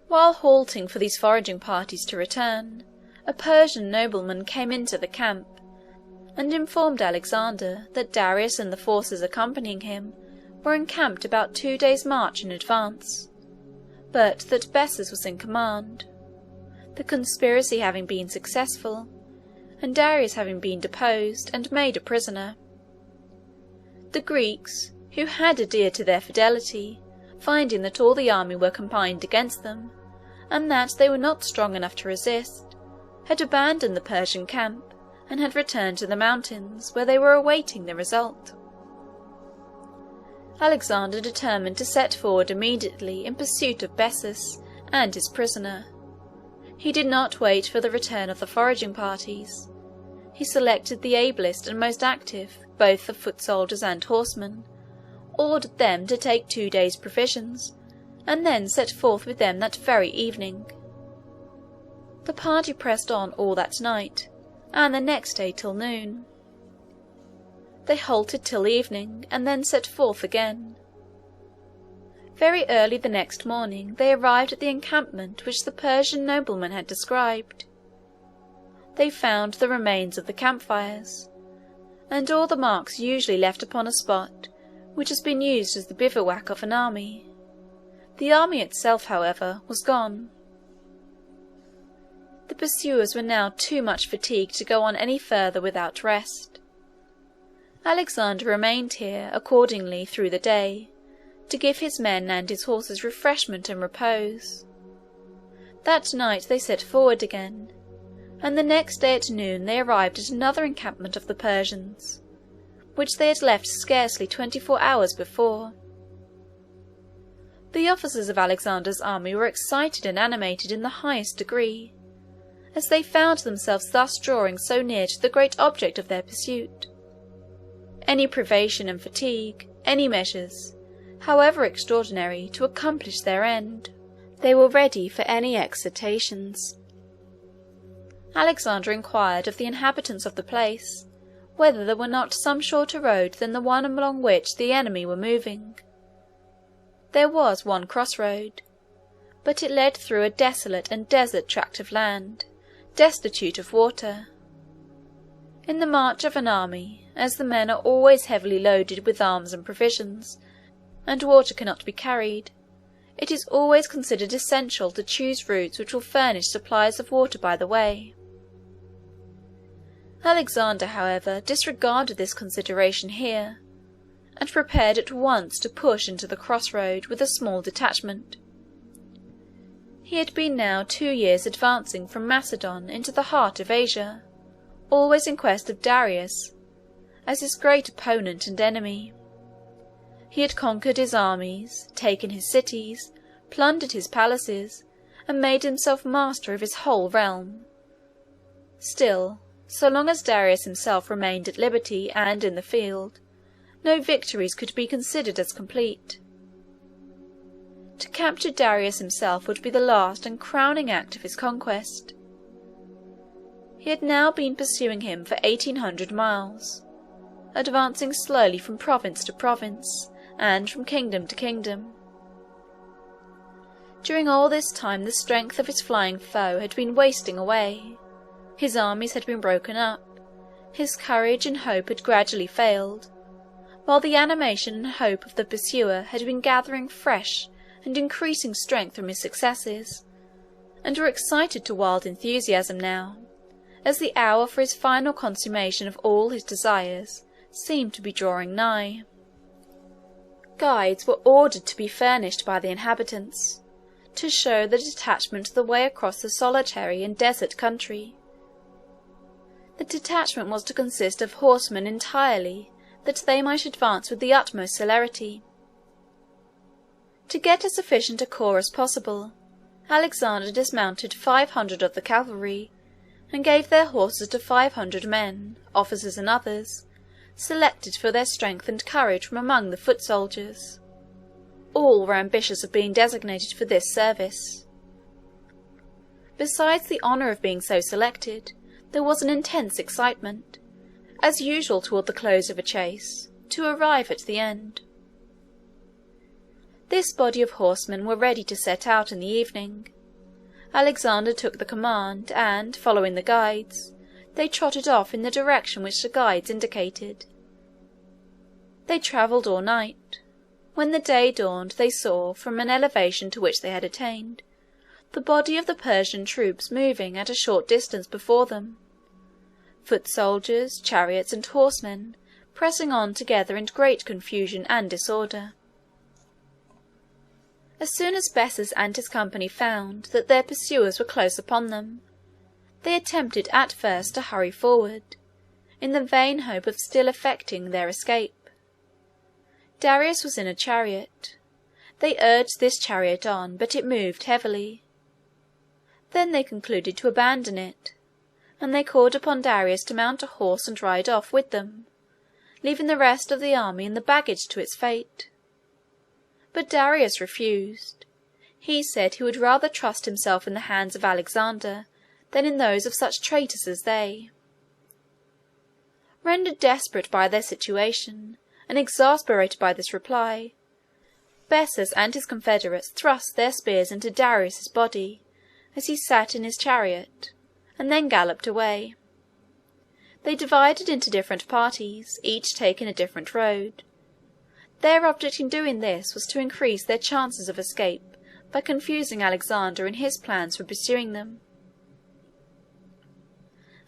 While halting for these foraging parties to return, a Persian nobleman came into the camp, and informed Alexander that Darius and the forces accompanying him were encamped about 2 days' march in advance, but that Bessus was in command, the conspiracy having been successful, and Darius having been deposed and made a prisoner. The Greeks, who had adhered to their fidelity, finding that all the army were combined against them, and that they were not strong enough to resist, had abandoned the Persian camp, and had returned to the mountains, where they were awaiting the result. Alexander determined to set forward immediately in pursuit of Bessus and his prisoner. He did not wait for the return of the foraging parties. He selected the ablest and most active, both of foot soldiers and horsemen, ordered them to take 2 days' provisions, and then set forth with them that very evening. The party pressed on all that night, and the next day till noon. They halted till evening, and then set forth again. Very early the next morning they arrived at the encampment which the Persian nobleman had described. They found the remains of the campfires, and all the marks usually left upon a spot which has been used as the bivouac of an army. The army itself, however, was gone. The pursuers were now too much fatigued to go on any further without rest. Alexander remained here, accordingly, through the day, to give his men and his horses refreshment and repose. That night they set forward again, and the next day at noon they arrived at another encampment of the Persians, which they had left scarcely 24 hours before. The officers of Alexander's army were excited and animated in the highest degree, as they found themselves thus drawing so near to the great object of their pursuit. Any privation and fatigue, any measures, however extraordinary, to accomplish their end. They were ready for any exertions. Alexander inquired of the inhabitants of the place whether there were not some shorter road than the one along which the enemy were moving. There was one cross-road, but it led through a desolate and desert tract of land, destitute of water. In the march of an army, as the men are always heavily loaded with arms and provisions, and water cannot be carried, it is always considered essential to choose routes which will furnish supplies of water by the way. Alexander, however, disregarded this consideration here, and prepared at once to push into the cross-road with a small detachment. He had been now 2 years advancing from Macedon into the heart of Asia, always in quest of Darius, as his great opponent and enemy. He had conquered his armies, taken his cities, plundered his palaces, and made himself master of his whole realm. Still, so long as Darius himself remained at liberty and in the field, no victories could be considered as complete. To capture Darius himself would be the last and crowning act of his conquest. He had now been pursuing him for 1,800 miles, advancing slowly from province to province, and from kingdom to kingdom. During all this time the strength of his flying foe had been wasting away, his armies had been broken up, his courage and hope had gradually failed, while the animation and hope of the pursuer had been gathering fresh and increasing strength from his successes, and were excited to wild enthusiasm now, as the hour for his final consummation of all his desires seemed to be drawing nigh. Guides were ordered to be furnished by the inhabitants, to show the detachment the way across the solitary and desert country. The detachment was to consist of horsemen entirely, that they might advance with the utmost celerity. To get as sufficient a corps as possible, Alexander dismounted 500 of the cavalry, and gave their horses to 500 men, officers and others, selected for their strength and courage from among the foot soldiers. All were ambitious of being designated for this service. Besides the honour of being so selected, there was an intense excitement, as usual toward the close of a chase, to arrive at the end. This body of horsemen were ready to set out in the evening. Alexander took the command, and, following the guides, they trotted off in the direction which the guides indicated. They travelled all night. When the day dawned, they saw, from an elevation to which they had attained, the body of the Persian troops moving at a short distance before them, foot soldiers, chariots, and horsemen pressing on together in great confusion and disorder. As soon as Bessus and his company found that their pursuers were close upon them, they attempted at first to hurry forward, in the vain hope of still effecting their escape. Darius was in a chariot. They urged this chariot on, but it moved heavily. Then they concluded to abandon it, and they called upon Darius to mount a horse and ride off with them, leaving the rest of the army and the baggage to its fate. But Darius refused. He said he would rather trust himself in the hands of Alexander than in those of such traitors as they. Rendered desperate by their situation, and exasperated by this reply, Bessus and his confederates thrust their spears into Darius's body as he sat in his chariot, and then galloped away. They divided into different parties, each taking a different road. Their object in doing this was to increase their chances of escape by confusing Alexander in his plans for pursuing them.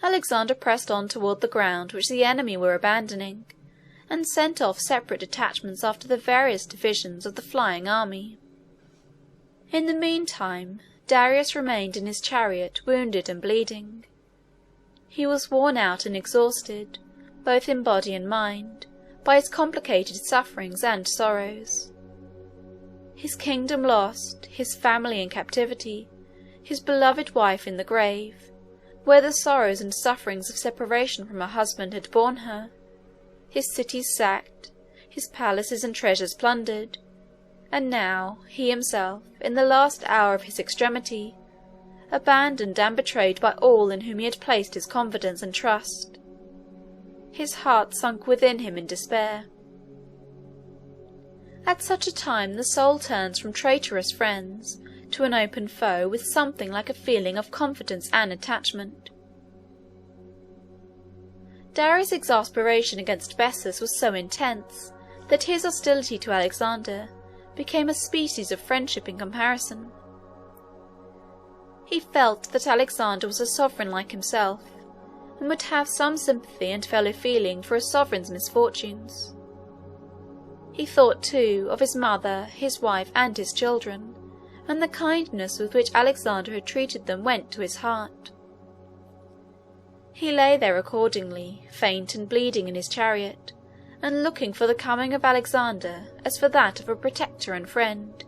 Alexander pressed on toward the ground which the enemy were abandoning, and sent off separate detachments after the various divisions of the flying army. In the meantime, Darius remained in his chariot, wounded and bleeding. He was worn out and exhausted, both in body and mind, by his complicated sufferings and sorrows. His kingdom lost, his family in captivity, his beloved wife in the grave, where the sorrows and sufferings of separation from her husband had borne her, his cities sacked, his palaces and treasures plundered, and now he himself, in the last hour of his extremity, abandoned and betrayed by all in whom he had placed his confidence and trust. His heart sunk within him in despair. At such a time the soul turns from traitorous friends to an open foe with something like a feeling of confidence and attachment. Darius' exasperation against Bessus was so intense that his hostility to Alexander became a species of friendship in comparison. He felt that Alexander was a sovereign like himself, and would have some sympathy and fellow feeling for a sovereign's misfortunes. He thought, too, of his mother, his wife, and his children, and the kindness with which Alexander had treated them went to his heart. He lay there accordingly, faint and bleeding in his chariot, and looking for the coming of Alexander as for that of a protector and friend,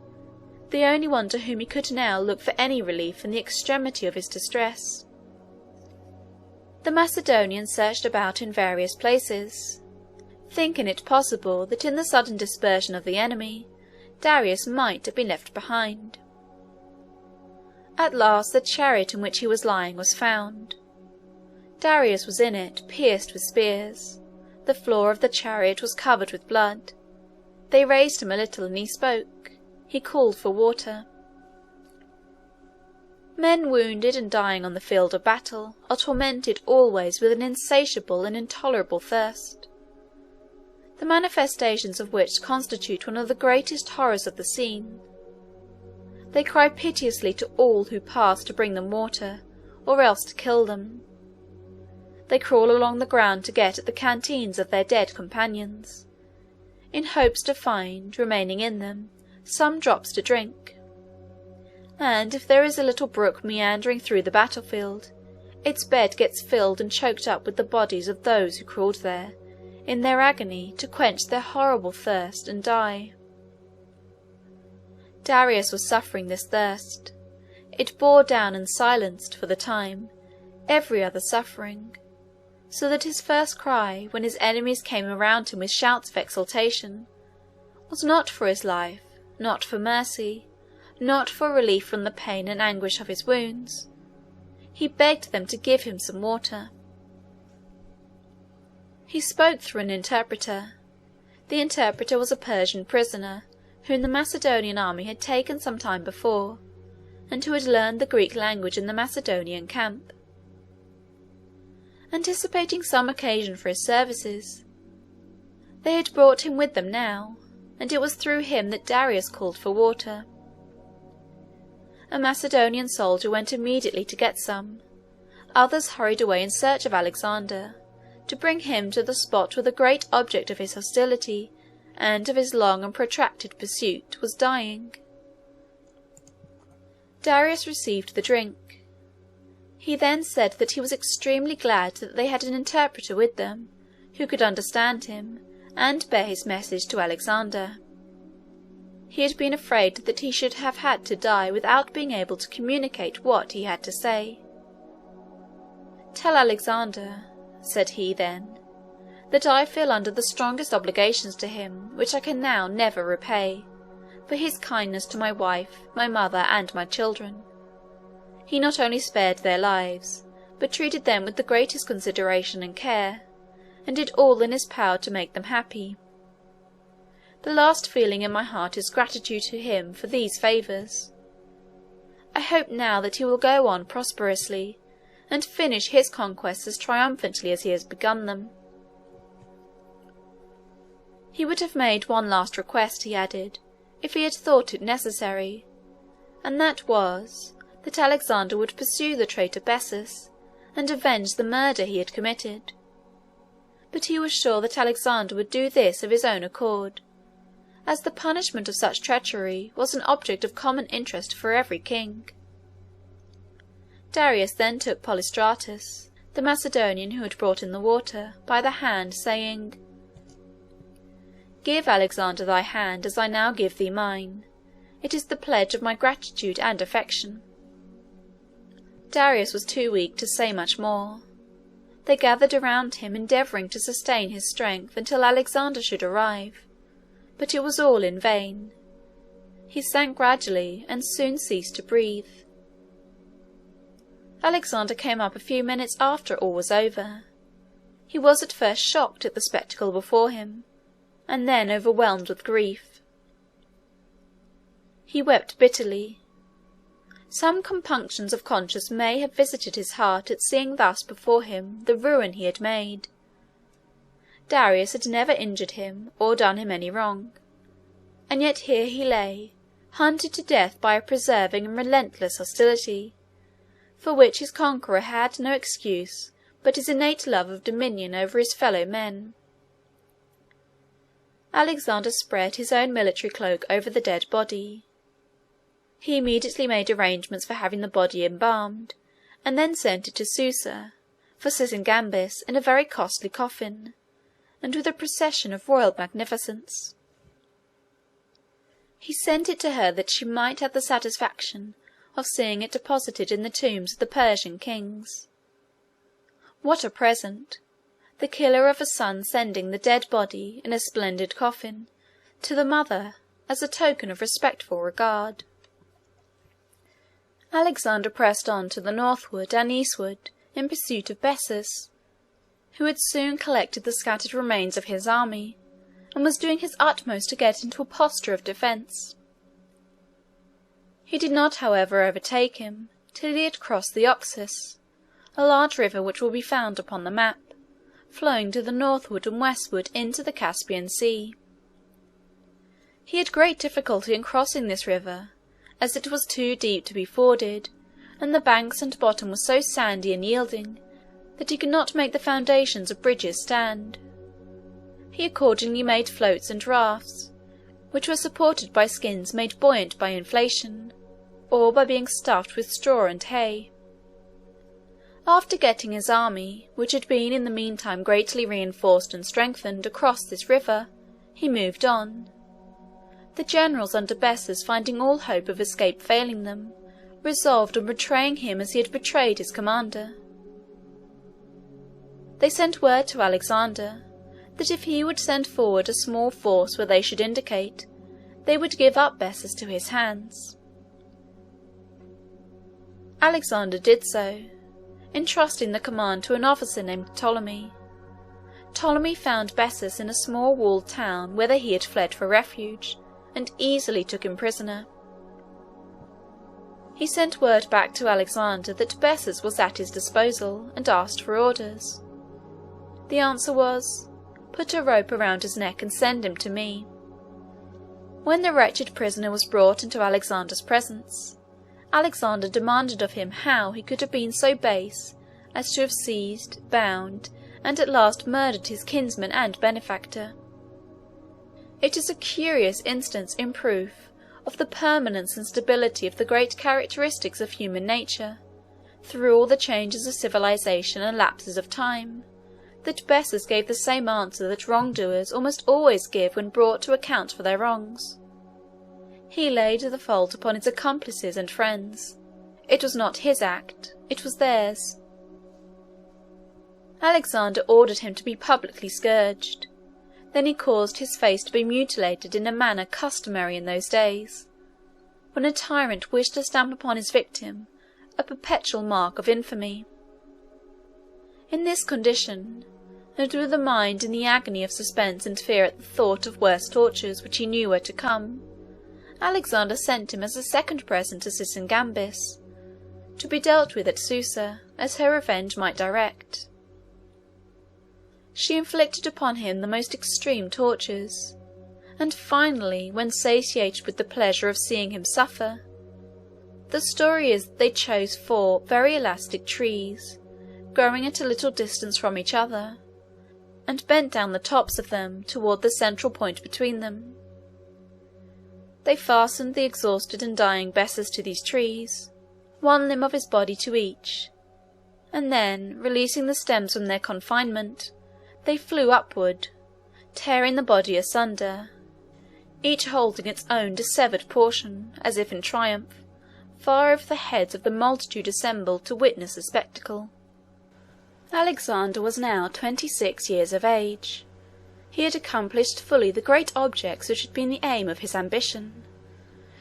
the only one to whom he could now look for any relief in the extremity of his distress. The Macedonians searched about in various places, thinking it possible that in the sudden dispersion of the enemy, Darius might have been left behind. At last the chariot in which he was lying was found. Darius was in it, pierced with spears. The floor of the chariot was covered with blood. They raised him a little, and he spoke. He called for water. Men wounded and dying on the field of battle are tormented always with an insatiable and intolerable thirst, the manifestations of which constitute one of the greatest horrors of the scene. They cry piteously to all who pass to bring them water, or else to kill them. They crawl along the ground to get at the canteens of their dead companions, in hopes to find, remaining in them, some drops to drink. And if there is a little brook meandering through the battlefield, its bed gets filled and choked up with the bodies of those who crawled there, in their agony, to quench their horrible thirst and die. Darius was suffering this thirst. It bore down and silenced, for the time, every other suffering, so that his first cry, when his enemies came around him with shouts of exultation, was not for his life, not for mercy, not for relief from the pain and anguish of his wounds. He begged them to give him some water. He spoke through an interpreter. The interpreter was a Persian prisoner, whom the Macedonian army had taken some time before, and who had learned the Greek language in the Macedonian camp. Anticipating some occasion for his services, they had brought him with them now, and it was through him that Darius called for water. A Macedonian soldier went immediately to get some. Others hurried away in search of Alexander, to bring him to the spot where the great object of his hostility and of his long and protracted pursuit was dying. Darius received the drink. He then said that he was extremely glad that they had an interpreter with them, who could understand him, and bear his message to Alexander. He had been afraid that he should have had to die without being able to communicate what he had to say. "Tell Alexander," said he then, "that I feel under the strongest obligations to him, which I can now never repay, for his kindness to my wife, my mother, and my children. He not only spared their lives, but treated them with the greatest consideration and care, and did all in his power to make them happy. The last feeling in my heart is gratitude to him for these favours. I hope now that he will go on prosperously, and finish his conquests as triumphantly as he has begun them. He would have made one last request, he added, if he had thought it necessary, and that was, that Alexander would pursue the traitor Bessus, and avenge the murder he had committed. But he was sure that Alexander would do this of his own accord, as the punishment of such treachery was an object of common interest for every king. Darius then took Polystratus, the Macedonian who had brought in the water, by the hand, saying, "Give Alexander thy hand, as I now give thee mine. It is the pledge of my gratitude and affection." Darius was too weak to say much more. They gathered around him, endeavouring to sustain his strength until Alexander should arrive, but it was all in vain. He sank gradually, and soon ceased to breathe. Alexander came up a few minutes after all was over. He was at first shocked at the spectacle before him, and then overwhelmed with grief. He wept bitterly. Some compunctions of conscience may have visited his heart at seeing thus before him the ruin he had made. Darius had never injured him or done him any wrong, and yet here he lay, hunted to death by a persevering and relentless hostility, for which his conqueror had no excuse but his innate love of dominion over his fellow men. Alexander spread his own military cloak over the dead body. He immediately made arrangements for having the body embalmed, and then sent it to Susa, for Sysigambis, in a very costly coffin, and with a procession of royal magnificence. He sent it to her that she might have the satisfaction of seeing it deposited in the tombs of the Persian kings. What a present! The killer of a son sending the dead body, in a splendid coffin, to the mother, as a token of respectful regard. Alexander pressed on to the northward and eastward in pursuit of Bessus, who had soon collected the scattered remains of his army, and was doing his utmost to get into a posture of defence. He did not, however, overtake him till he had crossed the Oxus, a large river which will be found upon the map, flowing to the northward and westward into the Caspian Sea. He had great difficulty in crossing this river, as it was too deep to be forded, and the banks and bottom were so sandy and yielding that he could not make the foundations of bridges stand. He accordingly made floats and rafts, which were supported by skins made buoyant by inflation, or by being stuffed with straw and hay. After getting his army, which had been in the meantime greatly reinforced and strengthened, across this river, he moved on. The generals under Bessus, finding all hope of escape failing them, resolved on betraying him as he had betrayed his commander. They sent word to Alexander that if he would send forward a small force where they should indicate, they would give up Bessus to his hands. Alexander did so, entrusting the command to an officer named Ptolemy. Ptolemy found Bessus in a small walled town whither he had fled for refuge, and easily took him prisoner. He sent word back to Alexander that Bessus was at his disposal, and asked for orders. The answer was, "Put a rope around his neck and send him to me." When the wretched prisoner was brought into Alexander's presence, Alexander demanded of him how he could have been so base as to have seized, bound, and at last murdered his kinsman and benefactor. It is a curious instance in proof of the permanence and stability of the great characteristics of human nature, through all the changes of civilization and lapses of time, that Bessus gave the same answer that wrongdoers almost always give when brought to account for their wrongs. He laid the fault upon his accomplices and friends. It was not his act, it was theirs. Alexander ordered him to be publicly scourged. Then he caused his face to be mutilated in a manner customary in those days, when a tyrant wished to stamp upon his victim a perpetual mark of infamy. In this condition, and with a mind in the agony of suspense and fear at the thought of worse tortures which he knew were to come, Alexander sent him as a second present to Sysigambis, to be dealt with at Susa, as her revenge might direct. She inflicted upon him the most extreme tortures, and finally, when satiated with the pleasure of seeing him suffer, the story is that they chose 4 very elastic trees, growing at a little distance from each other, and bent down the tops of them toward the central point between them. They fastened the exhausted and dying Bessus to these trees, one limb of his body to each, and then, releasing the stems from their confinement, they flew upward, tearing the body asunder, each holding its own dissevered portion, as if in triumph, far over the heads of the multitude assembled to witness the spectacle. Alexander was now 26 years of age. He had accomplished fully the great objects which had been the aim of his ambition.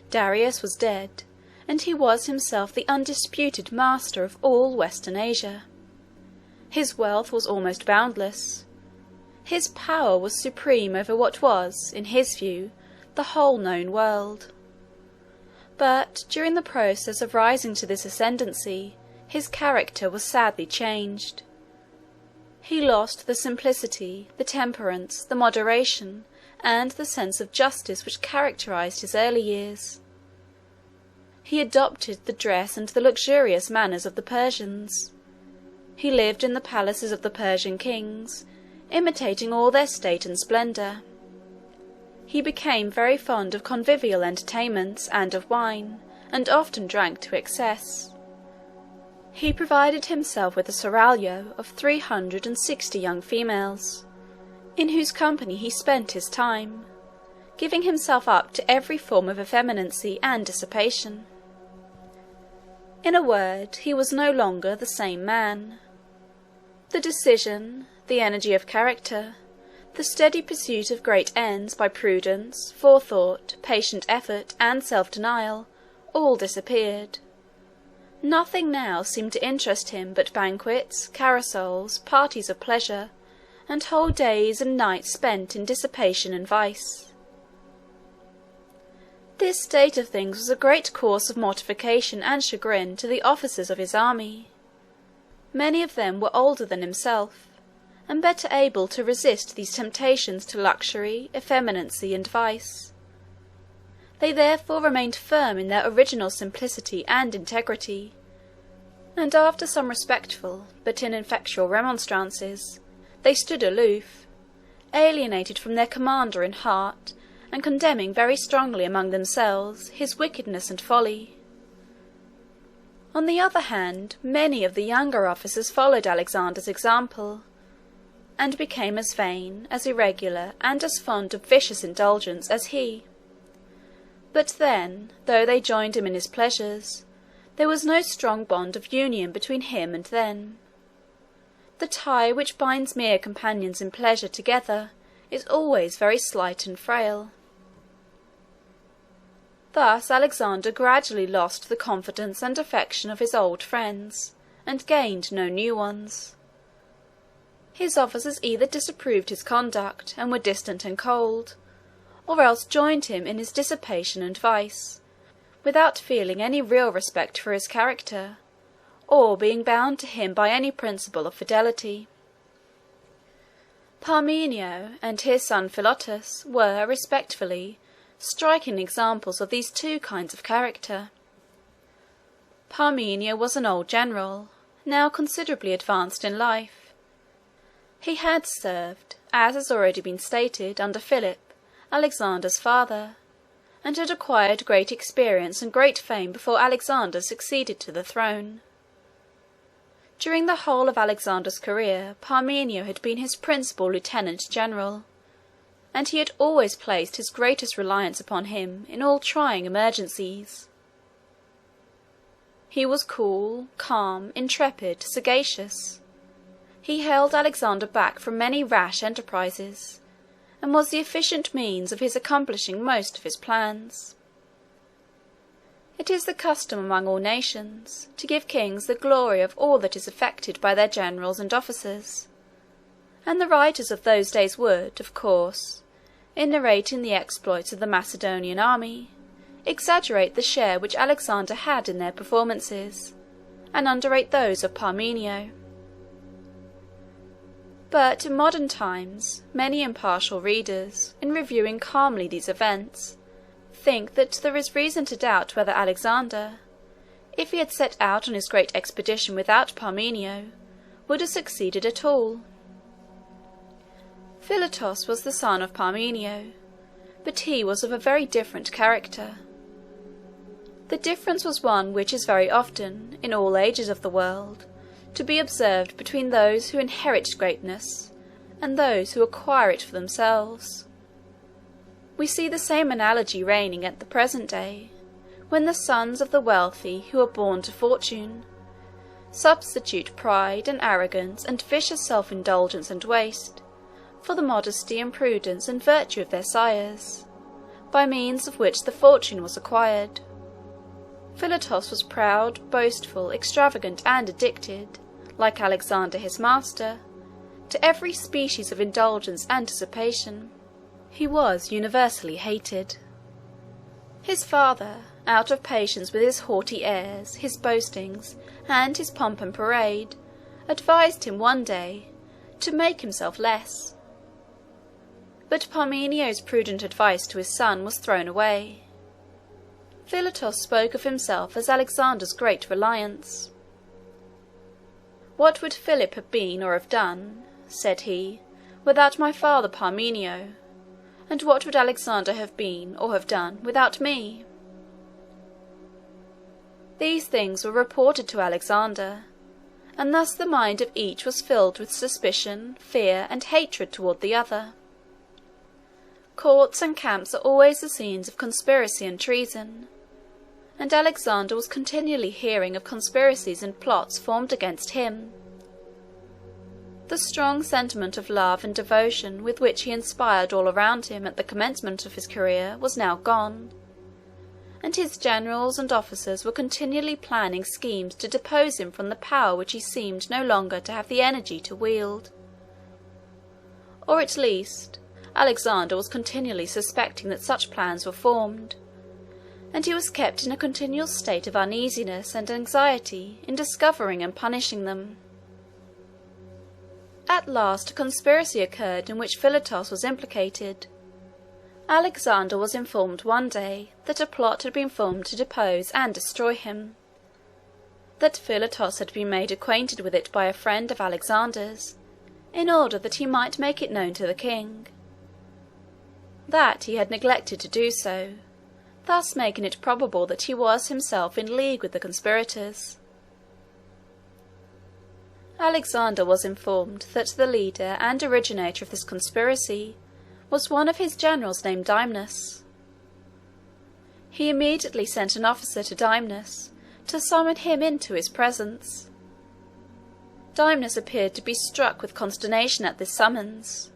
Darius was dead, and he was himself the undisputed master of all Western Asia. His wealth was almost boundless. His power was supreme over what was, in his view, the whole known world. But during the process of rising to this ascendancy, his character was sadly changed. He lost the simplicity, the temperance, the moderation, and the sense of justice which characterized his early years. He adopted the dress and the luxurious manners of the Persians. He lived in the palaces of the Persian kings, imitating all their state and splendor. He became very fond of convivial entertainments and of wine, and often drank to excess. He provided himself with a seraglio of 360 young females, in whose company he spent his time, giving himself up to every form of effeminacy and dissipation. In a word, he was no longer the same man. The decision, the energy of character, the steady pursuit of great ends by prudence, forethought, patient effort, and self-denial, all disappeared. Nothing now seemed to interest him but banquets, carousals, parties of pleasure, and whole days and nights spent in dissipation and vice. This state of things was a great cause of mortification and chagrin to the officers of his army. Many of them were older than himself, and better able to resist these temptations to luxury, effeminacy, and vice. They therefore remained firm in their original simplicity and integrity, and after some respectful but ineffectual remonstrances, they stood aloof, alienated from their commander in heart, and condemning very strongly among themselves his wickedness and folly. On the other hand, many of the younger officers followed Alexander's example, and became as vain, as irregular, and as fond of vicious indulgence as he. But then, though they joined him in his pleasures, there was no strong bond of union between him and them. The tie which binds mere companions in pleasure together is always very slight and frail. Thus Alexander gradually lost the confidence and affection of his old friends, and gained no new ones. His officers either disapproved his conduct, and were distant and cold, or else joined him in his dissipation and vice, without feeling any real respect for his character, or being bound to him by any principle of fidelity. Parmenio and his son Philotas were, respectively, striking examples of these two kinds of character. Parmenio was an old general, now considerably advanced in life. He had served, as has already been stated, under Philip, Alexander's father, and had acquired great experience and great fame before Alexander succeeded to the throne. During the whole of Alexander's career, Parmenio had been his principal lieutenant general, and he had always placed his greatest reliance upon him in all trying emergencies. He was cool, calm, intrepid, sagacious. He held Alexander back from many rash enterprises, and was the efficient means of his accomplishing most of his plans. It is the custom among all nations to give kings the glory of all that is effected by their generals and officers, and the writers of those days would, of course, in narrating the exploits of the Macedonian army, exaggerate the share which Alexander had in their performances, and underrate those of Parmenio. But in modern times, many impartial readers, in reviewing calmly these events, think that there is reason to doubt whether Alexander, if he had set out on his great expedition without Parmenio, would have succeeded at all. Philotas was the son of Parmenio, but he was of a very different character. The difference was one which is very often, in all ages of the world, to be observed between those who inherit greatness and those who acquire it for themselves. We see the same analogy reigning at the present day, when the sons of the wealthy who are born to fortune substitute pride and arrogance and vicious self-indulgence and waste for the modesty and prudence and virtue of their sires, by means of which the fortune was acquired. Philotas was proud, boastful, extravagant, and addicted, like Alexander his master, to every species of indulgence and dissipation. He was universally hated. His father, out of patience with his haughty airs, his boastings, and his pomp and parade, advised him one day to make himself less. But Parmenio's prudent advice to his son was thrown away. Philotas spoke of himself as Alexander's great reliance. "What would Philip have been or have done," said he, "without my father Parmenio? And what would Alexander have been or have done without me?" These things were reported to Alexander, and thus the mind of each was filled with suspicion, fear, and hatred toward the other. Courts and camps are always the scenes of conspiracy and treason, and Alexander was continually hearing of conspiracies and plots formed against him. The strong sentiment of love and devotion with which he inspired all around him at the commencement of his career was now gone, and his generals and officers were continually planning schemes to depose him from the power which he seemed no longer to have the energy to wield. Or at least, Alexander was continually suspecting that such plans were formed, and he was kept in a continual state of uneasiness and anxiety in discovering and punishing them. At last a conspiracy occurred in which Philotas was implicated. Alexander was informed one day that a plot had been formed to depose and destroy him, that Philotas had been made acquainted with it by a friend of Alexander's, in order that he might make it known to the king, that he had neglected to do so, thus making it probable that he was himself in league with the conspirators. Alexander was informed that the leader and originator of this conspiracy was one of his generals named Dymnus. He immediately sent an officer to Dymnus to summon him into his presence. Dymnus appeared to be struck with consternation at this summons.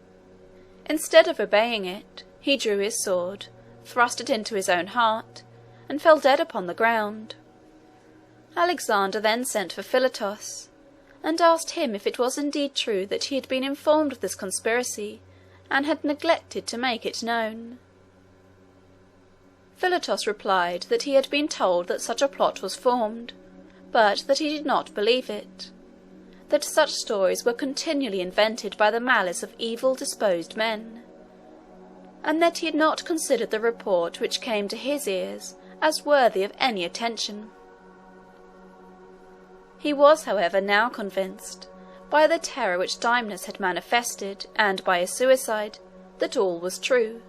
Instead of obeying it, he drew his sword, thrust it into his own heart, and fell dead upon the ground. Alexander then sent for Philotas, and asked him if it was indeed true that he had been informed of this conspiracy and had neglected to make it known. Philotas replied that he had been told that such a plot was formed, but that he did not believe it, that such stories were continually invented by the malice of evil-disposed men, and that he had not considered the report which came to his ears as worthy of any attention. He was, however, now convinced, by the terror which Dymnus had manifested, and by his suicide, that all was true,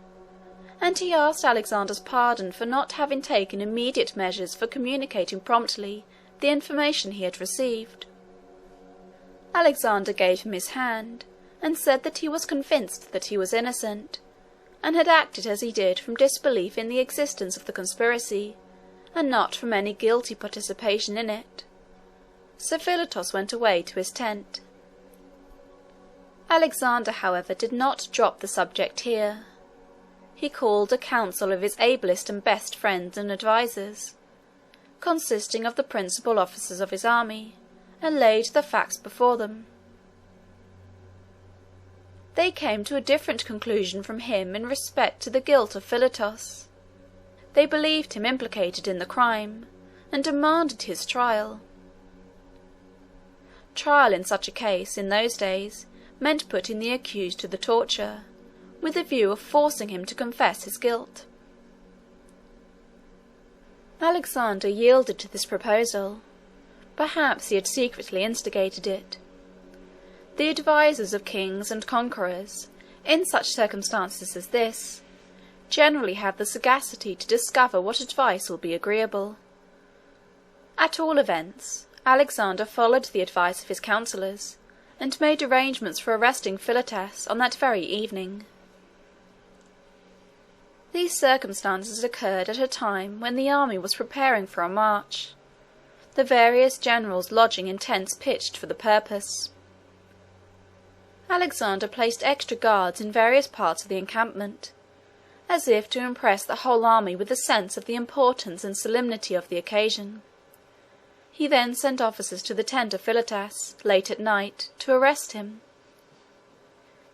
and he asked Alexander's pardon for not having taken immediate measures for communicating promptly the information he had received. Alexander gave him his hand, and said that he was convinced that he was innocent, and had acted as he did from disbelief in the existence of the conspiracy, and not from any guilty participation in it. So Philotas went away to his tent. Alexander, however, did not drop the subject here. He called a council of his ablest and best friends and advisers, consisting of the principal officers of his army, and laid the facts before them. They came to a different conclusion from him in respect to the guilt of Philotas. They believed him implicated in the crime, and demanded his trial. Trial in such a case, in those days, meant putting the accused to the torture, with the view of forcing him to confess his guilt. Alexander yielded to this proposal. Perhaps he had secretly instigated it. The advisers of kings and conquerors, in such circumstances as this, generally have the sagacity to discover what advice will be agreeable. At all events, Alexander followed the advice of his counsellors, and made arrangements for arresting Philotas on that very evening. These circumstances occurred at a time when the army was preparing for a march, the various generals lodging in tents pitched for the purpose. Alexander placed extra guards in various parts of the encampment, as if to impress the whole army with a sense of the importance and solemnity of the occasion. He then sent officers to the tent of Philotas, late at night, to arrest him.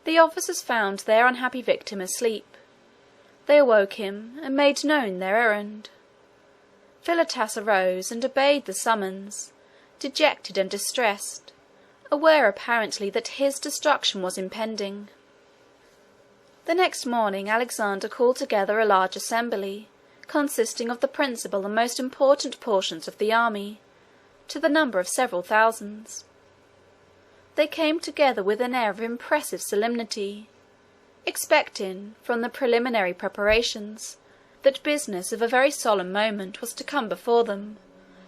The officers found their unhappy victim asleep. They awoke him, and made known their errand. Philotas arose and obeyed the summons, dejected and distressed, aware apparently that his destruction was impending. The next morning Alexander called together a large assembly, consisting of the principal and most important portions of the army, to the number of several thousands. They came together with an air of impressive solemnity, expecting, from the preliminary preparations, that business of a very solemn moment was to come before them,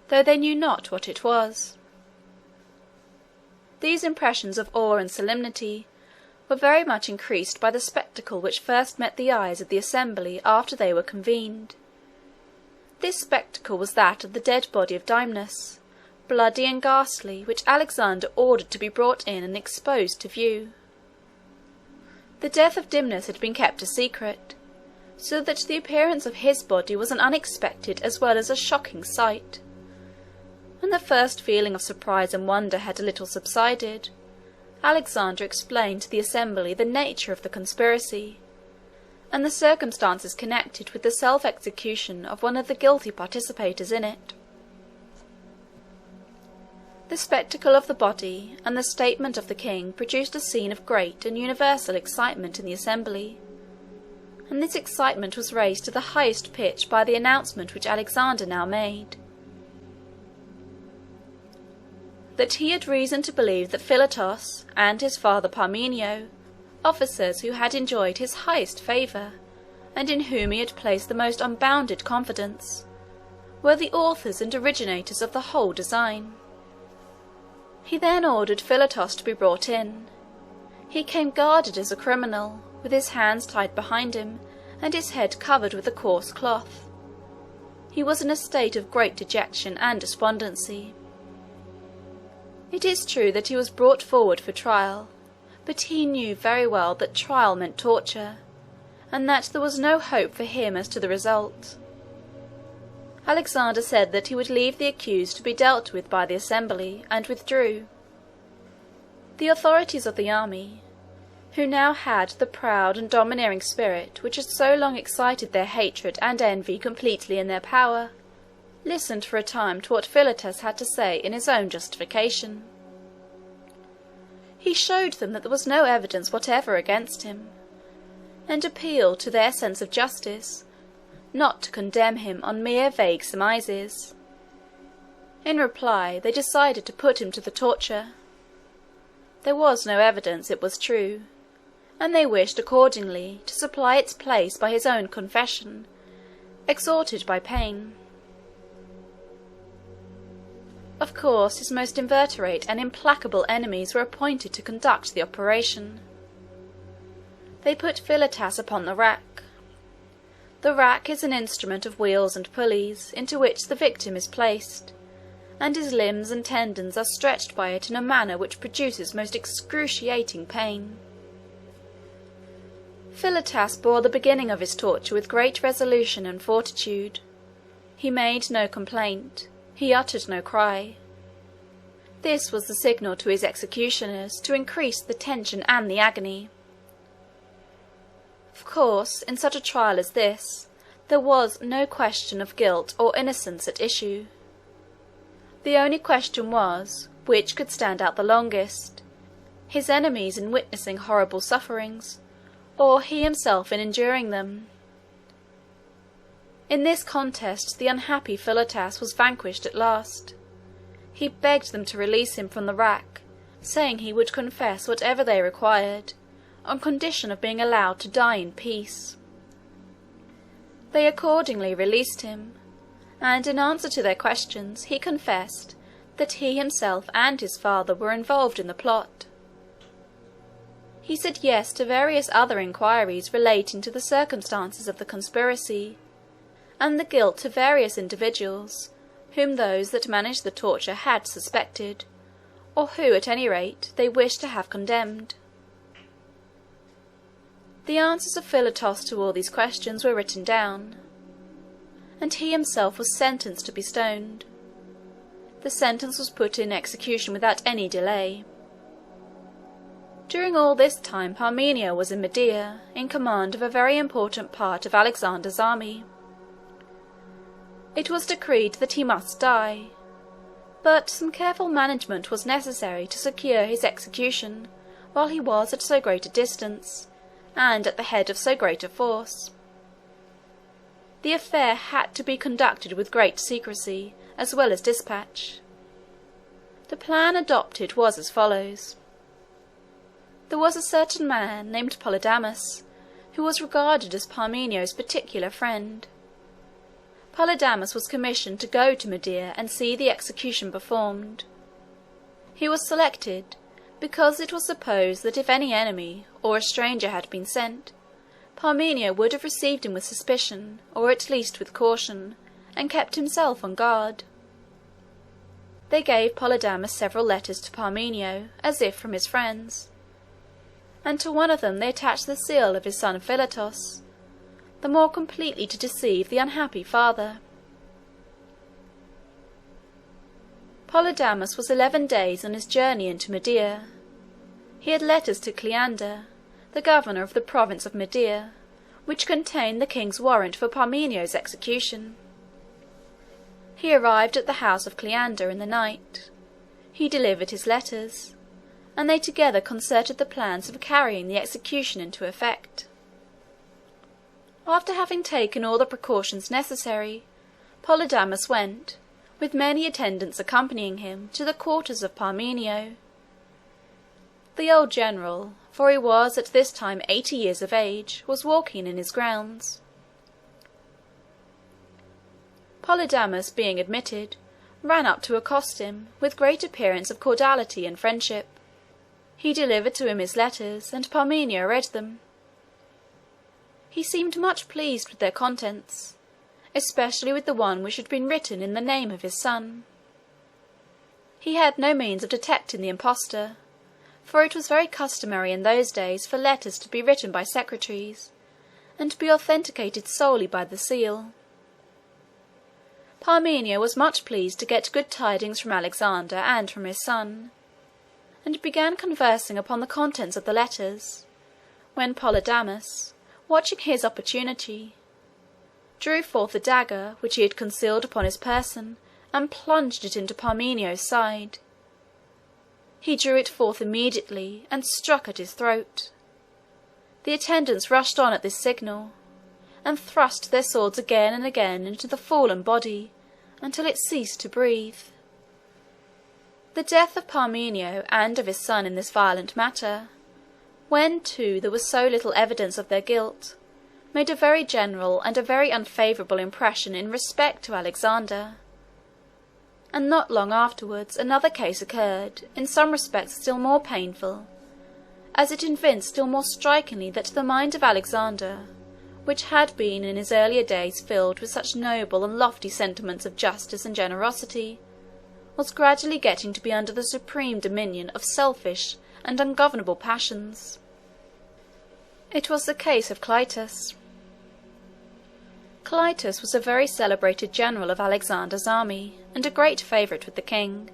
though they knew not what it was. These impressions of awe and solemnity were very much increased by the spectacle which first met the eyes of the assembly after they were convened. This spectacle was that of the dead body of Dymnus, bloody and ghastly, which Alexander ordered to be brought in and exposed to view. The death of Dymnus had been kept a secret, so that the appearance of his body was an unexpected as well as a shocking sight. When the first feeling of surprise and wonder had a little subsided, Alexander explained to the assembly the nature of the conspiracy, and the circumstances connected with the self-execution of one of the guilty participators in it. The spectacle of the body and the statement of the king produced a scene of great and universal excitement in the assembly, and this excitement was raised to the highest pitch by the announcement which Alexander now made, that he had reason to believe that Philotas and his father Parmenio, officers who had enjoyed his highest favour, and in whom he had placed the most unbounded confidence, were the authors and originators of the whole design. He then ordered Philotas to be brought in. He came guarded as a criminal, with his hands tied behind him, and his head covered with a coarse cloth. He was in a state of great dejection and despondency. It is true that he was brought forward for trial, but he knew very well that trial meant torture, and that there was no hope for him as to the result. Alexander said that he would leave the accused to be dealt with by the assembly, and withdrew. The authorities of the army, who now had the proud and domineering spirit which had so long excited their hatred and envy completely in their power, listened for a time to what Philotas had to say in his own justification. He showed them that there was no evidence whatever against him, and appealed to their sense of justice, not to condemn him on mere vague surmises. In reply, they decided to put him to the torture. There was no evidence, it was true, and they wished accordingly to supply its place by his own confession, extorted by pain. Of course, his most inveterate and implacable enemies were appointed to conduct the operation. They put Philotas upon the rack. The rack is an instrument of wheels and pulleys, into which the victim is placed, and his limbs and tendons are stretched by it in a manner which produces most excruciating pain. Philotas bore the beginning of his torture with great resolution and fortitude. He made no complaint, he uttered no cry. This was the signal to his executioners to increase the tension and the agony. Of course, in such a trial as this, there was no question of guilt or innocence at issue. The only question was, which could stand out the longest, his enemies in witnessing horrible sufferings, or he himself in enduring them. In this contest the unhappy Philotas was vanquished at last. He begged them to release him from the rack, saying he would confess whatever they required, on condition of being allowed to die in peace. They accordingly released him, and in answer to their questions he confessed that he himself and his father were involved in the plot. He said yes to various other inquiries relating to the circumstances of the conspiracy, and the guilt of various individuals whom those that managed the torture had suspected, or who at any rate they wished to have condemned. The answers of Philotas to all these questions were written down, and he himself was sentenced to be stoned. The sentence was put in execution without any delay. During all this time Parmenio was in Medea, in command of a very important part of Alexander's army. It was decreed that he must die, but some careful management was necessary to secure his execution while he was at so great a distance, and at the head of so great a force. The affair had to be conducted with great secrecy, as well as dispatch. The plan adopted was as follows. There was a certain man named Polydamas, who was regarded as Parmenio's particular friend. Polydamas was commissioned to go to Medea and see the execution performed. He was selected because it was supposed that if any enemy or a stranger had been sent, Parmenio would have received him with suspicion, or at least with caution, and kept himself on guard. They gave Polydamas several letters to Parmenio, as if from his friends, and to one of them they attached the seal of his son Philotas, the more completely to deceive the unhappy father. Polydamas was 11 days on his journey into Medea. He had letters to Cleander, the governor of the province of Medea, which contained the king's warrant for Parmenio's execution. He arrived at the house of Cleander in the night. He delivered his letters, and they together concerted the plans of carrying the execution into effect. After having taken all the precautions necessary, Polydamas went, with many attendants accompanying him, to the quarters of Parmenio. The old general, for he was at this time 80 years of age, was walking in his grounds. Polydamas, being admitted, ran up to accost him, with great appearance of cordiality and friendship. He delivered to him his letters, and Parmenio read them. He seemed much pleased with their contents, especially with the one which had been written in the name of his son. He had no means of detecting the impostor, for it was very customary in those days for letters to be written by secretaries, and to be authenticated solely by the seal. Parmenio was much pleased to get good tidings from Alexander and from his son, and began conversing upon the contents of the letters, when Polydamas, watching his opportunity, drew forth the dagger which he had concealed upon his person and plunged it into Parmenio's side. He drew it forth immediately and struck at his throat. The attendants rushed on at this signal, and thrust their swords again and again into the fallen body until it ceased to breathe. The death of Parmenio and of his son in this violent manner, when too there was so little evidence of their guilt, made a very general and a very unfavourable impression in respect to Alexander. And not long afterwards another case occurred, in some respects still more painful, as it evinced still more strikingly that the mind of Alexander, which had been in his earlier days filled with such noble and lofty sentiments of justice and generosity, was gradually getting to be under the supreme dominion of selfish and ungovernable passions. It was the case of Clytus. Clytus was a very celebrated general of Alexander's army, and a great favourite with the king.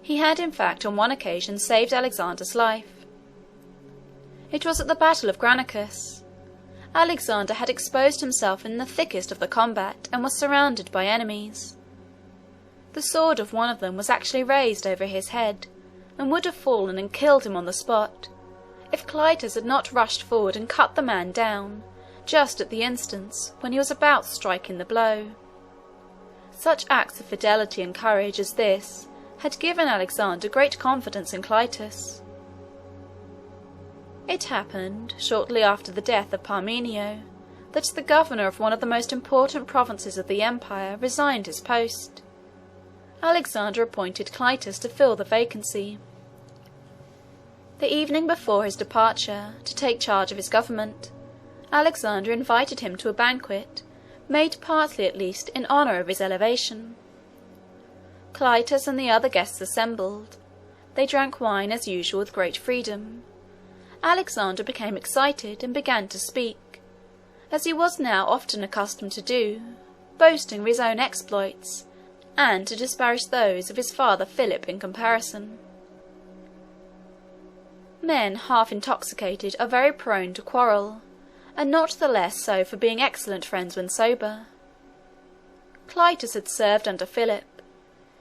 He had, in fact, on one occasion saved Alexander's life. It was at the battle of Granicus. Alexander had exposed himself in the thickest of the combat, and was surrounded by enemies. The sword of one of them was actually raised over his head, and would have fallen and killed him on the spot, if Clytus had not rushed forward and cut the man down, just at the instant when he was about striking the blow. Such acts of fidelity and courage as this had given Alexander great confidence in Clytus. It happened, shortly after the death of Parmenio, that the governor of one of the most important provinces of the empire resigned his post. Alexander appointed Clytus to fill the vacancy. The evening before his departure to take charge of his government, Alexander invited him to a banquet, made partly at least in honour of his elevation. Clytus and the other guests assembled. They drank wine as usual with great freedom. Alexander became excited and began to speak, as he was now often accustomed to do, boasting of his own exploits, and to disparage those of his father Philip in comparison. Men half intoxicated are very prone to quarrel, and not the less so for being excellent friends when sober. Clytus had served under Philip.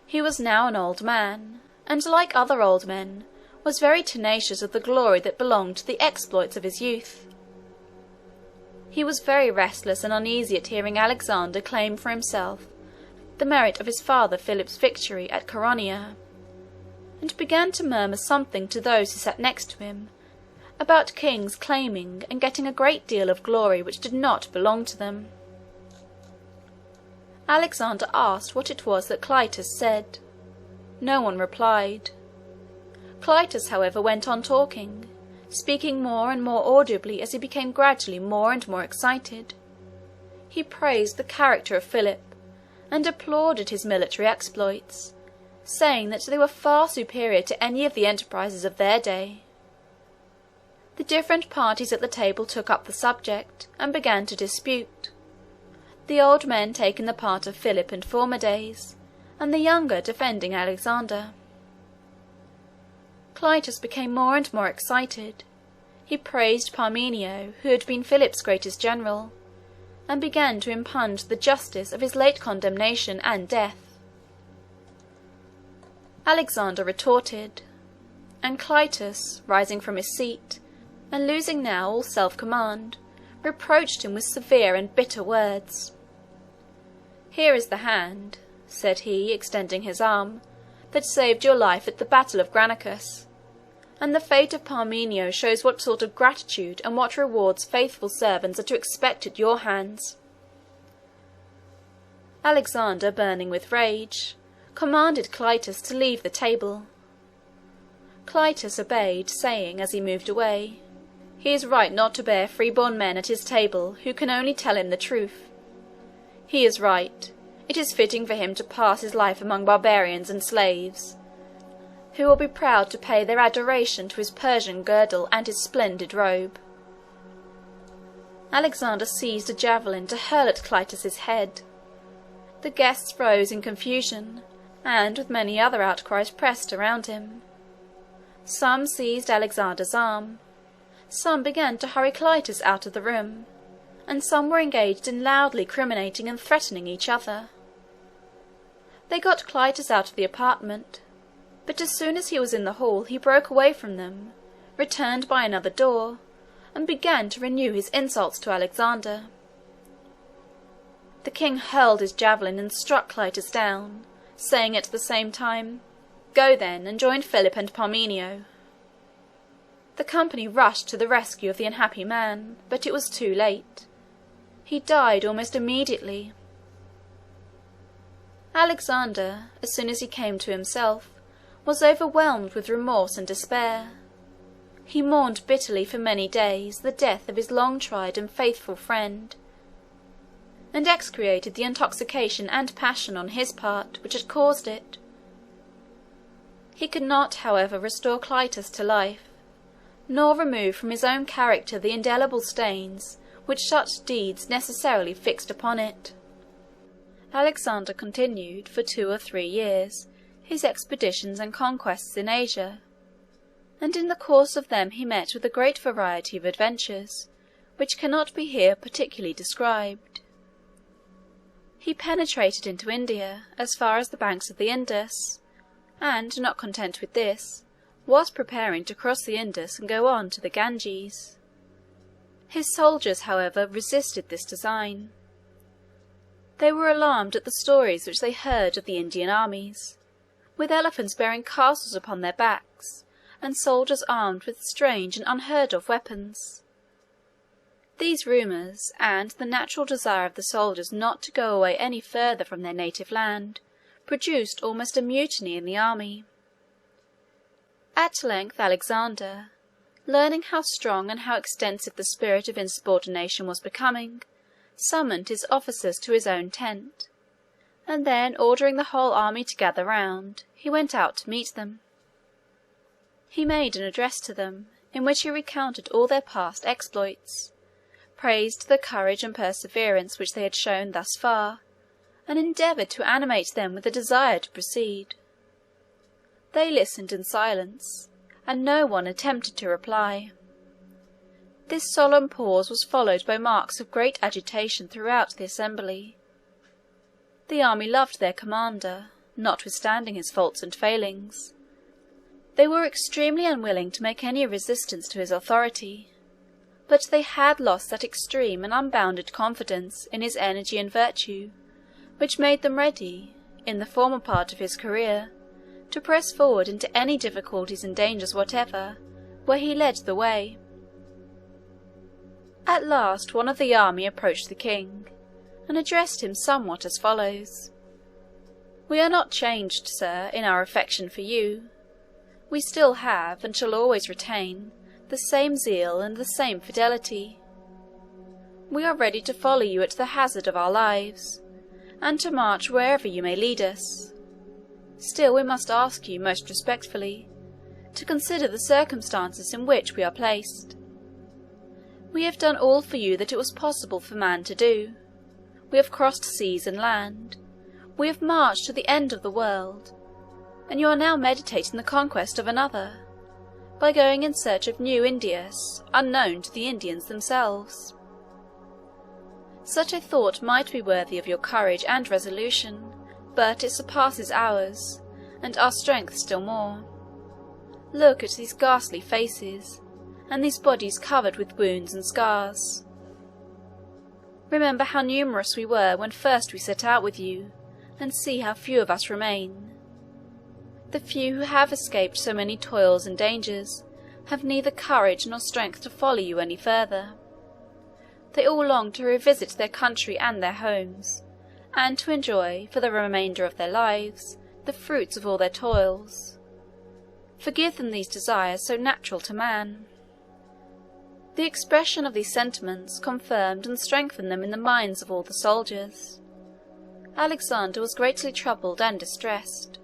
He was now an old man, and like other old men, was very tenacious of the glory that belonged to the exploits of his youth. He was very restless and uneasy at hearing Alexander claim for himself the merit of his father Philip's victory at Chaeronea, and began to murmur something to those who sat next to him about kings claiming and getting a great deal of glory which did not belong to them. Alexander asked what it was that Clytus said. No one replied. Clytus, however, went on talking, speaking more and more audibly as he became gradually more and more excited. He praised the character of Philip, and applauded his military exploits, saying that they were far superior to any of the enterprises of their day. The different parties at the table took up the subject, and began to dispute, the old men taking the part of Philip in former days, and the younger defending Alexander. Clytus became more and more excited. He praised Parmenio, who had been Philip's greatest general, and began to impugn the justice of his late condemnation and death. Alexander retorted, and Clytus, rising from his seat, and losing now all self-command, reproached him with severe and bitter words. "Here is the hand," said he, extending his arm, "that saved your life at the battle of Granicus, and the fate of Parmenio shows what sort of gratitude and what rewards faithful servants are to expect at your hands." Alexander, burning with rage, commanded Clytus to leave the table. Clytus obeyed, saying, as he moved away, "He is right not to bear free-born men at his table who can only tell him the truth. He is right. It is fitting for him to pass his life among barbarians and slaves, who will be proud to pay their adoration to his Persian girdle and his splendid robe." Alexander seized a javelin to hurl at Clytus's head. The guests rose in confusion, and with many other outcries pressed around him. Some seized Alexander's arm, some began to hurry Clytus out of the room, and some were engaged in loudly criminating and threatening each other. They got Clytus out of the apartment, but as soon as he was in the hall he broke away from them, returned by another door, and began to renew his insults to Alexander. The king hurled his javelin and struck Clytus down, saying at the same time, "Go then, and join Philip and Parmenio." The company rushed to the rescue of the unhappy man, but it was too late. He died almost immediately. Alexander, as soon as he came to himself, was overwhelmed with remorse and despair. He mourned bitterly for many days the death of his long-tried and faithful friend, and execrated the intoxication and passion on his part which had caused it, He could not, however, restore Clitus to life, nor remove from his own character the indelible stains which such deeds necessarily fixed upon it. Alexander continued, for 2 or 3 years, his expeditions and conquests in Asia, and in the course of them he met with a great variety of adventures, which cannot be here particularly described. He penetrated into India, as far as the banks of the Indus, and, not content with this, was preparing to cross the Indus and go on to the Ganges. His soldiers, however, resisted this design. They were alarmed at the stories which they heard of the Indian armies, with elephants bearing castles upon their backs, and soldiers armed with strange and unheard-of weapons. These rumours, and the natural desire of the soldiers not to go away any further from their native land, produced almost a mutiny in the army. At length Alexander, learning how strong and how extensive the spirit of insubordination was becoming, summoned his officers to his own tent, and then ordering the whole army to gather round, he went out to meet them. He made an address to them, in which he recounted all their past exploits, praised the courage and perseverance which they had shown thus far, and endeavoured to animate them with a desire to proceed. They listened in silence, and no one attempted to reply. This solemn pause was followed by marks of great agitation throughout the assembly. The army loved their commander, notwithstanding his faults and failings. They were extremely unwilling to make any resistance to his authority, but they had lost that extreme and unbounded confidence in his energy and virtue, which made them ready, in the former part of his career, to press forward into any difficulties and dangers whatever, where he led the way. At last one of the army approached the king, and addressed him somewhat as follows: "We are not changed, sir, in our affection for you. We still have, and shall always retain, the same zeal and the same fidelity. We are ready to follow you at the hazard of our lives, and to march wherever you may lead us. Still we must ask you, most respectfully, to consider the circumstances in which we are placed. We have done all for you that it was possible for man to do. We have crossed seas and land. We have marched to the end of the world, and you are now meditating the conquest of another, by going in search of new Indias, unknown to the Indians themselves. Such a thought might be worthy of your courage and resolution, but it surpasses ours, and our strength still more. Look at these ghastly faces, and these bodies covered with wounds and scars. Remember how numerous we were when first we set out with you, and see how few of us remain. The few who have escaped so many toils and dangers have neither courage nor strength to follow you any further. They all long to revisit their country and their homes, and to enjoy, for the remainder of their lives, the fruits of all their toils. Forgive them these desires so natural to man." The expression of these sentiments confirmed and strengthened them in the minds of all the soldiers. Alexander was greatly troubled and distressed.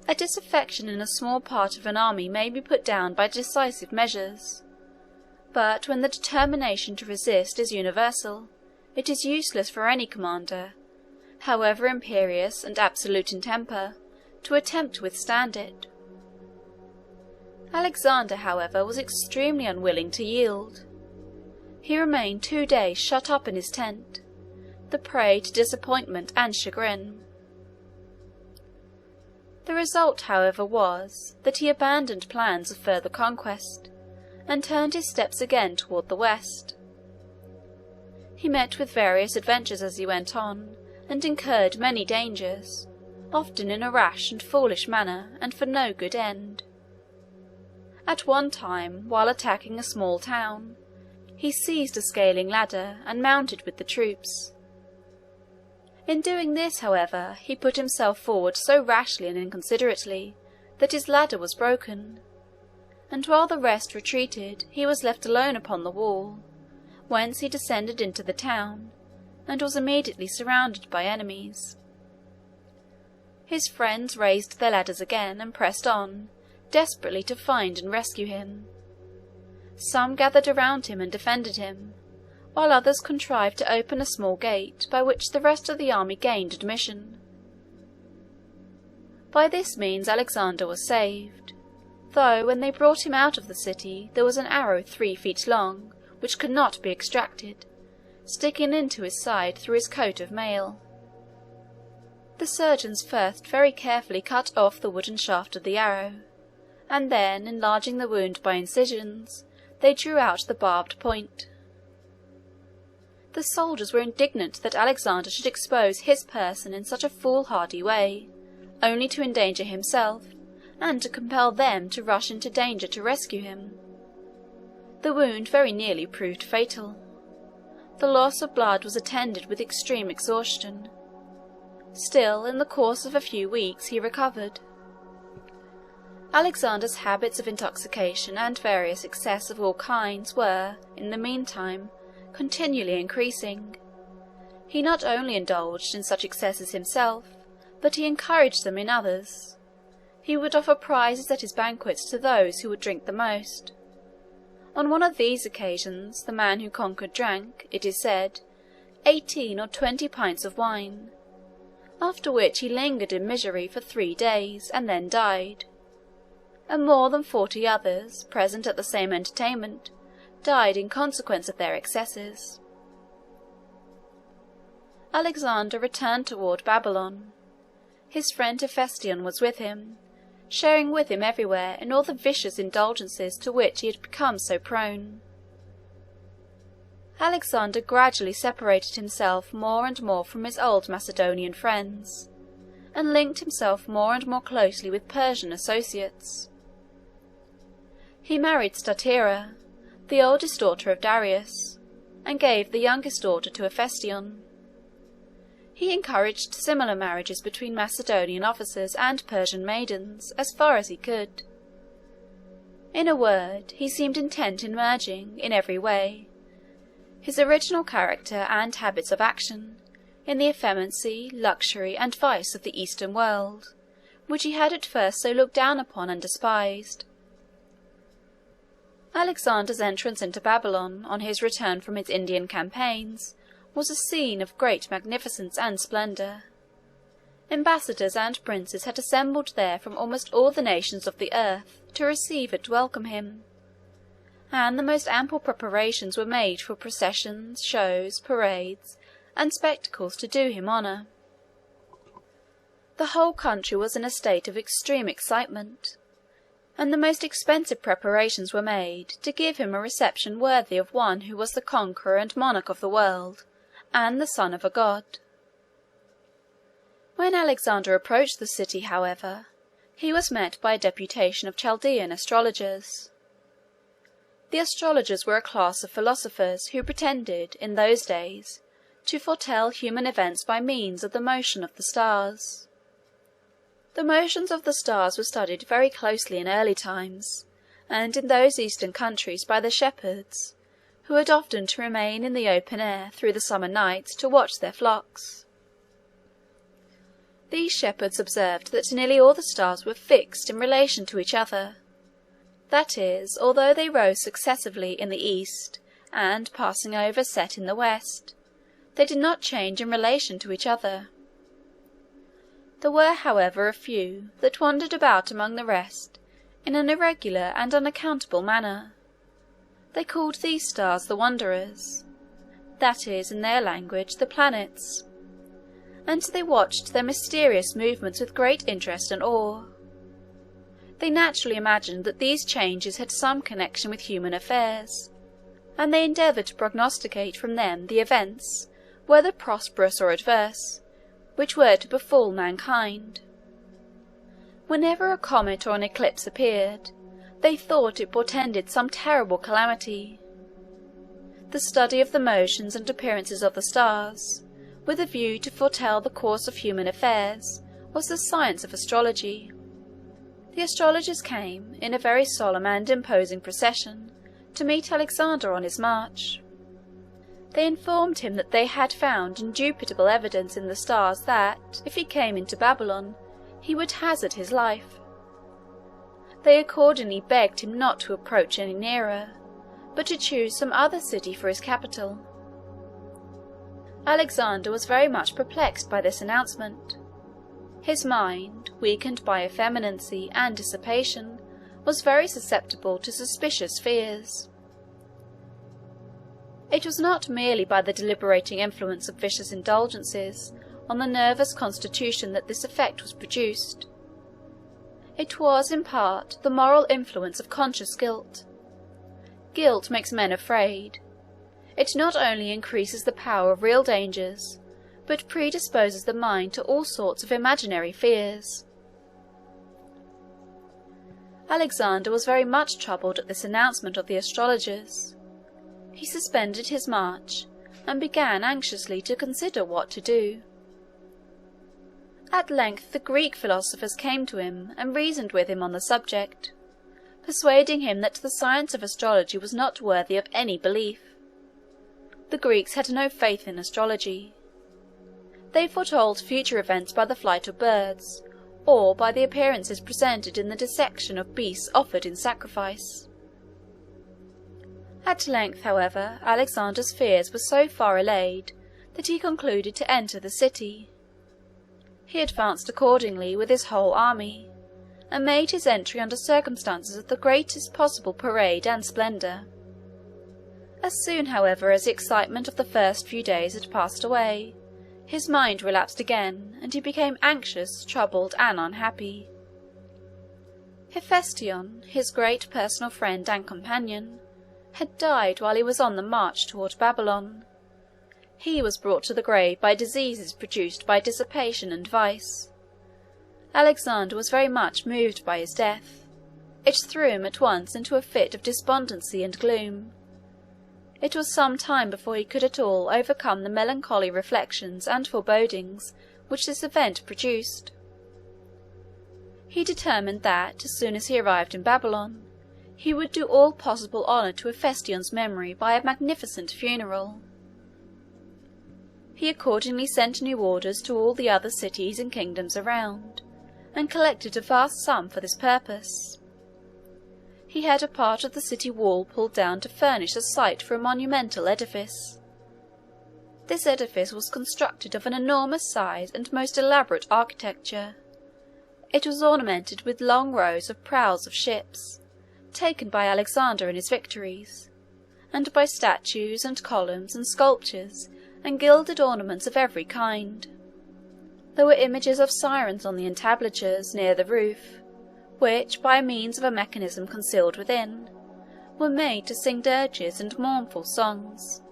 A disaffection in a small part of an army may be put down by decisive measures, but when the determination to resist is universal, it is useless for any commander, however imperious and absolute in temper, to attempt to withstand it. Alexander, however, was extremely unwilling to yield. He remained 2 days shut up in his tent, the prey to disappointment and chagrin. The result, however, was that he abandoned plans of further conquest, and turned his steps again toward the west. He met with various adventures as he went on, and incurred many dangers, often in a rash and foolish manner, and for no good end. At one time, while attacking a small town, he seized a scaling ladder and mounted with the troops. In doing this, however, he put himself forward so rashly and inconsiderately that his ladder was broken, and while the rest retreated he was left alone upon the wall, whence he descended into the town, and was immediately surrounded by enemies. His friends raised their ladders again and pressed on, desperately to find and rescue him. Some gathered around him and defended him, while others contrived to open a small gate by which the rest of the army gained admission. By this means Alexander was saved, though when they brought him out of the city there was an arrow 3 feet long, which could not be extracted, sticking into his side through his coat of mail. The surgeons first very carefully cut off the wooden shaft of the arrow, and then, enlarging the wound by incisions, they drew out the barbed point. The soldiers were indignant that Alexander should expose his person in such a foolhardy way, only to endanger himself, and to compel them to rush into danger to rescue him. The wound very nearly proved fatal. The loss of blood was attended with extreme exhaustion. Still, in the course of a few weeks he recovered. Alexander's habits of intoxication and various excess of all kinds were, in the meantime, continually increasing. He not only indulged in such excesses himself, but he encouraged them in others. He would offer prizes at his banquets to those who would drink the most. On one of these occasions, the man who conquered drank, it is said, 18 or 20 pints of wine, after which he lingered in misery for 3 days, and then died. And more than 40 others, present at the same entertainment, died in consequence of their excesses. Alexander returned toward Babylon. His friend Hephaestion was with him, sharing with him everywhere in all the vicious indulgences to which he had become so prone. Alexander gradually separated himself more and more from his old Macedonian friends, and linked himself more and more closely with Persian associates. He married Statira, the oldest daughter of Darius, and gave the youngest daughter to Hephaestion. He encouraged similar marriages between Macedonian officers and Persian maidens, as far as he could. In a word, he seemed intent in merging, in every way, his original character and habits of action in the effeminacy, luxury, and vice of the Eastern world, which he had at first so looked down upon and despised. Alexander's entrance into Babylon, on his return from his Indian campaigns, was a scene of great magnificence and splendour. Ambassadors and princes had assembled there from almost all the nations of the earth to receive and welcome him, and the most ample preparations were made for processions, shows, parades, and spectacles to do him honour. The whole country was in a state of extreme excitement, and the most expensive preparations were made to give him a reception worthy of one who was the conqueror and monarch of the world, and the son of a god. When Alexander approached the city, however, he was met by a deputation of Chaldean astrologers. The astrologers were a class of philosophers who pretended, in those days, to foretell human events by means of the motion of the stars. The motions of the stars were studied very closely in early times, and in those eastern countries by the shepherds, who had often to remain in the open air through the summer nights to watch their flocks. These shepherds observed that nearly all the stars were fixed in relation to each other. That is, although they rose successively in the east, and, passing over, set in the west, they did not change in relation to each other. There were, however, a few that wandered about among the rest in an irregular and unaccountable manner. They called these stars the wanderers, that is, in their language, the planets, and they watched their mysterious movements with great interest and awe. They naturally imagined that these changes had some connection with human affairs, and they endeavoured to prognosticate from them the events, whether prosperous or adverse, which were to befall mankind. Whenever a comet or an eclipse appeared, they thought it portended some terrible calamity. The study of the motions and appearances of the stars, with a view to foretell the course of human affairs, was the science of astrology. The astrologers came, in a very solemn and imposing procession, to meet Alexander on his march. They informed him that they had found indubitable evidence in the stars that, if he came into Babylon, he would hazard his life. They accordingly begged him not to approach any nearer, but to choose some other city for his capital. Alexander was very much perplexed by this announcement. His mind, weakened by effeminacy and dissipation, was very susceptible to suspicious fears. It was not merely by the deliberating influence of vicious indulgences on the nervous constitution that this effect was produced. It was, in part, the moral influence of conscious guilt. Guilt makes men afraid. It not only increases the power of real dangers, but predisposes the mind to all sorts of imaginary fears. Alexander was very much troubled at this announcement of the astrologers. He suspended his march, and began anxiously to consider what to do. At length the Greek philosophers came to him and reasoned with him on the subject, persuading him that the science of astrology was not worthy of any belief. The Greeks had no faith in astrology. They foretold future events by the flight of birds, or by the appearances presented in the dissection of beasts offered in sacrifice. At length, however, Alexander's fears were so far allayed that he concluded to enter the city. He advanced accordingly with his whole army, and made his entry under circumstances of the greatest possible parade and splendour. As soon, however, as the excitement of the first few days had passed away, his mind relapsed again, and he became anxious, troubled, and unhappy. Hephaestion, his great personal friend and companion, had died while he was on the march toward Babylon. He was brought to the grave by diseases produced by dissipation and vice. Alexander was very much moved by his death. It threw him at once into a fit of despondency and gloom. It was some time before he could at all overcome the melancholy reflections and forebodings which this event produced. He determined that, as soon as he arrived in Babylon, he would do all possible honour to Hephaestion's memory by a magnificent funeral. He accordingly sent new orders to all the other cities and kingdoms around, and collected a vast sum for this purpose. He had a part of the city wall pulled down to furnish a site for a monumental edifice. This edifice was constructed of an enormous size and most elaborate architecture. It was ornamented with long rows of prows of ships, taken by Alexander in his victories, and by statues and columns and sculptures and gilded ornaments of every kind. There were images of sirens on the entablatures near the roof, which, by means of a mechanism concealed within, were made to sing dirges and mournful songs.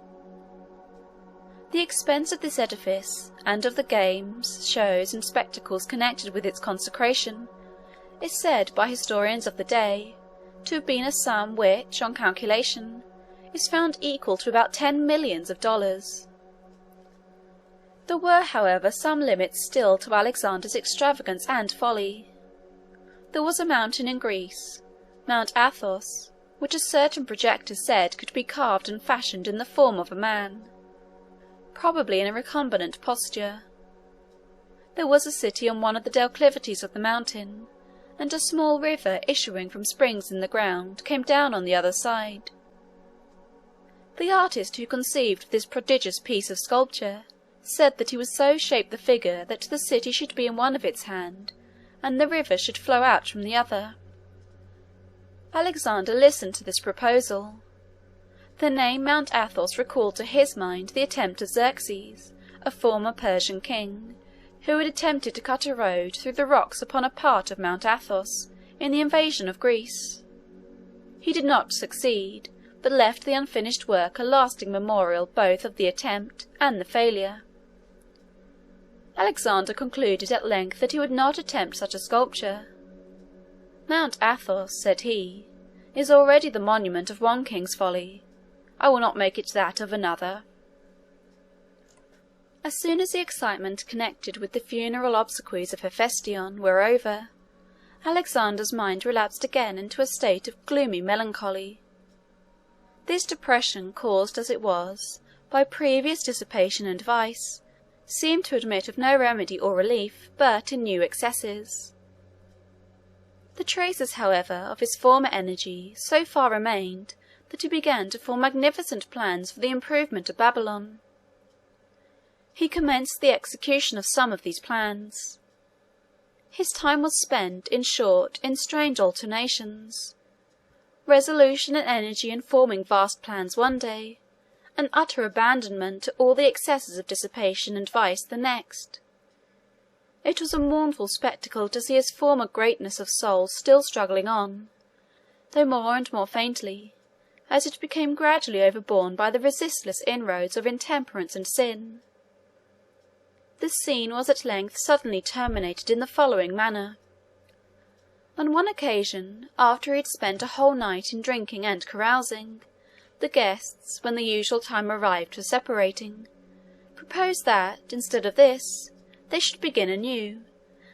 The expense of this edifice, and of the games, shows, and spectacles connected with its consecration, is said by historians of the day to have been a sum which, on calculation, is found equal to about $10 millions. There were, however, some limits still to Alexander's extravagance and folly. There was a mountain in Greece, Mount Athos, which a certain projector said could be carved and fashioned in the form of a man, probably in a recumbent posture. There was a city on one of the declivities of the mountain, and a small river issuing from springs in the ground came down on the other side. The artist who conceived this prodigious piece of sculpture said that he would so shape the figure that the city should be in one of its hand, and the river should flow out from the other. Alexander listened to this proposal. The name Mount Athos recalled to his mind the attempt of Xerxes, a former Persian king, who had attempted to cut a road through the rocks upon a part of Mount Athos in the invasion of Greece. He did not succeed, but left the unfinished work a lasting memorial both of the attempt and the failure. Alexander concluded at length that he would not attempt such a sculpture. "Mount Athos," said he, "is already the monument of one king's folly. I will not make it that of another." As soon as the excitement connected with the funeral obsequies of Hephaestion were over, Alexander's mind relapsed again into a state of gloomy melancholy. This depression, caused as it was by previous dissipation and vice, seemed to admit of no remedy or relief but in new excesses. The traces, however, of his former energy so far remained that he began to form magnificent plans for the improvement of Babylon. He commenced the execution of some of these plans. His time was spent, in short, in strange alternations: resolution and energy in forming vast plans one day, and utter abandonment to all the excesses of dissipation and vice the next. It was a mournful spectacle to see his former greatness of soul still struggling on, though more and more faintly, as it became gradually overborne by the resistless inroads of intemperance and sin. This scene was at length suddenly terminated in the following manner. On one occasion, after he had spent a whole night in drinking and carousing, the guests, when the usual time arrived for separating, proposed that, instead of this, they should begin anew,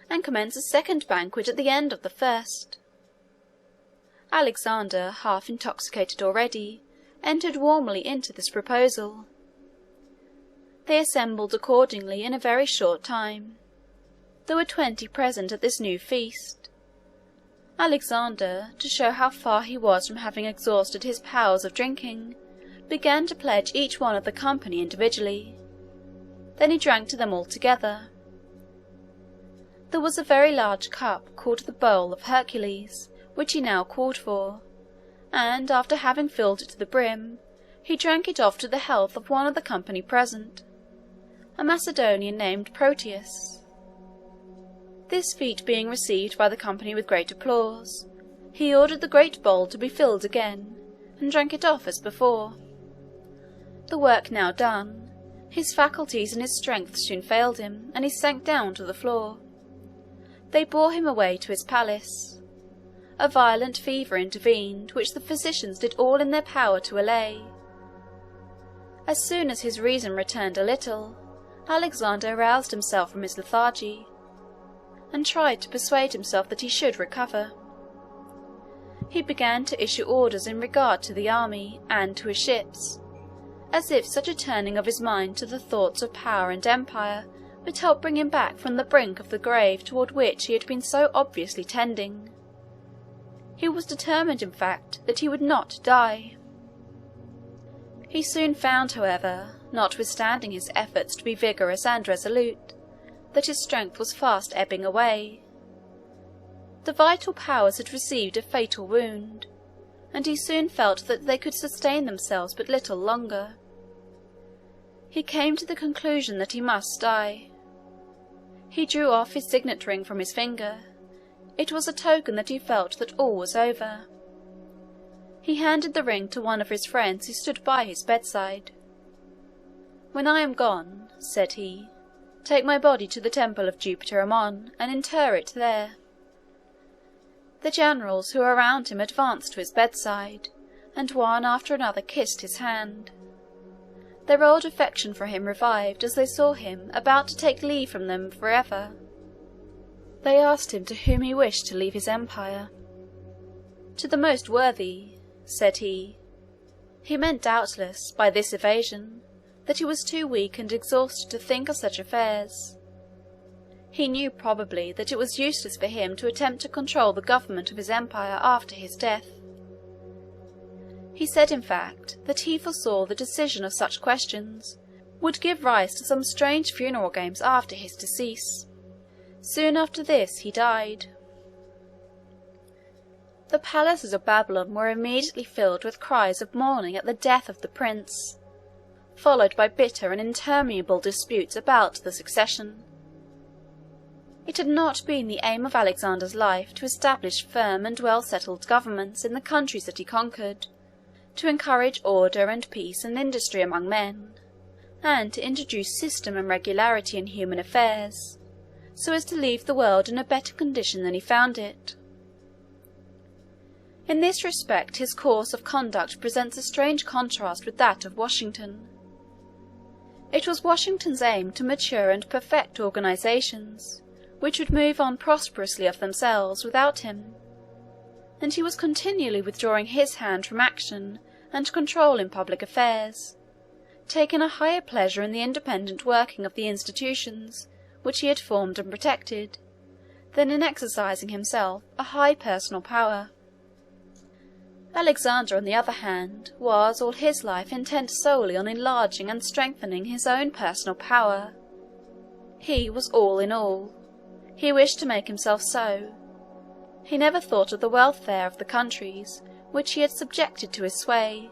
and commence a second banquet at the end of the first. Alexander, half intoxicated already, entered warmly into this proposal. They assembled accordingly in a very short time. There were 20 present at this new feast. Alexander, to show how far he was from having exhausted his powers of drinking, began to pledge each one of the company individually. Then he drank to them all together. There was a very large cup called the Bowl of Hercules, which he now called for, and after having filled it to the brim, he drank it off to the health of one of the company present, a Macedonian named Proteus. This feat being received by the company with great applause, he ordered the great bowl to be filled again, and drank it off as before. The work now done, his faculties and his strength soon failed him, and he sank down to the floor. They bore him away to his palace. A violent fever intervened, which the physicians did all in their power to allay. As soon as his reason returned a little, Alexander aroused himself from his lethargy, and tried to persuade himself that he should recover. He began to issue orders in regard to the army and to his ships, as if such a turning of his mind to the thoughts of power and empire would help bring him back from the brink of the grave toward which he had been so obviously tending. He was determined, in fact, that he would not die. He soon found, however, notwithstanding his efforts to be vigorous and resolute, that his strength was fast ebbing away. The vital powers had received a fatal wound, and he soon felt that they could sustain themselves but little longer. He came to the conclusion that he must die. He drew off his signet ring from his finger. It was a token that he felt that all was over. He handed the ring to one of his friends who stood by his bedside. "When I am gone," said he, "take my body to the temple of Jupiter Ammon, and inter it there." The generals who were around him advanced to his bedside, and one after another kissed his hand. Their old affection for him revived as they saw him about to take leave from them for ever. They asked him to whom he wished to leave his empire. "To the most worthy," said he. He meant doubtless, by this evasion, that he was too weak and exhausted to think of such affairs. He knew probably that it was useless for him to attempt to control the government of his empire after his death. He said, in fact, that he foresaw the decision of such questions would give rise to some strange funeral games after his decease. Soon after this he died. The palaces of Babylon were immediately filled with cries of mourning at the death of the prince, followed by bitter and interminable disputes about the succession. It had not been the aim of Alexander's life to establish firm and well-settled governments in the countries that he conquered, to encourage order and peace and industry among men, and to introduce system and regularity in human affairs, so as to leave the world in a better condition than he found it. In this respect his course of conduct presents a strange contrast with that of Washington. It was Washington's aim to mature and perfect organizations which would move on prosperously of themselves without him, and he was continually withdrawing his hand from action and control in public affairs, taking a higher pleasure in the independent working of the institutions which he had formed and protected, than in exercising himself a high personal power. Alexander, on the other hand, was all his life intent solely on enlarging and strengthening his own personal power. He was all in all. He wished to make himself so. He never thought of the welfare of the countries which he had subjected to his sway,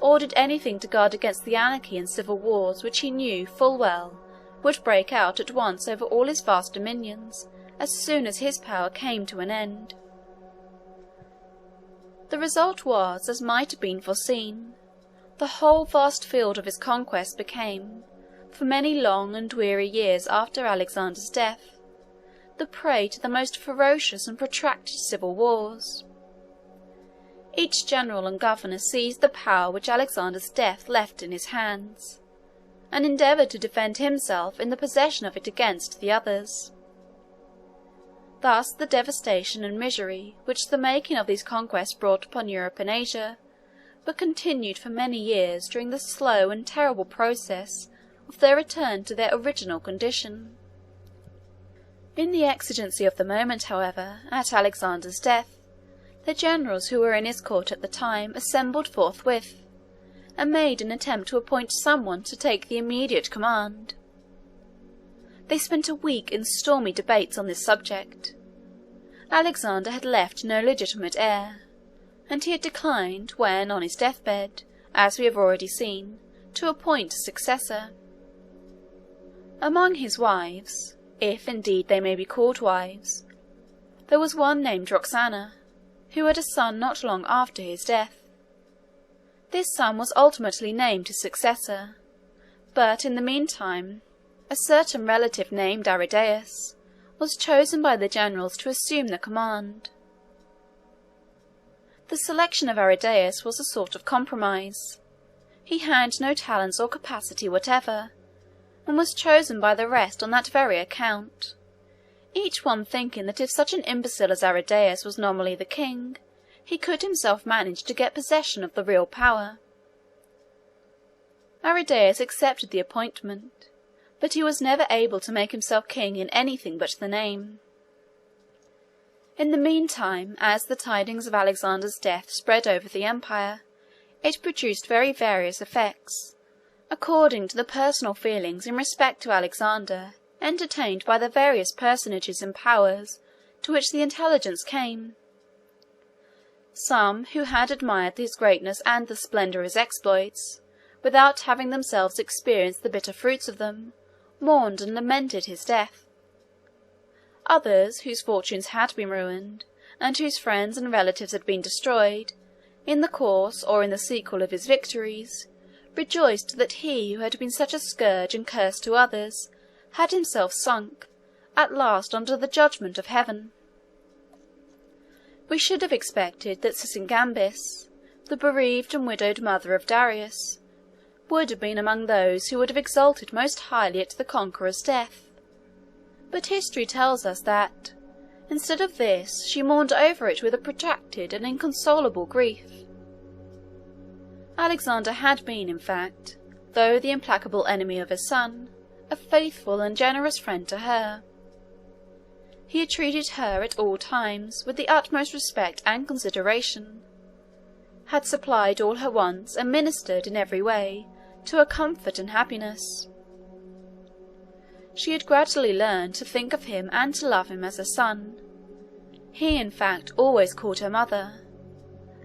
or did anything to guard against the anarchy and civil wars which he knew full well would break out at once over all his vast dominions as soon as his power came to an end. The result was, as might have been foreseen, the whole vast field of his conquest became, for many long and weary years after Alexander's death, the prey to the most ferocious and protracted civil wars. Each general and governor seized the power which Alexander's death left in his hands, and endeavoured to defend himself in the possession of it against the others. Thus the devastation and misery which the making of these conquests brought upon Europe and Asia were continued for many years during the slow and terrible process of their return to their original condition. In the exigency of the moment, however, at Alexander's death, the generals who were in his court at the time assembled forthwith, and made an attempt to appoint someone to take the immediate command. They spent a week in stormy debates on this subject. Alexander had left no legitimate heir, and he had declined, when on his deathbed, as we have already seen, to appoint a successor. Among his wives, if indeed they may be called wives, there was one named Roxana, who had a son not long after his death. This son was ultimately named his successor, but in the meantime a certain relative named Aridaeus was chosen by the generals to assume the command. The selection of Aridaeus was a sort of compromise. He had no talents or capacity whatever, and was chosen by the rest on that very account, each one thinking that if such an imbecile as Aridaeus was nominally the king, he could himself manage to get possession of the real power. Aridaeus accepted the appointment, but he was never able to make himself king in anything but the name. In the meantime, as the tidings of Alexander's death spread over the empire, it produced very various effects, according to the personal feelings in respect to Alexander entertained by the various personages and powers to which the intelligence came. Some, who had admired his greatness and the splendour of his exploits, without having themselves experienced the bitter fruits of them, mourned and lamented his death. Others, whose fortunes had been ruined, and whose friends and relatives had been destroyed, in the course or in the sequel of his victories, rejoiced that he who had been such a scourge and curse to others had himself sunk, at last, under the judgment of heaven. We should have expected that Sisygambis, the bereaved and widowed mother of Darius, would have been among those who would have exulted most highly at the conqueror's death, but history tells us that, instead of this, she mourned over it with a protracted and inconsolable grief. Alexander had been, in fact, though the implacable enemy of his son, a faithful and generous friend to her. He had treated her at all times with the utmost respect and consideration, had supplied all her wants and ministered in every way to her comfort and happiness. She had gradually learned to think of him and to love him as a son. He, in fact, always called her mother,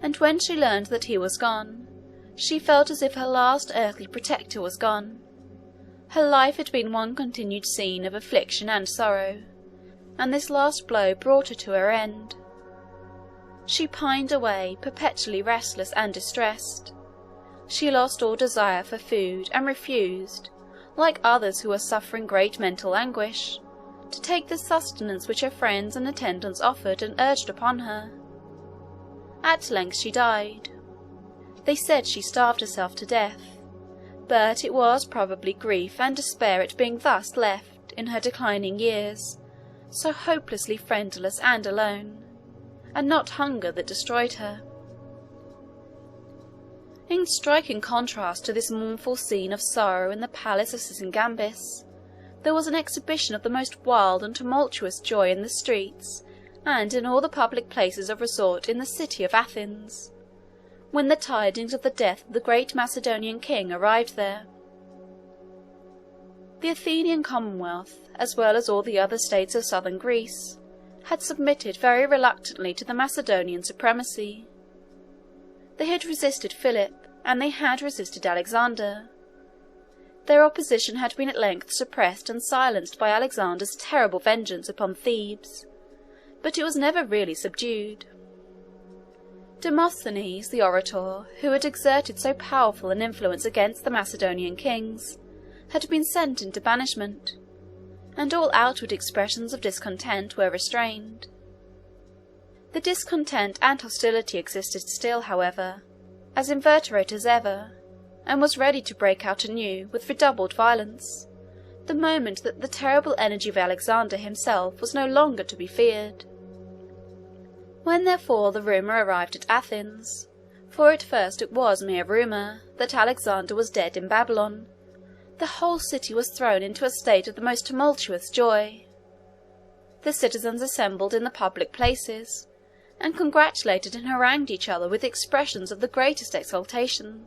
and when she learned that he was gone, she felt as if her last earthly protector was gone. Her life had been one continued scene of affliction and sorrow, and this last blow brought her to her end. She pined away, perpetually restless and distressed. She lost all desire for food, and refused, like others who were suffering great mental anguish, to take the sustenance which her friends and attendants offered and urged upon her. At length she died. They said she starved herself to death, but it was probably grief and despair at being thus left, in her declining years, so hopelessly friendless and alone, and not hunger that destroyed her. In striking contrast to this mournful scene of sorrow in the palace of Sysigambis, there was an exhibition of the most wild and tumultuous joy in the streets and in all the public places of resort in the city of Athens, when the tidings of the death of the great Macedonian king arrived there. The Athenian Commonwealth, as well as all the other states of southern Greece, had submitted very reluctantly to the Macedonian supremacy. They had resisted Philip, and they had resisted Alexander. Their opposition had been at length suppressed and silenced by Alexander's terrible vengeance upon Thebes, but it was never really subdued. Demosthenes, the orator, who had exerted so powerful an influence against the Macedonian kings, had been sent into banishment, and all outward expressions of discontent were restrained. The discontent and hostility existed still, however, as inveterate as ever, and was ready to break out anew with redoubled violence, the moment that the terrible energy of Alexander himself was no longer to be feared. When therefore the rumour arrived at Athens, for at first it was mere rumour, that Alexander was dead in Babylon, the whole city was thrown into a state of the most tumultuous joy. The citizens assembled in the public places, and congratulated and harangued each other with expressions of the greatest exultation.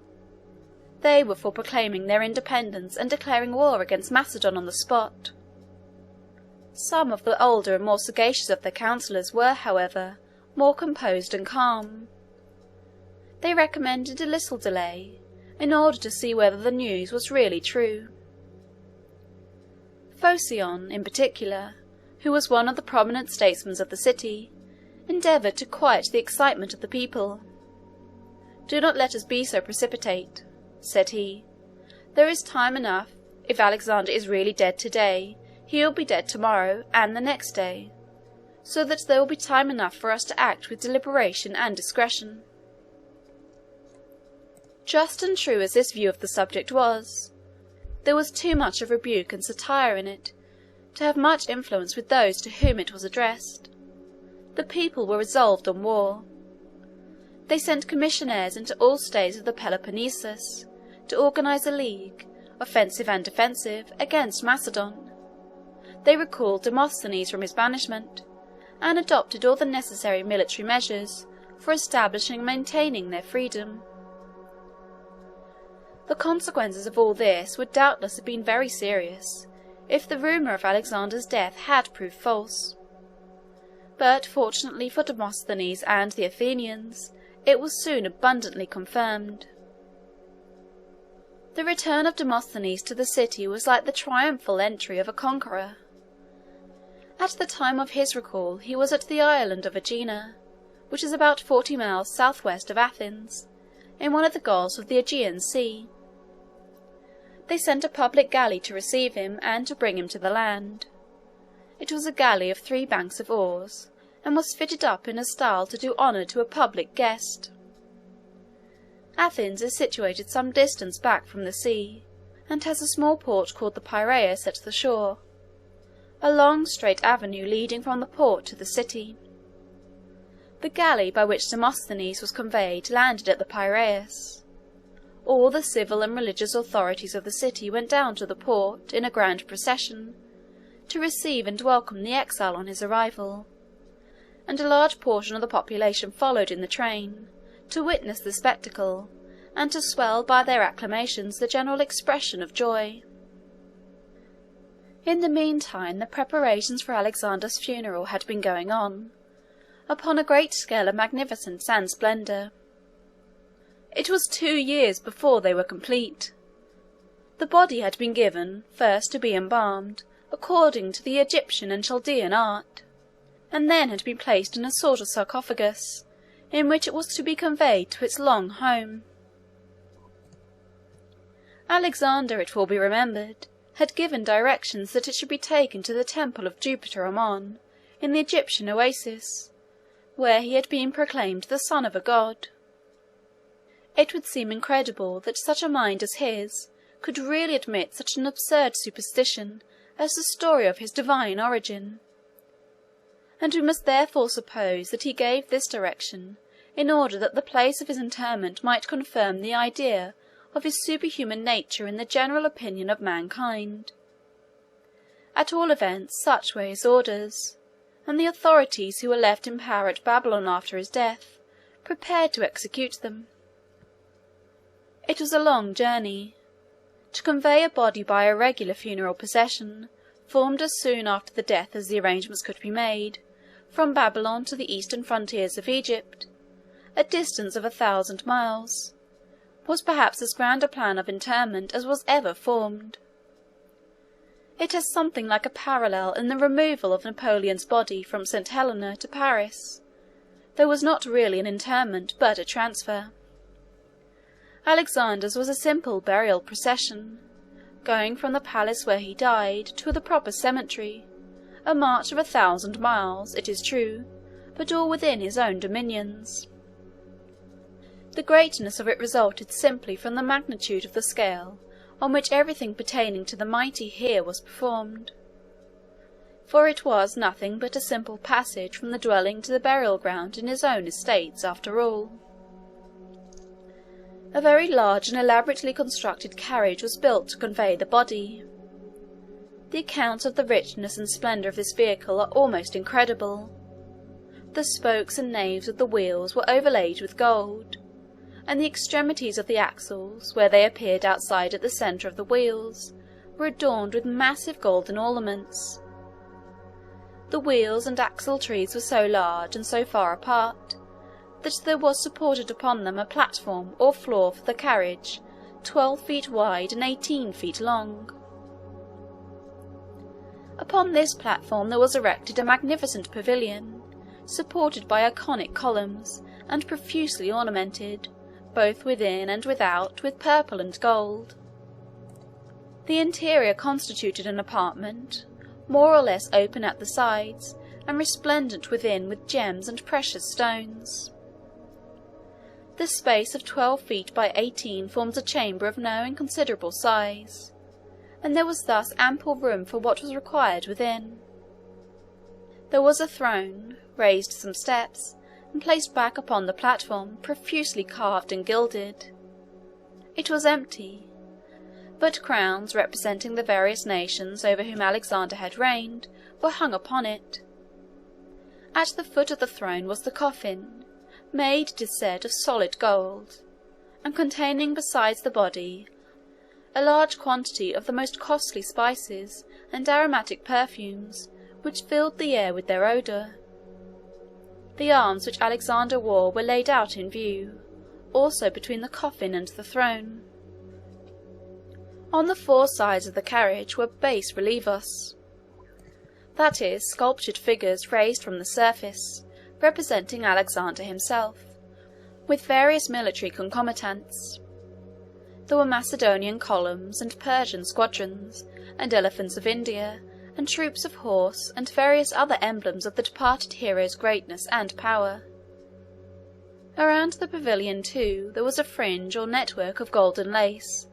They were for proclaiming their independence and declaring war against Macedon on the spot. Some of the older and more sagacious of their councillors were, however, more composed and calm. They recommended a little delay, in order to see whether the news was really true. Phocion, in particular, who was one of the prominent statesmen of the city, endeavoured to quiet the excitement of the people. "Do not let us be so precipitate," said he. "There is time enough. If Alexander is really dead today, he will be dead tomorrow and the next day, so that there will be time enough for us to act with deliberation and discretion." Just and true as this view of the subject was, there was too much of rebuke and satire in it to have much influence with those to whom it was addressed. The people were resolved on war. They sent commissioners into all states of the Peloponnesus to organize a league, offensive and defensive, against Macedon. They recalled Demosthenes from his banishment, and adopted all the necessary military measures for establishing and maintaining their freedom. The consequences of all this would doubtless have been very serious, if the rumour of Alexander's death had proved false. But fortunately for Demosthenes and the Athenians, it was soon abundantly confirmed. The return of Demosthenes to the city was like the triumphal entry of a conqueror. At the time of his recall he was at the island of Aegina, which is about 40 miles southwest of Athens, in one of the gulfs of the Aegean Sea. They sent a public galley to receive him and to bring him to the land. It was a galley of 3 banks of oars, and was fitted up in a style to do honour to a public guest. Athens is situated some distance back from the sea, and has a small port called the Piraeus at the shore, a long straight avenue leading from the port to the city. The galley by which Demosthenes was conveyed landed at the Piraeus. All the civil and religious authorities of the city went down to the port, in a grand procession, to receive and welcome the exile on his arrival, and a large portion of the population followed in the train, to witness the spectacle, and to swell by their acclamations the general expression of joy. In the meantime the preparations for Alexander's funeral had been going on, upon a great scale of magnificence and splendour. It was 2 years before they were complete. The body had been given, first to be embalmed, according to the Egyptian and Chaldean art, and then had been placed in a sort of sarcophagus, in which it was to be conveyed to its long home. Alexander, it will be remembered, had given directions that it should be taken to the temple of Jupiter Ammon, in the Egyptian oasis, where he had been proclaimed the son of a god. It would seem incredible that such a mind as his could really admit such an absurd superstition as the story of his divine origin, and we must therefore suppose that he gave this direction in order that the place of his interment might confirm the idea of his superhuman nature in the general opinion of mankind. At all events, such were his orders, and the authorities who were left in power at Babylon after his death prepared to execute them. It was a long journey. To convey a body by a regular funeral procession, formed as soon after the death as the arrangements could be made, from Babylon to the eastern frontiers of Egypt, a distance of 1,000 miles, was perhaps as grand a plan of interment as was ever formed. It has something like a parallel in the removal of Napoleon's body from St. Helena to Paris. There was not really an interment, but a transfer. Alexander's was a simple burial procession, going from the palace where he died to the proper cemetery, a march of 1,000 miles, it is true, but all within his own dominions. The greatness of it resulted simply from the magnitude of the scale on which everything pertaining to the mighty here was performed, for it was nothing but a simple passage from the dwelling to the burial ground in his own estates, after all. A very large and elaborately constructed carriage was built to convey the body. The accounts of the richness and splendour of this vehicle are almost incredible. The spokes and naves of the wheels were overlaid with gold, and the extremities of the axles, where they appeared outside at the centre of the wheels, were adorned with massive golden ornaments. The wheels and axle trees were so large and so far apart that there was supported upon them a platform or floor for the carriage 12 feet wide and 18 feet long. Upon this platform there was erected a magnificent pavilion, supported by iconic columns and profusely ornamented, both within and without, with purple and gold. The interior constituted an apartment, more or less open at the sides, and resplendent within with gems and precious stones. The space of 12 feet by 18 forms a chamber of no inconsiderable size, and there was thus ample room for what was required within. There was a throne, raised some steps, and placed back upon the platform, profusely carved and gilded. It was empty, but crowns representing the various nations over whom Alexander had reigned were hung upon it. At the foot of the throne was the coffin, made, it is said, of solid gold, and containing besides the body a large quantity of the most costly spices and aromatic perfumes, which filled the air with their odour. The arms which Alexander wore were laid out in view, also between the coffin and the throne. On the 4 sides of the carriage were bas relievos, that is, sculptured figures raised from the surface, representing Alexander himself, with various military concomitants. There were Macedonian columns, and Persian squadrons, and elephants of India, and troops of horse, and various other emblems of the departed hero's greatness and power. Around the pavilion, too, there was a fringe or network of golden lace,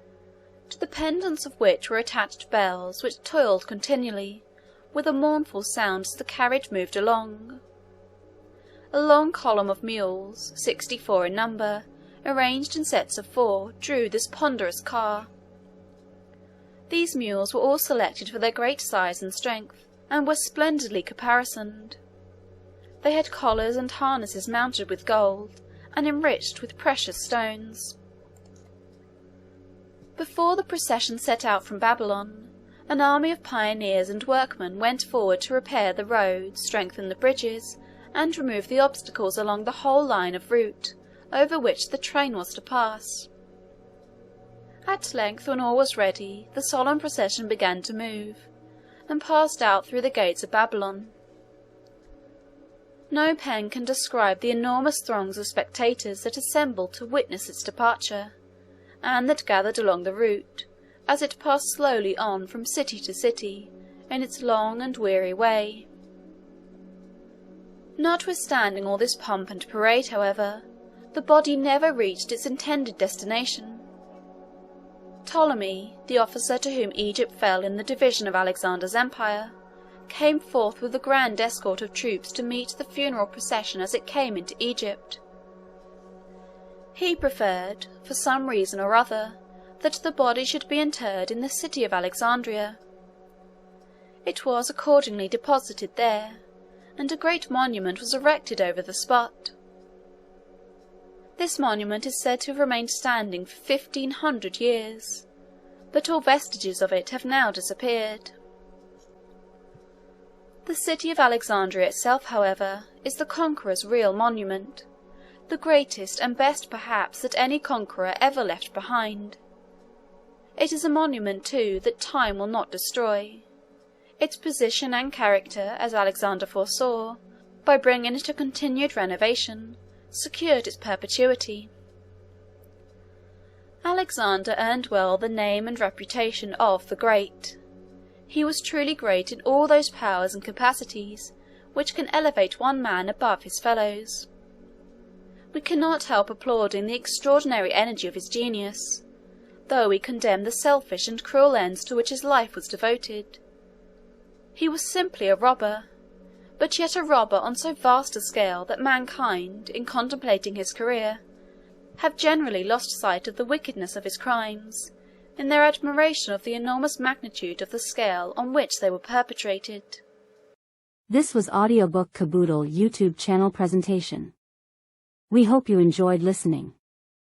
to the pendants of which were attached bells which tolled continually, with a mournful sound as the carriage moved along. A long column of mules, 64 in number, arranged in sets of 4, drew this ponderous car. These mules were all selected for their great size and strength, and were splendidly caparisoned. They had collars and harnesses mounted with gold, and enriched with precious stones. Before the procession set out from Babylon, an army of pioneers and workmen went forward to repair the roads, strengthen the bridges, and remove the obstacles along the whole line of route over which the train was to pass. At length, when all was ready, the solemn procession began to move, and passed out through the gates of Babylon. No pen can describe the enormous throngs of spectators that assembled to witness its departure, and that gathered along the route, as it passed slowly on from city to city, in its long and weary way. Notwithstanding all this pomp and parade, however, the body never reached its intended destination. Ptolemy, the officer to whom Egypt fell in the division of Alexander's empire, came forth with a grand escort of troops to meet the funeral procession as it came into Egypt. He preferred, for some reason or other, that the body should be interred in the city of Alexandria. It was accordingly deposited there, and a great monument was erected over the spot. This monument is said to have remained standing for 1,500 years, but all vestiges of it have now disappeared. The city of Alexandria itself, however, is the conqueror's real monument, the greatest and best perhaps that any conqueror ever left behind. It is a monument, too, that time will not destroy. Its position and character, as Alexander foresaw, by bringing it a continued renovation, secured its perpetuity. Alexander earned well the name and reputation of the Great. He was truly great in all those powers and capacities which can elevate one man above his fellows. We cannot help applauding the extraordinary energy of his genius, though we condemn the selfish and cruel ends to which his life was devoted. He was simply a robber, but yet a robber on so vast a scale that mankind, in contemplating his career, have generally lost sight of the wickedness of his crimes, in their admiration of the enormous magnitude of the scale on which they were perpetrated. This was Audiobook Caboodle YouTube channel presentation. We hope you enjoyed listening.